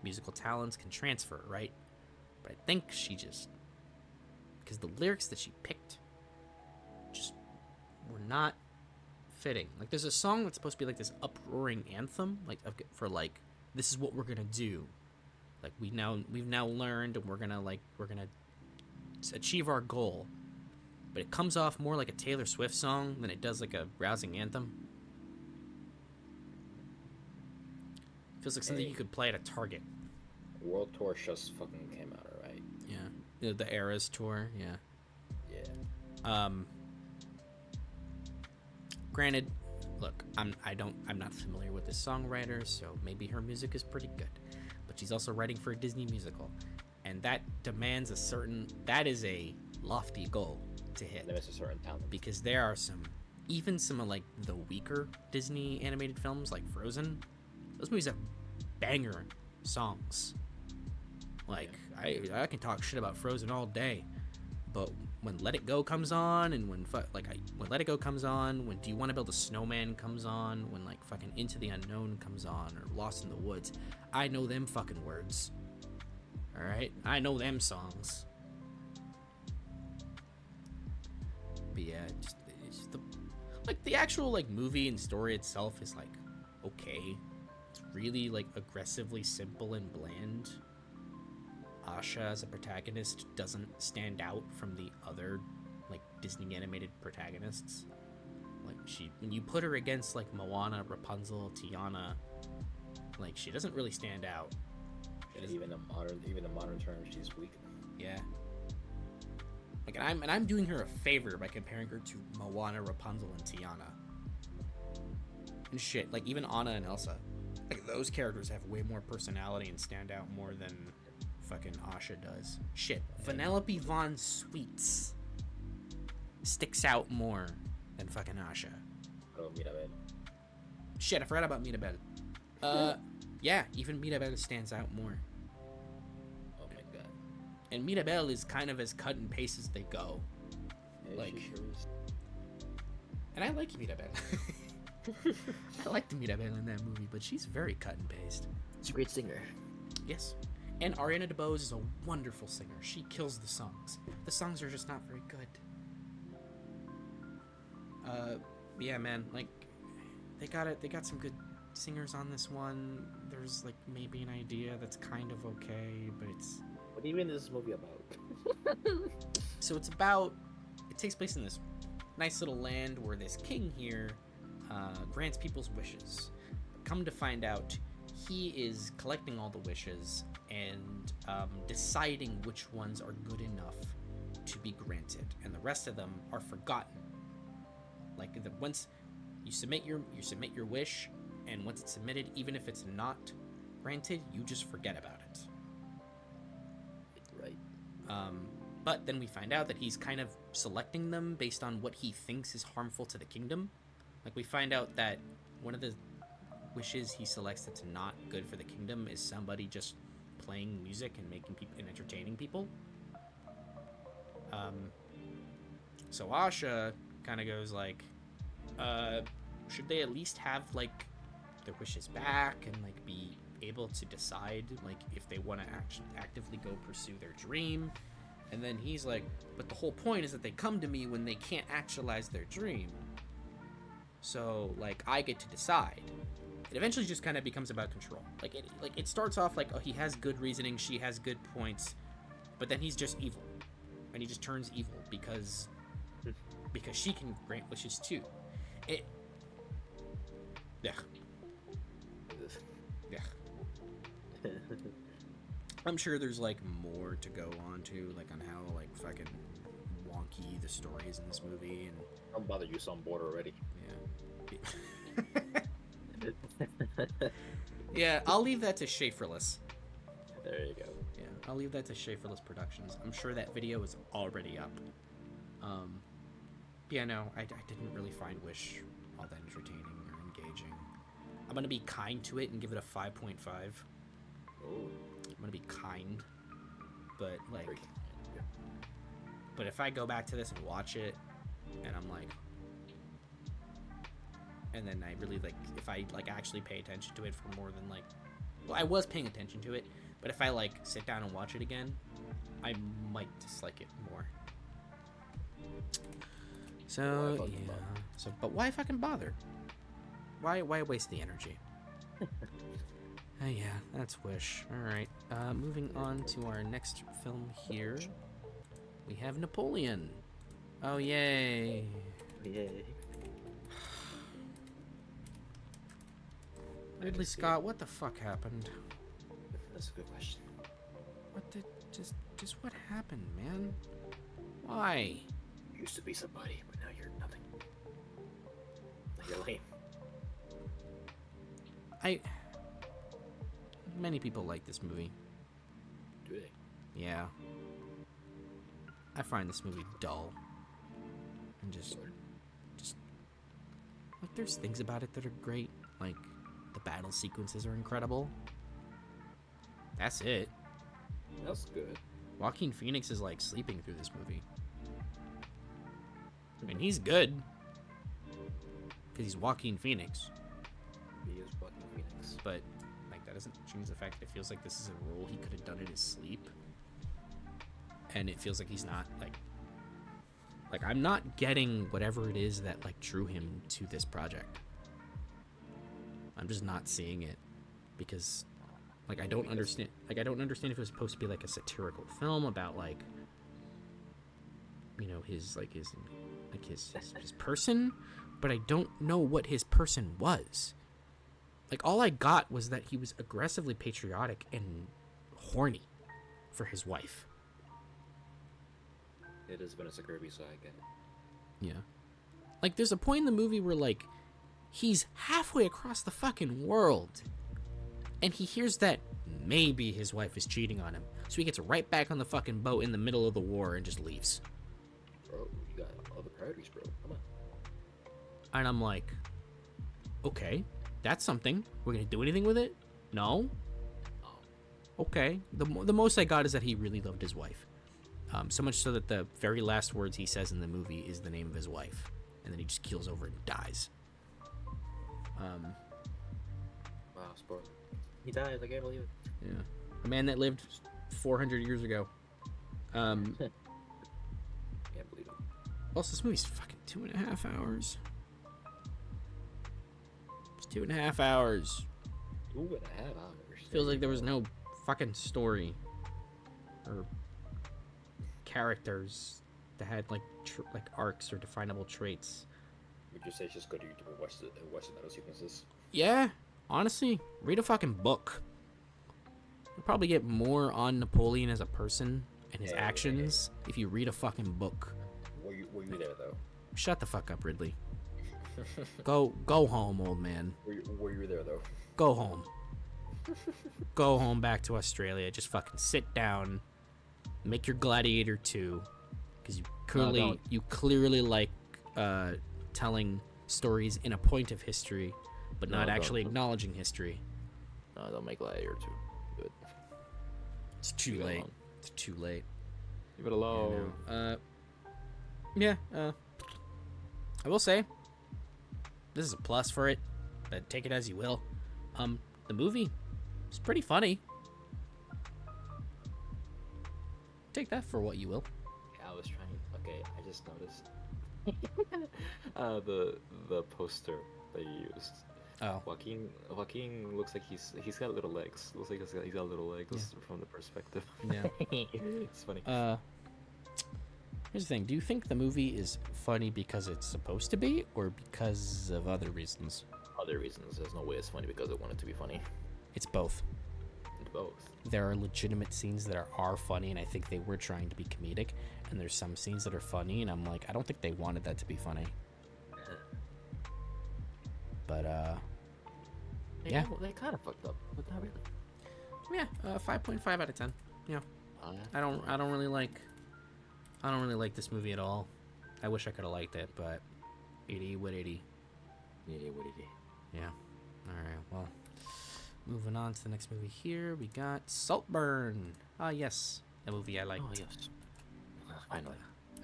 musical talents can transfer, right? But I think she just... because the lyrics that she picked just were not fitting. Like, there's a song that's supposed to be like this uproaring anthem, like for like, this is what we're gonna do. Like, we've now learned, and we're gonna achieve our goal. But it comes off more like a Taylor Swift song than it does like a rousing anthem. Feels like something you could play at a Target. World Tour just fucking came out, alright? Yeah, the Eras tour. Yeah. Yeah. Granted, look, I'm not familiar with this songwriter, so maybe her music is pretty good. But she's also writing for a Disney musical, and that demands that is a lofty goal to hit. There is a certain talent. Because there are some of like the weaker Disney animated films, like Frozen. Those movies have banger songs. Like, I can talk shit about Frozen all day, but when Let It Go comes on, and when Let It Go comes on, when Do You Want to Build a Snowman comes on, when like fucking Into the Unknown comes on, or Lost in the Woods, I know them fucking words. All right, I know them songs. But yeah, it's the like the actual like movie and story itself is like okay. It's really like aggressively simple and bland. Asha as a protagonist doesn't stand out from the other like Disney animated protagonists. Like when you put her against like Moana, Rapunzel, Tiana, like she doesn't really stand out. Even in modern terms, she's weak. Yeah. Like and I'm doing her a favor by comparing her to Moana, Rapunzel, and Tiana. And shit, like even Anna and Elsa. Like those characters have way more personality and stand out more than fucking Asha does. Shit, Vanellope Von Sweets sticks out more than fucking Asha. Oh, Mirabel. Shit, I forgot about Mirabel. Yeah, even Mirabel stands out more. Oh my god. And Mirabel is kind of as cut and paste as they go. Yeah, Like, she sure is. and I like Mirabel. I liked Mirabel in that movie, but she's very cut and paste. She's a great singer. Yes. And Ariana DeBose is a wonderful singer. She kills the songs. The songs are just not very good. Yeah, man, like they got some good singers on this one. There's like maybe an idea that's kind of okay, but it's What even is this movie about? so it takes place in this nice little land where this king here grants people's wishes. Come to find out, he is collecting all the wishes and deciding which ones are good enough to be granted, and the rest of them are forgotten. Like once you submit your wish, and once it's submitted, even if it's not granted, you just forget about it. Right. But then we find out that he's kind of selecting them based on what he thinks is harmful to the kingdom. Like we find out that one of the wishes he selects that's not good for the kingdom is somebody just playing music and making people and entertaining people. So Asha kind of goes like, should they at least have like their wishes back and like be able to decide like if they want to actively go pursue their dream? And then he's like, but the whole point is that they come to me when they can't actualize their dream. So like I get to decide. It eventually just kind of becomes about control. Like it starts off like, oh, he has good reasoning, she has good points, but then he's just evil, and he just turns evil because she can grant wishes too. Yeah. I'm sure there's like more to go on to, like on how like fucking wonky the story is in this movie, and Don't bother you, so I'm bored already. yeah. Yeah, I'll leave that to Schaeferless. There you go. Yeah, I'll leave that to Schaeferless Productions. I'm sure that video is already up. Yeah, no, I didn't really find Wish all that entertaining or engaging. I'm gonna be kind to it and give it a 5.5. Oh, I'm gonna be kind, but like, very- yeah. but if I go back to this and watch it, and I'm like, and then I really like, if I like actually pay attention to it for more than like, well, I was paying attention to it, but if I like sit down and watch it again, I might dislike it more. So Why fucking yeah. bother? So, but why fucking bother? Why waste the energy? Yeah, that's Wish. All right. Moving on to our next film here, we have Napoleon. Oh yay! Yay. Ridley Scott, what the fuck happened? That's a good question. What the just what happened, man? Why? You used to be somebody, but now you're nothing. You're lame. Many people like this movie. Do they? Yeah. I find this movie dull. And just like there's things about it that are great. Like the battle sequences are incredible. That's it. That's good. Joaquin Phoenix is like sleeping through this movie. And he's good. Because he's Joaquin Phoenix. He is fucking Phoenix. But like that doesn't change the fact that it feels like this is a role he could have done in his sleep. And it feels like he's not like Like, I'm not getting whatever it is that, like, drew him to this project. I'm just not seeing it because, like, I don't understand. Like, I don't understand if it was supposed to be, like, a satirical film about, like, you know, his person, but I don't know what his person was. Like, all I got was that he was aggressively patriotic and horny for his wife. It is Vanessa Kirby, so I get it. Yeah. Like, there's a point in the movie where, like, he's halfway across the fucking world, and he hears that maybe his wife is cheating on him. So he gets right back on the fucking boat in the middle of the war and just leaves. Bro, you got other priorities, bro. Come on. And I'm like, okay, that's something. We're gonna do anything with it? No? Okay. The most I got is that he really loved his wife. So much so that the very last words he says in the movie is the name of his wife. And then he just keels over and dies. Wow, spoiler. He dies, I can't believe it. Yeah. A man that lived 400 years ago. Can't believe it. Also, this movie's fucking 2.5 hours. It's 2.5 hours. 2.5 hours. Feels like there was no fucking story. Or characters that had, like, like arcs or definable traits. Would you say just go to YouTube and watch the battle sequences? Yeah, honestly, read a fucking book. You'll probably get more on Napoleon as a person and his actions if you read a fucking book. Were you there though? Shut the fuck up, Ridley. Go home, old man. Were you there though? Go home. Go home back to Australia. Just fucking sit down. Make your Gladiator 2, because you clearly like telling stories in a point of history, but not actually acknowledging history. No, don't make Gladiator 2. Good. It's too late. It's too late. Leave it alone. I will say, this is a plus for it, but take it as you will. The movie is pretty funny. Take that for what you will. Yeah, I was trying. Okay, I just noticed the poster they used. Oh, Joaquin looks like he's got little legs. Looks like he's got little legs from the perspective. yeah. It's funny. Here's the thing. Do you think the movie is funny because it's supposed to be, or because of other reasons? Other reasons. There's no way it's funny because I want it to be funny. It's both. Both. There are legitimate scenes that are funny, and I think they were trying to be comedic. And there's some scenes that are funny, and I'm like, I don't think they wanted that to be funny. But yeah, They kind of fucked up, but not really. yeah, 5.5 out of 10. Yeah, I don't really like this movie at all. I wish I could have liked it, but 80 what 80. Yeah, what did he? Yeah. All right. Well, moving on to the next movie here, we got Saltburn. Ah, yes, a movie I liked. Oh yes. Finally.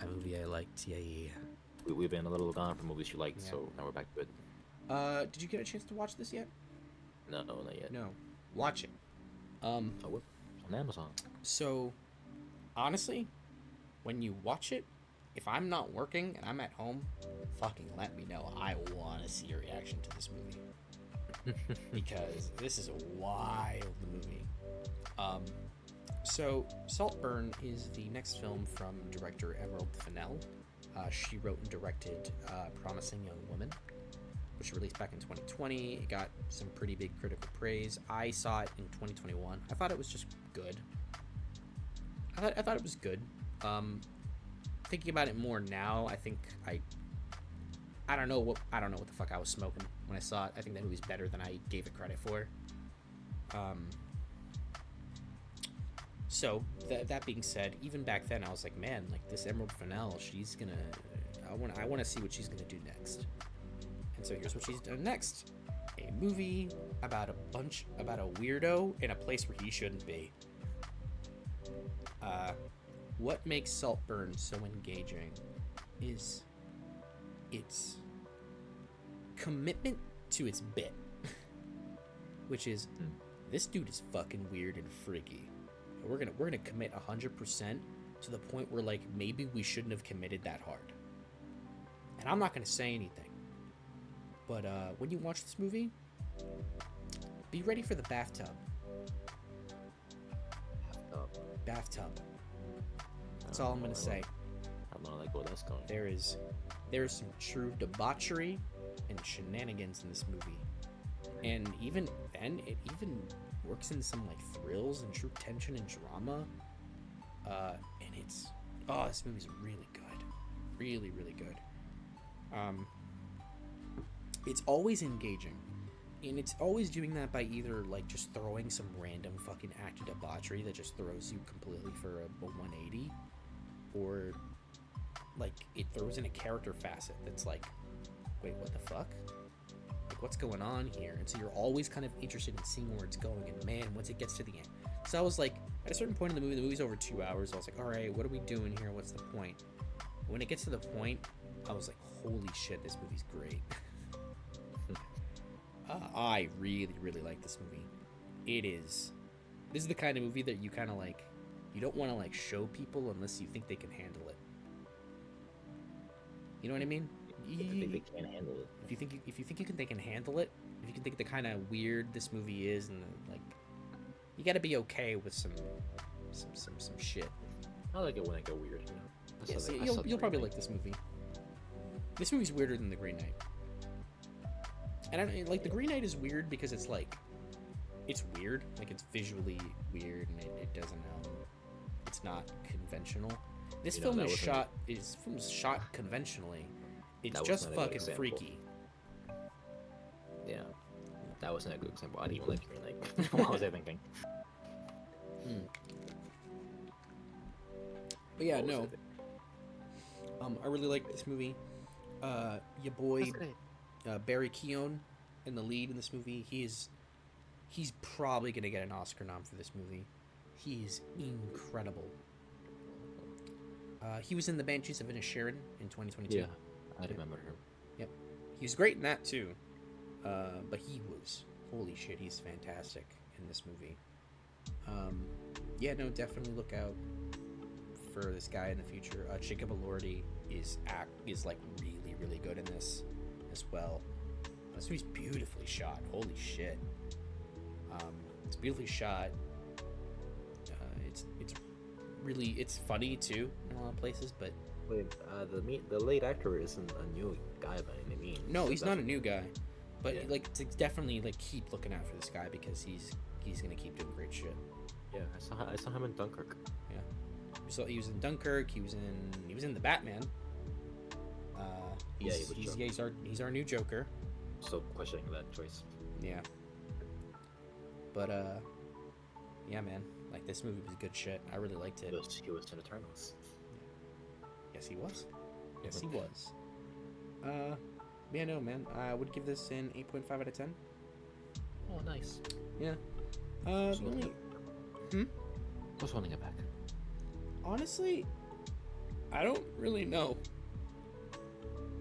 A movie I liked. Yeah. We've been a little gone from movies you liked, Yeah. so now we're back to it. Did you get a chance to watch this yet? No, not yet. No. Watch it. Oh, we're on Amazon. So, honestly, when you watch it, if I'm not working and I'm at home, fucking let me know. I want to see your reaction to this movie. Because this is a wild movie. So, Saltburn is the next film from director Emerald Fennell. She wrote and directed Promising Young Woman, which released back in 2020. It got some pretty big critical praise. I saw it in 2021. I thought it was just good. I thought it was good. Thinking about it more now, I think I don't know what the fuck I was smoking when I saw it. I think that movie's better than I gave it credit for. So that being said, even back then I was like, man, like this Emerald Fennell, she's gonna. I want to see what she's gonna do next. And so here's what she's done next: a movie about a weirdo in a place where he shouldn't be. What makes Saltburn so engaging is its commitment to its bit, which is this dude is fucking weird and freaky. We're gonna commit 100% to the point where like maybe we shouldn't have committed that hard. And I'm not going to say anything. But when you watch this movie, be ready for the bathtub. Bathtub. That's all I'm going to say. I don't like where that's going. There is some true debauchery and shenanigans in this movie. And even then, it even works in some like thrills and true tension and drama. And this movie's really good. Really, really good. It's always engaging. And it's always doing that by either like just throwing some random fucking act of debauchery that just throws you completely for a 180, or like it throws in a character facet that's like, wait, what the fuck? Like, what's going on here? And so you're always kind of interested in seeing where it's going. And man, once it gets to the end, so I was like, at a certain point in the movie's over 2 hours. I was like, all right, what are we doing here? What's the point? When it gets to the point, I was like, holy shit, this movie's great. I really, really like this movie. This is the kind of movie that you kind of like, you don't want to like show people unless you think they can handle it. You know what I mean? I think they can't handle it. If you think they can handle it, if you can think the kind of weird this movie is, and like, you got to be okay with some shit. I like it when I go weird. You know? Yes, you'll probably like this movie. This movie's weirder than The Green Knight. And like The Green Knight is weird because it's like, it's weird, like it's visually weird, and it doesn't it's not conventional. This film is shot conventionally. It's just fucking freaky. Yeah, that wasn't a good example. I didn't even like The Green Knight. What was I thinking? But yeah, no. I really like this movie. Your boy Barry Keoghan in the lead in this movie. He's probably gonna get an Oscar nom for this movie. He's incredible. He was in The Banshees of Inisherin in 2022. Yeah, I remember him. Yep, he was great in that too. But holy shit, he's fantastic in this movie. Yeah, no, definitely look out for this guy in the future. Jacob Elordi is like really, really good in this as well. This movie's beautifully shot. Holy shit. It's beautifully shot. It's funny too in a lot of places, but Wait, the lead actor isn't a new guy by any means. no, he's not a new guy. But Yeah. like, to definitely like keep looking out for this guy because he's gonna keep doing great shit. Yeah, I saw him in Dunkirk. So he was in Dunkirk. He was in the Batman. He's our new Joker. Still questioning that choice. Yeah. But yeah, man. Like, this movie was good shit. I really liked it. He was in Eternals. Yes, he was. Yes, he was. Yeah, no, man. I would give this an 8.5 out of 10. Oh, nice. Yeah. What's holding it back? Honestly, I don't really know.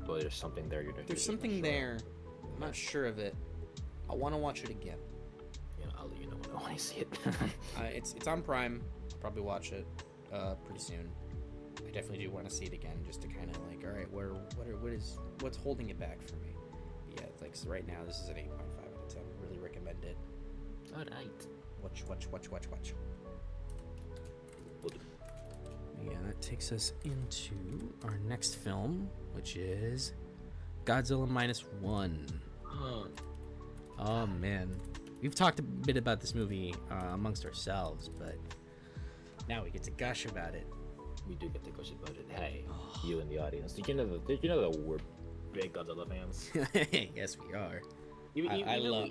Well, there's something there. There's something there. I'm not sure of it. I want to watch it again. Yeah, I'll let you know when I see it. It's on Prime. I'll probably watch it pretty soon. I definitely do want to see it again, just to kind of like, all right, what's holding it back for me? But yeah, like, so right now this is an 8.5 out of 10. Really recommend it. All right. Watch. Will do. Yeah, that takes us into our next film, which is Godzilla Minus One. Oh man, we've talked a bit about this movie amongst ourselves, but now we get to gush about it. We do get to gush about it. Hey, you in the audience, did you know that we're big Godzilla fans? Yes, we are. Even,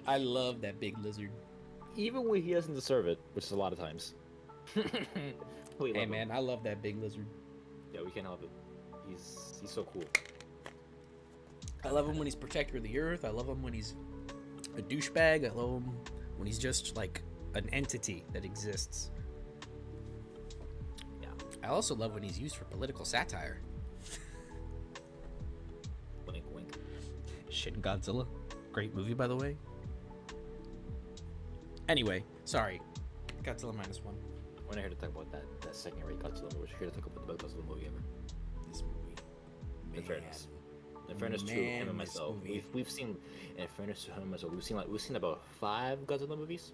I love that big lizard. even when he doesn't deserve it, which is a lot of times. Hey man, I love that big lizard. Yeah, we can't help it. He's so cool. I love him when he's protector of the earth. I love him when he's a douchebag. I love him when he's just like an entity that exists. Yeah. I also love when he's used for political satire. Wink, wink. Shin Godzilla. Great movie, by the way. Anyway, sorry. Godzilla Minus One. We're not here to talk about that second-rate Godzilla movie. We're here to talk about the best Godzilla movie ever. This movie. In fairness. In fairness to him and myself, we've seen. In fairness to him and myself, we've seen about 5 Godzilla movies.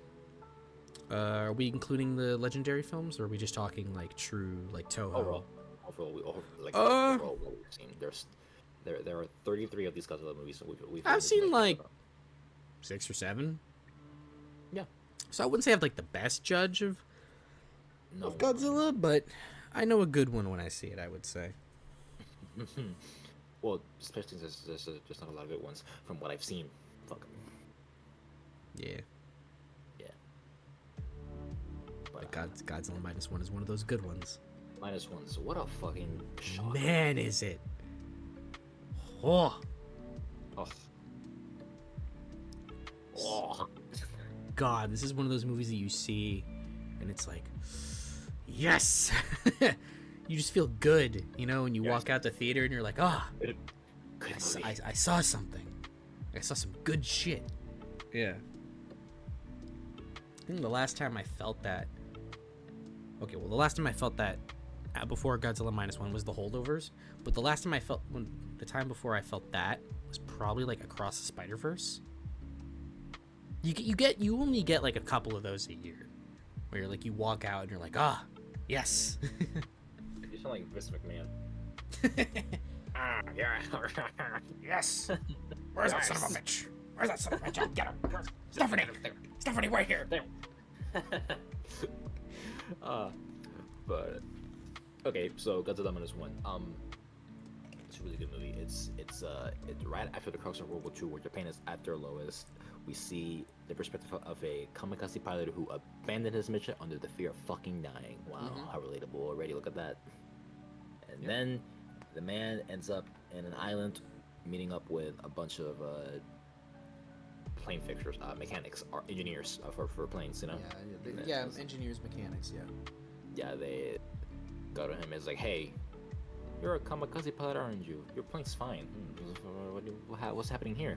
Are we including the legendary films, or are we just talking like true, like Toho? Overall, overall, what we've seen. There are 33 of these Godzilla movies. So I've seen like 6 or 7. Yeah. So I wouldn't say I'm like the best judge of Godzilla, but I know a good one when I see it, I would say. Well, especially since there's just not a lot of good ones from what I've seen. Fuck. Yeah. Yeah. But Godzilla Minus One is one of those good ones. Minus Ones. What a fucking shock. Man, is it. Oh. Oh. Oh. God, this is one of those movies that you see, and it's like, yes! You just feel good, you know, when you walk out the theater and you're like, ah, I saw something. I saw some good shit. Yeah. I think the last time I felt that... Okay, well, the last time I felt that before Godzilla Minus One was the Holdovers, but the last time I felt... the time before I felt that was probably, like, Across the Spider-Verse. You only get, like, a couple of those a year, where you're like, you walk out and you're like, ah, yes. You sound like Vince McMahon. Yeah. Yes. Where's that son of a bitch? Where's that son of a bitch? I'll get him. Stephanie. Stephanie, right here. There. But okay, so Godzilla Minus One. It's a really good movie. It's right after the crux of World War II, where Japan is at their lowest. We see the perspective of a kamikaze pilot who abandoned his mission under the fear of fucking dying. Wow, how relatable already. Look at that. And then the man ends up in an island, meeting up with a bunch of plane fixers, mechanics, or engineers for planes. You know. Yeah, engineers, mechanics. Yeah. Yeah, they go to him. It's like, hey, you're a kamikaze pilot, aren't you? Your plane's fine. What's happening here?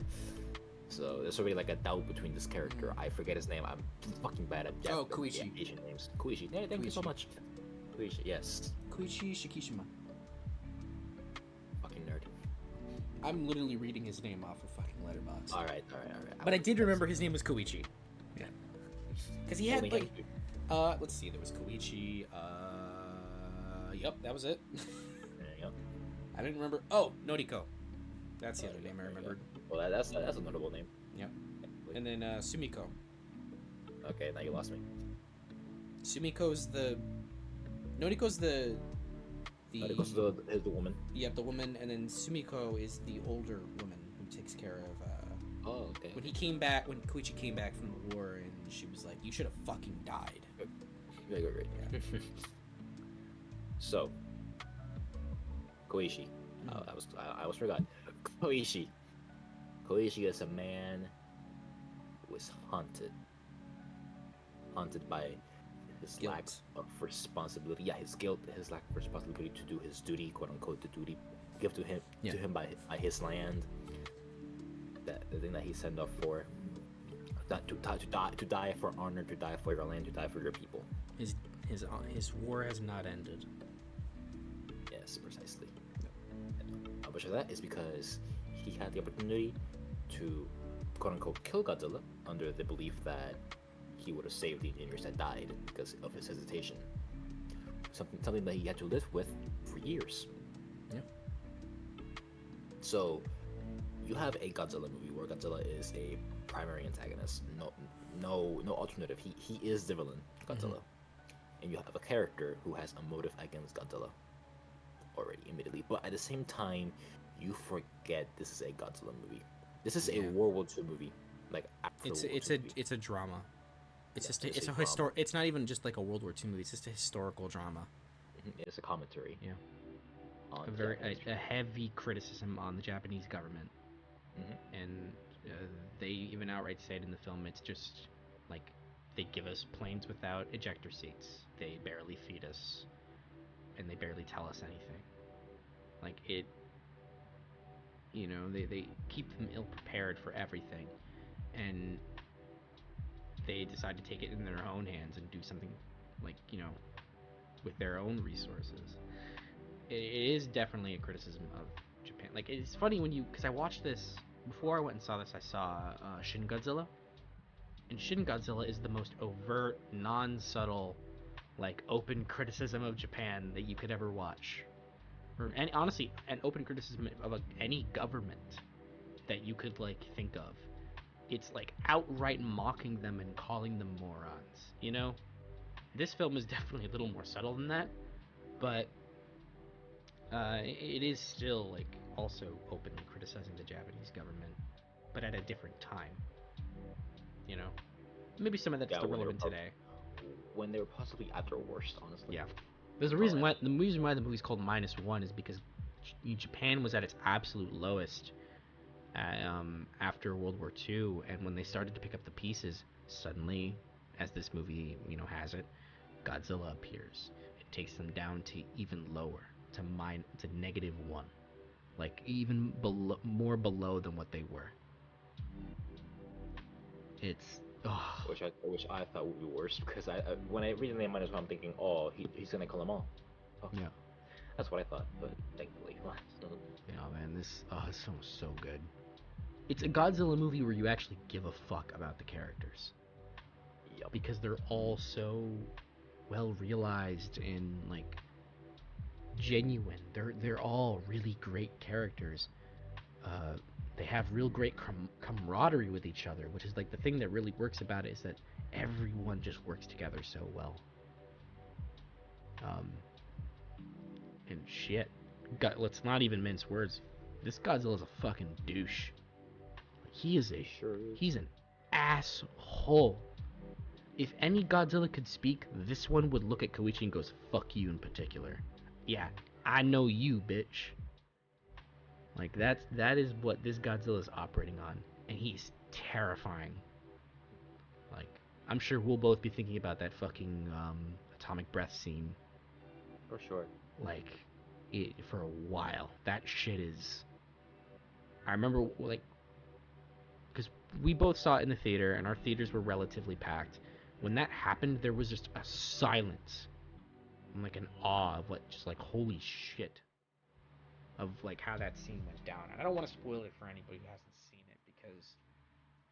So there's already like a doubt between this character. I forget his name. I'm fucking bad at Koichi. Asian names. Koichi. Yeah, thank you so much. Koichi, yes. Koichi Shikishima. Fucking nerd. I'm literally reading his name off of fucking Letterboxd. All right. But I did remember his name was Koichi. Yeah. Because he had like, let's see, there was Koichi. Yep, that was it. There you go. I didn't remember. Oh, Noriko. That's the other name I remembered. Well, that's a notable name. Yep. And then Sumiko. Okay, now you lost me. Sumiko's the... Noriko's the... Noriko's the woman. Yep, the woman, and then Sumiko is the older woman who takes care of... Oh, okay. When Koichi came back from the war, and she was like, you should have fucking died. Great. Yeah. So, Koichi. I almost forgot. Koichi. Koichi is a man who is haunted by his Guilt. lack of responsibility. Yeah, his guilt, his lack of responsibility to do his duty, quote unquote, the duty given to him by his land. The thing that he signed up for. To die for honor, to die for your land, to die for your people. His war has not ended. Yes, precisely. How much of that is because he had the opportunity to, quote unquote, kill Godzilla under the belief that he would have saved the engineers that died because of his hesitation. Something that he had to live with for years. Yeah. So, you have a Godzilla movie where Godzilla is a primary antagonist. No alternative. He is the villain, Godzilla. And you have a character who has a motive against Godzilla already, immediately. But at the same time, you forget this is a Godzilla movie. This is a World War II movie. Like after It's a drama. It's Yeah, just it's a It's not even just like a World War II movie. It's just a historical drama. It's a commentary. Yeah. On A heavy criticism on the Japanese government. And they even outright say it in the film. It's just like they give us planes without ejector seats. They barely feed us, and they barely tell us anything. Like it, you know, they keep them ill prepared for everything, and they decide to take it in their own hands and do something, like, you know, with their own resources. It is definitely a criticism of Japan Japan. Like, it's funny when you, because I watched this before I went and saw this. I saw Shin Godzilla, and Shin Godzilla is the most overt, non-subtle, like open criticism of Japan that you could ever watch, or and honestly, an open criticism of any government that you could like think of. It's like outright mocking them and calling them morons. You know, this film is definitely a little more subtle than that, but it is still like also openly criticizing the Japanese government, but at a different time. You know, maybe some of that's still relevant today. When they were possibly at their worst, honestly. Yeah, there's a reason why the movie's called Minus One is because Japan was at its absolute lowest after World War II, and when they started to pick up the pieces, suddenly, as this movie has it, Godzilla appears. It takes them down to even lower, to -1, like even more below than what they were. It's which I thought would be worse, because when I read the name Minus One, I'm thinking, oh, he's gonna kill them all. Oh, yeah, that's what I thought, but thankfully, man, this song's so good. It's a Godzilla movie where you actually give a fuck about the characters. Yep. Because they're all so well realized and like genuine. They're all really great characters. They have real great camaraderie with each other, which is like the thing that really works about it, is that everyone just works together so well. And shit, let's not even mince words. This Godzilla's a fucking douche. He's an asshole. If any Godzilla could speak, this one would look at Koichi and goes, "Fuck you" in particular. Yeah, I know you, bitch. Like that is what this Godzilla is operating on, and he's terrifying. Like, I'm sure we'll both be thinking about that fucking atomic breath scene. For sure. Like, for a while. That shit is. I remember, like, because we both saw it in the theater, and our theaters were relatively packed. When that happened, there was just a silence, and like an awe of what, just like, holy shit, of like how that scene went down. And I don't want to spoil it for anybody who hasn't seen it, because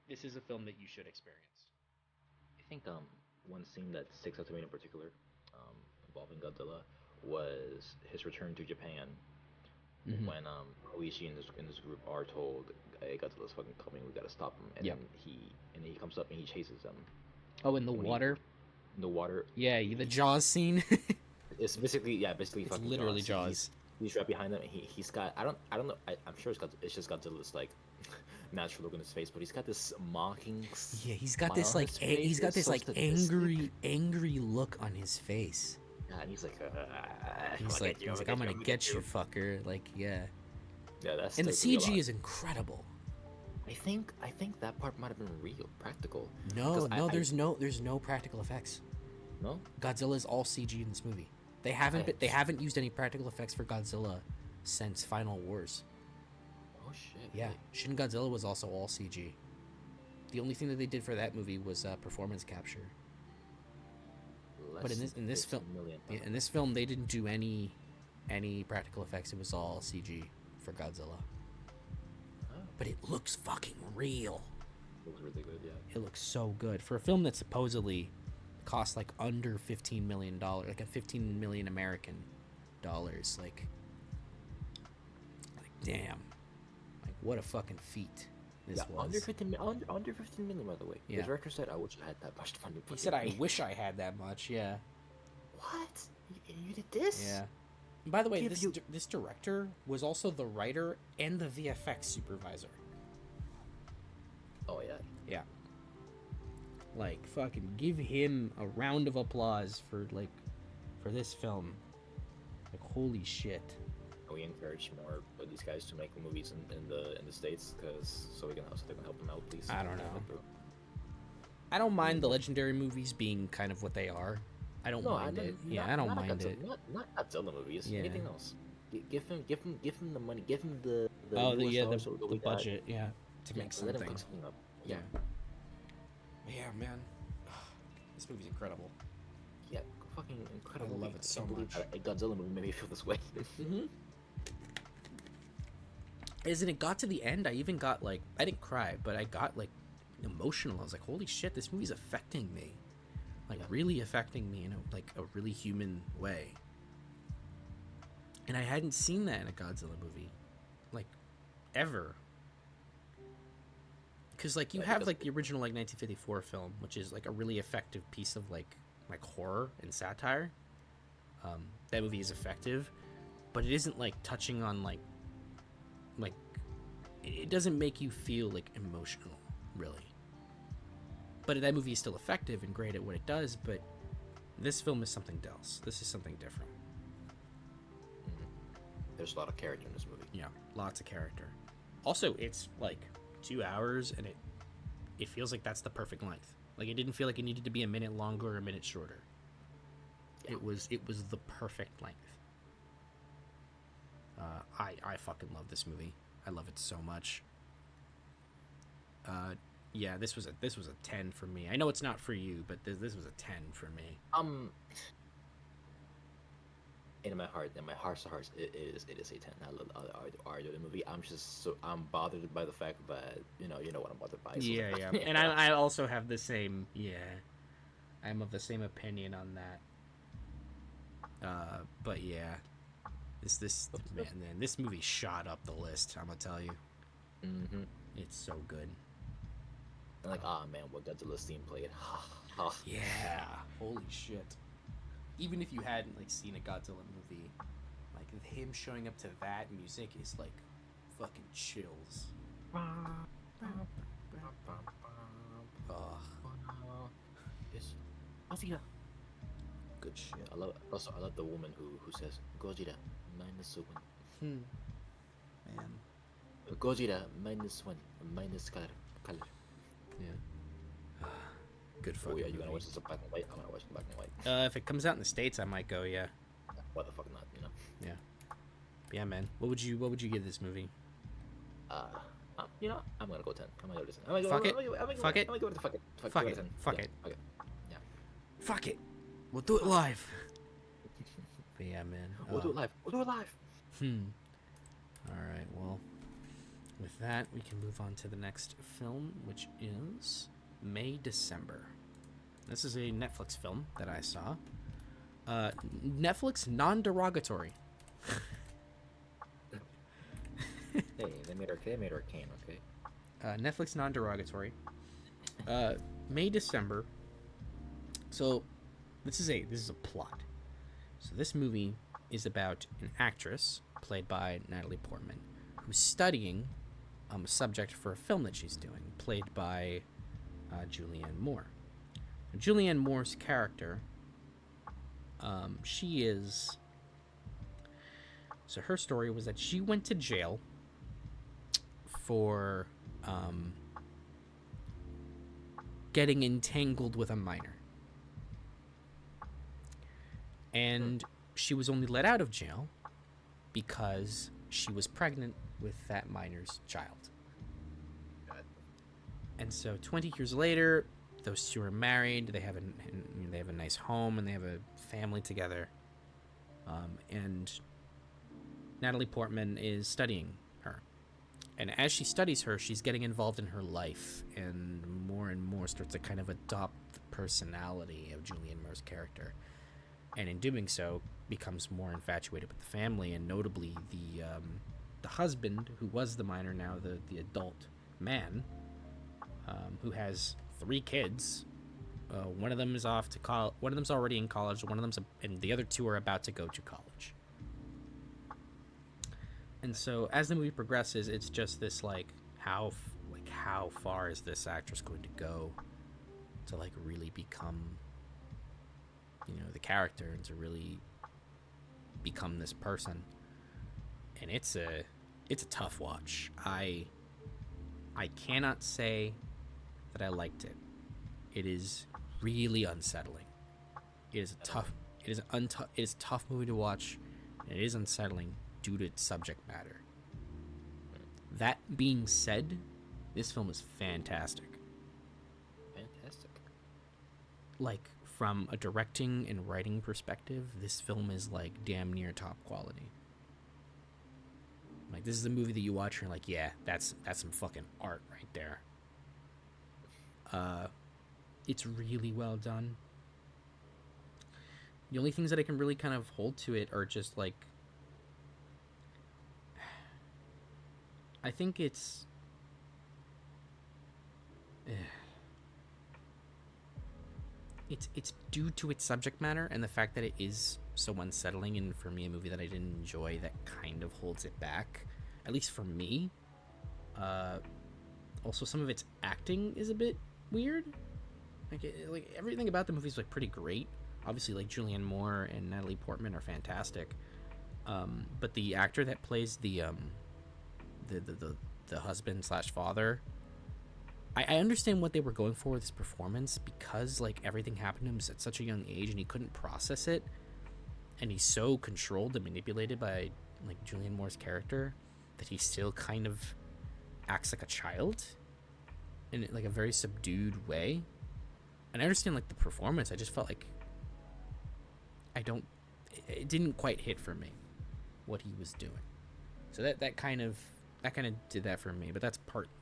this is a film that you should experience. I think one scene that sticks out to me in particular, involving Godzilla, was his return to Japan. Mm-hmm. When Koichi and this group are told, "Hey, Godzilla's fucking coming, we gotta stop him," and then he comes up and he chases them. Oh, in the water. In the water. Yeah, the Jaws scene. It's basically it's fucking literally Jaws. He's right behind them. And he's got I don't know. I'm sure it's just Godzilla's like natural look on his face, but he's got this mocking. Yeah, he's got this like angry look on his face. Yeah, and he's like, I'm gonna get you, fucker. Like, yeah. Yeah, that's. And the CG is incredible. I think that part might have been real, practical. No, there's no practical effects. No. Godzilla is all CG in this movie. They haven't used any practical effects for Godzilla since Final Wars. Oh shit. Yeah, really? Shin Godzilla was also all CG. The only thing that they did for that movie was performance capture. But in this film, they didn't do any practical effects. It was all CG for Godzilla. Oh. But it looks fucking real. It looks really good, yeah. It looks so good for a film that supposedly cost like under $15 million, like a 15 million American dollars. Like damn, like what a fucking feat this was. Under 15 million, by the way. Yeah. The director said, "I wish I had that much funding." He said, "I wish I had that much." Yeah. What? You did this? Yeah. And by the way, this director was also the writer and the VFX supervisor. Oh yeah. Yeah. Like, fucking give him a round of applause for this film. Like, holy shit. We encourage more of these guys to make movies in the States, so they can help them out, please. I don't know. I don't mind the legendary movies being kind of what they are. I don't mind it. Yeah, I don't mind it. Not Godzilla movies. Yeah. Anything else? Give him the money. Give him the budget. Yeah, to make something. Let him cook something up. Yeah. Yeah, man. This movie's incredible. Yeah, fucking incredible. I love it so much. A Godzilla movie made me feel this way. Mm-hmm. as in it got to the end, I even got like, I didn't cry, but I got like emotional. I was like, holy shit, this movie's affecting me, like really affecting me in a really human way. And I hadn't seen that in a Godzilla movie, like, ever. Because like you have like the original like 1954 film, which is like a really effective piece of like horror and satire. That movie is effective, but it isn't like touching on like it doesn't make you feel like emotional, really. But that movie is still effective and great at what it does, but this film is something else. This is something different. There's a lot of character in this movie. Yeah, lots of character. Also, it's like 2 hours, and it feels like that's the perfect length. Like, it didn't feel like it needed to be a minute longer or a minute shorter. Yeah. It was the perfect length. I fucking love this movie. I love it so much. Yeah, this was a 10 for me. I know it's not for you, but this was a 10 for me. In my heart of hearts, it is a 10. I love the art of the movie. I'm bothered by the fact that you know what I'm bothered by. So Yeah. And I also have the same. Yeah, I'm of the same opinion on that. But yeah, this movie shot up the list. I'm gonna tell you. Mm-hmm. It's so good. I'm like, man, what Godzilla's theme played. Yeah, holy shit. Even if you hadn't like seen a Godzilla movie, like him showing up to that music is like fucking chills. Yes. Godzilla. Good shit. I love the woman who says Godzilla minus one. Man. Godzilla minus one minus color. Yeah. Good fucking You movie. gonna watch this in black and white? I'm gonna watch it in black and white. If it comes out in the States, I might go. Yeah. What the fuck not? Yeah. Yeah, man. What would you give this movie? I'm gonna go 10. I'm gonna go 10. Fuck it. Fuck it. Fuck it. Yeah. Fuck it. We'll do it live. But yeah, man. We'll do it live. All right. Well, with that, we can move on to the next film, which is May December. This is a Netflix film that I saw. Netflix non-derogatory. Hey, they made our cane, okay? Netflix non-derogatory. May December. So this is a plot. So this movie is about an actress played by Natalie Portman who's studying a subject for a film that she's doing, played by Julianne Moore. Julianne Moore's character, so her story was that she went to jail for getting entangled with a minor. And she was only let out of jail because she was pregnant with that minor's child. And so 20 years later, those two are married. They have a nice home and they have a family together. And Natalie Portman is studying her. And as she studies her, she's getting involved in her life and more starts to kind of adopt the personality of Julianne Moore's character. And in doing so, becomes more infatuated with the family, and notably the husband, who was the minor, now the adult man, who has 3 kids. One of them is off to college. One of them's already in college. And the other 2 are about to go to college. And so, as the movie progresses, it's just this how far is this actress going to go to really become, the character, and to really become this person. And it's a tough watch. I cannot say that I liked it. It is really unsettling. It is a tough movie to watch, and it is unsettling due to its subject matter. That being said, this film is fantastic. From a directing and writing perspective, this film is damn near top quality. Like, this is a movie that you watch and you're like, yeah, that's some fucking art right there. It's really well done. The only things that I can really kind of hold to it are just like, I think it's it's due to its subject matter and the fact that it is so unsettling, and for me, a movie that I didn't enjoy, that kind of holds it back, at least for me. Also, some of its acting is a bit weird. Like everything about the movie is like pretty great. Obviously, like Julianne Moore and Natalie Portman are fantastic. But the actor that plays the husband / father, I understand what they were going for with his performance, because like everything happened to him at such a young age and he couldn't process it, and he's so controlled and manipulated by like Julianne Moore's character that he still kind of acts like a child in like a very subdued way. And I understand like the performance, I just felt like it didn't quite hit for me what he was doing. So that kind of did that for me. But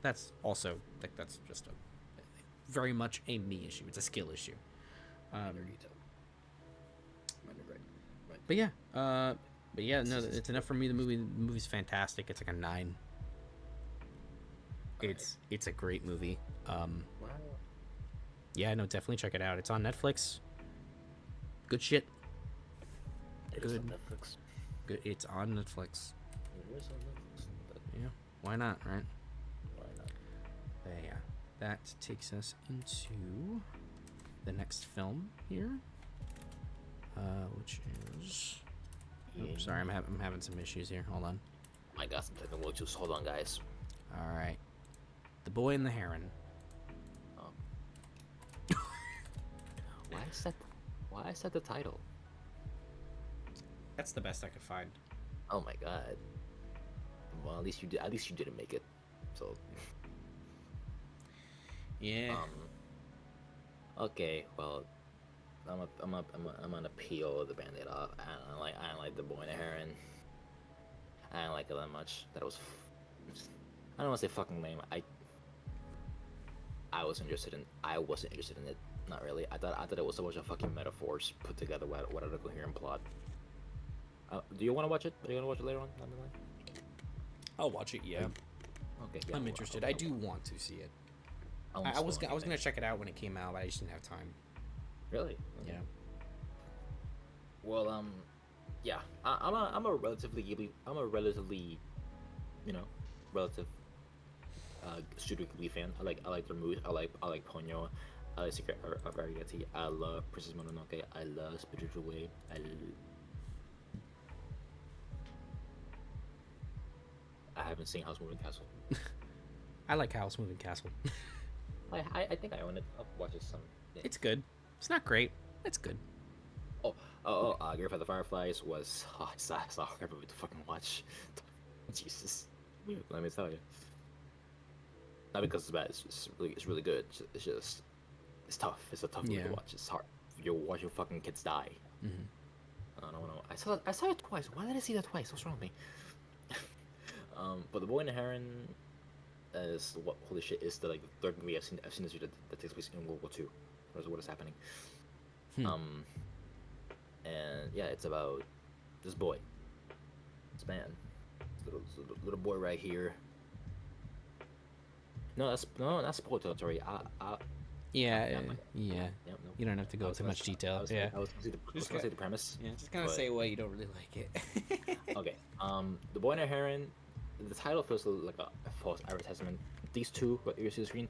that's also like, that's just a very much a me issue. It's a skill issue. Minor detail. Right. But yeah, no, it's enough for me. The movie's fantastic. It's like a 9. It's a great movie. Wow. Yeah, no, definitely check it out. It's on Netflix. Good shit. It is on Netflix. Good. It's on Netflix. It is on Netflix. Yeah. Why not, right? Why not? But yeah. That takes us into the next film here, which is. Oh, sorry, I'm having some issues here. Hold on. I got some technical issues. Hold on, guys. All right. The Boy and the Heron. Why is that the title? That's the best I could find. Oh my god. Well, at least you didn't make it. So. Yeah. Okay. Well, I'm gonna peel the Band-Aid off. I don't like The Boy and the Heron. I don't like it that much. I don't want to say fucking lame. I wasn't interested in it. Not really. I thought it was a bunch of fucking metaphors put together without a coherent plot. Do you want to watch it? Are you gonna watch it later on down the line? I'll watch it. Yeah. Okay. Yeah, I'm interested. I do want to see it. I was gonna check it out when it came out, but I just didn't have time. Really? Yeah. Well, yeah. I'm a relatively, relative Studio Ghibli fan. I like their movies. I like Ponyo. I like Secret of Arrietty. I love Princess Mononoke. I love Spirited Away. I haven't seen House Moving Castle. I like House Moving Castle. I think I own it. I'll watch it some. Yeah. It's good. It's not great. It's good. Grave of the Fireflies was. It's a hard movie to fucking watch. Jesus. Let me tell you. Not because it's bad. It's really good. It's just. It's tough. It's a tough movie to watch. It's hard. You're watching fucking kids die. Mm-hmm. I don't know. I saw it twice. Why did I see that twice? What's wrong with me? But The Boy and the Heron is what holy shit is the third movie I've seen this year that takes place in World War II. What is happening? And yeah, it's about this boy, this man, this little boy right here. No, that's spoiler territory. Yeah. No. You don't have to go into much detail. I was gonna say the premise. Yeah, just kind of say why you don't really like it. Okay. The Boy and the Heron. The title feels like a false advertisement. These two, what you see the screen.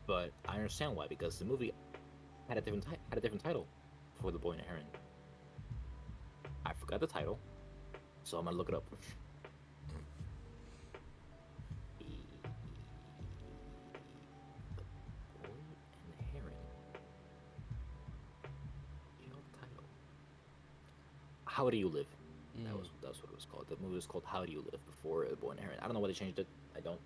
But I understand why, because the movie had a different title for The Boy and the Heron. I forgot the title, so I'm gonna look it up. The Boy and the Heron. You know the title. How Do You Live? That's what it was called. The movie was called How Do You Live before The Boy and the Heron. I don't know why they changed it. I don't.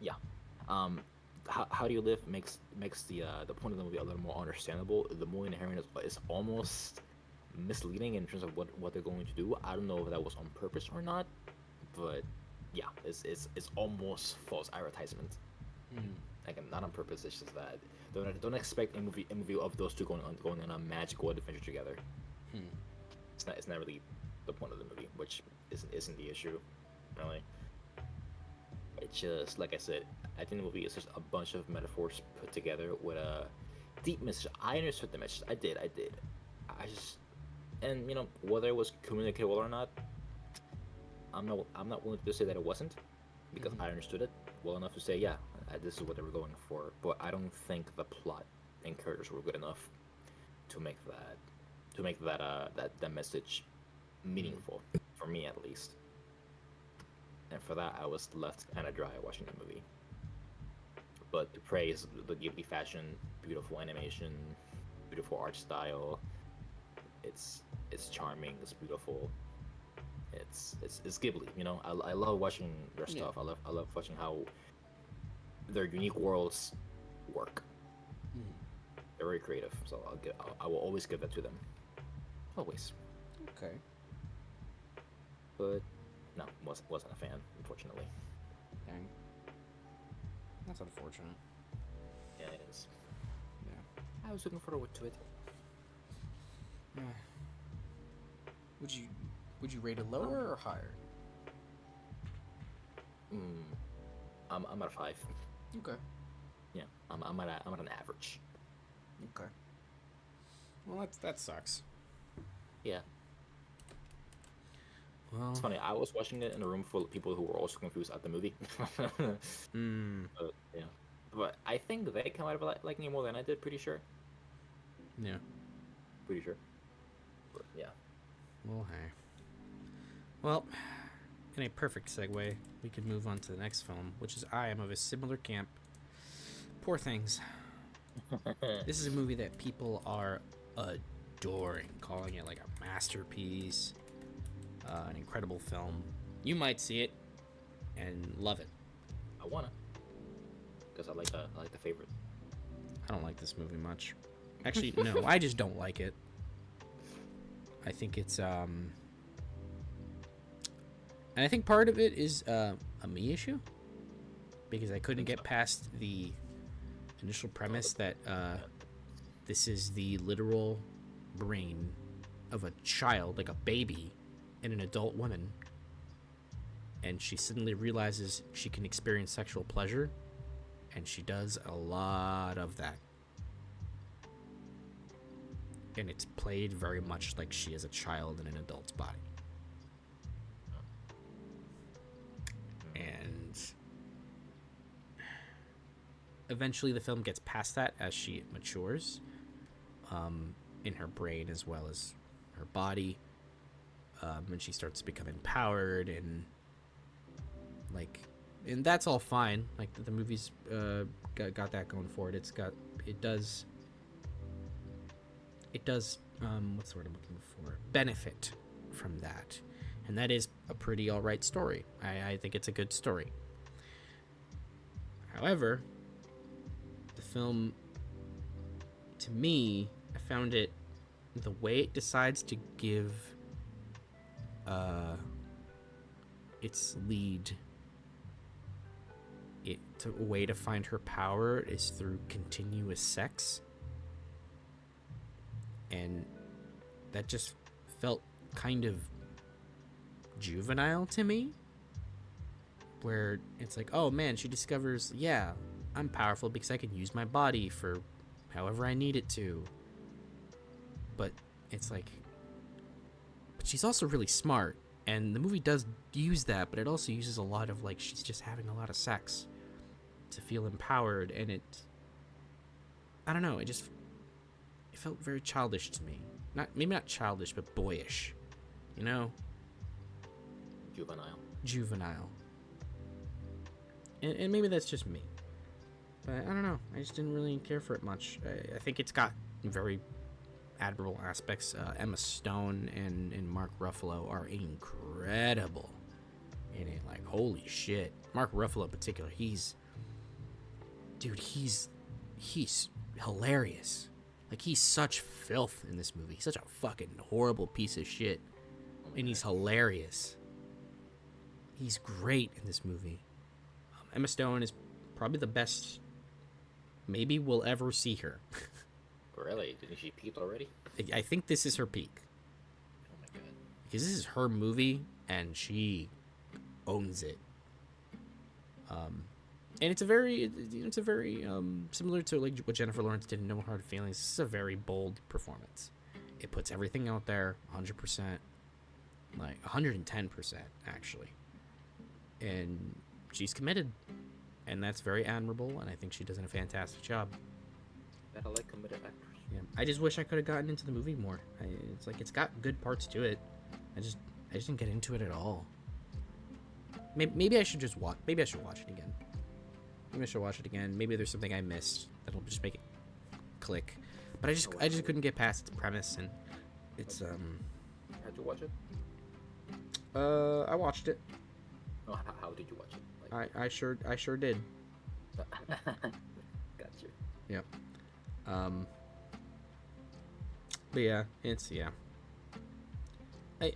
Yeah. how do you live makes the point of the movie a little more understandable. The movie in Heron is almost misleading in terms of what they're going to do. I don't know if that was on purpose or not, but yeah, it's almost false advertisement. Again, not on purpose. It's just that don't expect a movie of those two going on a magical adventure together. It's not really the point of the movie, which isn't the issue, really. It's just like I said. I think the movie is just a bunch of metaphors put together with a deep message. I understood the message. I did. I just, and you know, whether it was communicated well or not, I'm not willing to say that it wasn't, because I understood it well enough to say, yeah, this is what they were going for. But I don't think the plot and characters were good enough to make that message meaningful for me, at least. And for that, I was left kind of dry watching the movie. But to praise the Ghibli fashion, beautiful animation, beautiful art style. It's charming. It's beautiful. It's Ghibli. You know, I love watching their stuff. I love watching how their unique worlds work. They're very creative, so I will always give that to them. Always. Okay. But no, wasn't a fan, unfortunately. Dang. That's unfortunate. Yeah, it is. Yeah. I was looking forward to it. Would you rate it lower or higher? I'm at a 5. Okay. Yeah, I'm at an average. Okay. Well, that sucks. Yeah. Well, It's funny. I was watching it in a room full of people who were also confused at the movie. But, yeah. But I think they came out of liking it more than I did. Pretty sure. yeah. Pretty sure. But, yeah. Well, hey. Well, in a perfect segue, we could move on to the next film, which is I Am of a Similar Camp. Poor Things. This is a movie that people are adoring, calling it like a masterpiece, an incredible film. You might see it and love it. I wanna, because I like the favorite. I don't like this movie much. Actually, no, I just don't like it. I think it's and I think part of it is a me issue, because I couldn't get past the initial premise that this is the literal brain of a child, like a baby, in an adult woman, and she suddenly realizes she can experience sexual pleasure, and she does a lot of that. And it's played very much like she is a child in an adult's body. And eventually the film gets past that as she matures, in her brain as well as her body, and she starts to become empowered, and that's all fine. Like, the movie's got that going for it. It does what's the word I'm looking for, benefit from that, and that is a pretty alright story. I think it's a good story. However, the film, to me, I found it, the way it decides to give its lead a way to find her power is through continuous sex, and that just felt kind of juvenile to me, where it's like, oh man, she discovers, yeah, I'm powerful because I can use my body for however I need it to. But it's like, but she's also really smart, and the movie does use that, but it also uses a lot of, like, she's just having a lot of sex to feel empowered, and I don't know, it felt very childish to me. Maybe not childish, but boyish, you know? Juvenile. And maybe that's just me, but I don't know, I just didn't really care for it much. I think it's got very admirable aspects. Emma Stone and Mark Ruffalo are incredible in it. Like, holy shit. Mark Ruffalo in particular, he's dude, he's hilarious. Like, he's such filth in this movie. He's such a fucking horrible piece of shit. And he's hilarious. He's great in this movie. Emma Stone is probably the best maybe we'll ever see her. Really? Didn't she peak already? I think this is her peak. Oh my god. Because this is her movie, and she owns it. And it's a very similar to like what Jennifer Lawrence did in No Hard Feelings. This is a very bold performance. It puts everything out there, 100%, like 110% actually, and she's committed, and that's very admirable. And I think she does a fantastic job. I like committed actors. Yeah, I just wish I could have gotten into the movie more. It's like it's got good parts to it. I just didn't get into it at all. Maybe I should just watch. Maybe I should watch it again. Maybe I should watch it again. Maybe there's something I missed that'll just make it click. But I just couldn't get past its premise, and it's How'd you watch it? I watched it. Oh, how did you watch it? Like... I sure did. Gotcha. Yep. But yeah, I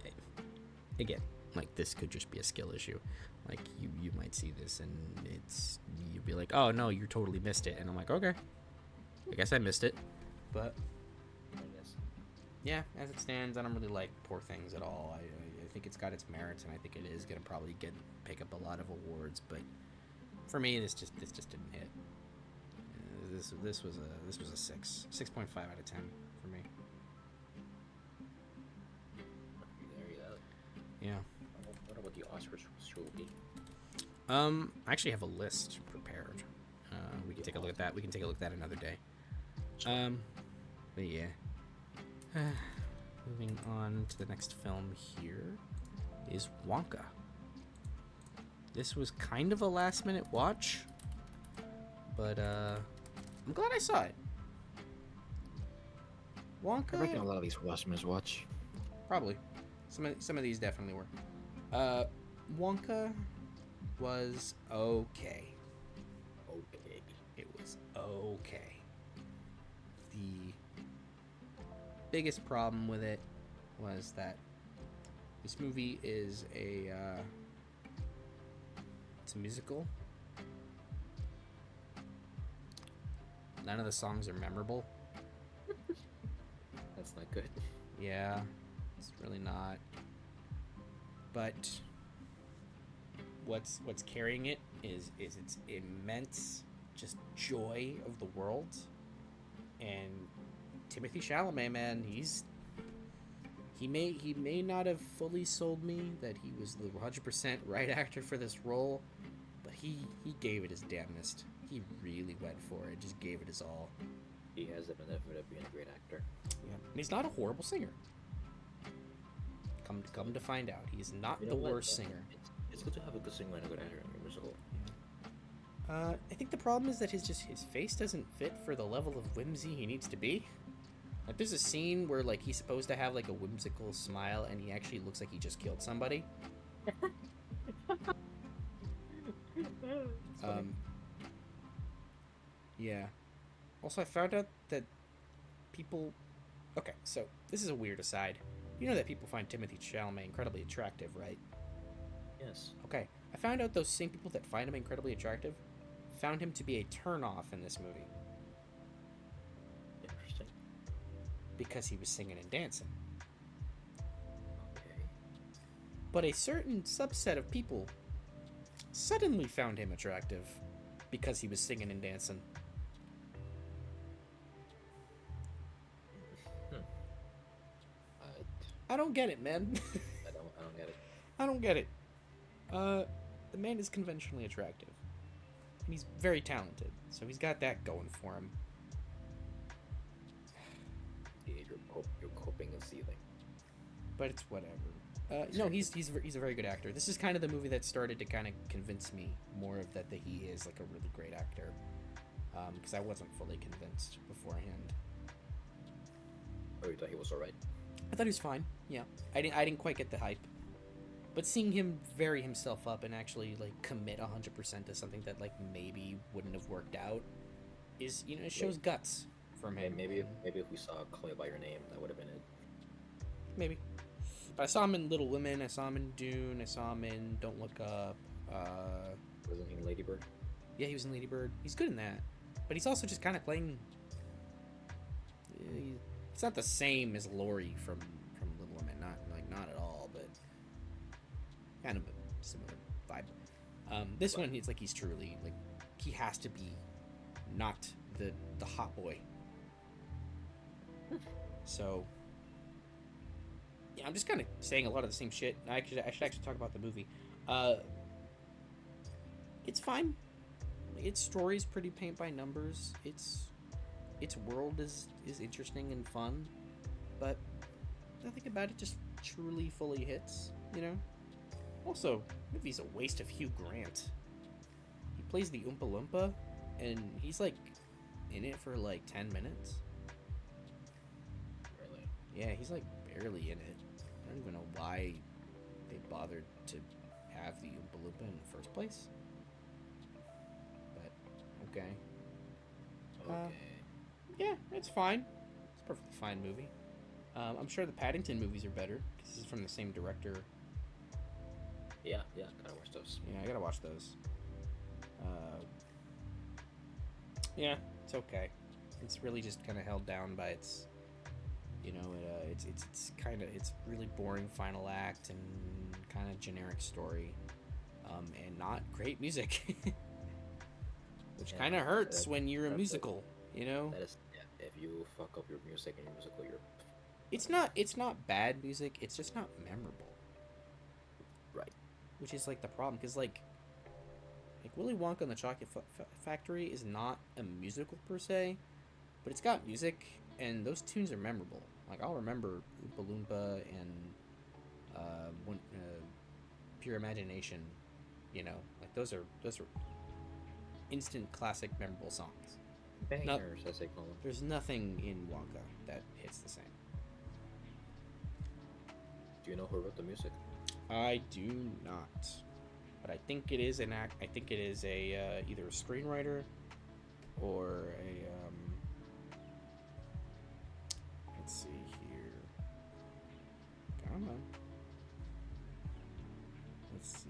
again, like, this could just be a skill issue. Like, you might see this and you'd be like, oh no, you totally missed it, and I'm like, okay, I guess I missed it. But yeah, as it stands, I don't really like Poor Things at all. I think it's got its merits, and I think it is gonna probably pick up a lot of awards. But for me, this just didn't hit. This was a 6.5 out of 10 for me. There you go. Yeah. What about the Oscars will be? I actually have a list prepared. We can take a look at that. We can take a look at that another day. But yeah. Moving on to the next film here is Wonka. This was kind of a last minute watch, but I'm glad I saw it. Wonka. I reckon a lot of these last minute watch. Probably. Some of these definitely were. Wonka was okay. Okay. It was okay. The biggest problem with it was that this movie is it's a musical. None of the songs are memorable. That's not good. Yeah, it's really not. But what's carrying it is its immense just joy of the world. And Timothée Chalamet, man, he may not have fully sold me that he was the 100% right actor for this role, but he gave it his damnedest. He really went for it, just gave it his all. He has the benefit of being a great actor. Yeah, and he's not a horrible singer. Come to find out, he's not the worst singer. It's good to have a good singer and a good actor in your musical. I think the problem is that his face doesn't fit for the level of whimsy he needs to be. Like, there's a scene where, like, he's supposed to have, like, a whimsical smile, and he actually looks like he just killed somebody. Yeah. Also, I found out that people... Okay, so, this is a weird aside. You know that people find Timothée Chalamet incredibly attractive, right? Yes. Okay. I found out those same people that find him incredibly attractive found him to be a turn-off in this movie. Interesting. Because he was singing and dancing. Okay. But a certain subset of people suddenly found him attractive because he was singing and dancing. I don't get it, man. I don't get it. I don't get it. The man is conventionally attractive. And he's very talented, so he's got that going for him. Yeah, you're coping and seething. But it's whatever. No, he's a very good actor. This is kind of the movie that started to kind of convince me more of that he is like a really great actor. Because I wasn't fully convinced beforehand. Oh, you thought he was alright? I thought he was fine. Yeah, I didn't quite get the hype. But seeing him vary himself up and actually like commit 100% to something that like maybe wouldn't have worked out is, you know, it shows guts from him. Maybe if we saw Call Me by Your Name, that would have been it. Maybe. But I saw him in Little Women. I saw him in Dune. I saw him in Don't Look Up. Wasn't he in Lady Bird? Yeah, he was in Lady Bird. He's good in that. But he's also just kind of playing. It's not the same as Laurie from Little Women. Not at all. But kind of a similar vibe. This one, it's like he's truly like he has to be not the hot boy. So. Yeah, I'm just kind of saying a lot of the same shit. I should actually talk about the movie. It's fine. Its story is pretty paint by numbers. Its world is interesting and fun, but nothing about it just truly fully hits. You know. Also, the movie's a waste of Hugh Grant. He plays the Oompa Loompa, and he's like in it for like 10 minutes. Really? Yeah, he's like barely in it. I don't even know why they bothered to have the Oompa Loompa in the first place. But, okay. Okay. Yeah, it's fine. It's a perfectly fine movie. I'm sure the Paddington movies are better, because this is from the same director. Yeah, gotta watch those. Yeah, I gotta watch those. Yeah, it's okay. It's really just kind of held down by its... You know, it's kind of really boring final act and kind of generic story, and not great music, which kind of hurts when you're a musical. You know, That is, if you fuck up your music and your musical, you're it's not bad music. It's just not memorable, right. which is like the problem because like Willy Wonka and the Chocolate Factory is not a musical per se, but it's got music and those tunes are memorable. Like I'll remember Oompa Loompa and Pure Imagination, you know, like those are instant classic memorable songs. Bangers, as they call them. There's nothing in Wonka that hits the same. Do you know who wrote the music? I do not, but I think it is I think it is a either a screenwriter or a let's see here. Come on. Let's see.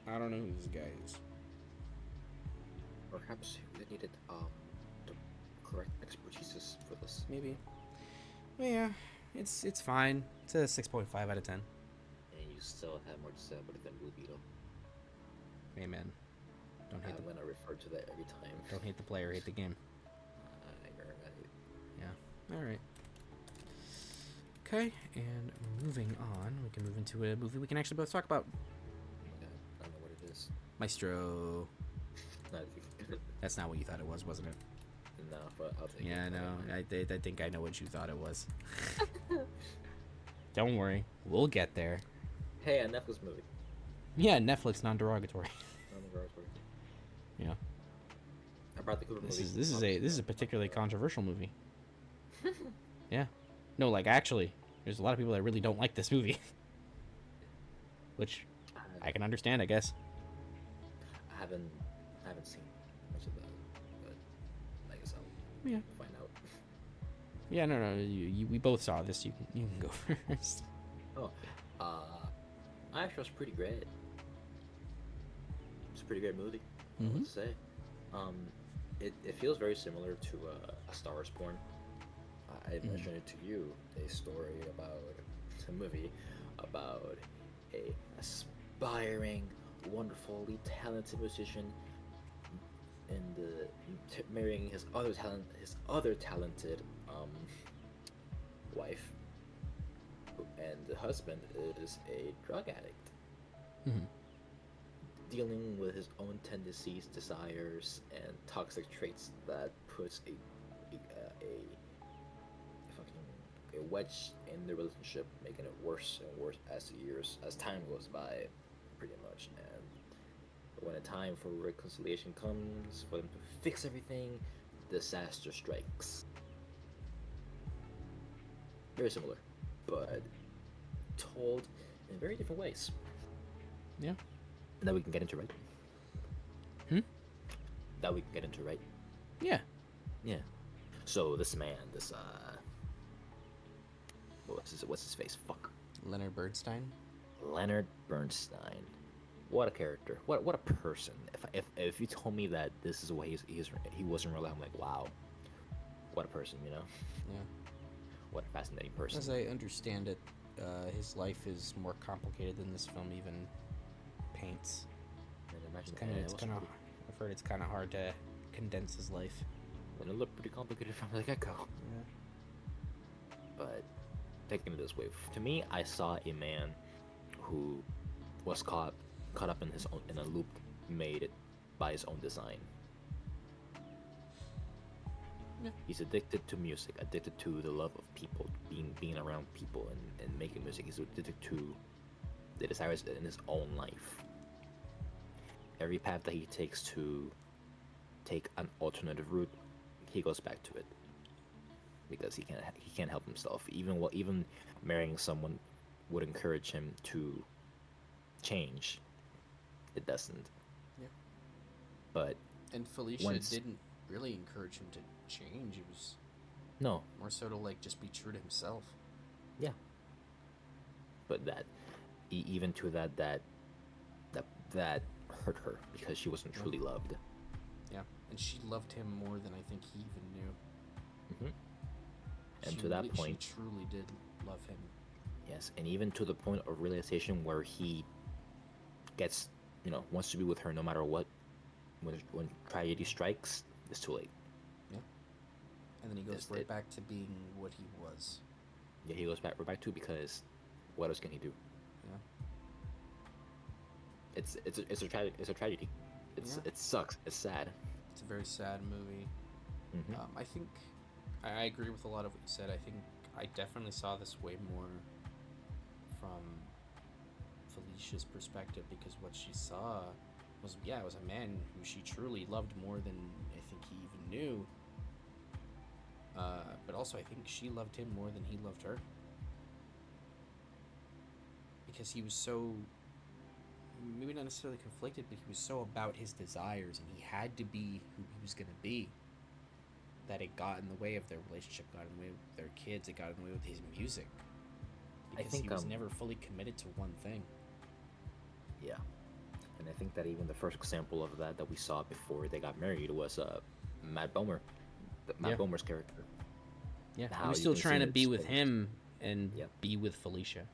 I don't know who this guy is. Perhaps they needed the correct expertise for this. Maybe. Well, yeah, it's fine. It's a 6.5 out of 10. And you still have more to say about it than Blue Beetle. Amen. Don't hate I'm gonna refer to that every time. Don't hate the player, hate the game. You're right. Yeah. All right. Okay, and moving on, we can move into a movie we can actually both talk about. Yeah, I don't know what it is. Maestro. Not That's not what you thought it was, wasn't it? No, but I'll take it. Yeah, I know. I think I know what you thought it was. Don't worry, we'll get there. Hey, a Netflix movie. Yeah, Netflix non-derogatory. Non-derogatory. Yeah. I brought the Cooper movie. This is a particularly controversial movie. Yeah. No, like actually, there's a lot of people that really don't like this movie. Which I can understand, I guess. I haven't seen much of that, but I guess I'll find out. Yeah, no, we both saw this. You can go first. Oh, Maestro was pretty great. It's a pretty great movie. I would say. It feels very similar to A Star Is Born. I mentioned it to you. A story about a movie about a aspiring, wonderfully talented musician and marrying his other talented wife, and the husband is a drug addict, dealing with his own tendencies, desires, and toxic traits that puts a wedge in the relationship, making it worse and worse as time goes by, pretty much. And when a time for reconciliation comes, for them to fix everything, disaster strikes. very similar, but told in very different ways. Yeah. That we can get into, right? That we can get into, right? Yeah. Yeah. So this man, this what's his face? Fuck. Leonard Bernstein. Leonard Bernstein. What a character. What a person. If you told me that this is what he wasn't really, I'm like, wow. What a person, you know? Yeah. What a fascinating person. As I understand it, his life is more complicated than this film even paints. I've heard it's kind of hard to condense his life. And it looked pretty complicated from the get-go. Yeah. But taking it this way, to me, I saw a man who was caught up in a loop made by his own design. Yeah. He's addicted to music, addicted to the love of people, being around people and making music. He's addicted to the desires in his own life. Every path that he takes to take an alternative route, he goes back to it because he can't help himself. Even marrying someone would encourage him to change. It doesn't. Yeah. But And Felicia didn't really encourage him to change. It was no, more so to like just be true to himself. yeah. But that even to that hurt her because she wasn't truly loved. Yeah, and she loved him more than I think he even knew. And to that point, she truly did love him. yes, and even to the point of realization where he gets, wants to be with her no matter what. When tragedy strikes, it's too late. Yeah. And then he goes back to being what he was. Yeah, he goes right back to, because what else can he do? Yeah. It's a tragedy. It sucks. It's sad. It's a very sad movie. Mm-hmm. I think I agree with a lot of what you said. I think I definitely saw this way more from Felicia's perspective, because what she saw was a man who she truly loved more than I think he even knew. But also I think she loved him more than he loved her, because he was so, maybe not necessarily conflicted, but he was so about his desires, and he had to be who he was going to be, that it got in the way of their relationship, got in the way of their kids, it got in the way with his music, because he was never fully committed to one thing. Yeah. And I think that even the first example of that we saw before they got married was Matt Bomer. Matt Bomer's character. Yeah, How he was you still can trying see to be his with face. him and be with Felicia.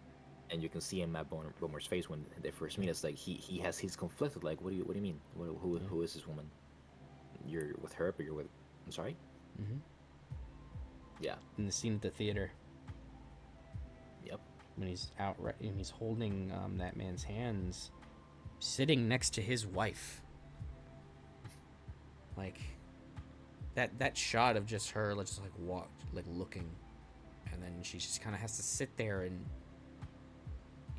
And you can see in Matt Bomer's face when they first meet. It's like he's conflicted. Like, what do you mean? Who is this woman? You're with her, but you're with. I'm sorry. Mm-hmm. Yeah. In the scene at the theater. Yep. When he's outright and he's holding that man's hands, sitting next to his wife. Like that shot of just her, just like walk, like looking, and then she just kind of has to sit there, and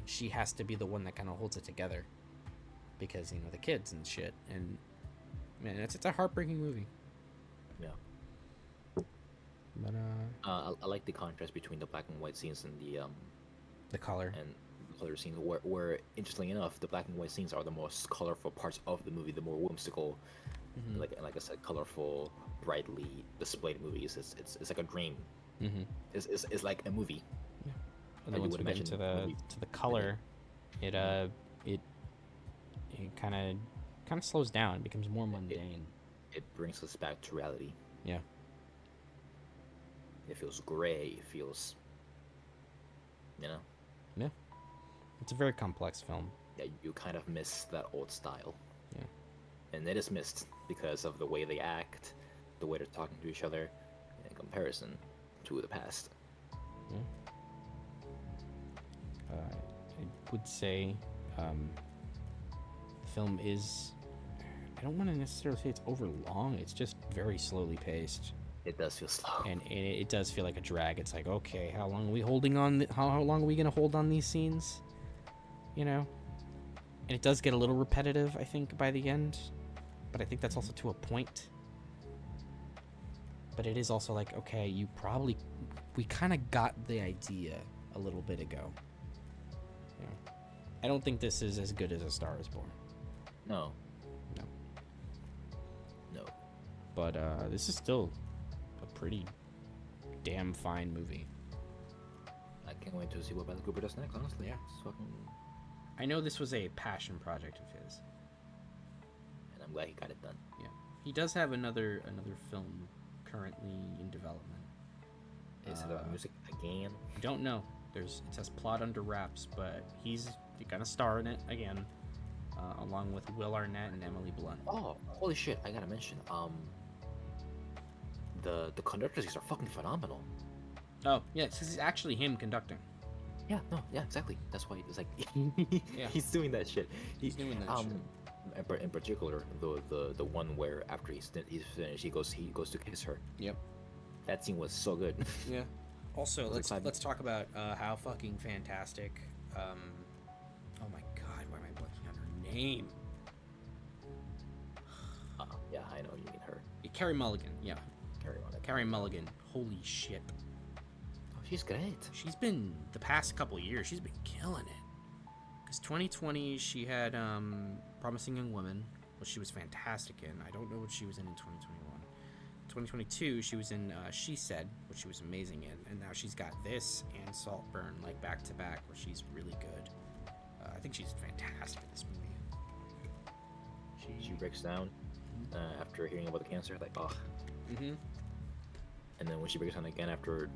she has to be the one that kind of holds it together, because the kids and shit. And man, it's a heartbreaking movie. Yeah. But I like the contrast between the black and white scenes and the color and the color scenes, where interestingly enough, the black and white scenes are the most colorful parts of the movie, the more whimsical, like I said, colorful, brightly displayed movies. It's like a dream. Mm-hmm. It's like a movie. Yeah. And then once we get into the color, it kind of slows down. It becomes more mundane. It brings us back to reality. Yeah. It feels gray. It feels, Yeah. It's a very complex film. Yeah, you kind of miss that old style. Yeah. And it is missed because of the way they act, the way they're talking to each other, in comparison to the past. Yeah. I would say the film is, I don't want to necessarily say it's over long. It's just very slowly paced. It does feel slow. And it does feel like a drag. It's like, okay, how long are we holding on? How long are we going to hold on these scenes? And it does get a little repetitive, I think, by the end. But I think that's also to a point. But it is also like, okay, you probably we kind of got the idea a little bit ago. Yeah. I don't think this is as good as A Star Is Born. No. No. No. But this is still a pretty damn fine movie. I can't wait to see what Bradley Cooper does next, honestly. Yeah. It's fucking... I know this was a passion project of his. And I'm glad he got it done. Yeah. He does have another film currently in development. Is it about music again? I don't know. It says plot under wraps, but he's gonna star in it again, along with Will Arnett and Emily Blunt. Oh, holy shit! I gotta mention, the conductors these are fucking phenomenal. Oh yeah, this is actually him conducting. Yeah, no, yeah, exactly. That's why it's like Yeah. he's doing that shit. He's doing that shit. In particular, the one where after he's finished, he goes to kiss her. Yep. That scene was so good. Yeah. Also, was exciting. let's talk about how fucking fantastic. Oh my god, why am I blanking on her name? Yeah, I know you mean her. Carey Mulligan. Yeah, Carry on. Carey Mulligan. Holy shit. Oh, she's great. She's been the past couple years. She's been killing it. Because 2020, she had Promising Young Woman, which she was fantastic in. I don't know what she was in 2021. 2022, she was in She Said, which she was amazing in, and now she's got this and Saltburn like back to back, where she's really good. I think she's fantastic in this movie. She breaks down after hearing about the cancer, like, oh. Mm-hmm. And then when she breaks down again after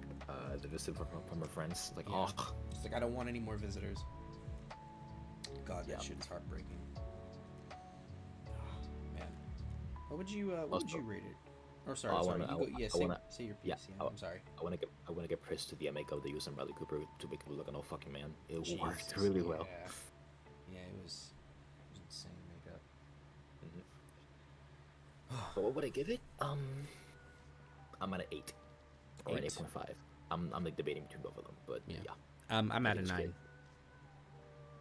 the visit from her friends, like, Yeah. oh. She's like, I don't want any more visitors. God, that Yeah. shit is heartbreaking. Man, what would you rate it? Or sorry, I sorry. wanna- You go, yeah, I say, wanna- say your piece. yeah, Yeah, I'm sorry. I want to get praise to the makeup they used on Bradley Cooper to make him look like an old fucking man. It worked Jesus, really well. Yeah, it was insane makeup. But what would I give it? I'm at an 8 or an 8? 8.5. I'm like debating between both of them, but Yeah. yeah. I'm I at a think it's 9. great.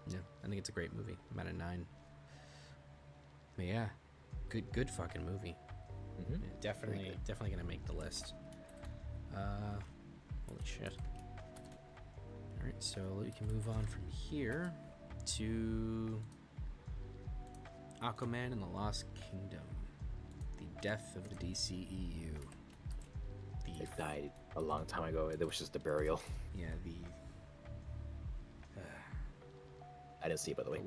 Yeah, I think it's a great movie. I'm at a 9. But yeah, good fucking movie. Mm-hmm. Yeah, definitely gonna make the list. Holy shit. All right, so we can move on from here to Aquaman and the Lost Kingdom, the death of the DCEU. It died a long time ago. It was just a burial. Yeah, I didn't see it, by the way.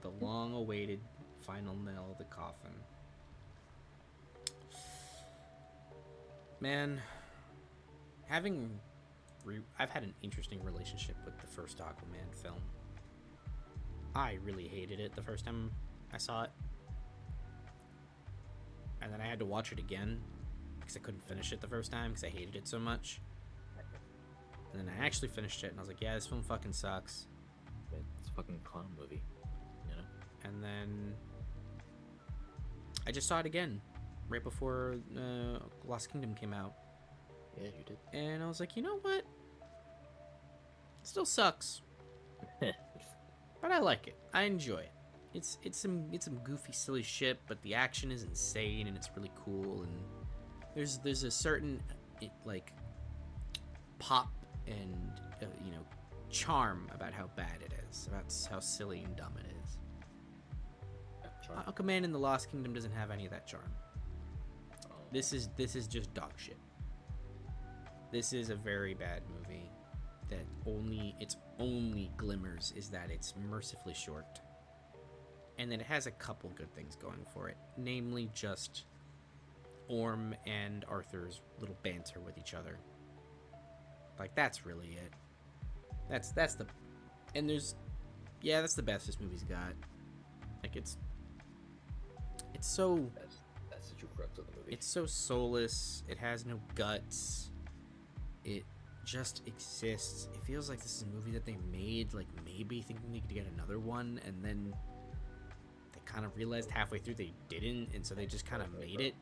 the long-awaited final nail of the coffin. Man, I've had an interesting relationship with the first Aquaman film. I really hated it the first time I saw it. And then I had to watch it again because I couldn't finish it the first time because I hated it so much. And then I actually finished it and I was like, yeah, this film fucking sucks. It's a fucking clown movie, you know? And then I just saw it again right before Lost Kingdom came out. Yeah, you did. And I was like, you know what? It still sucks. But I like it. I enjoy it. It's some goofy, silly shit, but the action is insane and it's really cool. And there's a certain like pop and charm about how bad it is, about how silly and dumb it is. Aquaman in the Lost Kingdom doesn't have any of that charm. This is just dog shit. This is a very bad movie that its only glimmers is that it's mercifully short. And then it has a couple good things going for it, namely just Orm and Arthur's little banter with each other. Like, that's really it. That's the best this movie's got. Like, it's so That's the true crux of the movie. it's so soulless. It has no guts. It just exists. It feels like this is a movie that they made, like, maybe thinking they could get another one, and then they kind of realized halfway through they didn't, and so they just kind of made it.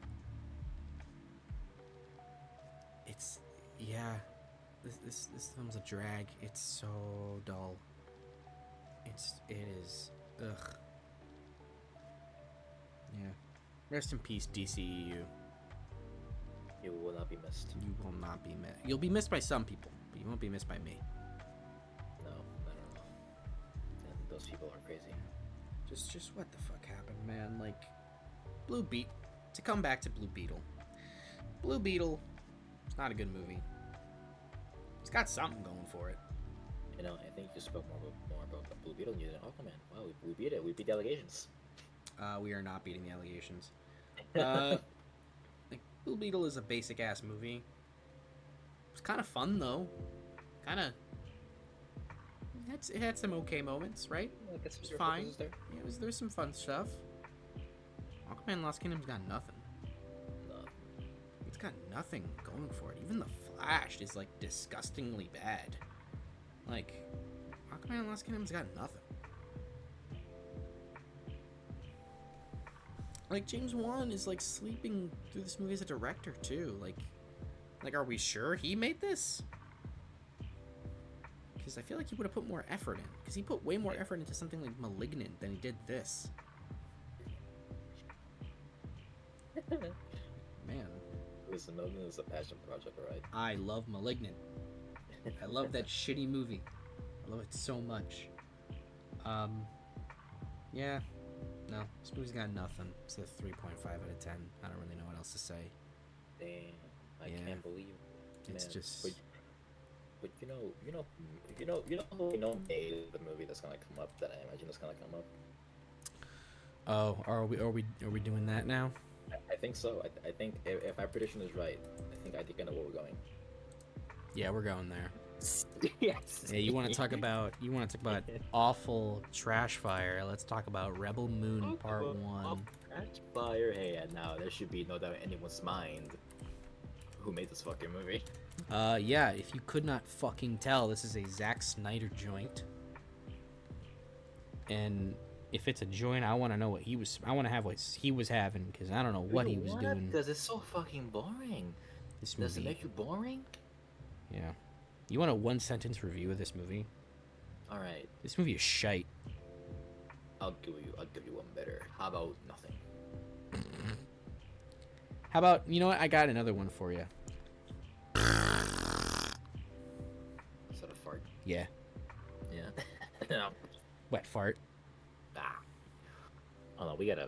This film's a drag. It's so dull. It is. Ugh. Yeah. Rest in peace, DCEU. You will not be missed. You will not be missed. You'll be missed by some people, but you won't be missed by me. No, I don't know. And those people are crazy. Just what the fuck happened, man? Like, to come back to Blue Beetle. Blue Beetle, it's not a good movie. It's got something going for it. You know, I think you spoke more about the Blue Beetle than you did Aquaman. Wow, we beat it. We beat the allegations. We are not beating the allegations. Like, Blue Beetle is a basic ass movie. It's kind of fun though. It had some okay moments, right? I guess It's fine. Yeah, there's some fun stuff. Aquaman Lost Kingdom's got nothing. No. It's got nothing going for it. Even the Flash is like disgustingly bad. Like, Aquaman Lost Kingdom's got nothing. Like, James Wan is like sleeping through this movie as a director too. Like, are we sure he made this? Because I feel like he would have put more effort in. Because he put way more effort into something like Malignant than he did this. Man. Listen, Malignant is a passion project, alright? I love Malignant. I love that shitty movie. I love it so much. Yeah. No, this movie's got nothing. It's a 3.5 out of 10. I don't really know what else to say. Damn, I can't believe it. It's Man. just... But you know made the movie that's gonna come up that I imagine is gonna come up. Oh, are we doing that now? I think so. I think if my prediction is right, I think I know where we're going. Yeah, we're going there. Yes. Yeah, you want to talk about awful trash fire? Let's talk about Rebel Moon Part 1. Trash fire. Hey, now there should be no doubt in anyone's mind who made this fucking movie. Yeah, if you could not fucking tell, this is a Zack Snyder joint. And if it's a joint, I want to know what he was. I want to have what he was having, because I don't know what he was doing. Because it's so fucking boring. This movie. Does it make you boring? Yeah. You want a one-sentence review of this movie? All right. This movie is shite. I'll give you one better. How about nothing? How about, you know what? I got another one for you. Is that a fart? Yeah. Yeah. No. Wet fart. Ah. Oh no, we got a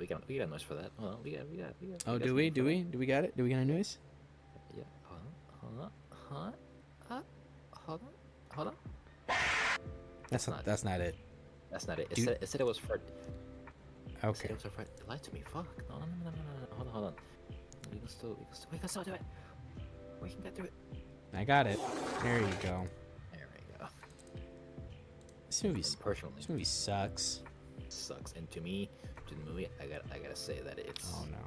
noise for that. Hold on, we got. Oh, do we? Do we got it? Do we got a noise? Yeah. Hold on. That's not it. That's not it. It said it was fart. Okay. It lied to me. Fuck. No. Hold on. We can still do it. We can get through it. I got it. There you go. There we go. This movie sucks. Sucks. And to me, to the movie, I gotta say that it's. Oh no.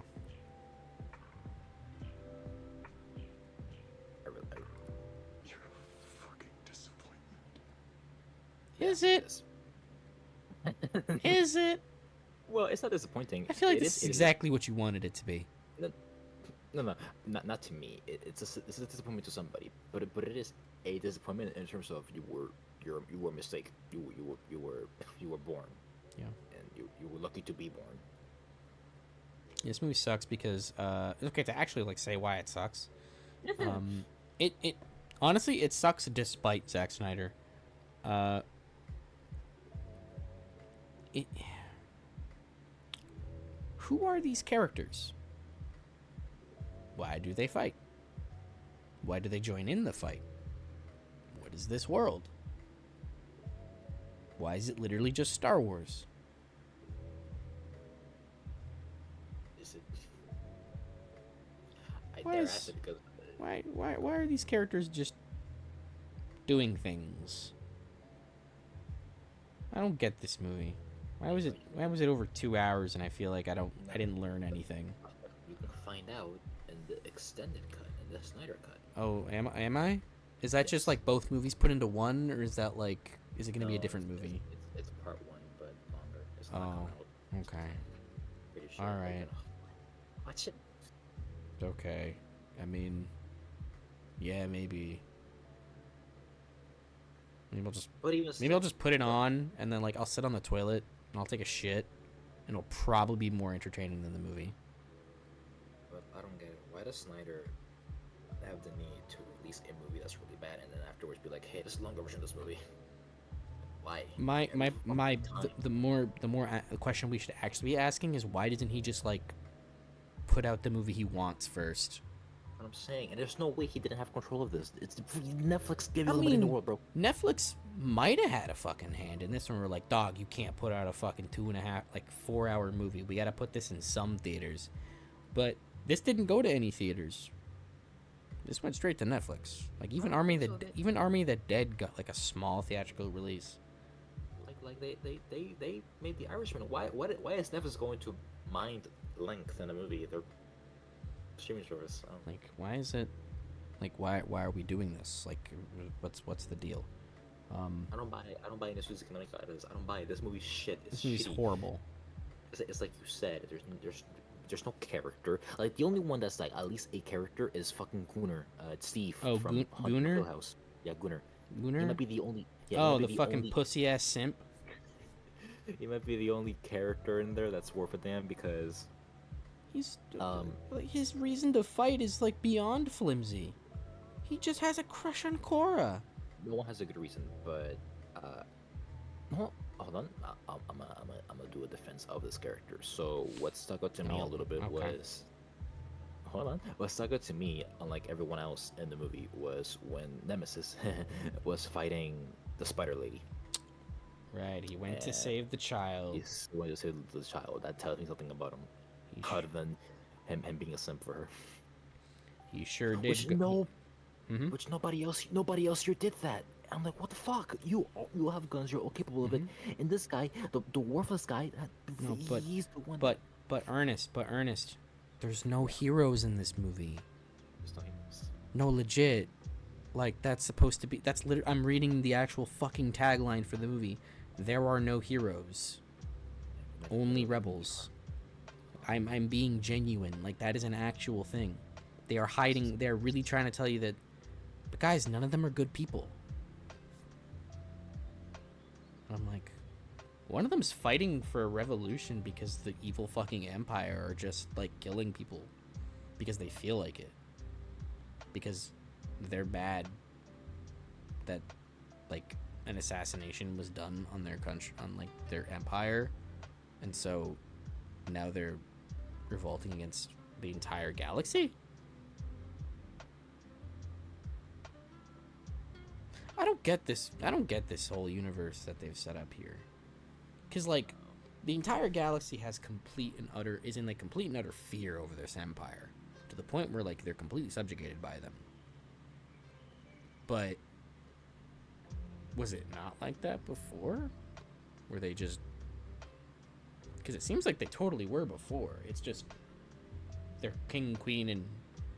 You're a fucking disappointment. Is it? Is it? Well, it's not disappointing. I feel like this is exactly what you wanted it to be. No, not to me. It's a disappointment to somebody, but it is a disappointment in terms of you were mistaken. You were born. Yeah. And you were lucky to be born. Yeah, this movie sucks because okay, to actually like say why it sucks. It honestly it sucks despite Zack Snyder. Who are these characters? Why do they fight? Why do they join in the fight? What is this world? Why is it literally just Star Wars? Is it? Why dare is- ask it because Why are these characters just doing things? I don't get this movie. Why was it over 2 hours and I feel like I didn't learn anything? you can find out in the extended cut, in the Snyder cut. Oh, am I? Is that just like both movies put into one, or is that like is it going to be a different movie? It's part one, but longer. It's not Oh, coming out. okay. Pretty sure. All they're right. gonna watch it. Okay. I mean, yeah, maybe. But even Maybe I'll just put it on and then like I'll sit on the toilet and I'll take a shit and it'll probably be more entertaining than the movie. But I don't get it. Why does Snyder have the need to release a movie that's really bad and then afterwards be like, hey, this is a longer version of this movie. Why? The question we should actually be asking is, why doesn't he just like put out the movie he wants first? What I'm saying, and there's no way he didn't have control of this. It's Netflix giving all the money in the world, bro. Netflix might have had a fucking hand in this one. We're like, dog, you can't put out a fucking 2.5, like 4-hour movie. We gotta put this in some theaters. But this didn't go to any theaters. This went straight to Netflix. Like even Army of the Dead got like a small theatrical release. Like they made The Irishman. Why is Netflix going to mind length in a movie? They're streaming service. Like why is it? Like why are we doing this? Like what's the deal? I don't buy any socioeconomic factors. I don't buy it. This movie's shit. This movie's horrible. It's like you said. There's no character. Like the only one that's like at least a character is fucking Gunnar. Steve from Gunnar? Hill House. Yeah, Gunnar. Gunnar? He might be the only. Yeah, the fucking pussy ass simp. He might be the only character in there that's worth a damn because he's his reason to fight is like beyond flimsy. He just has a crush on Cora. No one has a good reason, but hold on. I'm gonna do a defense of this character. So what stuck out to me a little bit was, hold on. What stuck out to me, unlike everyone else in the movie, was when Nemesis was fighting the Spider Lady. Right, he went to save the child. He went to save the child. That tells me something about him, other than him being a simp for her. He sure did. Which nobody else here did that. I'm like, what the fuck? You have guns. You're all capable of it. And this guy, the worthless guy, he's the one. But Ernest, there's no heroes in this movie. There's no heroes. No, legit. Like that's supposed to be. That's literally. I'm reading the actual fucking tagline for the movie. There are no heroes. Only rebels. I'm being genuine. Like that is an actual thing. They are hiding. They're really trying to tell you that. But guys, none of them are good people. I'm like, one of them's fighting for a revolution because the evil fucking empire are just like killing people because they feel like it. Because they're bad that like an assassination was done on their country, on like their empire, and so now they're revolting against the entire galaxy. I don't get this whole universe that they've set up here, because like the entire galaxy has complete and utter fear over this empire, to the point where like they're completely subjugated by them. But was it not like that before? Were they just... Because it seems like they totally were before. It's just their king, queen, and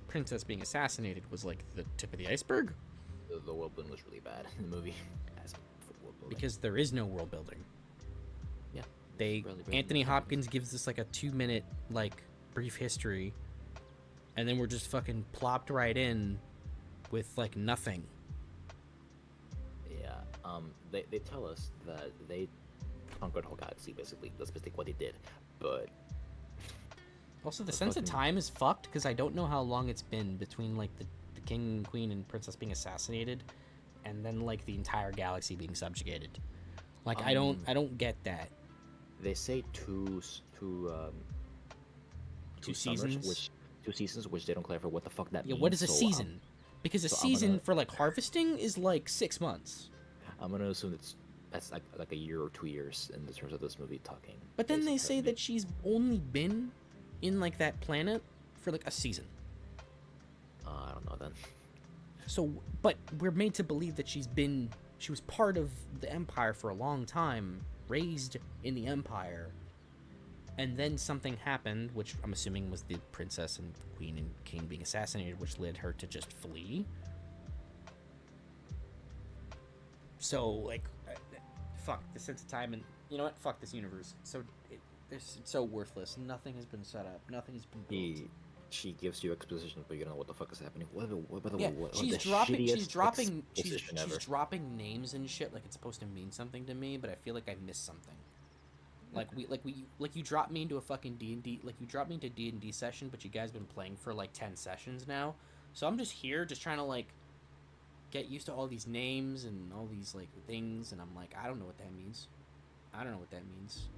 princess being assassinated was like the tip of the iceberg. The world building was really bad in the movie. Because there is no world building. Yeah. Anthony Hopkins gives us like a 2-minute like brief history, and then we're just fucking plopped right in with like nothing. They tell us that they conquered the whole galaxy, basically. That's basically what they did. But also the sense of time is fucked, because I don't know how long it's been between like the king, queen, and princess being assassinated, and then like the entire galaxy being subjugated. Like I don't get that. They say two seasons, which they don't clarify what the fuck that means. Yeah, what is a season? Because a season for like harvesting is like 6 months. I'm gonna assume that's like a year or 2 years in terms of this movie talking. But then they say that she's only been in like that planet for like a season. I don't know then. So, but we're made to believe that she was part of the Empire for a long time, raised in the Empire, and then something happened, which I'm assuming was the princess and queen and king being assassinated, which led her to just flee. So, like, fuck the sense of time, and you know what? Fuck this universe. It's so worthless. Nothing has been set up. Nothing has been built. She gives you exposition, but you don't know what the fuck is happening. She's dropping names and shit like it's supposed to mean something to me, but I feel like I missed something. Like you dropped me into a fucking D&D, like you dropped me into D&D session, but you guys been playing for like 10 sessions now. So I'm just here, just trying to like get used to all these names and all these like things, and I'm like, I don't know what that means. I don't know what that means.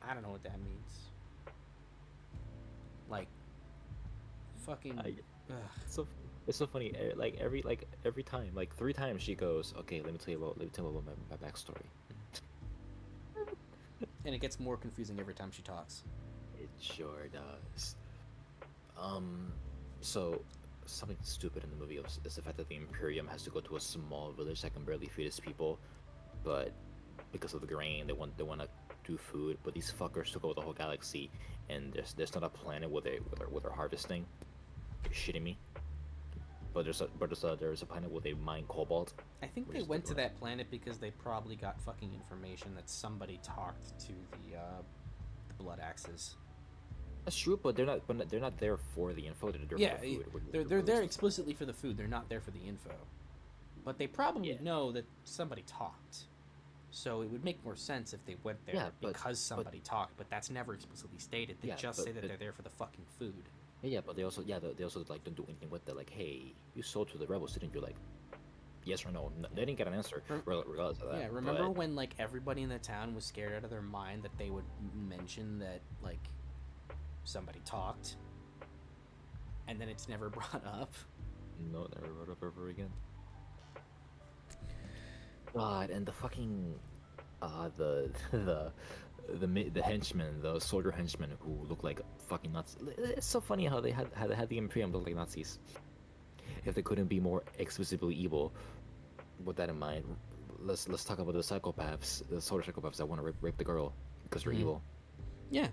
I don't know what that means. Like, fucking. It's so funny. Every time, like 3 times she goes, "Okay, let me tell you about my backstory." And it gets more confusing every time she talks. It sure does. So something stupid in the movie is the fact that the Imperium has to go to a small village that can barely feed its people, but because of the grain, they want to do food. But these fuckers took over the whole galaxy, and there's not a planet where they're harvesting. You're shitting me. But there's a planet where they mine cobalt. I think they went to that planet because they probably got fucking information that somebody talked to the blood axes. That's true, but they're not there for the info. They're there for the food. They're there explicitly for the food. They're not there for the info. But they probably know that somebody talked. So it would make more sense if they went there because somebody talked. But that's never explicitly stated. They say that they're there for the fucking food. Yeah, but they also like don't do anything with it. Like, hey, you sold to the rebels, didn't you? Like, yes or no? They didn't get an answer regardless of that. Yeah, remember when like everybody in the town was scared out of their mind that they would mention that like somebody talked, and then it's never brought up. No, never brought up ever again. God, and the fucking the henchmen, the soldier henchmen who look like fucking Nazis. It's so funny how they had the Imperium look like Nazis. If they couldn't be more explicitly evil, with that in mind, let's talk about the psychopaths, the soldier psychopaths that want to rape the girl because they're evil. Yeah.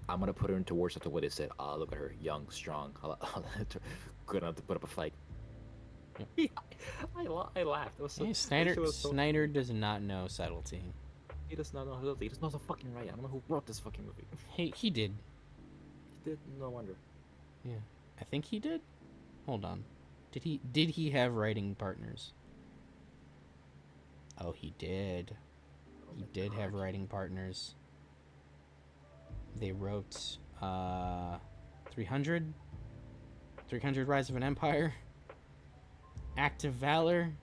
I'm gonna put her into words after what they said. Ah, look at her, young, strong, good enough to put up a fight. I laughed. It was so, Snyder does not know subtlety. He does not know subtlety. He doesn't know the fucking right. I don't know who wrote this fucking movie. He did. He did. No wonder. Yeah, I think he did. Hold on. Did he have writing partners? Oh, he did. He did have writing partners. They wrote 300 Rise of an Empire, Act of Valor,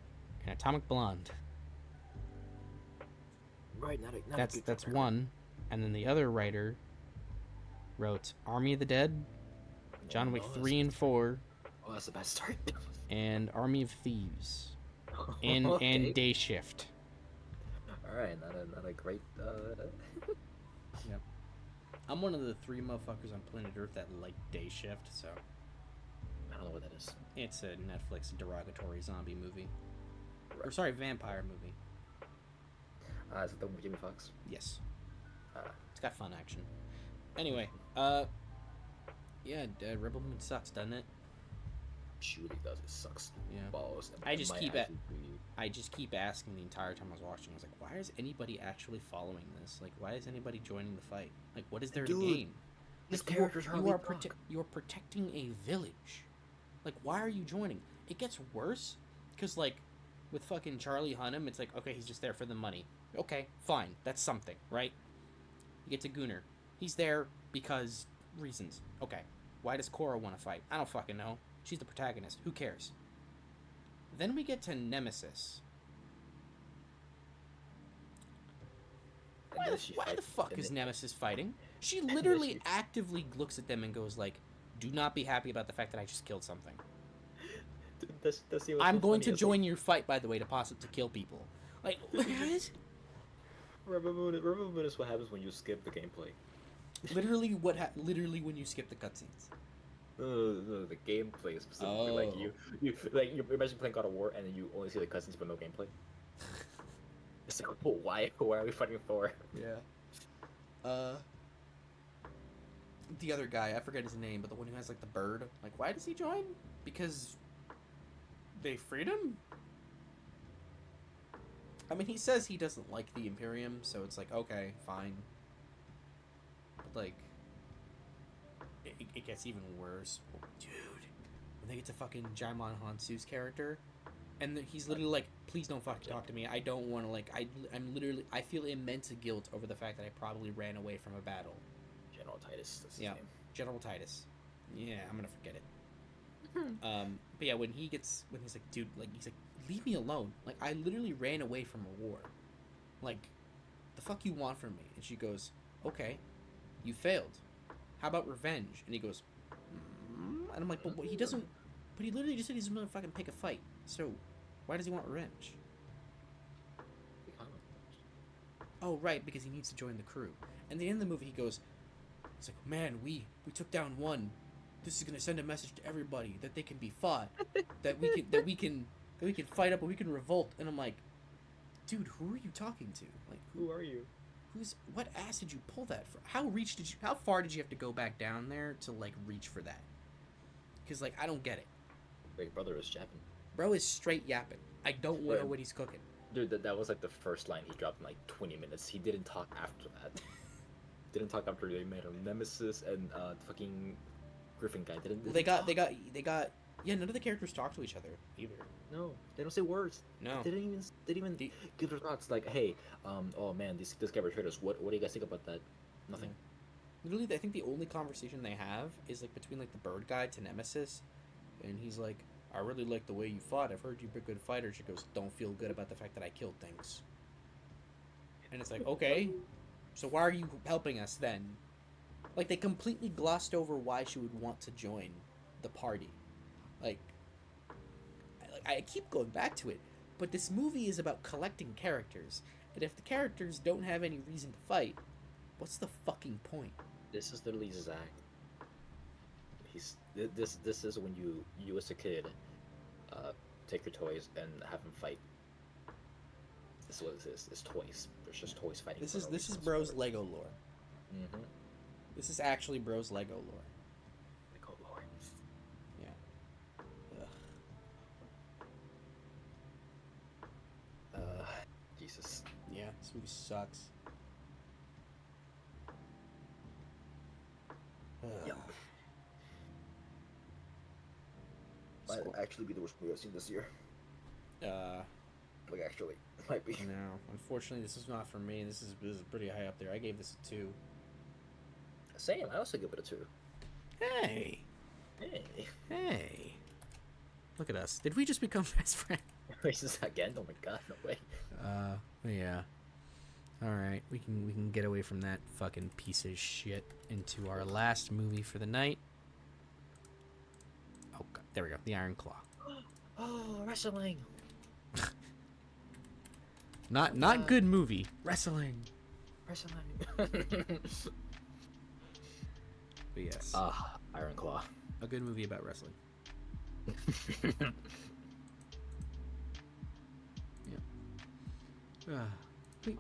and Atomic Blonde. Right, that's one. And then the other writer wrote Army of the Dead, John Wick 3 and 4. Oh, that's the best start. And Army of Thieves. And Day Shift. Alright, not a great Yep. I'm one of the 3 motherfuckers on planet Earth that like Day Shift, so I don't know what that is. it's a Netflix derogatory zombie movie. Or sorry, vampire movie. Is it the one with Jamie Foxx? Yes. It's got fun action. Anyway, yeah, Rebel Moon sucks, doesn't it? She really does. It sucks. Yeah. Balls. I just keep asking the entire time I was watching. I was like, why is anybody actually following this? Like, why is anybody joining the fight? Like, what is there to gain? These Like, characters you are protecting a village. Like, why are you joining? It gets worse because, like, with fucking Charlie Hunnam, it's like, okay, he's just there for the money. Okay, fine, that's something, right? You get to Gunnar. He's there because reasons. Okay, why does Korra want to fight? I don't fucking know. She's the protagonist. Who cares? Then we get to Nemesis. Why the fuck is Nemesis fighting? She literally actively looks at them and goes like, do not be happy about the fact that I just killed something. I'm going to join your fight, by the way, to kill people. Like, what? Rebel Moon is what happens when you skip the gameplay. Literally when you skip the cutscenes. The gameplay specifically. Like you imagine playing God of War and then you only see the cutscenes but no gameplay. It's like, oh, why are we fighting for? Yeah. The other guy, I forget his name, but the one who has like the bird. Like, why does he join? Because they freed him? I mean, he says he doesn't like the Imperium, so it's like, okay, fine. But like, it gets even worse. Dude, when they get to fucking Jaimon Hansu's character, and he's literally like, please don't fucking talk to me. I don't want to, like, I feel immense guilt over the fact that I probably ran away from a battle. General Titus, that's his Yeah, name. General Titus. Yeah, I'm gonna forget it. But yeah, when he's like, dude, like, he's like, leave me alone. Like, I literally ran away from a war. Like, the fuck you want from me? And she goes, okay, you failed. How about revenge? And he goes, and I'm like, but he doesn't. But he literally just said he's gonna fucking pick a fight. So, why does he want revenge? Oh, right, because he needs to join the crew. And at the end of the movie, he goes, "It's like, man, we took down one. This is gonna send a message to everybody that they can be fought, that we can fight up, and we can revolt." And I'm like, dude, who are you talking to? Like, Who are you? What ass did you pull that from? How far did you have to go back down there to like reach for that? Because like, I don't get it. Wait, brother is Japan. Bro is straight yapping. I don't know what he's cooking. Dude, that was like the first line he dropped in like 20 minutes. He didn't talk after that. Didn't talk after they made him Nemesis and the fucking Griffin guy. They got. Yeah, none of the characters talk to each other either. No, they don't say words. No. They didn't even give their thoughts. Like, hey, oh man, this guy betrayed us. What do you guys think about that? Nothing. Literally, I think the only conversation they have is like between like the bird guy to Nemesis, and he's like, "I really like the way you fought. I've heard you're a good fighter." She goes, "Don't feel good about the fact that I killed things." And it's like, okay, so why are you helping us then? Like, they completely glossed over why she would want to join the party. Like, I keep going back to it, but this movie is about collecting characters, and if the characters don't have any reason to fight, what's the fucking point? This is literally Zach. This is when you as a kid, take your toys and have them fight. This is what this is. It's toys. There's just toys fighting. This is bro's Lego lore. Mm-hmm. This is actually bro's Lego lore. Lego lore. Yeah. Jesus. Yeah, this movie sucks. Yep. Might actually be the worst movie I've seen this year. Like, actually, it might be. No, unfortunately, this is not for me. This is pretty high up there. I gave this a 2. Same. I also give it a 2. Hey, Hey. look at us. Did we just become best friends? Wait, is this again? Oh my god, no way. Yeah. All right, we can get away from that fucking piece of shit into our last movie for the night. Oh god, there we go. The Iron Claw. Oh, wrestling. Not good movie. Wrestling. Wrestling. But yes. Iron Claw. A good movie about wrestling. Yeah.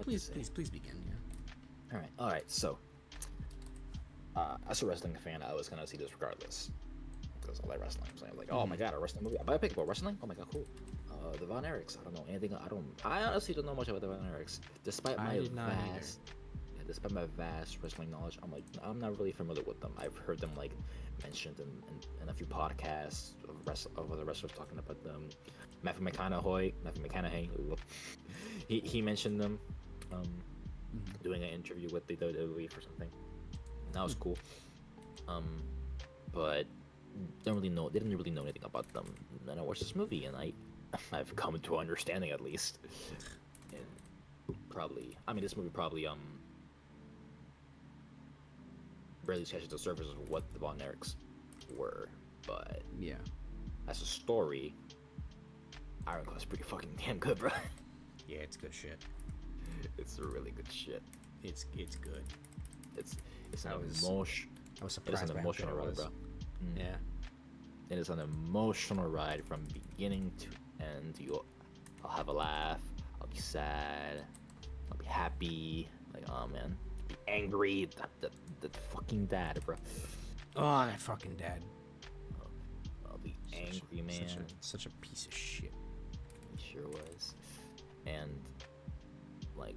Please begin. Yeah. All right. So, as a wrestling fan, I was gonna see this regardless because I like wrestling. So I'm like, oh my god, a wrestling movie. I pick about wrestling. Oh my god, cool. The Von Erichs. I don't know anything. I honestly don't know much about the Von Erichs, despite my despite my vast wrestling knowledge. I'm not really familiar with them. I've heard them like mentioned in a few podcasts of other wrestlers talking about them. Matthew McConaughey, he mentioned them, doing an interview with the WWE for something. That was cool. But didn't really know anything about them. Then I watched this movie and I've come to an understanding at least. And this movie probably barely scratches the surface of what the Von Erichs were, but Yeah. as a story, Iron Claw is pretty fucking damn good, bro. Yeah, it's good shit. It's really good shit. It's good. It's I an was surprised It's an by how emotional good it ride, was. bro. Yeah. It is an emotional ride from beginning to end. I'll have a laugh. I'll be sad. I'll be happy. Like, oh man, be angry. That fucking dad, bro. Oh, that fucking dad. I'll be angry, man. Such a piece of shit. He sure was. And like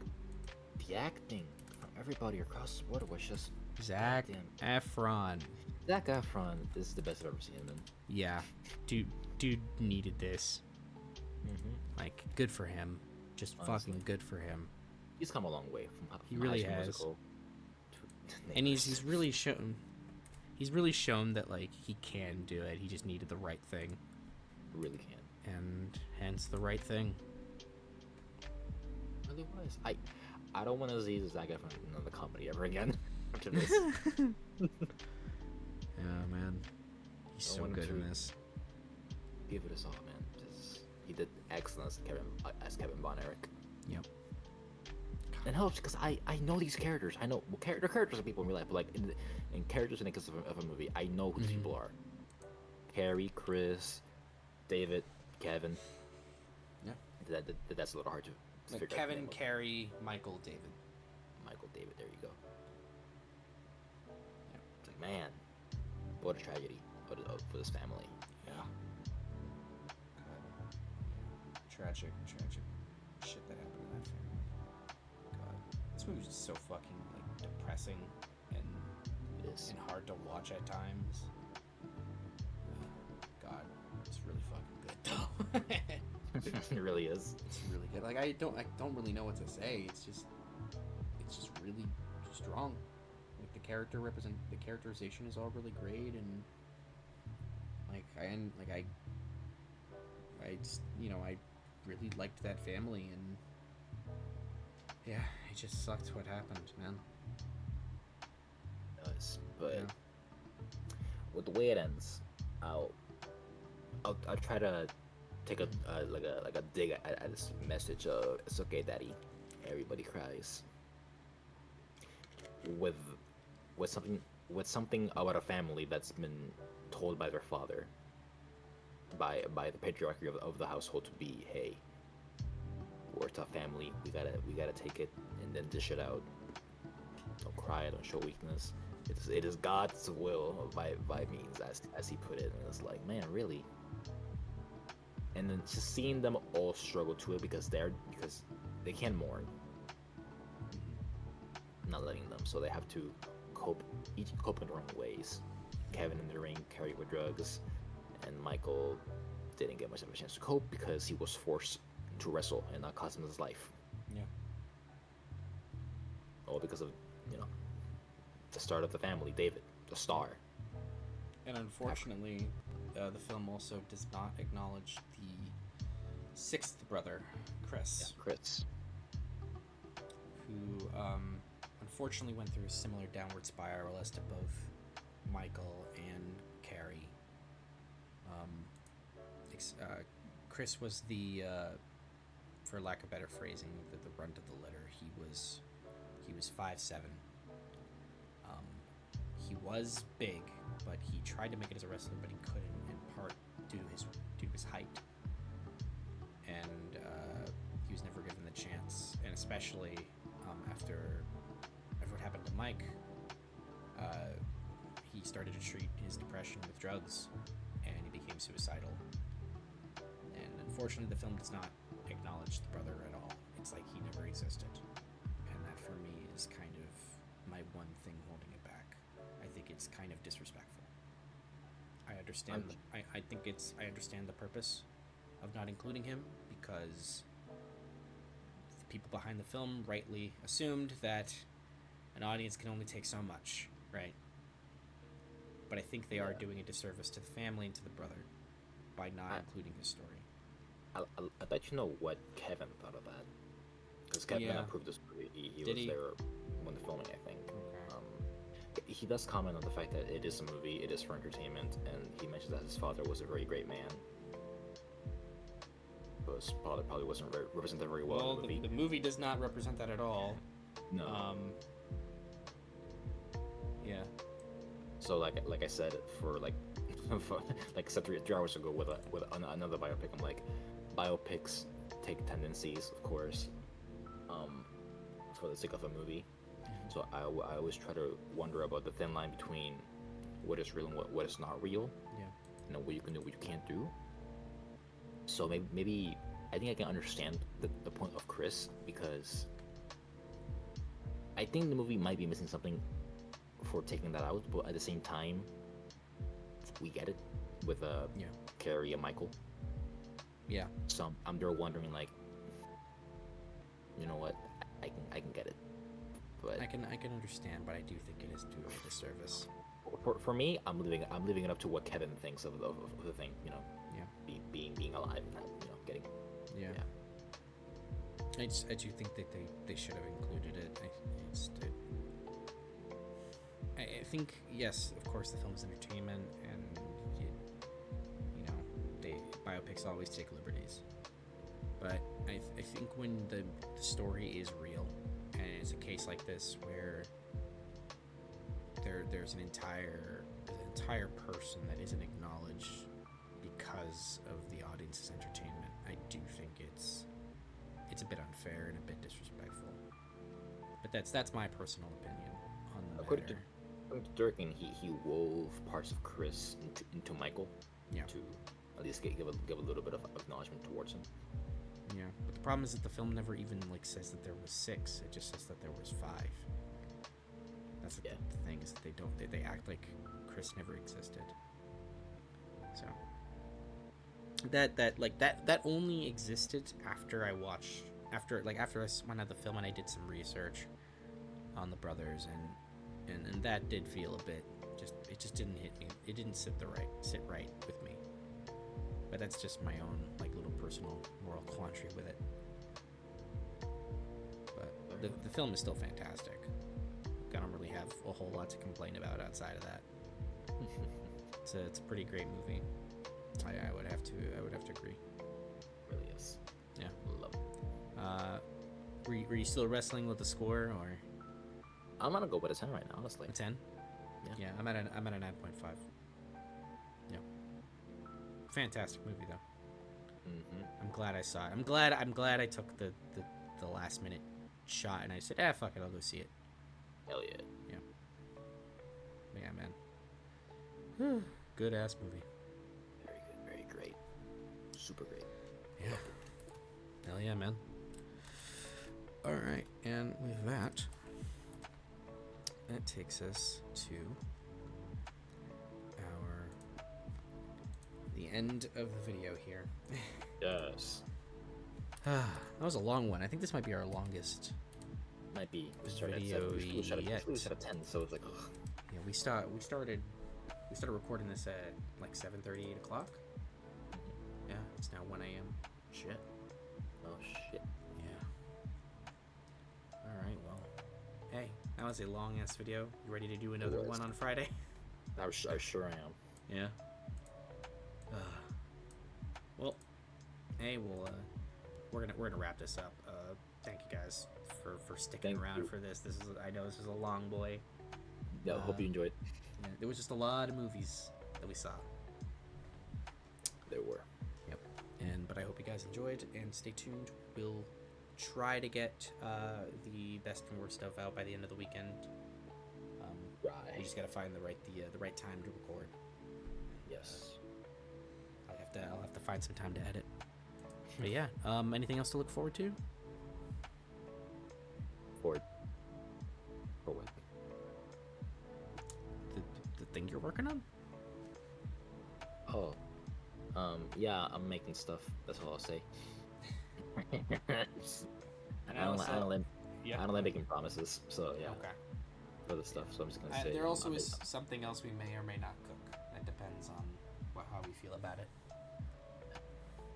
the acting from everybody across the board was just Zac Efron. Zac Efron. This is the best I've ever seen him in. Yeah, dude needed this. Like, good for him. Just Honestly. fucking good for him. He's come a long way from He really High School has. Musical to And he's really shown. he's really shown that like he can do it. He just needed the right thing, Really can. and hence the right thing. Really was. I don't want to see Zac Efron in another comedy ever again. After this. Yeah, man, he's so want him good in to- this. Give it a shot, man. He did excellent as Kevin Von Erich. Yep. It helps because I know these characters. I know they're characters of people in real life, but like in characters in the case of a movie, I know who these people are. Carrie, Chris, David, Kevin. Yeah. That's a little hard to figure out. Kevin, the name of. Carrie, Michael, David. Michael, David. There you go. Yeah. It's like, man, what a tragedy for this family. Yeah. Tragic shit that happened in that family. God, this movie was just so fucking like depressing and It is. and hard to watch at times. God, it's really fucking good though. It really is. It's really good. Like I don't really know what to say. It's just really strong. Like the characterization is all really great, and I just, you know, I really liked that family, and yeah, it just sucked what happened, man. It does. But Yeah. with the way it ends, I'll try to take a dig at this message of it's okay, Daddy. Everybody cries. With something about a family that's been told by their father, by the patriarchy of the household to be, hey, we're a tough family. We gotta take it and then dish it out. Don't cry. Don't show weakness. It is God's will by means, as he put it. And it's like, man, really. And then just seeing them all struggle to it because they can't mourn, not letting them, so they have to each cope in their own ways. Kevin in the ring, Carrie with drugs, and Michael didn't get much of a chance to cope because he was forced to wrestle and not cost him his life. Yeah. All because of, the start of the family, David, the star. And unfortunately, the film also does not acknowledge the sixth brother, Chris, Chris. who unfortunately went through a similar downward spiral as to both Michael and Carrie. Chris was the, for lack of better phrasing, the runt of the litter. He was 5'7". He was big, but he tried to make it as a wrestler, but he couldn't, in part due to his height. And he was never given the chance, and especially after what happened to Mike, he started to treat his depression with drugs, and he became suicidal. And unfortunately, the film does not acknowledge the brother at all. It's like he never existed, and that for me is kind of my one thing holding it back. I think it's kind of disrespectful. I understand. I understand the purpose of not including him, because the people behind the film rightly assumed that an audience can only take so much, right? But I think they are doing a disservice to the family and to the brother by not including his story. I bet you know what Kevin thought of that, because Kevin approved this movie. He was there when the filming, I think. He does comment on the fact that it is a movie, it is for entertainment, and he mentions that his father was a very great man. But his father probably wasn't represented very well in the movie. The movie does not represent that at all. No. Yeah. So like I said, for like I said 3 hours ago with another biopic, I'm like, biopics take tendencies, of course, for the sake of a movie. So I always try to wonder about the thin line between what is real and what is not real. Yeah. What you can do, what you can't do. So maybe I think I can understand the point of Chris, because I think the movie might be missing something for taking that out, but at the same time, we get it with Carrie and Michael. Yeah. So I'm there wondering, like, you know what, I can get it. But I can understand, but I do think it is doing a disservice. For me, I'm leaving it up to what Kevin thinks of the thing. You know, Yeah. being alive and getting. Yeah. Yeah. I do think that they should have included it. I think, yes, of course, the film is entertainment, and you know, biopics always take liberties. But I think when the story is real, and it's a case like this where there's an entire person that isn't acknowledged because of the audience's entertainment, I do think it's a bit unfair and a bit disrespectful. But that's my personal opinion on the According matter. to Durkin, he wove parts of Chris into Michael. Yeah. To at least give a little bit of acknowledgement towards him. Yeah, but the problem is that the film never even says that there was 6. It just says that there was 5. That's the thing, is that they act like Chris never existed. So that only existed after I went out the film and I did some research on the brothers, and that did feel a bit it just didn't hit me. It didn't sit right with me. But that's just my own little personal moral quandary with it. But the film is still fantastic. I don't really have a whole lot to complain about outside of that. It's a pretty great movie. I would have to agree. It really is. Yeah. Love it. Were you still wrestling with the score, or I'm gonna go with a 10 right now, honestly. a 10? Yeah. I'm at a 9.5. Yeah. Fantastic movie though. Mm-hmm. I'm glad I saw it. I'm glad I took the last minute shot and I said, fuck it, I'll go see it. Hell yeah. Yeah, man. Good ass movie. Very good. Very great. Super great. Yeah. Hell yeah, man. All right, and with that takes us to the end of the video here. Yes. That was a long one. I think this might be our longest. Might be. We started at Video 7. We started at 10, so it's like, ugh. Yeah, we started recording this at 7:30, 8 o'clock. Yeah, it's now 1 a.m. Shit. Oh shit. Yeah. All right. Well, hey, that was a long ass video. You ready to do another one on Friday? I sure am. Yeah. Well, hey, we're gonna wrap this up. Thank you guys for sticking around for this. I know this is a long boy. Yeah, hope you enjoyed. Yeah, there was just a lot of movies that we saw. There were. Yep. But I hope you guys enjoyed, and stay tuned. We'll try to get the best and worst stuff out by the end of the weekend. Right. We just gotta find the right time to record. Yes. I'll have to find some time to edit. But yeah, anything else to look forward to? For what? The thing you're working on? Oh. Yeah, I'm making stuff. That's all I'll say. I don't like making promises. So yeah. Okay. For the stuff, so I'm just gonna say. There also is something else we may or may not cook. That depends on how we feel about it.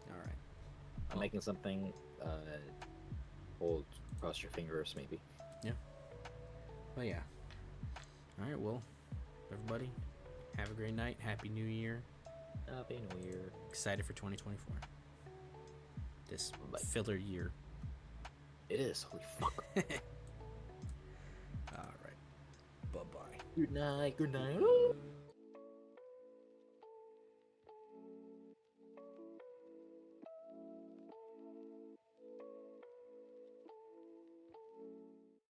All right. I'm making something. Hold, cross your fingers, maybe. Yeah. Well, yeah. All right. Well, everybody, have a great night. Happy New Year. Happy New Year. Excited for 2024. This Bye. filler year. It is. Holy fuck. All right. Bye-bye. Good night. Good night.